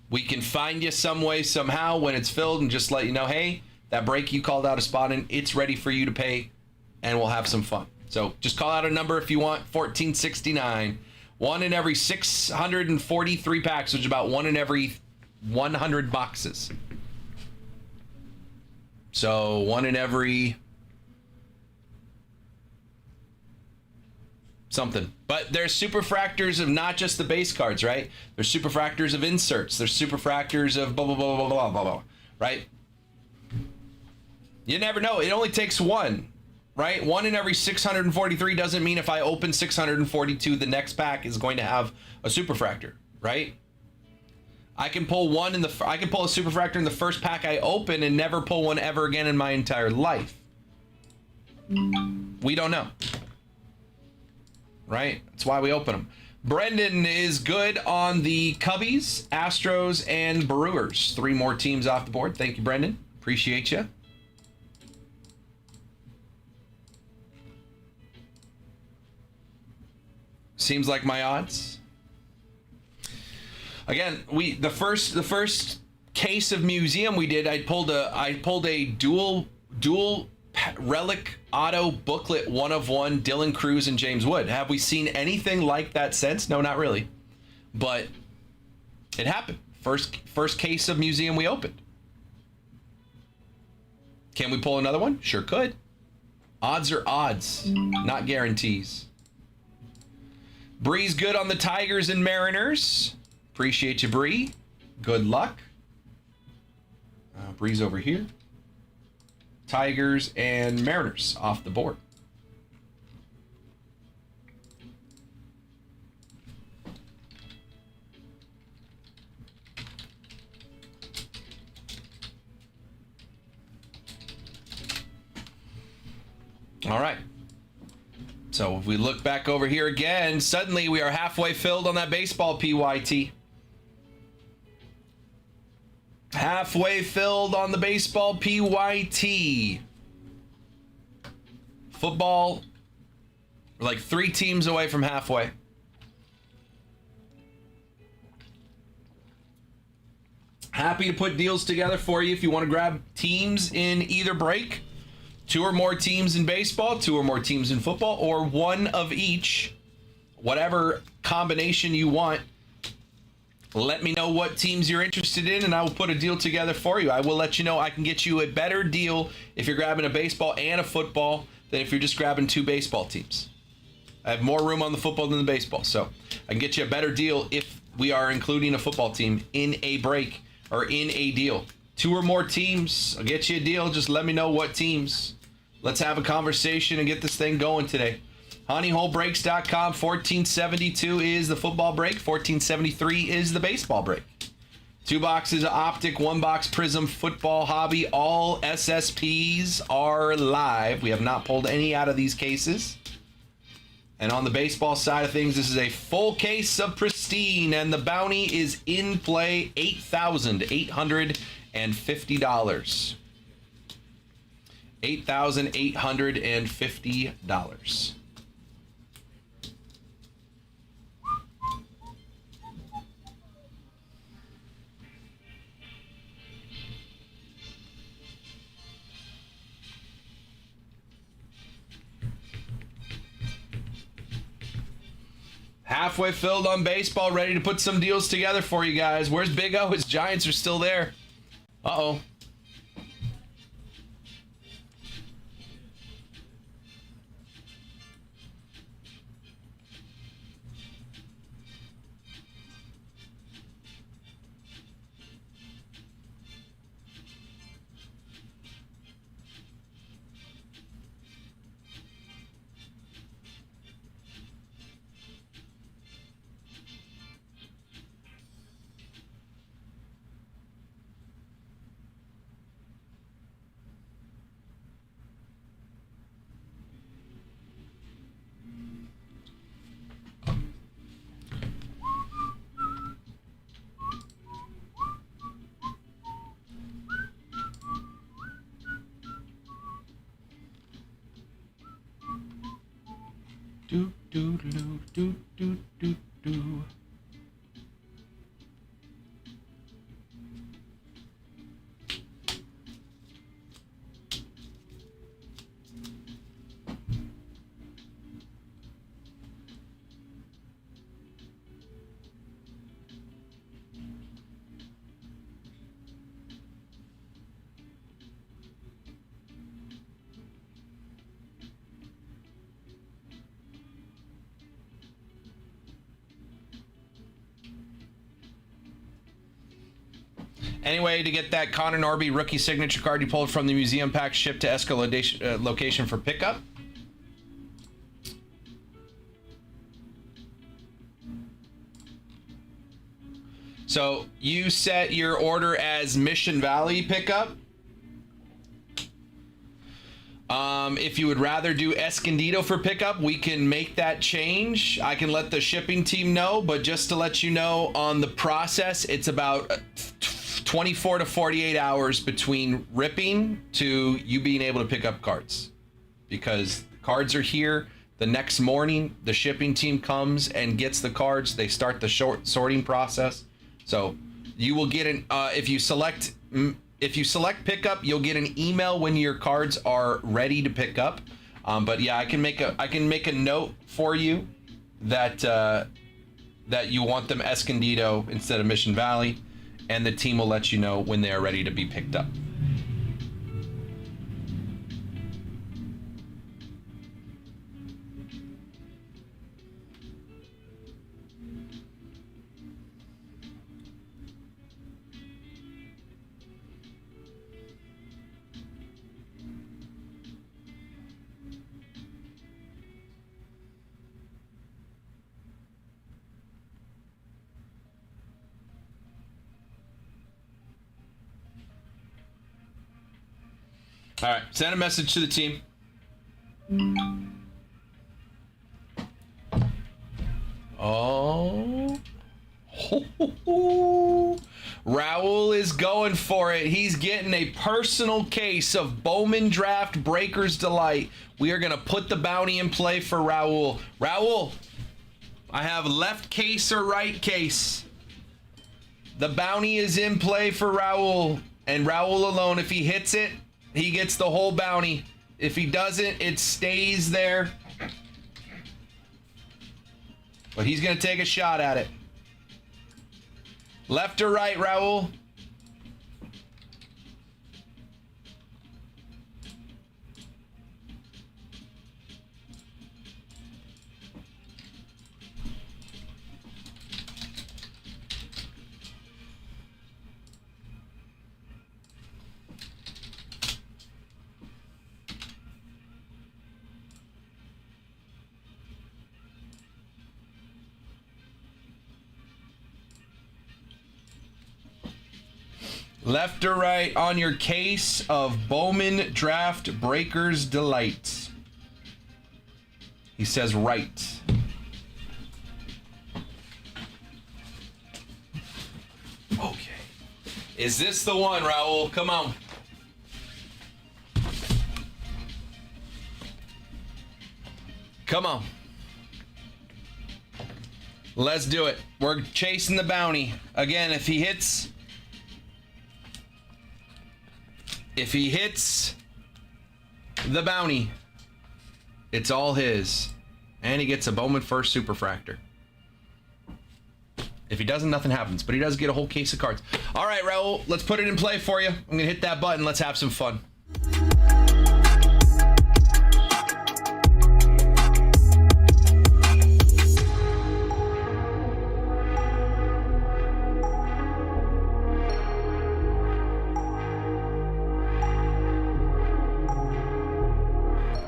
We can find you some way, somehow, when it's filled and just let you know, hey, that break you called out a spot in, it's ready for you to pay, and we'll have some fun. So just call out a number if you want. 1469. 1 in every 643 packs, which is about 1 in every 100 boxes. So 1 in every something. But there's superfractors of not just the base cards, right? There's superfractors of inserts. There's superfractors of blah, blah, blah, blah, blah, blah, blah, right? You never know. It only takes 1, right? 1 in every 643 doesn't mean if I open 642, the next pack is going to have a superfractor, right? I can pull one I can pull a superfractor in the first pack I open and never pull one ever again in my entire life. We don't know. Right? That's why we open them. Brendan is good on the Cubbies, Astros, and Brewers. 3 more teams off the board. Thank you, Brendan. Appreciate you. Seems like my odds. Again, the first case of museum we did, I pulled a dual relic auto booklet 1 of 1 Dylan Cruz and James Wood. Have we seen anything like that since? No, not really. But it happened. First case of museum we opened. Can we pull another one? Sure could. Odds are odds, not guarantees. Bree's good on the Tigers and Mariners. Appreciate you, Bree. Good luck. Bree's over here. Tigers and Mariners off the board. All right. So if we look back over here again, suddenly we are halfway filled on that baseball PYT. Halfway filled on the baseball PYT. Football, we're like 3 teams away from halfway. Happy to put deals together for you if you want to grab teams in either break. 2 or more teams in baseball, 2 or more teams in football, or 1 of each. Whatever combination you want. Let me know what teams you're interested in, and I will put a deal together for you. I will let you know I can get you a better deal if you're grabbing a baseball and a football than if you're just grabbing 2 baseball teams. I have more room on the football than the baseball, so I can get you a better deal if we are including a football team in a break or in a deal. 2 or more teams, I'll get you a deal. Just let me know what teams. Let's have a conversation and get this thing going today. HoneyHoleBreaks.com. 1472 is the football break. 1473 is the baseball break. 2 boxes of Optic, 1 box Prism Football Hobby. All SSPs are live. We have not pulled any out of these cases. And on the baseball side of things, this is a full case of Pristine, and the bounty is in play, $8,850. $8,850. Halfway filled on baseball, ready to put some deals together for you guys. Where's Big O? His Giants are still there. Uh-oh. Do do do do do do do. Anyway, to get that Connor Norby rookie signature card you pulled from the museum pack shipped to Esca location for pickup. So you set your order as Mission Valley pickup. If you would rather do Escondido for pickup, we can make that change. I can let the shipping team know, but just to let you know on the process, it's about 24 to 48 hours between ripping to you being able to pick up cards, because cards are here the next morning. The shipping team comes and gets the cards. They start the sorting process. So you will get an if you select pickup, you'll get an email when your cards are ready to pick up. But yeah, I can make a note for you that that you want them Escondido instead of Mission Valley, and the team will let you know when they are ready to be picked up. All right, send a message to the team. Oh. Raul is going for it. He's getting a personal case of Bowman Draft Breakers Delight. We are going to put the bounty in play for Raul. Raul, I have left case or right case. The bounty is in play for Raul, and Raul alone. If he hits it, he gets the whole bounty. If he doesn't, it stays there. But he's going to take a shot at it. Left or right, Raul? Left or right on your case of Bowman Draft Breakers Delight? He says right. Okay. Is this the one, Raul? Come on. Come on. Let's do it. We're chasing the bounty. Again, if he hits the bounty, it's all his. And he gets a Bowman First Superfractor. If he doesn't, nothing happens. But he does get a whole case of cards. All right, Raul, let's put it in play for you. I'm going to hit that button. Let's have some fun.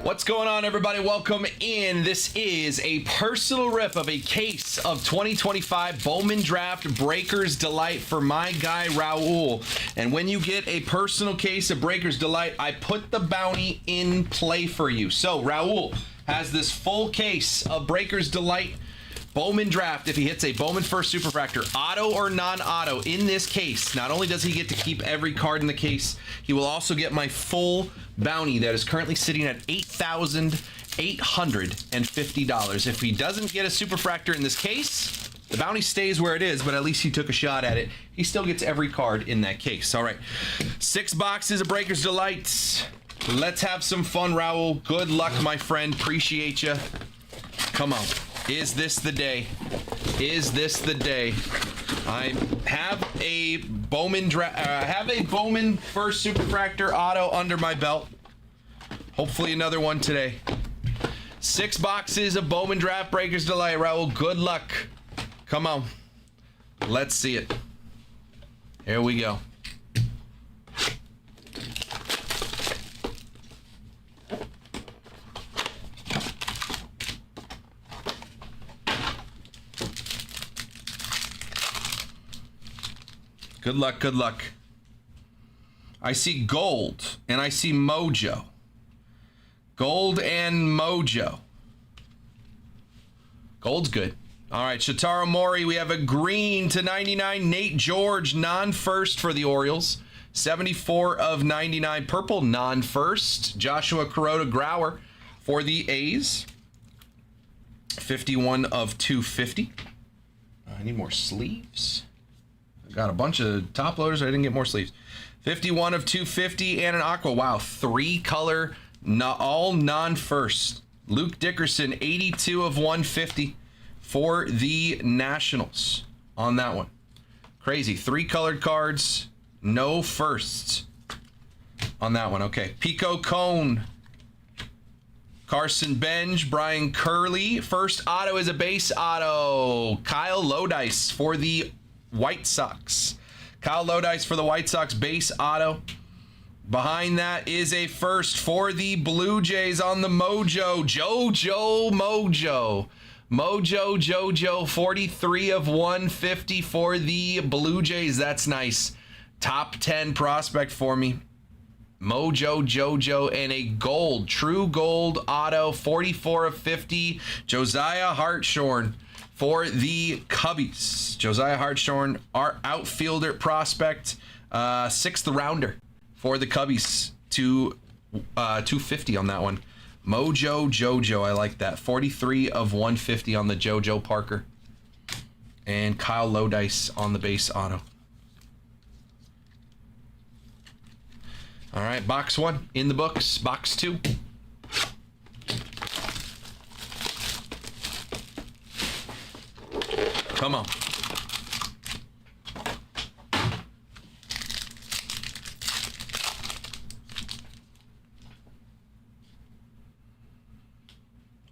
What's going on, everybody? Welcome in. This is a personal rip of a case of 2025 Bowman Draft Breakers Delight for my guy Raul. And when you get a personal case of Breakers Delight, I put the bounty in play for you. So Raul has this full case of Breakers Delight Bowman Draft. If he hits a Bowman First Superfractor, auto or non-auto, in this case, not only does he get to keep every card in the case, he will also get my full bounty that is currently sitting at $8,850. If he doesn't get a Superfractor in this case, the bounty stays where it is, but at least he took a shot at it. He still gets every card in that case. All right, 6 boxes of Breakers Delights. Let's have some fun, Raul. Good luck, my friend. Appreciate you. Come on. Is this the day? Is this the day? I have a Bowman First Superfractor auto under my belt. Hopefully another one today. 6 boxes of Bowman Draft Breakers Delight, Raul. Good luck. Come on. Let's see it. Here we go. Good luck, good luck. I see gold, and I see mojo. Gold and mojo. Gold's good. All right, Shotaro Mori, we have a green /99. Nate George, non-first for the Orioles. 74 of 99. Purple, non-first. Joshua Kuroda Grauer for the A's. 51 of 250. I need more sleeves. Got a bunch of top loaders. I didn't get more sleeves. 51 of 250 and an aqua. Wow, 3-color, all non-first. Luke Dickerson, 82 of 150 for the Nationals on that one. Crazy. 3-colored cards, no firsts on that one. Okay, Pico Cone, Carson Benj, Brian Curley. First auto is a base auto. Kyle Lodice for the White Sox. Kyle Lodice for the White Sox, base auto. Behind that is a first for the Blue Jays on the mojo. Jojo Mojo. Mojo Jojo, 43 of 150 for the Blue Jays. That's nice. Top 10 prospect for me. Mojo Jojo, and a gold, true gold auto, 44 of 50. Josiah Hartshorn For the Cubbies, Josiah Hartshorn, our outfielder prospect, 6th rounder for the Cubbies, 250 on that one. Mojo Jojo, I like that. 43 of 150 on the Jojo Parker. And Kyle Lodice on the base auto. All right, box 1 in the books. Box 2. Come on.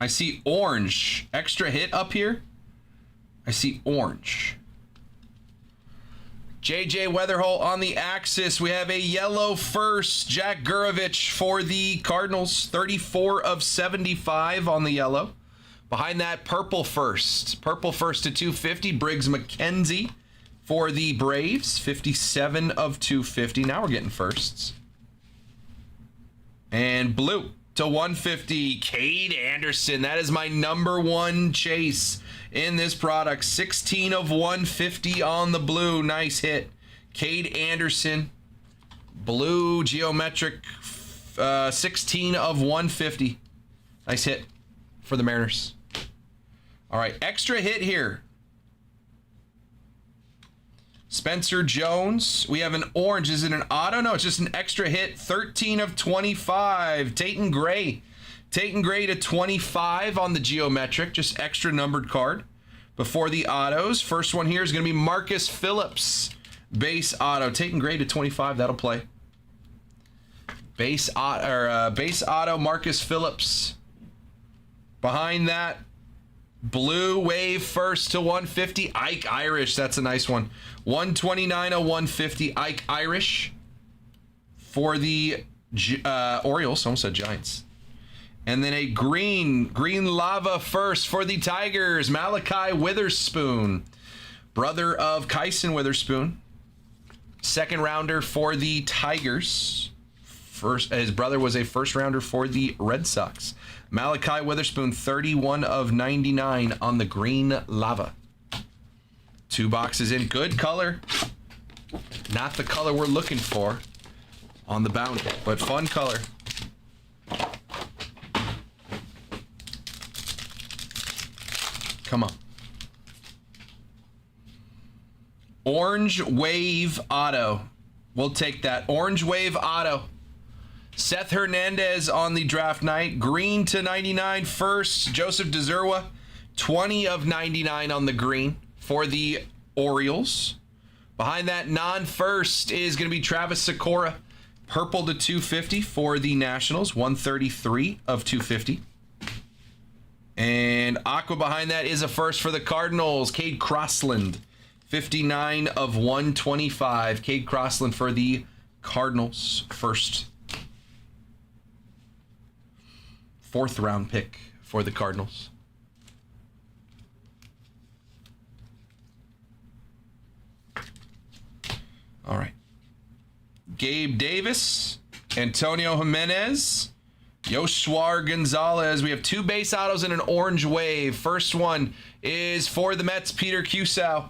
I see orange. Extra hit up here. I see orange. JJ Weatherholt on the axis. We have a yellow first. Jack Gurovich for the Cardinals. 34 of 75 on the yellow. Behind that, purple first. Purple first to 250. Briggs McKenzie for the Braves. 57 of 250. Now we're getting firsts. And blue to 150. Cade Anderson. That is my number 1 chase in this product. 16 of 150 on the blue. Nice hit. Cade Anderson. Blue geometric. 16 of 150. Nice hit for the Mariners. All right, extra hit here. Spencer Jones. We have an orange. Is it an auto? No, it's just an extra hit. 13 of 25. Tayton Gray. Tayton Gray to 25 on the geometric. Just extra numbered card. Before the autos, first one here is going to be Marcus Phillips. Base auto. Tayton Gray to 25. That'll play. Base auto Marcus Phillips. Behind that, blue wave first to 150. Ike Irish. That's a nice one. 129 of 150. Ike Irish for the Orioles. Almost said Giants. And then a green lava first for the Tigers. Malachi Witherspoon, brother of Kyson Witherspoon. 2nd rounder for the Tigers. His brother was a 1st rounder for the Red Sox. Malachi Witherspoon, 31 of 99 on the green lava. 2 boxes in. Good color. Not the color we're looking for on the bounty, but fun color. Come on. Orange Wave Auto. We'll take that. Orange Wave Auto. Seth Hernandez on the draft night. Green to 99 first. Joseph DeZerwa. 20 of 99 on the green for the Orioles. Behind that, non-first is going to be Travis Sikora. Purple to 250 for the Nationals. 133 of 250. And aqua behind that is a first for the Cardinals. Cade Crossland. 59 of 125. Cade Crossland for the Cardinals. First. 4th round pick for the Cardinals. All right. Gabe Davis, Antonio Jimenez, Yoshwar Gonzalez. We have 2 base autos and an orange wave. First one is for the Mets, Peter Cusow.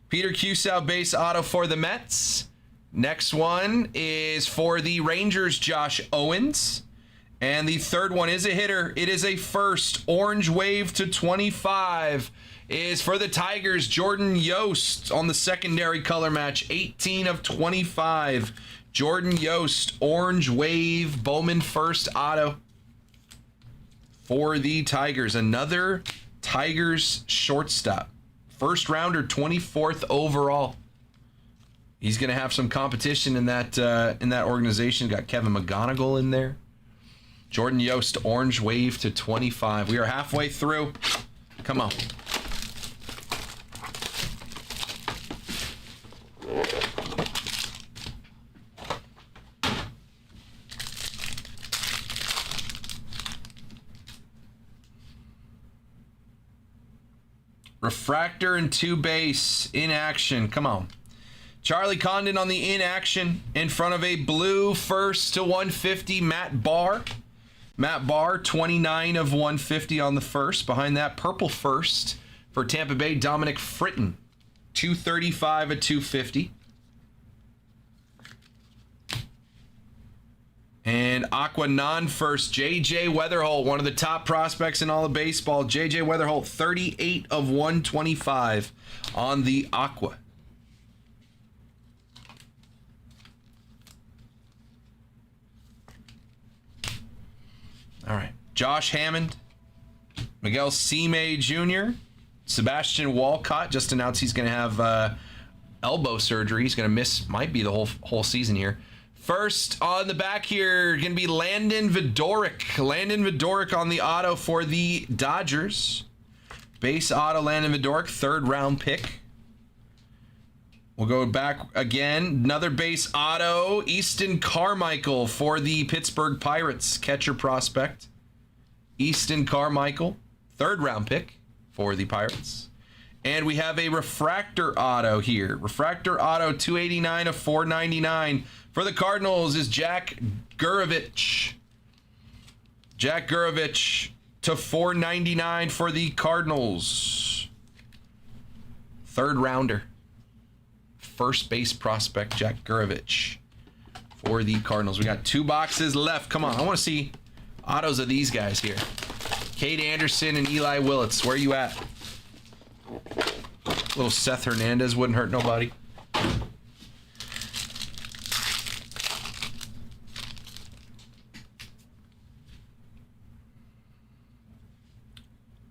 Peter Cusow base auto for the Mets. Next one is for the Rangers, Josh Owens. And the third one is a hitter. It is a first. Orange wave to 25 is for the Tigers, Jordan Yost on the secondary color match. 18 of 25. Jordan Yost, orange wave, Bowman first auto for the Tigers. Another Tigers shortstop. First rounder, 24th overall. He's going to have some competition in that organization. Got Kevin McGonigal in there. Jordan Yost, orange wave to 25. We are halfway through. Come on. Refractor and 2 base in action. Come on. Charlie Condon on the in action in front of a blue first to 150, Matt Barr. Matt Barr, 29 of 150 on the first. Behind that, purple first For Tampa Bay, Dominic Fritton, 235 of 250. And Aqua non-first, J.J. Weatherholt, one of the top prospects in all of baseball. J.J. Weatherholt, 38 of 125 on the Aqua. All right. Josh Hammond, Miguel Cime Jr., Sebastian Walcott just announced he's going to have elbow surgery. He's going to miss, might be the whole season here. First on the back here, going to be Landon Vidoric. Landon Vidoric on the auto for the Dodgers. Base auto, Landon Vidoric, 3rd round pick. We'll go back again. Another base auto, Easton Carmichael for the Pittsburgh Pirates. Catcher prospect. Easton Carmichael, 3rd round pick for the Pirates. And we have a refractor auto here. Refractor auto, 289 of 499. For the Cardinals is Jack Gurovich. Jack Gurovich to 499 for the Cardinals. 3rd rounder. First base prospect, Jack Gurovich for the Cardinals. We got 2 boxes left. Come on, I want to see autos of these guys here. Cade Anderson and Eli Willits. Where are you at? Little Seth Hernandez wouldn't hurt nobody.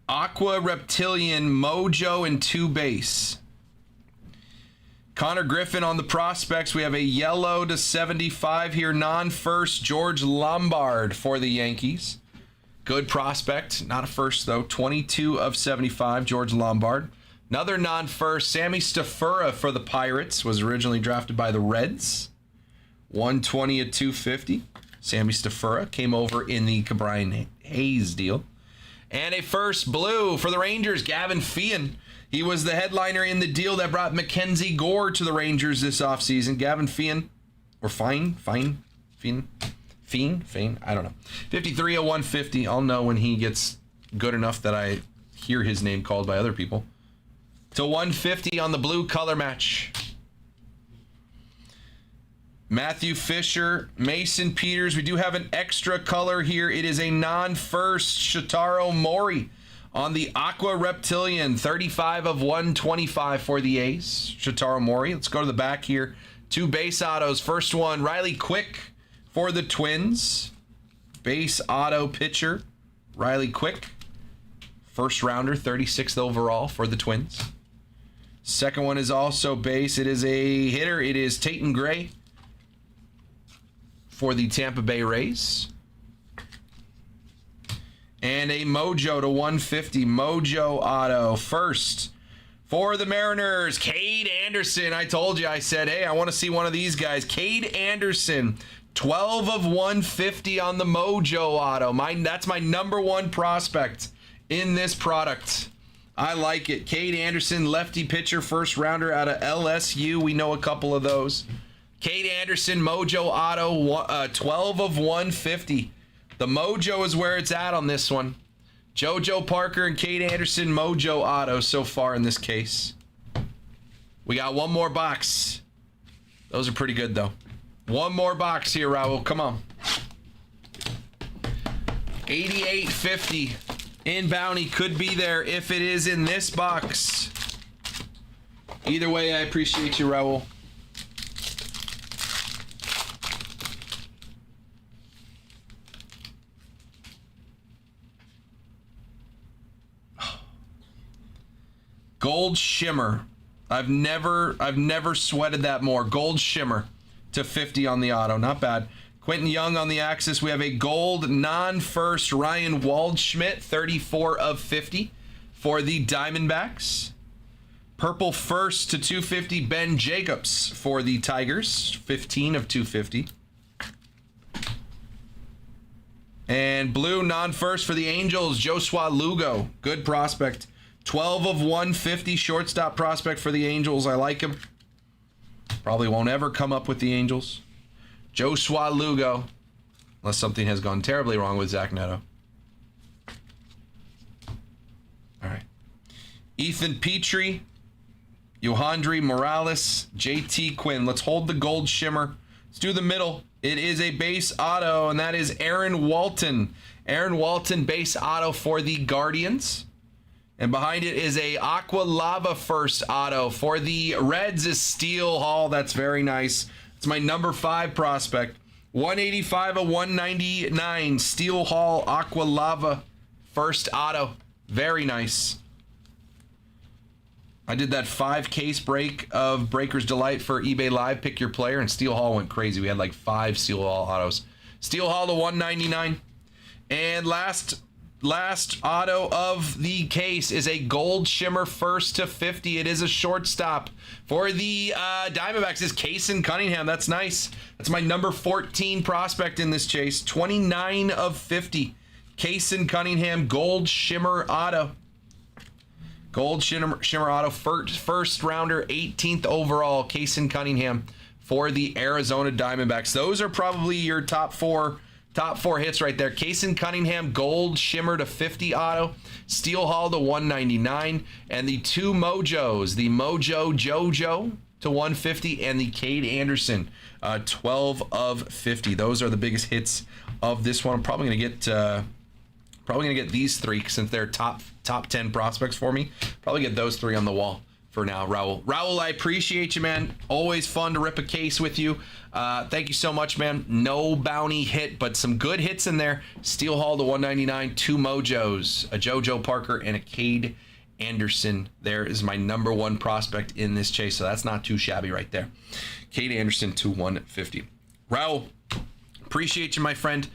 Aqua Reptilian, Mojo, and 2 base. Connor Griffin on the prospects. We have a yellow to 75 here, non-first, George Lombard for the Yankees. Good prospect, not a first though. 22 of 75, George Lombard. Another non-first, Sammy Stafura for the Pirates. Was originally drafted by the Reds. 120 of 250. Sammy Stafura came over in the Cabrian Hayes deal. And a first blue for the Rangers, Gavin Feehan. He was the headliner in the deal that brought Mackenzie Gore to the Rangers this offseason. Gavin Feehan, or Fein, I don't know. 53 of 150. I'll know when he gets good enough that I hear his name called by other people. To 150 on the blue color match. Matthew Fisher, Mason Peters. We do have an extra color here. It is a non-first, Shotaro Mori on the Aqua Reptilian. 35 of 125 for the A's. Shotaro Mori. Let's go to the back here. 2 base autos. First one, Riley Quick for the Twins. Base auto pitcher, Riley Quick. First rounder, 36th overall for the Twins. Second one is also base. It is a hitter. It is Tayton Gray for the Tampa Bay Rays. And a Mojo to 150. Mojo auto. First for the Mariners, Cade Anderson. I told you, I said, hey, I want to see one of these guys. Cade Anderson, 12 of 150 on the Mojo auto. That's my number 1 prospect in this product. I like it. Cade Anderson, lefty pitcher, first rounder out of LSU. We know a couple of those. Cade Anderson, Mojo auto, 12 of 150. The Mojo is where it's at on this one. JoJo Parker and Cade Anderson, Mojo auto so far in this case. We got one more box. Those are pretty good, though. One more box here, Raul. Come on. 88.50 in bounty could be there if it is in this box. Either way, I appreciate you, Raul. Gold Shimmer. I've never sweated that more. Gold Shimmer to 50 on the auto. Not bad. Quentin Young on the axis. We have a gold non-first Ryan Waldschmidt, 34 of 50 for the Diamondbacks. Purple first to 250 Ben Jacobs for the Tigers, 15 of 250. And blue non-first for the Angels, Joshua Lugo. Good prospect. 12 of 150 shortstop prospect for the Angels. I like him. Probably won't ever come up with the Angels. Joshua Lugo. Unless something has gone terribly wrong with Zach Neto. All right. Ethan Petrie, Yohandri Morales, JT Quinn. Let's hold the gold shimmer. Let's do the middle. It is a base auto, and that is Aaron Walton. Aaron Walton base auto for the Guardians. And behind it is a Aqua Lava first auto. For the Reds is Steel Hall. That's very nice. It's my number 5 prospect. 185 of 199. Steel Hall Aqua Lava first auto. Very nice. I did that 5-case break of Breaker's Delight for eBay Live. Pick your player, and Steel Hall went crazy. We had like 5 Steel Hall autos. Steel Hall to 199. And last auto of the case is a gold shimmer first to 50. It is a shortstop. For the Diamondbacks is Kason Cunningham. That's nice. That's my number 14 prospect in this chase. 29 of 50. Kason Cunningham gold shimmer auto. Gold shimmer auto, first rounder, 18th overall, Kason Cunningham for the Arizona Diamondbacks. Those are probably your top four hits right there. Kason Cunningham, gold shimmer to 50 auto, Steel Hall to 199, and the 2 Mojos, the Mojo Jojo to 150, and the Cade Anderson, 12 of 50. Those are the biggest hits of this one. I'm probably gonna get these 3 since they're top 10 prospects for me. Probably get those 3 on the wall for now. Raul, I appreciate you, man. Always fun to rip a case with you. Thank you so much, man. No bounty hit, but some good hits in there. Steel Hall to 199, 2 Mojos, a JoJo Parker, and a Cade Anderson. There is my number 1 prospect in this chase, so that's not too shabby right there. Cade Anderson to 150. Raul, appreciate you, my friend.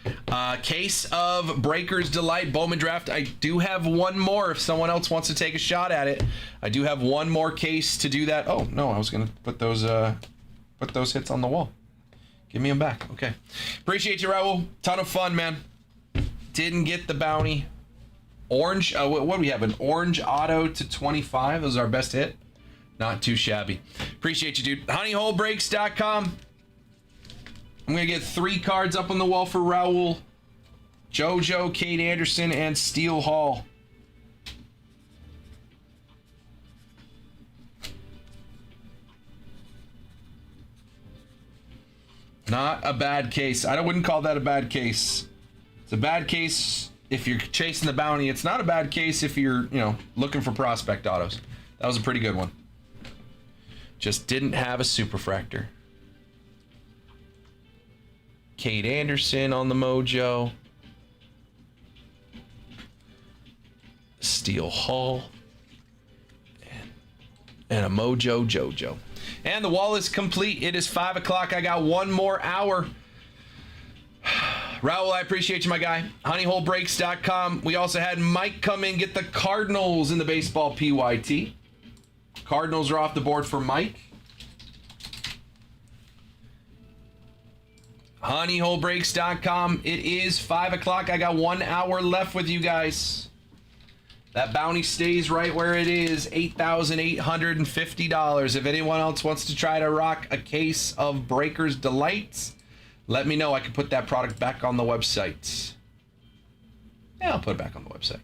Case of Breaker's Delight Bowman Draft. I do have one more if someone else wants to take a shot at it. I do have one more case to do that. Oh, no, I was going to put those hits on the wall. Give me them back. Okay. Appreciate you, Raul. Ton of fun, man. Didn't get the bounty. Orange, what do we have? An orange auto to 25. Those are our best hit. Not too shabby. Appreciate you, dude. honeyholebreaks.com. I'm going to get 3 cards up on the wall for Raul, JoJo, Cade Anderson, and Steel Hall. Not a bad case. I wouldn't call that a bad case. It's a bad case if you're chasing the bounty. It's not a bad case if you're, looking for prospect autos. That was a pretty good one. Just didn't have a superfractor. Cade Anderson on the Mojo. Steel Hall. And a Mojo Jojo. And the wall is complete. It is 5 o'clock. I got one more hour. Raul, I appreciate you, my guy. honeyholebreaks.com. We also had Mike come in, get the Cardinals in the baseball PYT. Cardinals are off the board for Mike. honeyholebreaks.com. It is 5 o'clock. I got 1 hour left with you guys. That bounty stays right where it is, $8,850. If anyone else wants to try to rock a case of Breaker's Delights, let me know. I can put that product back on the website. Yeah, I'll put it back on the website.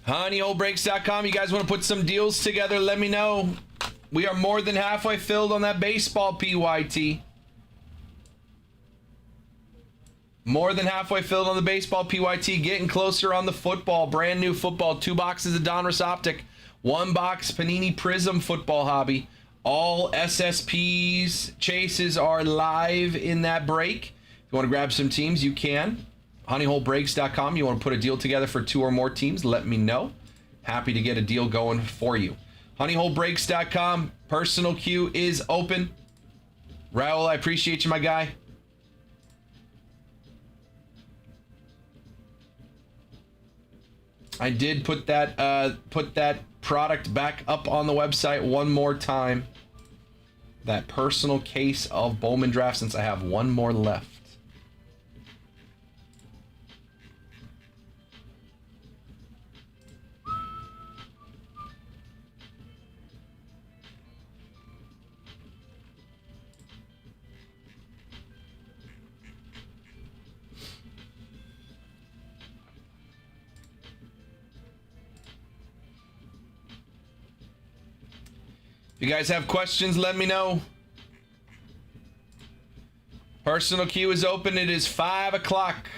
honeyholebreaks.com. You guys want to put some deals together, let me know. We are more than halfway filled on that baseball PYT. More than halfway filled on the baseball PYT. Getting closer on the football. Brand new football. 2 boxes of Donruss Optic. 1 box Panini Prism football hobby. All SSPs chases are live in that break. If you want to grab some teams, you can. honeyholebreaks.com. You want to put a deal together for 2 or more teams, let me know. Happy to get a deal going for you. honeyholebreaks.com. Personal queue is open. Raul, I appreciate you, my guy. I did put that product back up on the website one more time. That personal case of Bowman Draft, since I have one more left. If you guys have questions, let me know. Personal queue is open. It is 5 o'clock.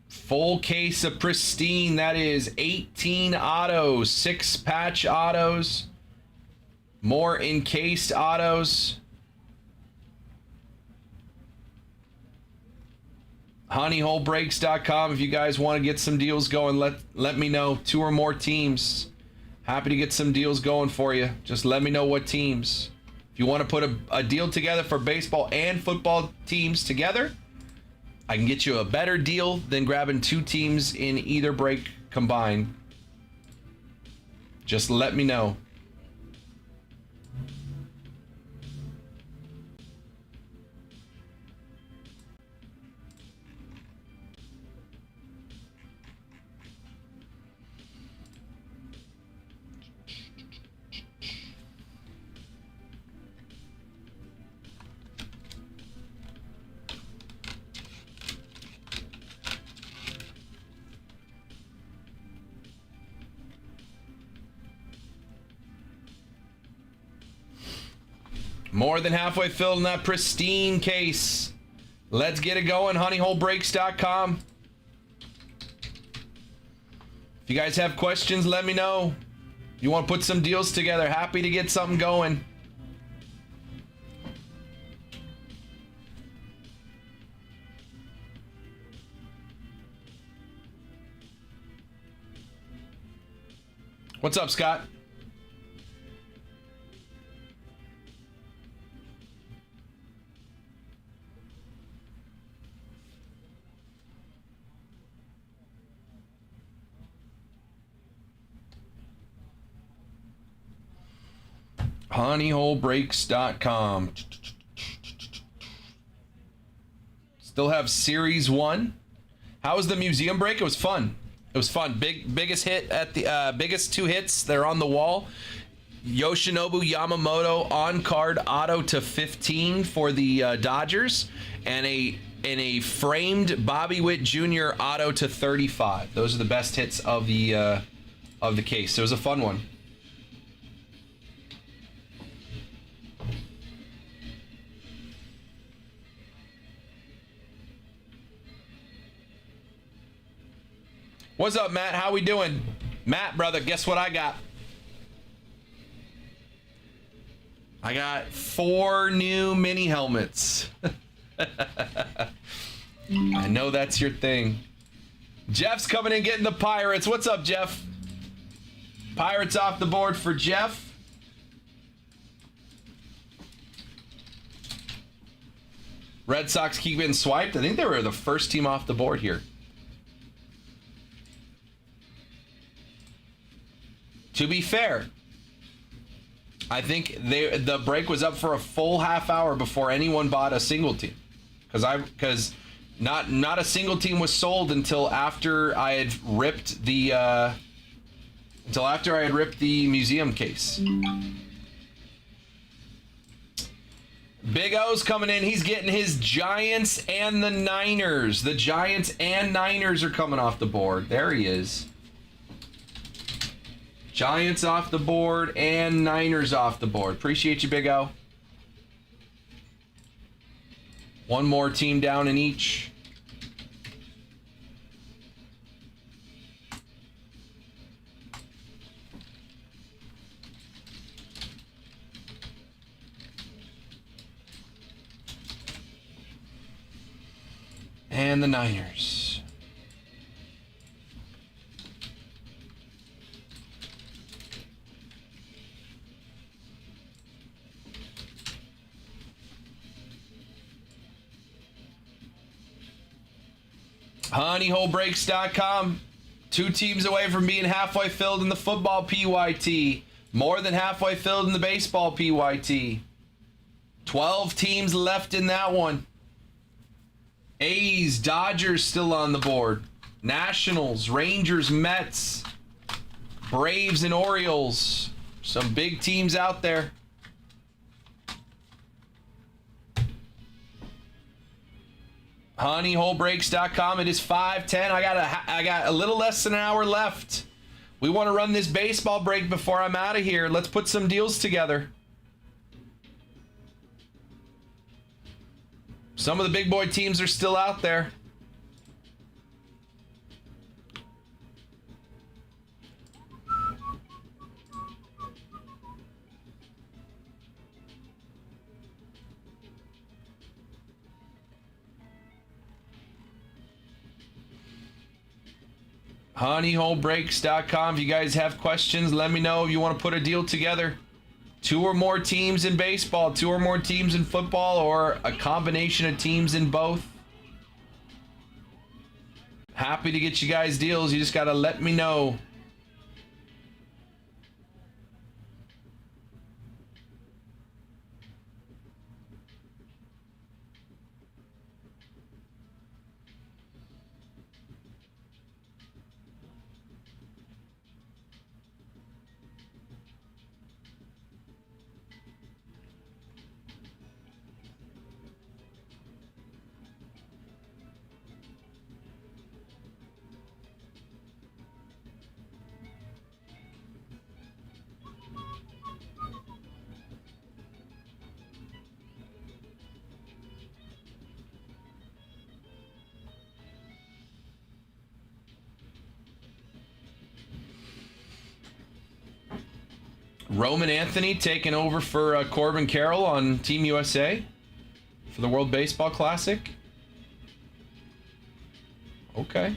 Full case of Pristine. That is 18 autos, 6 patch autos, more encased autos. Honeyholebreaks.com. If you guys want to get some deals going, let me know. 2 or more teams. Happy to get some deals going for you. Just let me know what teams. If you want to put a deal together for baseball and football teams together, I can get you a better deal than grabbing 2 teams in either break combined. Just let me know. More than halfway filled in that Pristine case. Let's get it going. Honeyholebreaks.com. If you guys have questions, let me know. If you want to put some deals together, happy to get something going. What's up, Scott? Honeyholebreaks.com. Still have Series 1. How was the museum break? It was fun. It was fun. Biggest hit at the biggest 2 hits. They're on the wall. Yoshinobu Yamamoto on card auto to 15 for the Dodgers, and a framed Bobby Witt Jr. auto to 35. Those are the best hits of the case. So it was a fun one. What's up, Matt? How we doing? Matt, brother, guess what I got? I got 4 new mini helmets. I know that's your thing. Jeff's coming in getting the Pirates. What's up, Jeff? Pirates off the board for Jeff. Red Sox keep getting swiped. I think they were the first team off the board here. To be fair, I think the break was up for a full half hour before anyone bought a single team, because not a single team was sold until after I had ripped the museum case. Big O's coming in. He's getting his Giants and the Niners. The Giants and Niners are coming off the board. There he is. Giants off the board and Niners off the board. Appreciate you, Big O. One more team down in each. and the Niners. HoneyholeBreaks.com. 2 teams away from being halfway filled in the football PYT. More than halfway filled in the baseball PYT. 12 teams left in that one. A's, Dodgers still on the board. Nationals, Rangers, Mets, Braves, and Orioles. Some big teams out there. HoneyholeBreaks.com. It is 5:10. I got a little less than an hour left. We want to run this baseball break before I'm out of here. Let's put some deals together. Some of the big boy teams are still out there. HoneyholeBreaks.com. If you guys have questions, let me know if you want to put a deal together. 2 or more teams in baseball, 2 or more teams in football, or a combination of teams in both. Happy to get you guys deals. You just got to let me know. Roman Anthony taking over for Corbin Carroll on Team USA for the World Baseball Classic. Okay.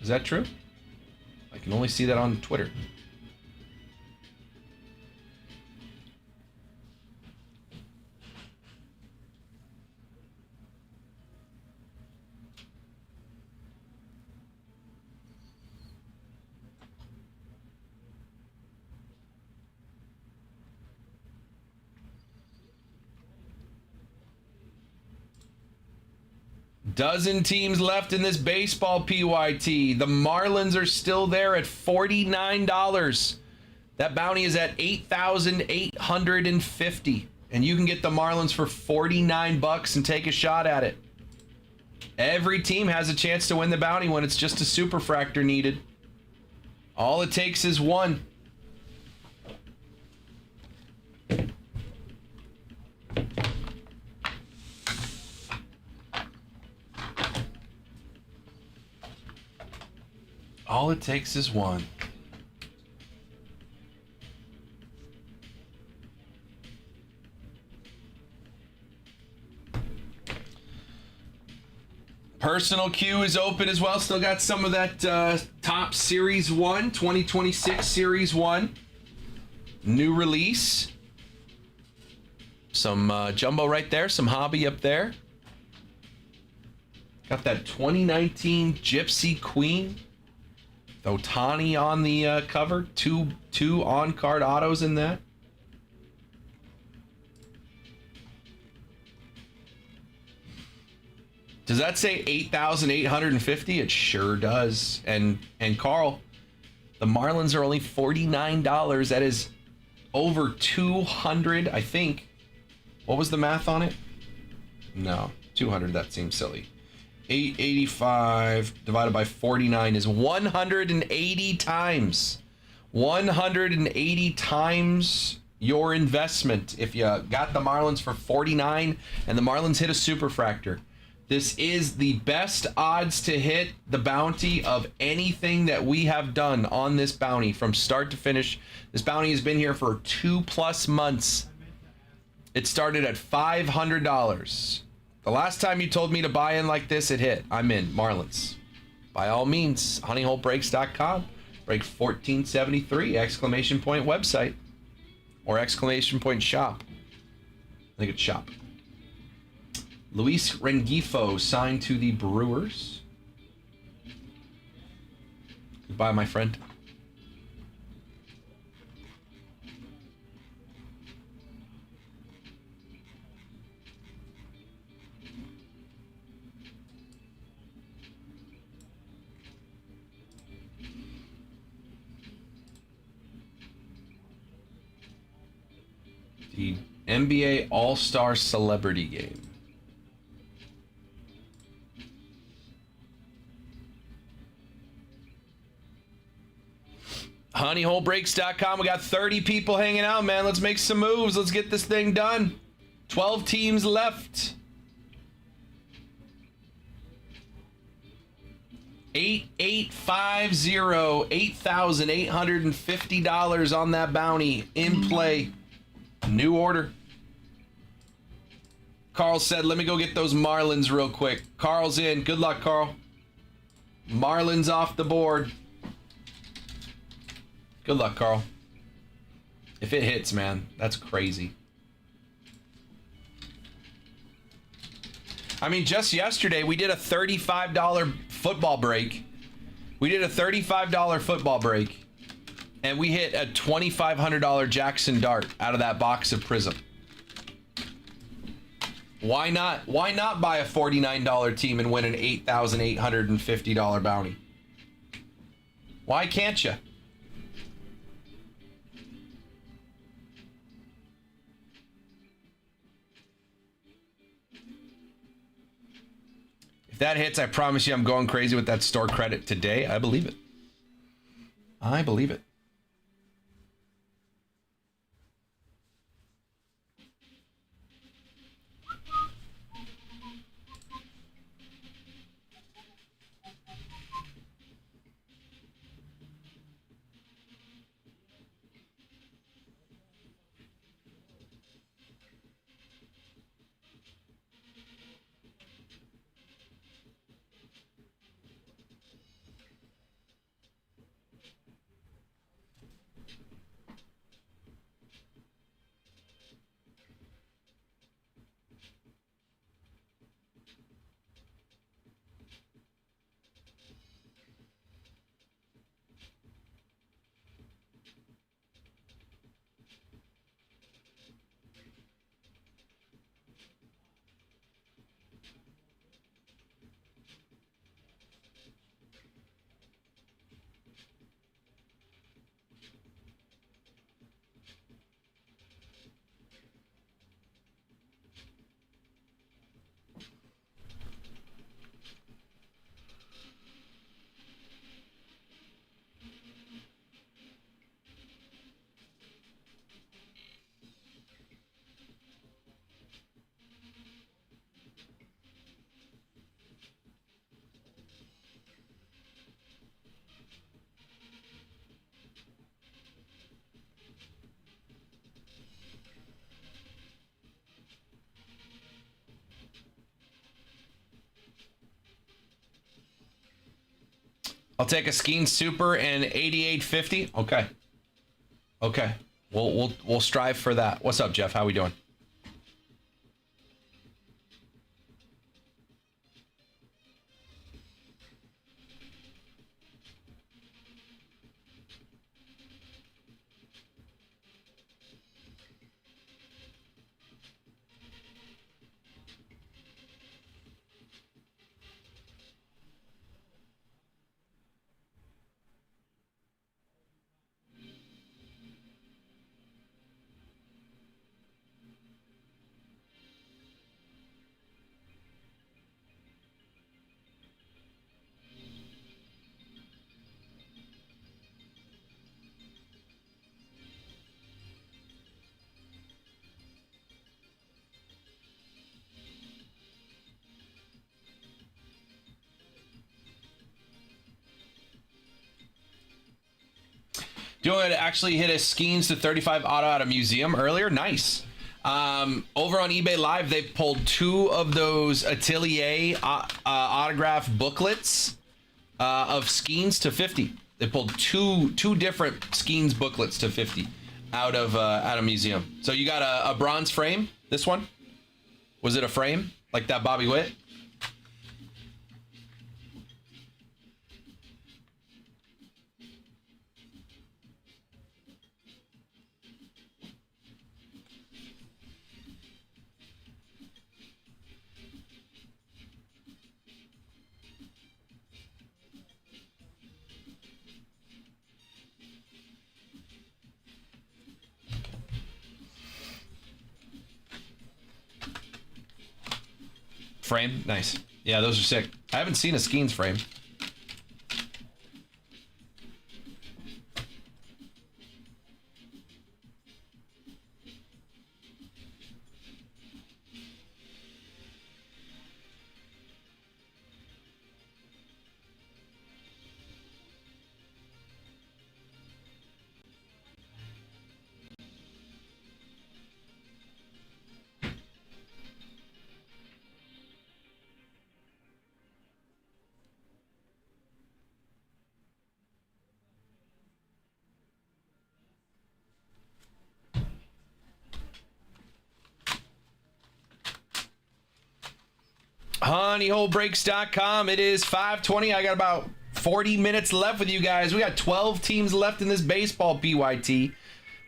Is that true? I can only see that on Twitter. Dozen teams left in this baseball PYT. The Marlins are still there at $49. That bounty is at $8,850. And you can get the Marlins for $49 and take a shot at it. Every team has a chance to win the bounty when it's just a superfractor needed. All it takes is one. All it takes is one. Personal queue is open as well. Still got some of that top Series 1, 2026 Series 1. New release. Some jumbo right there. Some hobby up there. Got that 2019 Gypsy Queen. Ohtani on the cover. Two on-card autos in that. Does that say 8,850? It sure does. And Carl, the Marlins are only $49. That is over 200, I think. What was the math on it? No, 200. That seems silly. 885 divided by 49 is 180 times. 180 times your investment if you got the Marlins for 49 and the Marlins hit a superfractor. This is the best odds to hit the bounty of anything that we have done on this bounty from start to finish. This bounty has been here for 2+ months. It started at $500. The last time you told me to buy in like this, it hit. I'm in. Marlins. By all means, honeyholebreaks.com. Break 1473, exclamation point website. Or exclamation point shop. I think it's shop. Luis Rengifo signed to the Brewers. Goodbye, my friend. The NBA All-Star Celebrity Game. Honeyholebreaks.com. We got 30 people hanging out, man. Let's make some moves. Let's get this thing done. 12 teams left. 8,850 on that bounty in play. New order. Carl said, let me go get those Marlins real quick. Carl's in. Good luck, Carl. Marlins off the board. Good luck, Carl. If it hits, man, that's crazy. I mean, just yesterday, we did a $35 football break. And we hit a $2,500 Jackson Dart out of that box of Prism. Why not? Why not buy a $49 team and win an $8,850 bounty? Why can't you? If that hits, I promise you I'm going crazy with that store credit today. I believe it. I believe it. I'll take a Skeen Super and 8850. Okay. Okay. We'll strive for that. What's up, Jeff? How we doing? Do you want to actually hit a Skeens to 35 auto at a museum earlier? Nice. Over on eBay Live, they've pulled 2 of those Atelier autograph booklets of Skeens to 50. They pulled two different Skeens booklets to 50 out of museum. So you got a bronze frame. This one, was it a frame like that Bobby Witt? Frame, nice. Yeah, those are sick. I haven't seen a Skeens frame. honeyholebreaks.com. It is 5:20. I got about 40 minutes left with you guys. We got 12 teams left in this baseball PYT.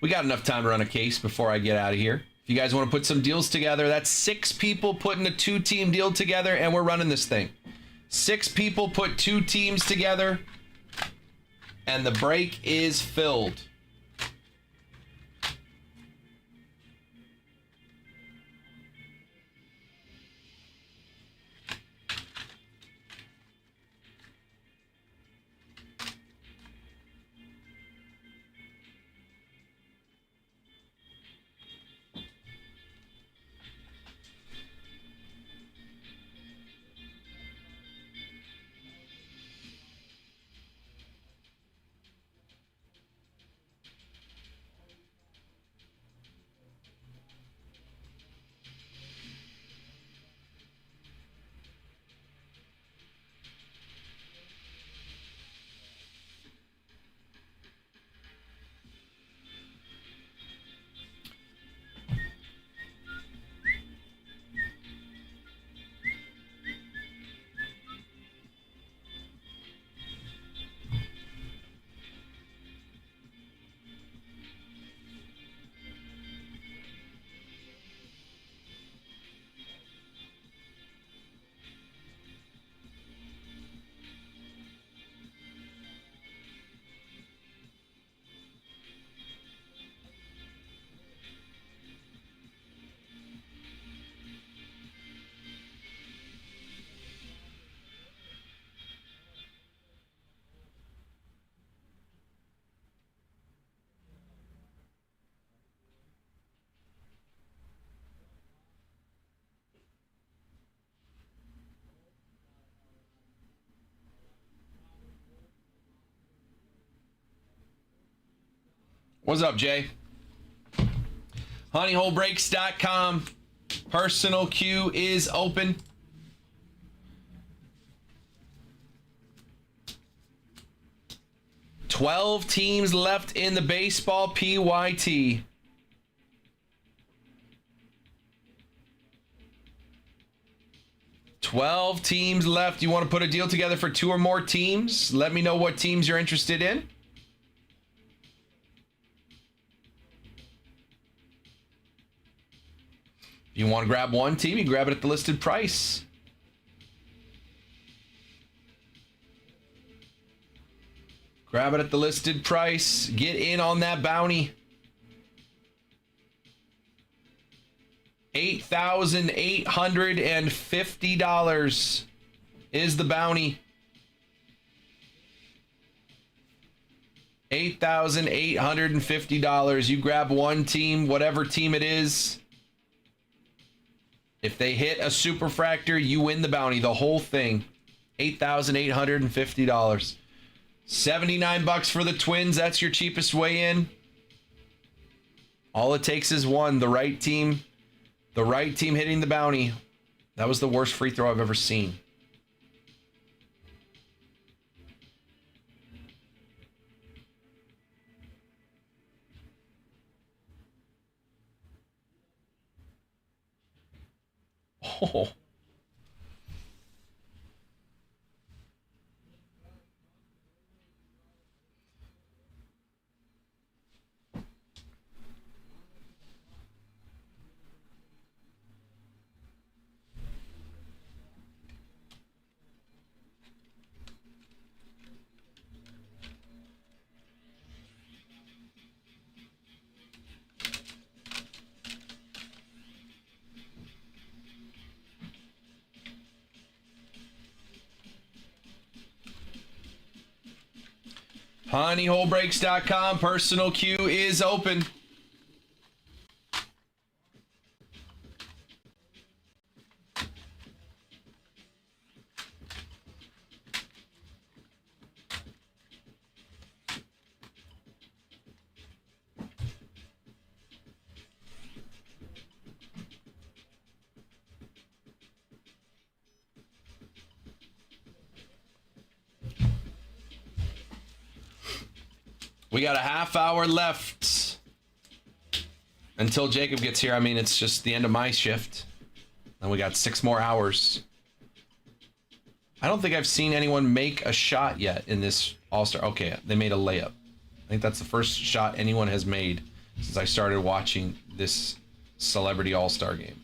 We got enough time to run a case before I get out of here. If you guys want to put some deals together, that's 6 people putting a 2-team deal together, and we're running this thing. 6 people put 2 teams together, and the break is filled. What's up, Jay? honeyholebreaks.com. Personal queue is open. $12 teams left in the baseball PYT. $12 teams left. You want to put a deal together for 2 or more teams? Let me know what teams you're interested in. If you want to grab one team, you can grab it at the listed price. Grab it at the listed price. Get in on that bounty. $8,850 is the bounty. $8,850. You grab one team, whatever team it is. If they hit a superfractor, you win the bounty, the whole thing. $8,850. $79 for the Twins. That's your cheapest way in. All it takes is one. The right team hitting the bounty. That was the worst free throw I've ever seen. Oh. HoneyHoleBreaks.com. Personal queue is open. We got a half hour left until Jacob gets here. I mean, it's just the end of my shift. And we got 6 more hours. I don't think I've seen anyone make a shot yet in this All-Star. Okay, they made a layup. I think that's the first shot anyone has made since I started watching this Celebrity All-Star game.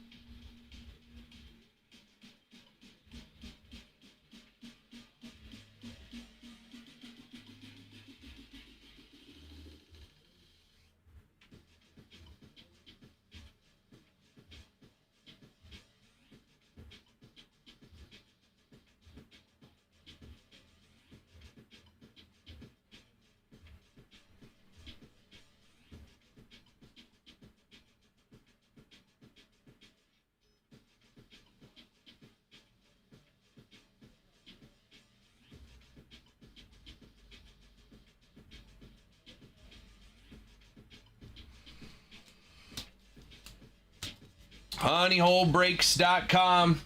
HoneyHoleBreaks.com.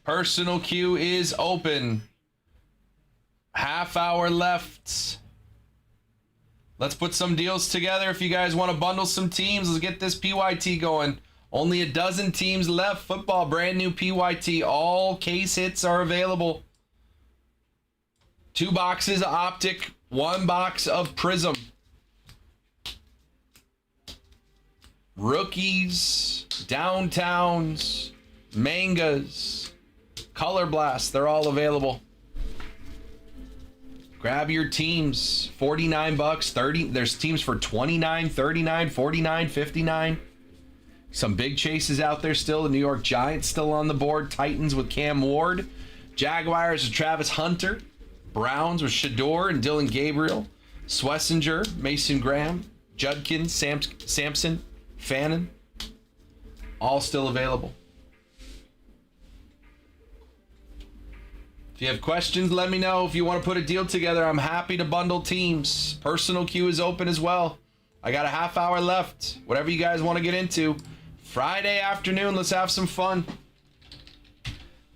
Personal queue is open. Half hour left. Let's put some deals together. If you guys want to bundle some teams, let's get this PYT going. Only a dozen teams left. Football, brand new PYT. All case hits are available. 2 boxes of Optic, 1 box of Prism. Rookies, downtowns, mangas, color blast, they're all available. Grab your teams. $49, 30. There's teams for $29, $39, $49, $59. Some big chases out there still. The New York Giants still on the board. Titans with Cam Ward. Jaguars with Travis Hunter. Browns with Shador and Dylan Gabriel. Swessinger, Mason Graham, Judkins, Sampson, Fannin, all still available. If you have questions, let me know. If you want to put a deal together, I'm happy to bundle teams. Personal queue is open as well. I got a half hour left. Whatever you guys want to get into. Friday afternoon, let's have some fun.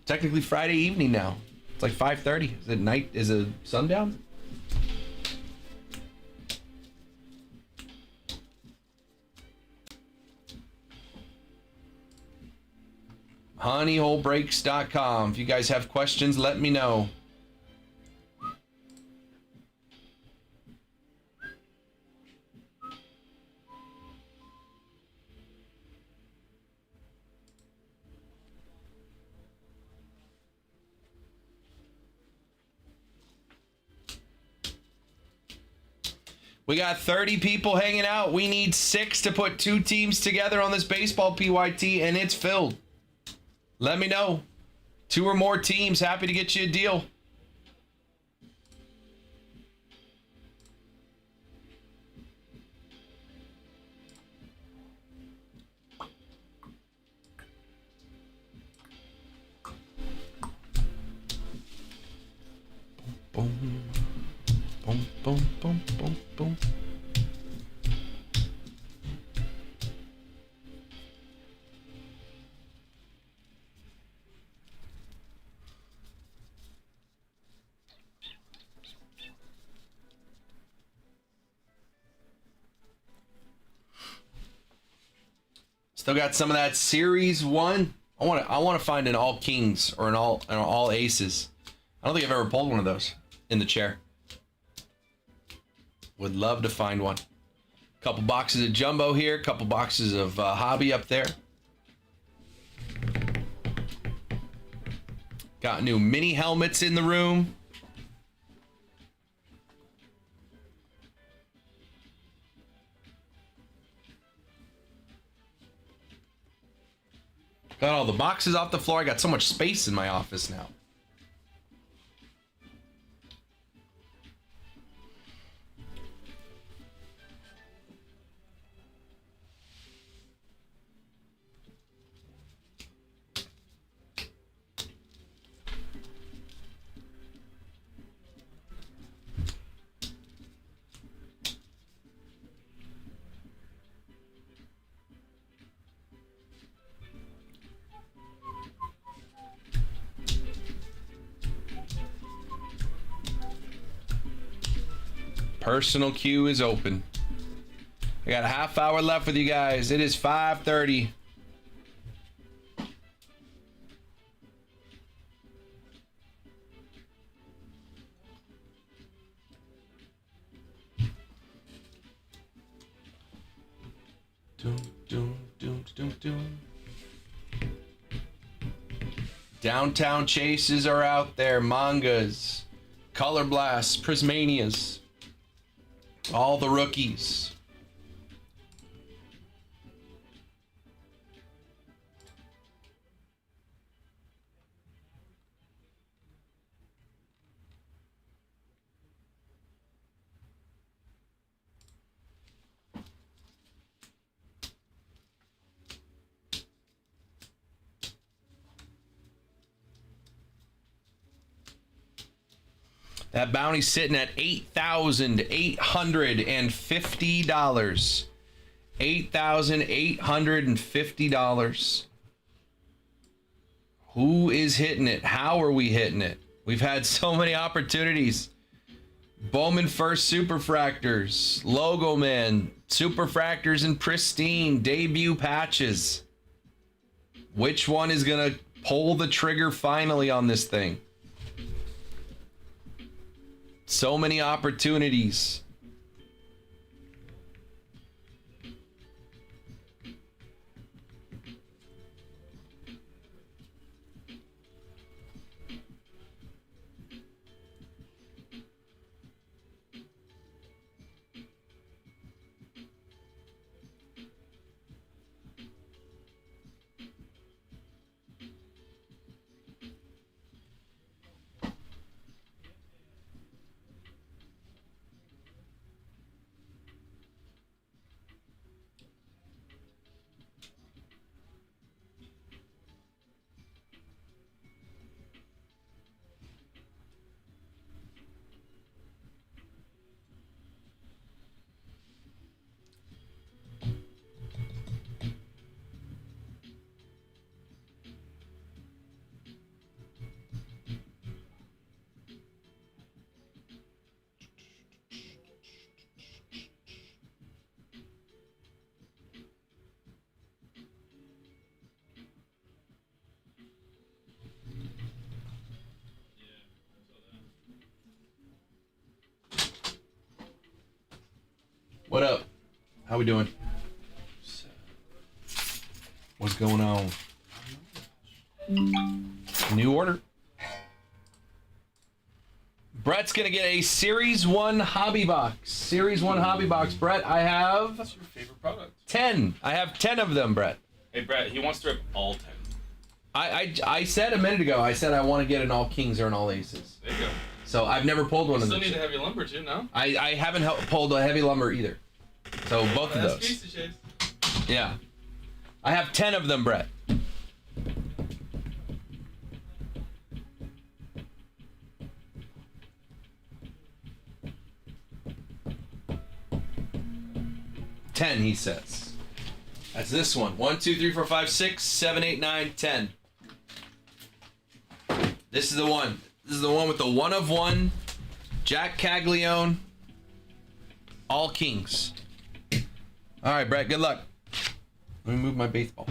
Technically Friday evening now. It's like 5:30. Is it night? Is it sundown? HoneyHoleBreaks.com. If you guys have questions, let me know. We got 30 people hanging out. We need 6 to put 2 teams together on this baseball PYT, and it's filled. Let me know. 2 or more teams, happy to get you a deal. Boom, boom, boom, boom, boom, boom. Still got some of that Series 1. I want to find an all kings or an all aces. I don't think I've ever pulled one of those in the chair. Would love to find one. Couple boxes of jumbo here, couple boxes of hobby up there. Got new mini helmets in the room. Got all the boxes off the floor. I got so much space in my office now. Personal queue is open. I got a half hour left with you guys. It is 5:30. Downtown chases are out there. Mangas, Color Blasts, Prismanias. All the rookies. That bounty's sitting at $8,850. $8,850. Who is hitting it? How are we hitting it? We've had so many opportunities. Bowman First Superfractors, Logo Man, Superfractors in pristine, debut patches. Which one is gonna pull the trigger finally on this thing? So many opportunities. What up? How we doing? What's going on? New order. Brett's gonna get a Series 1 hobby box. Series 1 hobby box. Brett, I have What's your favorite product? 10. I have 10 of them, Brett. Hey, Brett, he wants to rip all 10. I said a minute ago, I said I want to get an all kings or an all aces. There you go. So I've never pulled one You of still them. need a heavy lumber, too, no? I haven't pulled a heavy lumber either. So both of That's those. piece of shit. Yeah. I have 10 of them, Brett. Ten, he says. That's this one. 1, 2, 3, 4, 5, 6, 7, 8, 9, 10. This is the one. This is the one with the 1 of 1. Jack Caglione. All kings. All right, Brett, good luck. Let me move my baseball.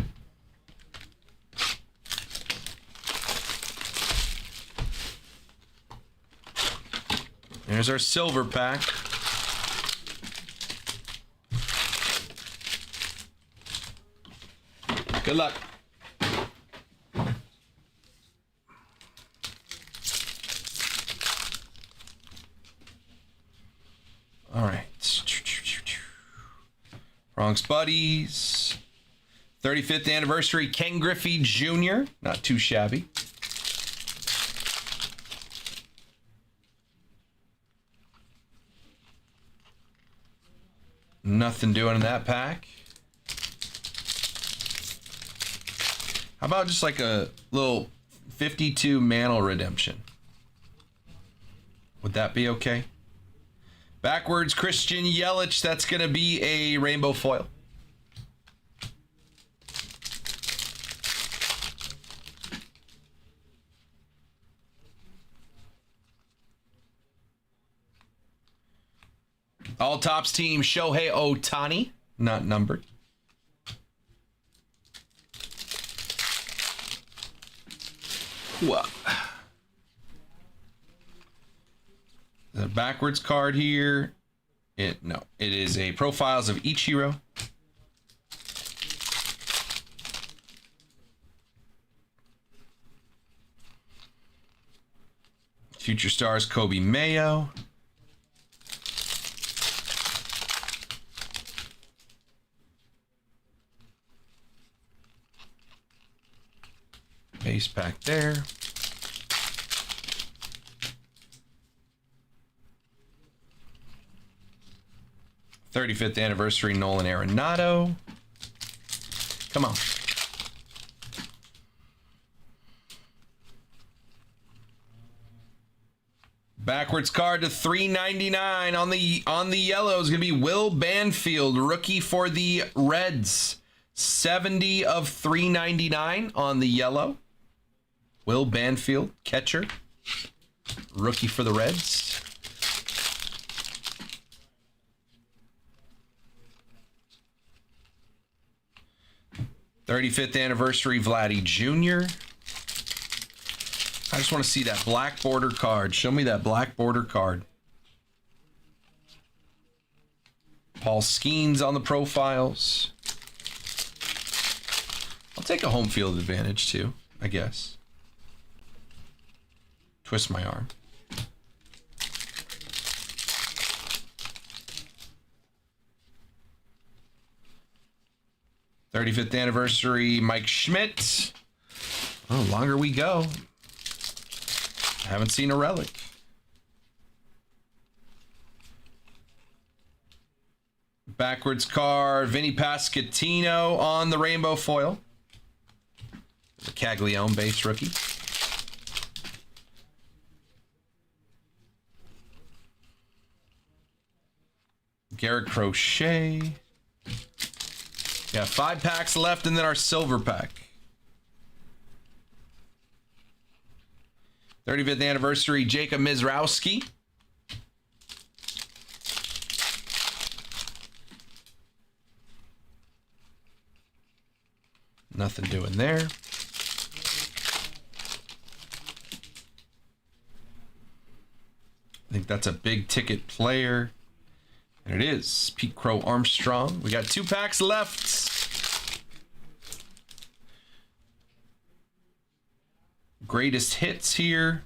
There's our silver pack. Good luck. All right. Bronx Buddies. 35th anniversary, Ken Griffey Jr. Not too shabby. Nothing doing in that pack. How about just like a little 52 Mantle redemption? Would that be okay? Backwards, Christian Yelich. That's going to be a rainbow foil. All Tops team, Shohei Ohtani, not numbered. Well, the backwards card here. It is a profiles of Ichiro. Future Stars, Kobe Mayo. Base pack there. '35th anniversary Nolan Arenado. Come on. Backwards card to 399 on the yellow is going to be Will Banfield, rookie for the Reds. 70 of 399 on the yellow. Will Banfield, catcher, rookie for the Reds. '35th anniversary Vladdy Jr. I just want to see that black border card. Show me that black border card. Paul Skeens on the profiles. I'll take a home field advantage too, I guess. Twist my arm. '35th anniversary Mike Schmidt. Oh, longer we go. Haven't seen a relic. Backwards card, Vinny Pasquantino on the rainbow foil. The Caglione base rookie. Garrett Crochet. Yeah, 5 packs left and then our silver pack. 35th anniversary Jacob Mizrowski. Nothing doing there. I think that's a big ticket player. And it is Pete Crow Armstrong. We got 2 packs left. Greatest hits here.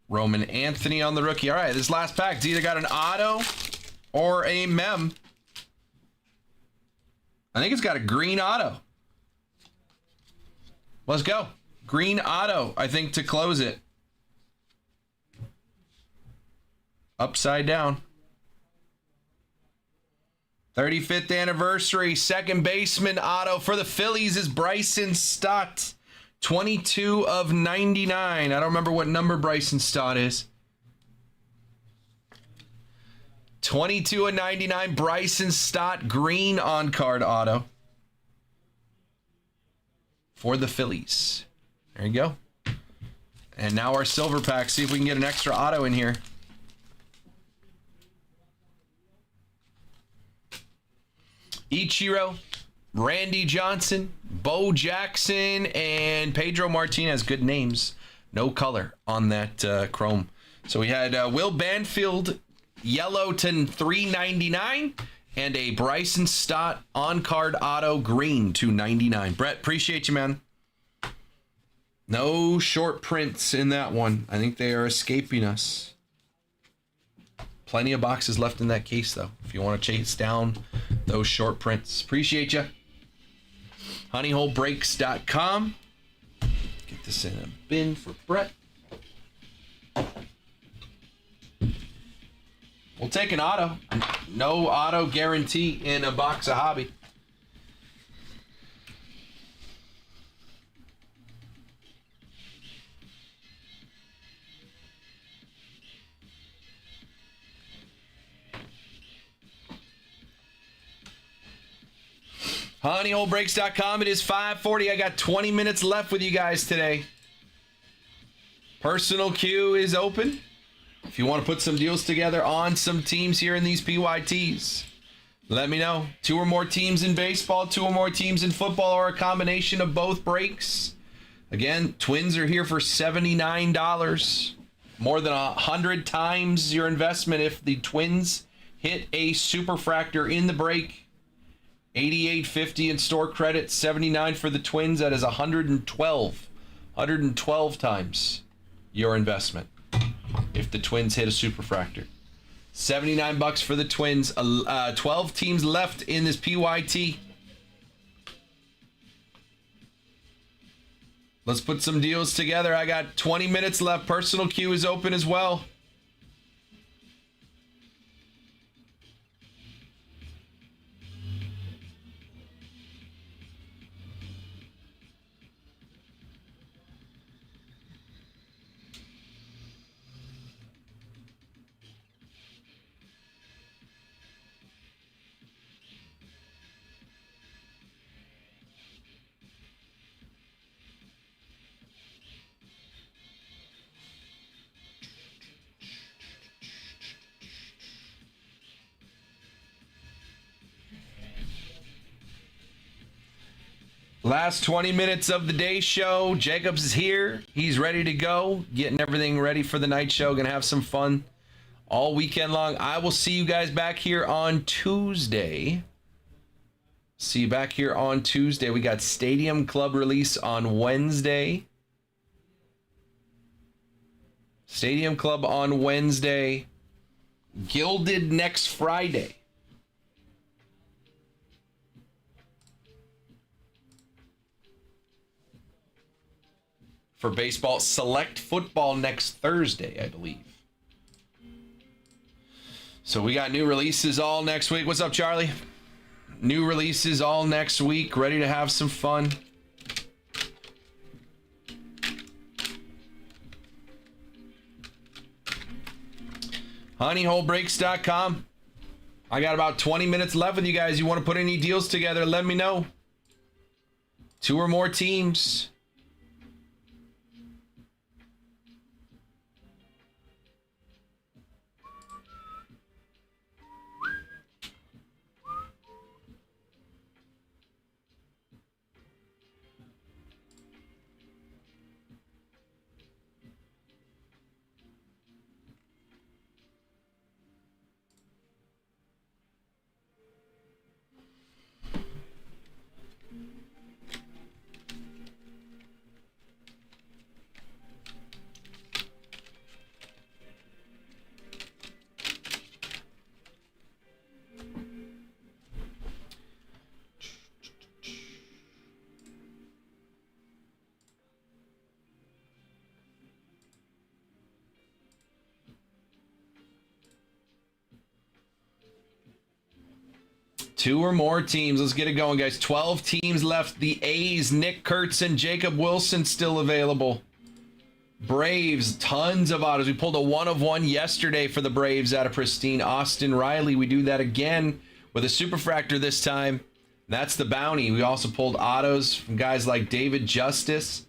Roman Anthony on the rookie. All right, this last pack, it's either got an auto or a mem. I think it's got a green auto. Let's go. Green auto, I think, to close it. Upside down. 35th anniversary, second baseman auto for the Phillies is Bryson Stott. 22 of 99. I don't remember what number Bryson Stott is. 22 of 99, Bryson Stott, green on card auto for the Phillies. There you go. And now our silver pack. See if we can get an extra auto in here. Ichiro, Randy Johnson, Bo Jackson, and Pedro Martinez. Good names. No color on that chrome. So we had Will Banfield, yellow to $3.99, and a Bryson Stott on-card auto green to $99. Brett, appreciate you, man. No short prints in that one. I think they are escaping us. Plenty of boxes left in that case, though, if you want to chase down those short prints. Appreciate you. HoneyHoleBreaks.com. Get this in a bin for Brett. We'll take an auto. No auto guarantee in a box of hobby. HoneyHoleBreaks.com. It is 5:40. I got 20 minutes left with you guys today. Personal queue is open. If you want to put some deals together on some teams here in these PYTs, let me know. 2 or more teams in baseball, 2 or more teams in football, or a combination of both breaks. Again, Twins are here for $79. More than 100 times your investment if the Twins hit a superfractor in the break. $88.50 in store credit, $79 for the Twins. That is 112 times your investment if the Twins hit a superfractor. $79 for the Twins. 12 teams left in this PYT. Let's put some deals together. I got 20 minutes left. Personal queue is open as well. Last 20 minutes of the day show. Jacobs is here. He's ready to go. Getting everything ready for the night show. Gonna have some fun all weekend long. I will see you guys back here on Tuesday. See you back here on Tuesday. We got Stadium Club release on Wednesday. Stadium Club on Wednesday. Gilded next Friday. For baseball, select football next Thursday, I believe. So we got new releases all next week. What's up, Charlie? New releases all next week. Ready to have some fun. HoneyHoleBreaks.com. I got about 20 minutes left with you guys. You want to put any deals together, let me know. 2 or more teams. Two or more teams. Let's get it going, guys. 12 teams left. The A's, Nick Kurtz and Jacob Wilson still available. Braves, tons of autos. We pulled a 1-of-1 yesterday for the Braves out of pristine Austin Riley. We do that again with a superfractor this time. That's the bounty. We also pulled autos from guys like David Justice,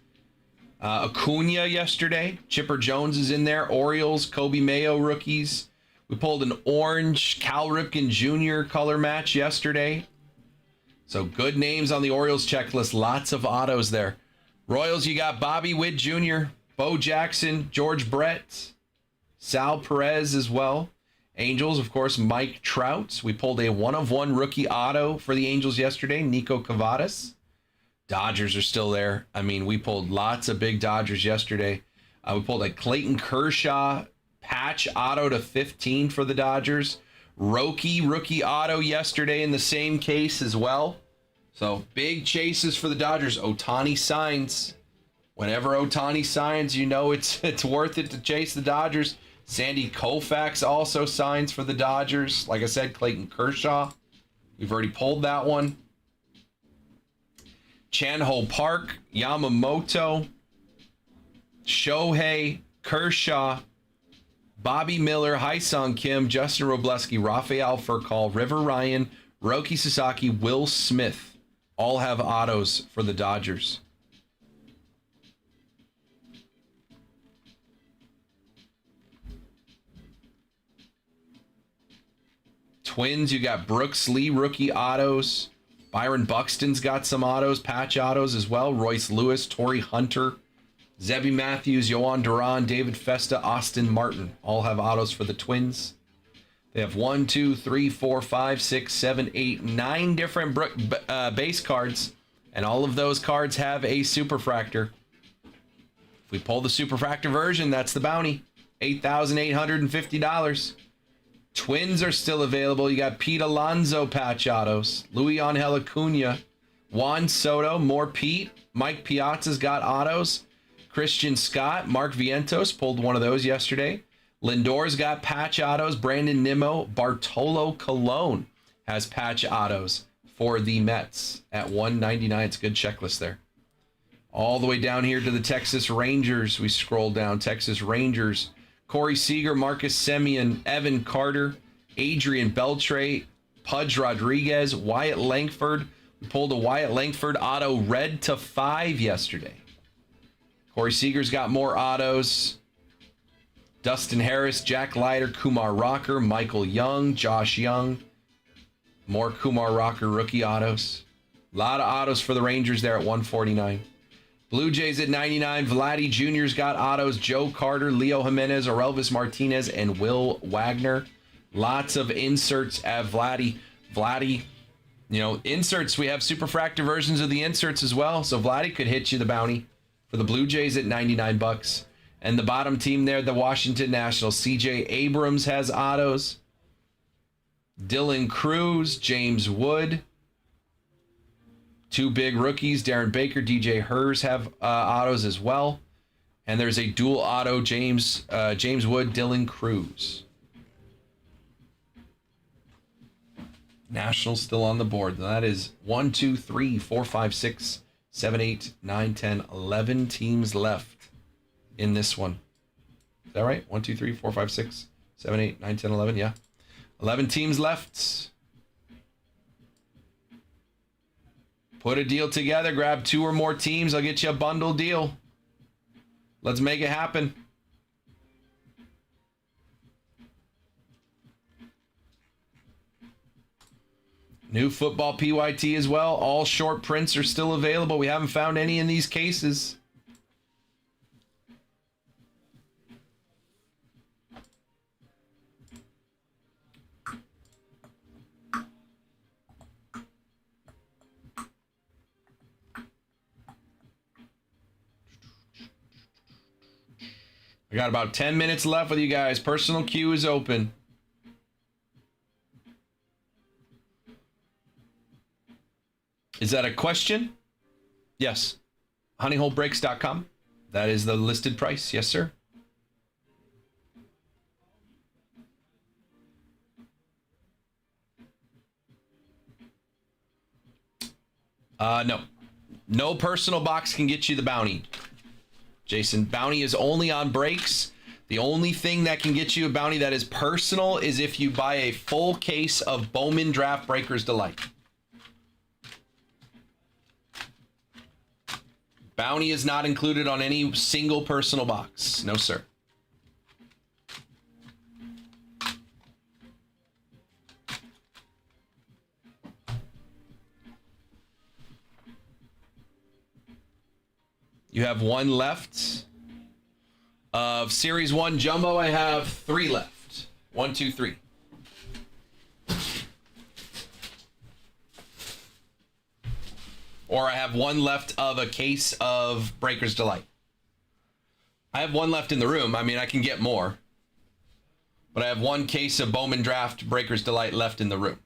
Acuna yesterday. Chipper Jones is in there. Orioles, Kobe Mayo rookies. We pulled an orange Cal Ripken Jr. color match yesterday. So good names on the Orioles checklist. Lots of autos there. Royals, you got Bobby Witt Jr., Bo Jackson, George Brett, Sal Perez as well. Angels, of course, Mike Trout. We pulled a 1-of-1 rookie auto for the Angels yesterday, Nico Cavadas. Dodgers are still there. I mean, we pulled lots of big Dodgers yesterday. We pulled a Clayton Kershaw patch auto to 15 for the Dodgers. Roki rookie auto yesterday in the same case as well. So big chases for the Dodgers. Ohtani signs. Whenever Ohtani signs, you know it's worth it to chase the Dodgers. Sandy Koufax also signs for the Dodgers. Like I said, Clayton Kershaw. We've already pulled that one. Chan-Ho Park, Yamamoto, Shohei, Kershaw, Bobby Miller, Hyun-Sung Kim, Justin Robleski, Rafael Furcal, River Ryan, Roki Sasaki, Will Smith. All have autos for the Dodgers. Twins, you got Brooks Lee rookie autos. Byron Buxton's got some autos, patch autos as well. Royce Lewis, Torrey Hunter, Zebby Matthews, Yohan Duran, David Festa, Austin Martin. All have autos for the Twins. They have 1, 2, 3, 4, 5, 6, 7, 8, 9 different base cards. And all of those cards have a Superfractor. If we pull the Superfractor version, that's the bounty. $8,850. Twins are still available. You got Pete Alonso patch autos, Luis Angel Acuna, Juan Soto, more Pete. Mike Piazza's got autos. Christian Scott, Mark Vientos pulled one of those yesterday. Lindor's got patch autos. Brandon Nimmo, Bartolo Colon has patch autos for the Mets at $199. It's a good checklist there. All the way down here to the Texas Rangers. We scroll down. Texas Rangers. Corey Seager, Marcus Semien, Evan Carter, Adrian Beltre, Pudge Rodriguez, Wyatt Langford. We pulled a Wyatt Langford auto red to 5 yesterday. Corey Seager's got more autos. Dustin Harris, Jack Leiter, Kumar Rocker, Michael Young, Josh Young. More Kumar Rocker rookie autos. A lot of autos for the Rangers there at $149. Blue Jays at $99. Vladdy Jr.'s got autos. Joe Carter, Leo Jimenez, Orelvis Martinez, and Will Wagner. Lots of inserts at Vladdy. Vladdy, you know, inserts. We have Superfractor versions of the inserts as well. So Vladdy could hit you the bounty for the Blue Jays at $99. And the bottom team there, the Washington Nationals. CJ Abrams has autos. Dylan Cruz, James Wood. 2 big rookies, Darren Baker, DJ Hers have autos as well. And there's a dual auto, James Wood, Dylan Cruz. Nationals still on the board. That is 1, 2, 3, 4, 5, 6, 7, 8, 9, 10, 11 teams left in this one. Is that right? 1, 2, 3, 4, 5, 6, 7, 8, 9, 10, 11. Yeah. 11 teams left. Put a deal together, grab 2 or more teams. I'll get you a bundle deal. Let's make it happen. New football PYT as well. All short prints are still available. We haven't found any in these cases. I got about 10 minutes left with you guys. Personal queue is open. Is that a question? Yes. honeyholebreaks.com. That is the listed price. Yes, sir. No. No personal box can get you the bounty. Jason, bounty is only on breaks. The only thing that can get you a bounty that is personal is if you buy a full case of Bowman Draft Breakers Delight. Bounty is not included on any single personal box. No, sir. You have 1 left. Of Series 1 Jumbo, I have 3 left. 1, 2, 3. Or I have 1 left of a case of Breaker's Delight. I have 1 left in the room. I mean, I can get more. But I have 1 case of Bowman Draft Breaker's Delight left in the room.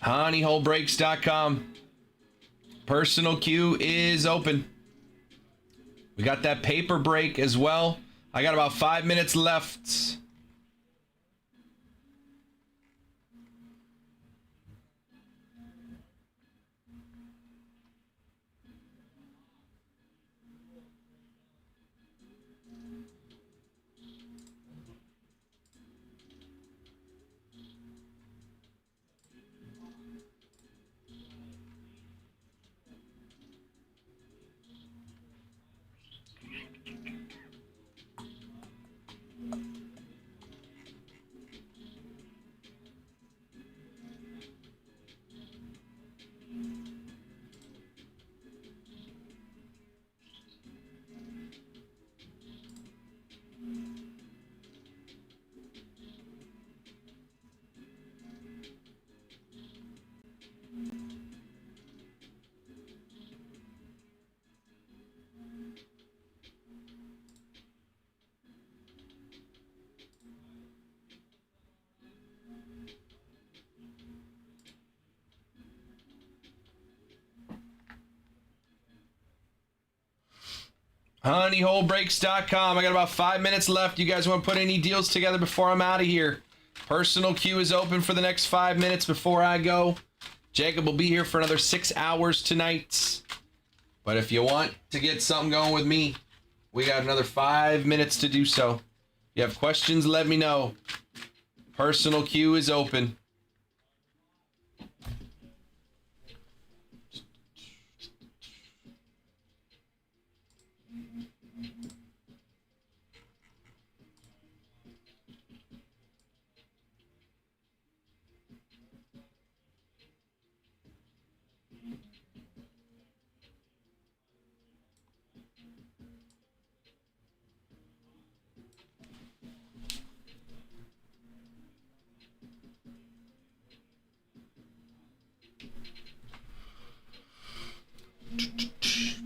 honeyholebreaks.com. Personal queue is open. We got that paper break as well. I got about 5 minutes left. honeyholebreaks.com. I got about 5 minutes left. You guys want to put any deals together before I'm out of here? Personal queue is open for the next 5 minutes before I go. Jacob will be here for another 6 hours tonight. But if you want to get something going with me, we got another 5 minutes to do so. If you have questions, let me know. Personal queue is open.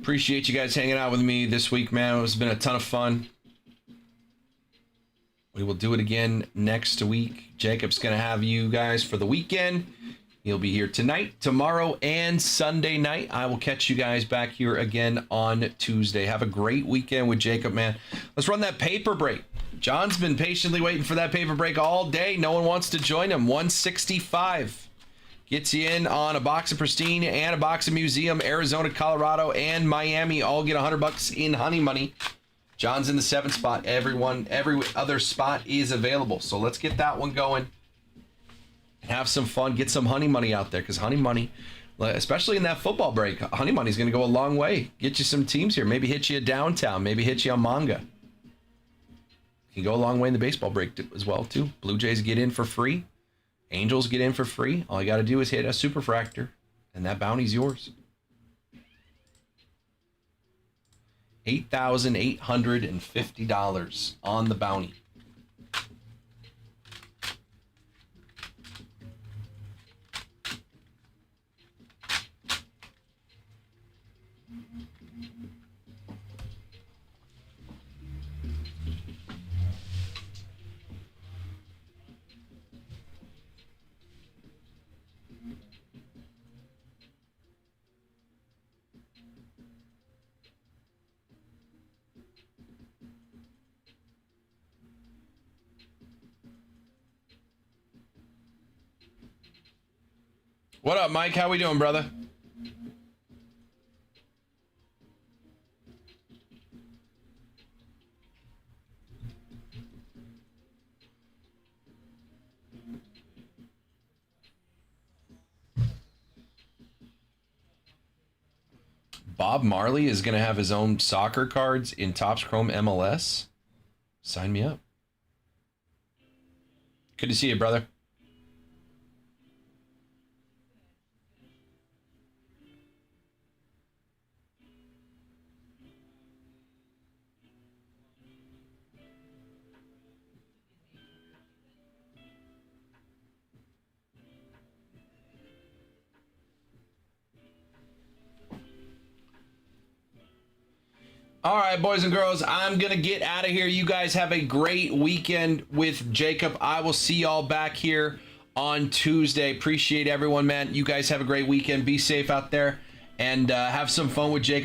Appreciate you guys hanging out with me this week, man. It's been a ton of fun. We will do it again next week. Jacob's going to have you guys for the weekend. He'll be here tonight, tomorrow, and Sunday night. I will catch you guys back here again on Tuesday. Have a great weekend with Jacob, man. Let's run that paper break. John's been patiently waiting for that paper break all day. No one wants to join him. 165. Gets you in on a box of Pristine and a box of Museum. Arizona, Colorado, and Miami all get $100 in honey money. John's in the 7th spot. Every other spot is available. So let's get that one going. Have some fun. Get some honey money out there, because honey money, especially in that football break, honey money is going to go a long way. Get you some teams here. Maybe hit you downtown. Maybe hit you on manga. Can go a long way in the baseball break as well, too. Blue Jays get in for free. Angels get in for free. All you got to do is hit a superfractor, and that bounty's yours. $8,850 on the bounty. What up, Mike? How we doing, brother? Bob Marley is going to have his own soccer cards in Topps Chrome MLS. Sign me up. Good to see you, brother. All right, boys and girls, I'm going to get out of here. You guys have a great weekend with Jacob. I will see y'all back here on Tuesday. Appreciate everyone, man. You guys have a great weekend. Be safe out there and have some fun with Jacob.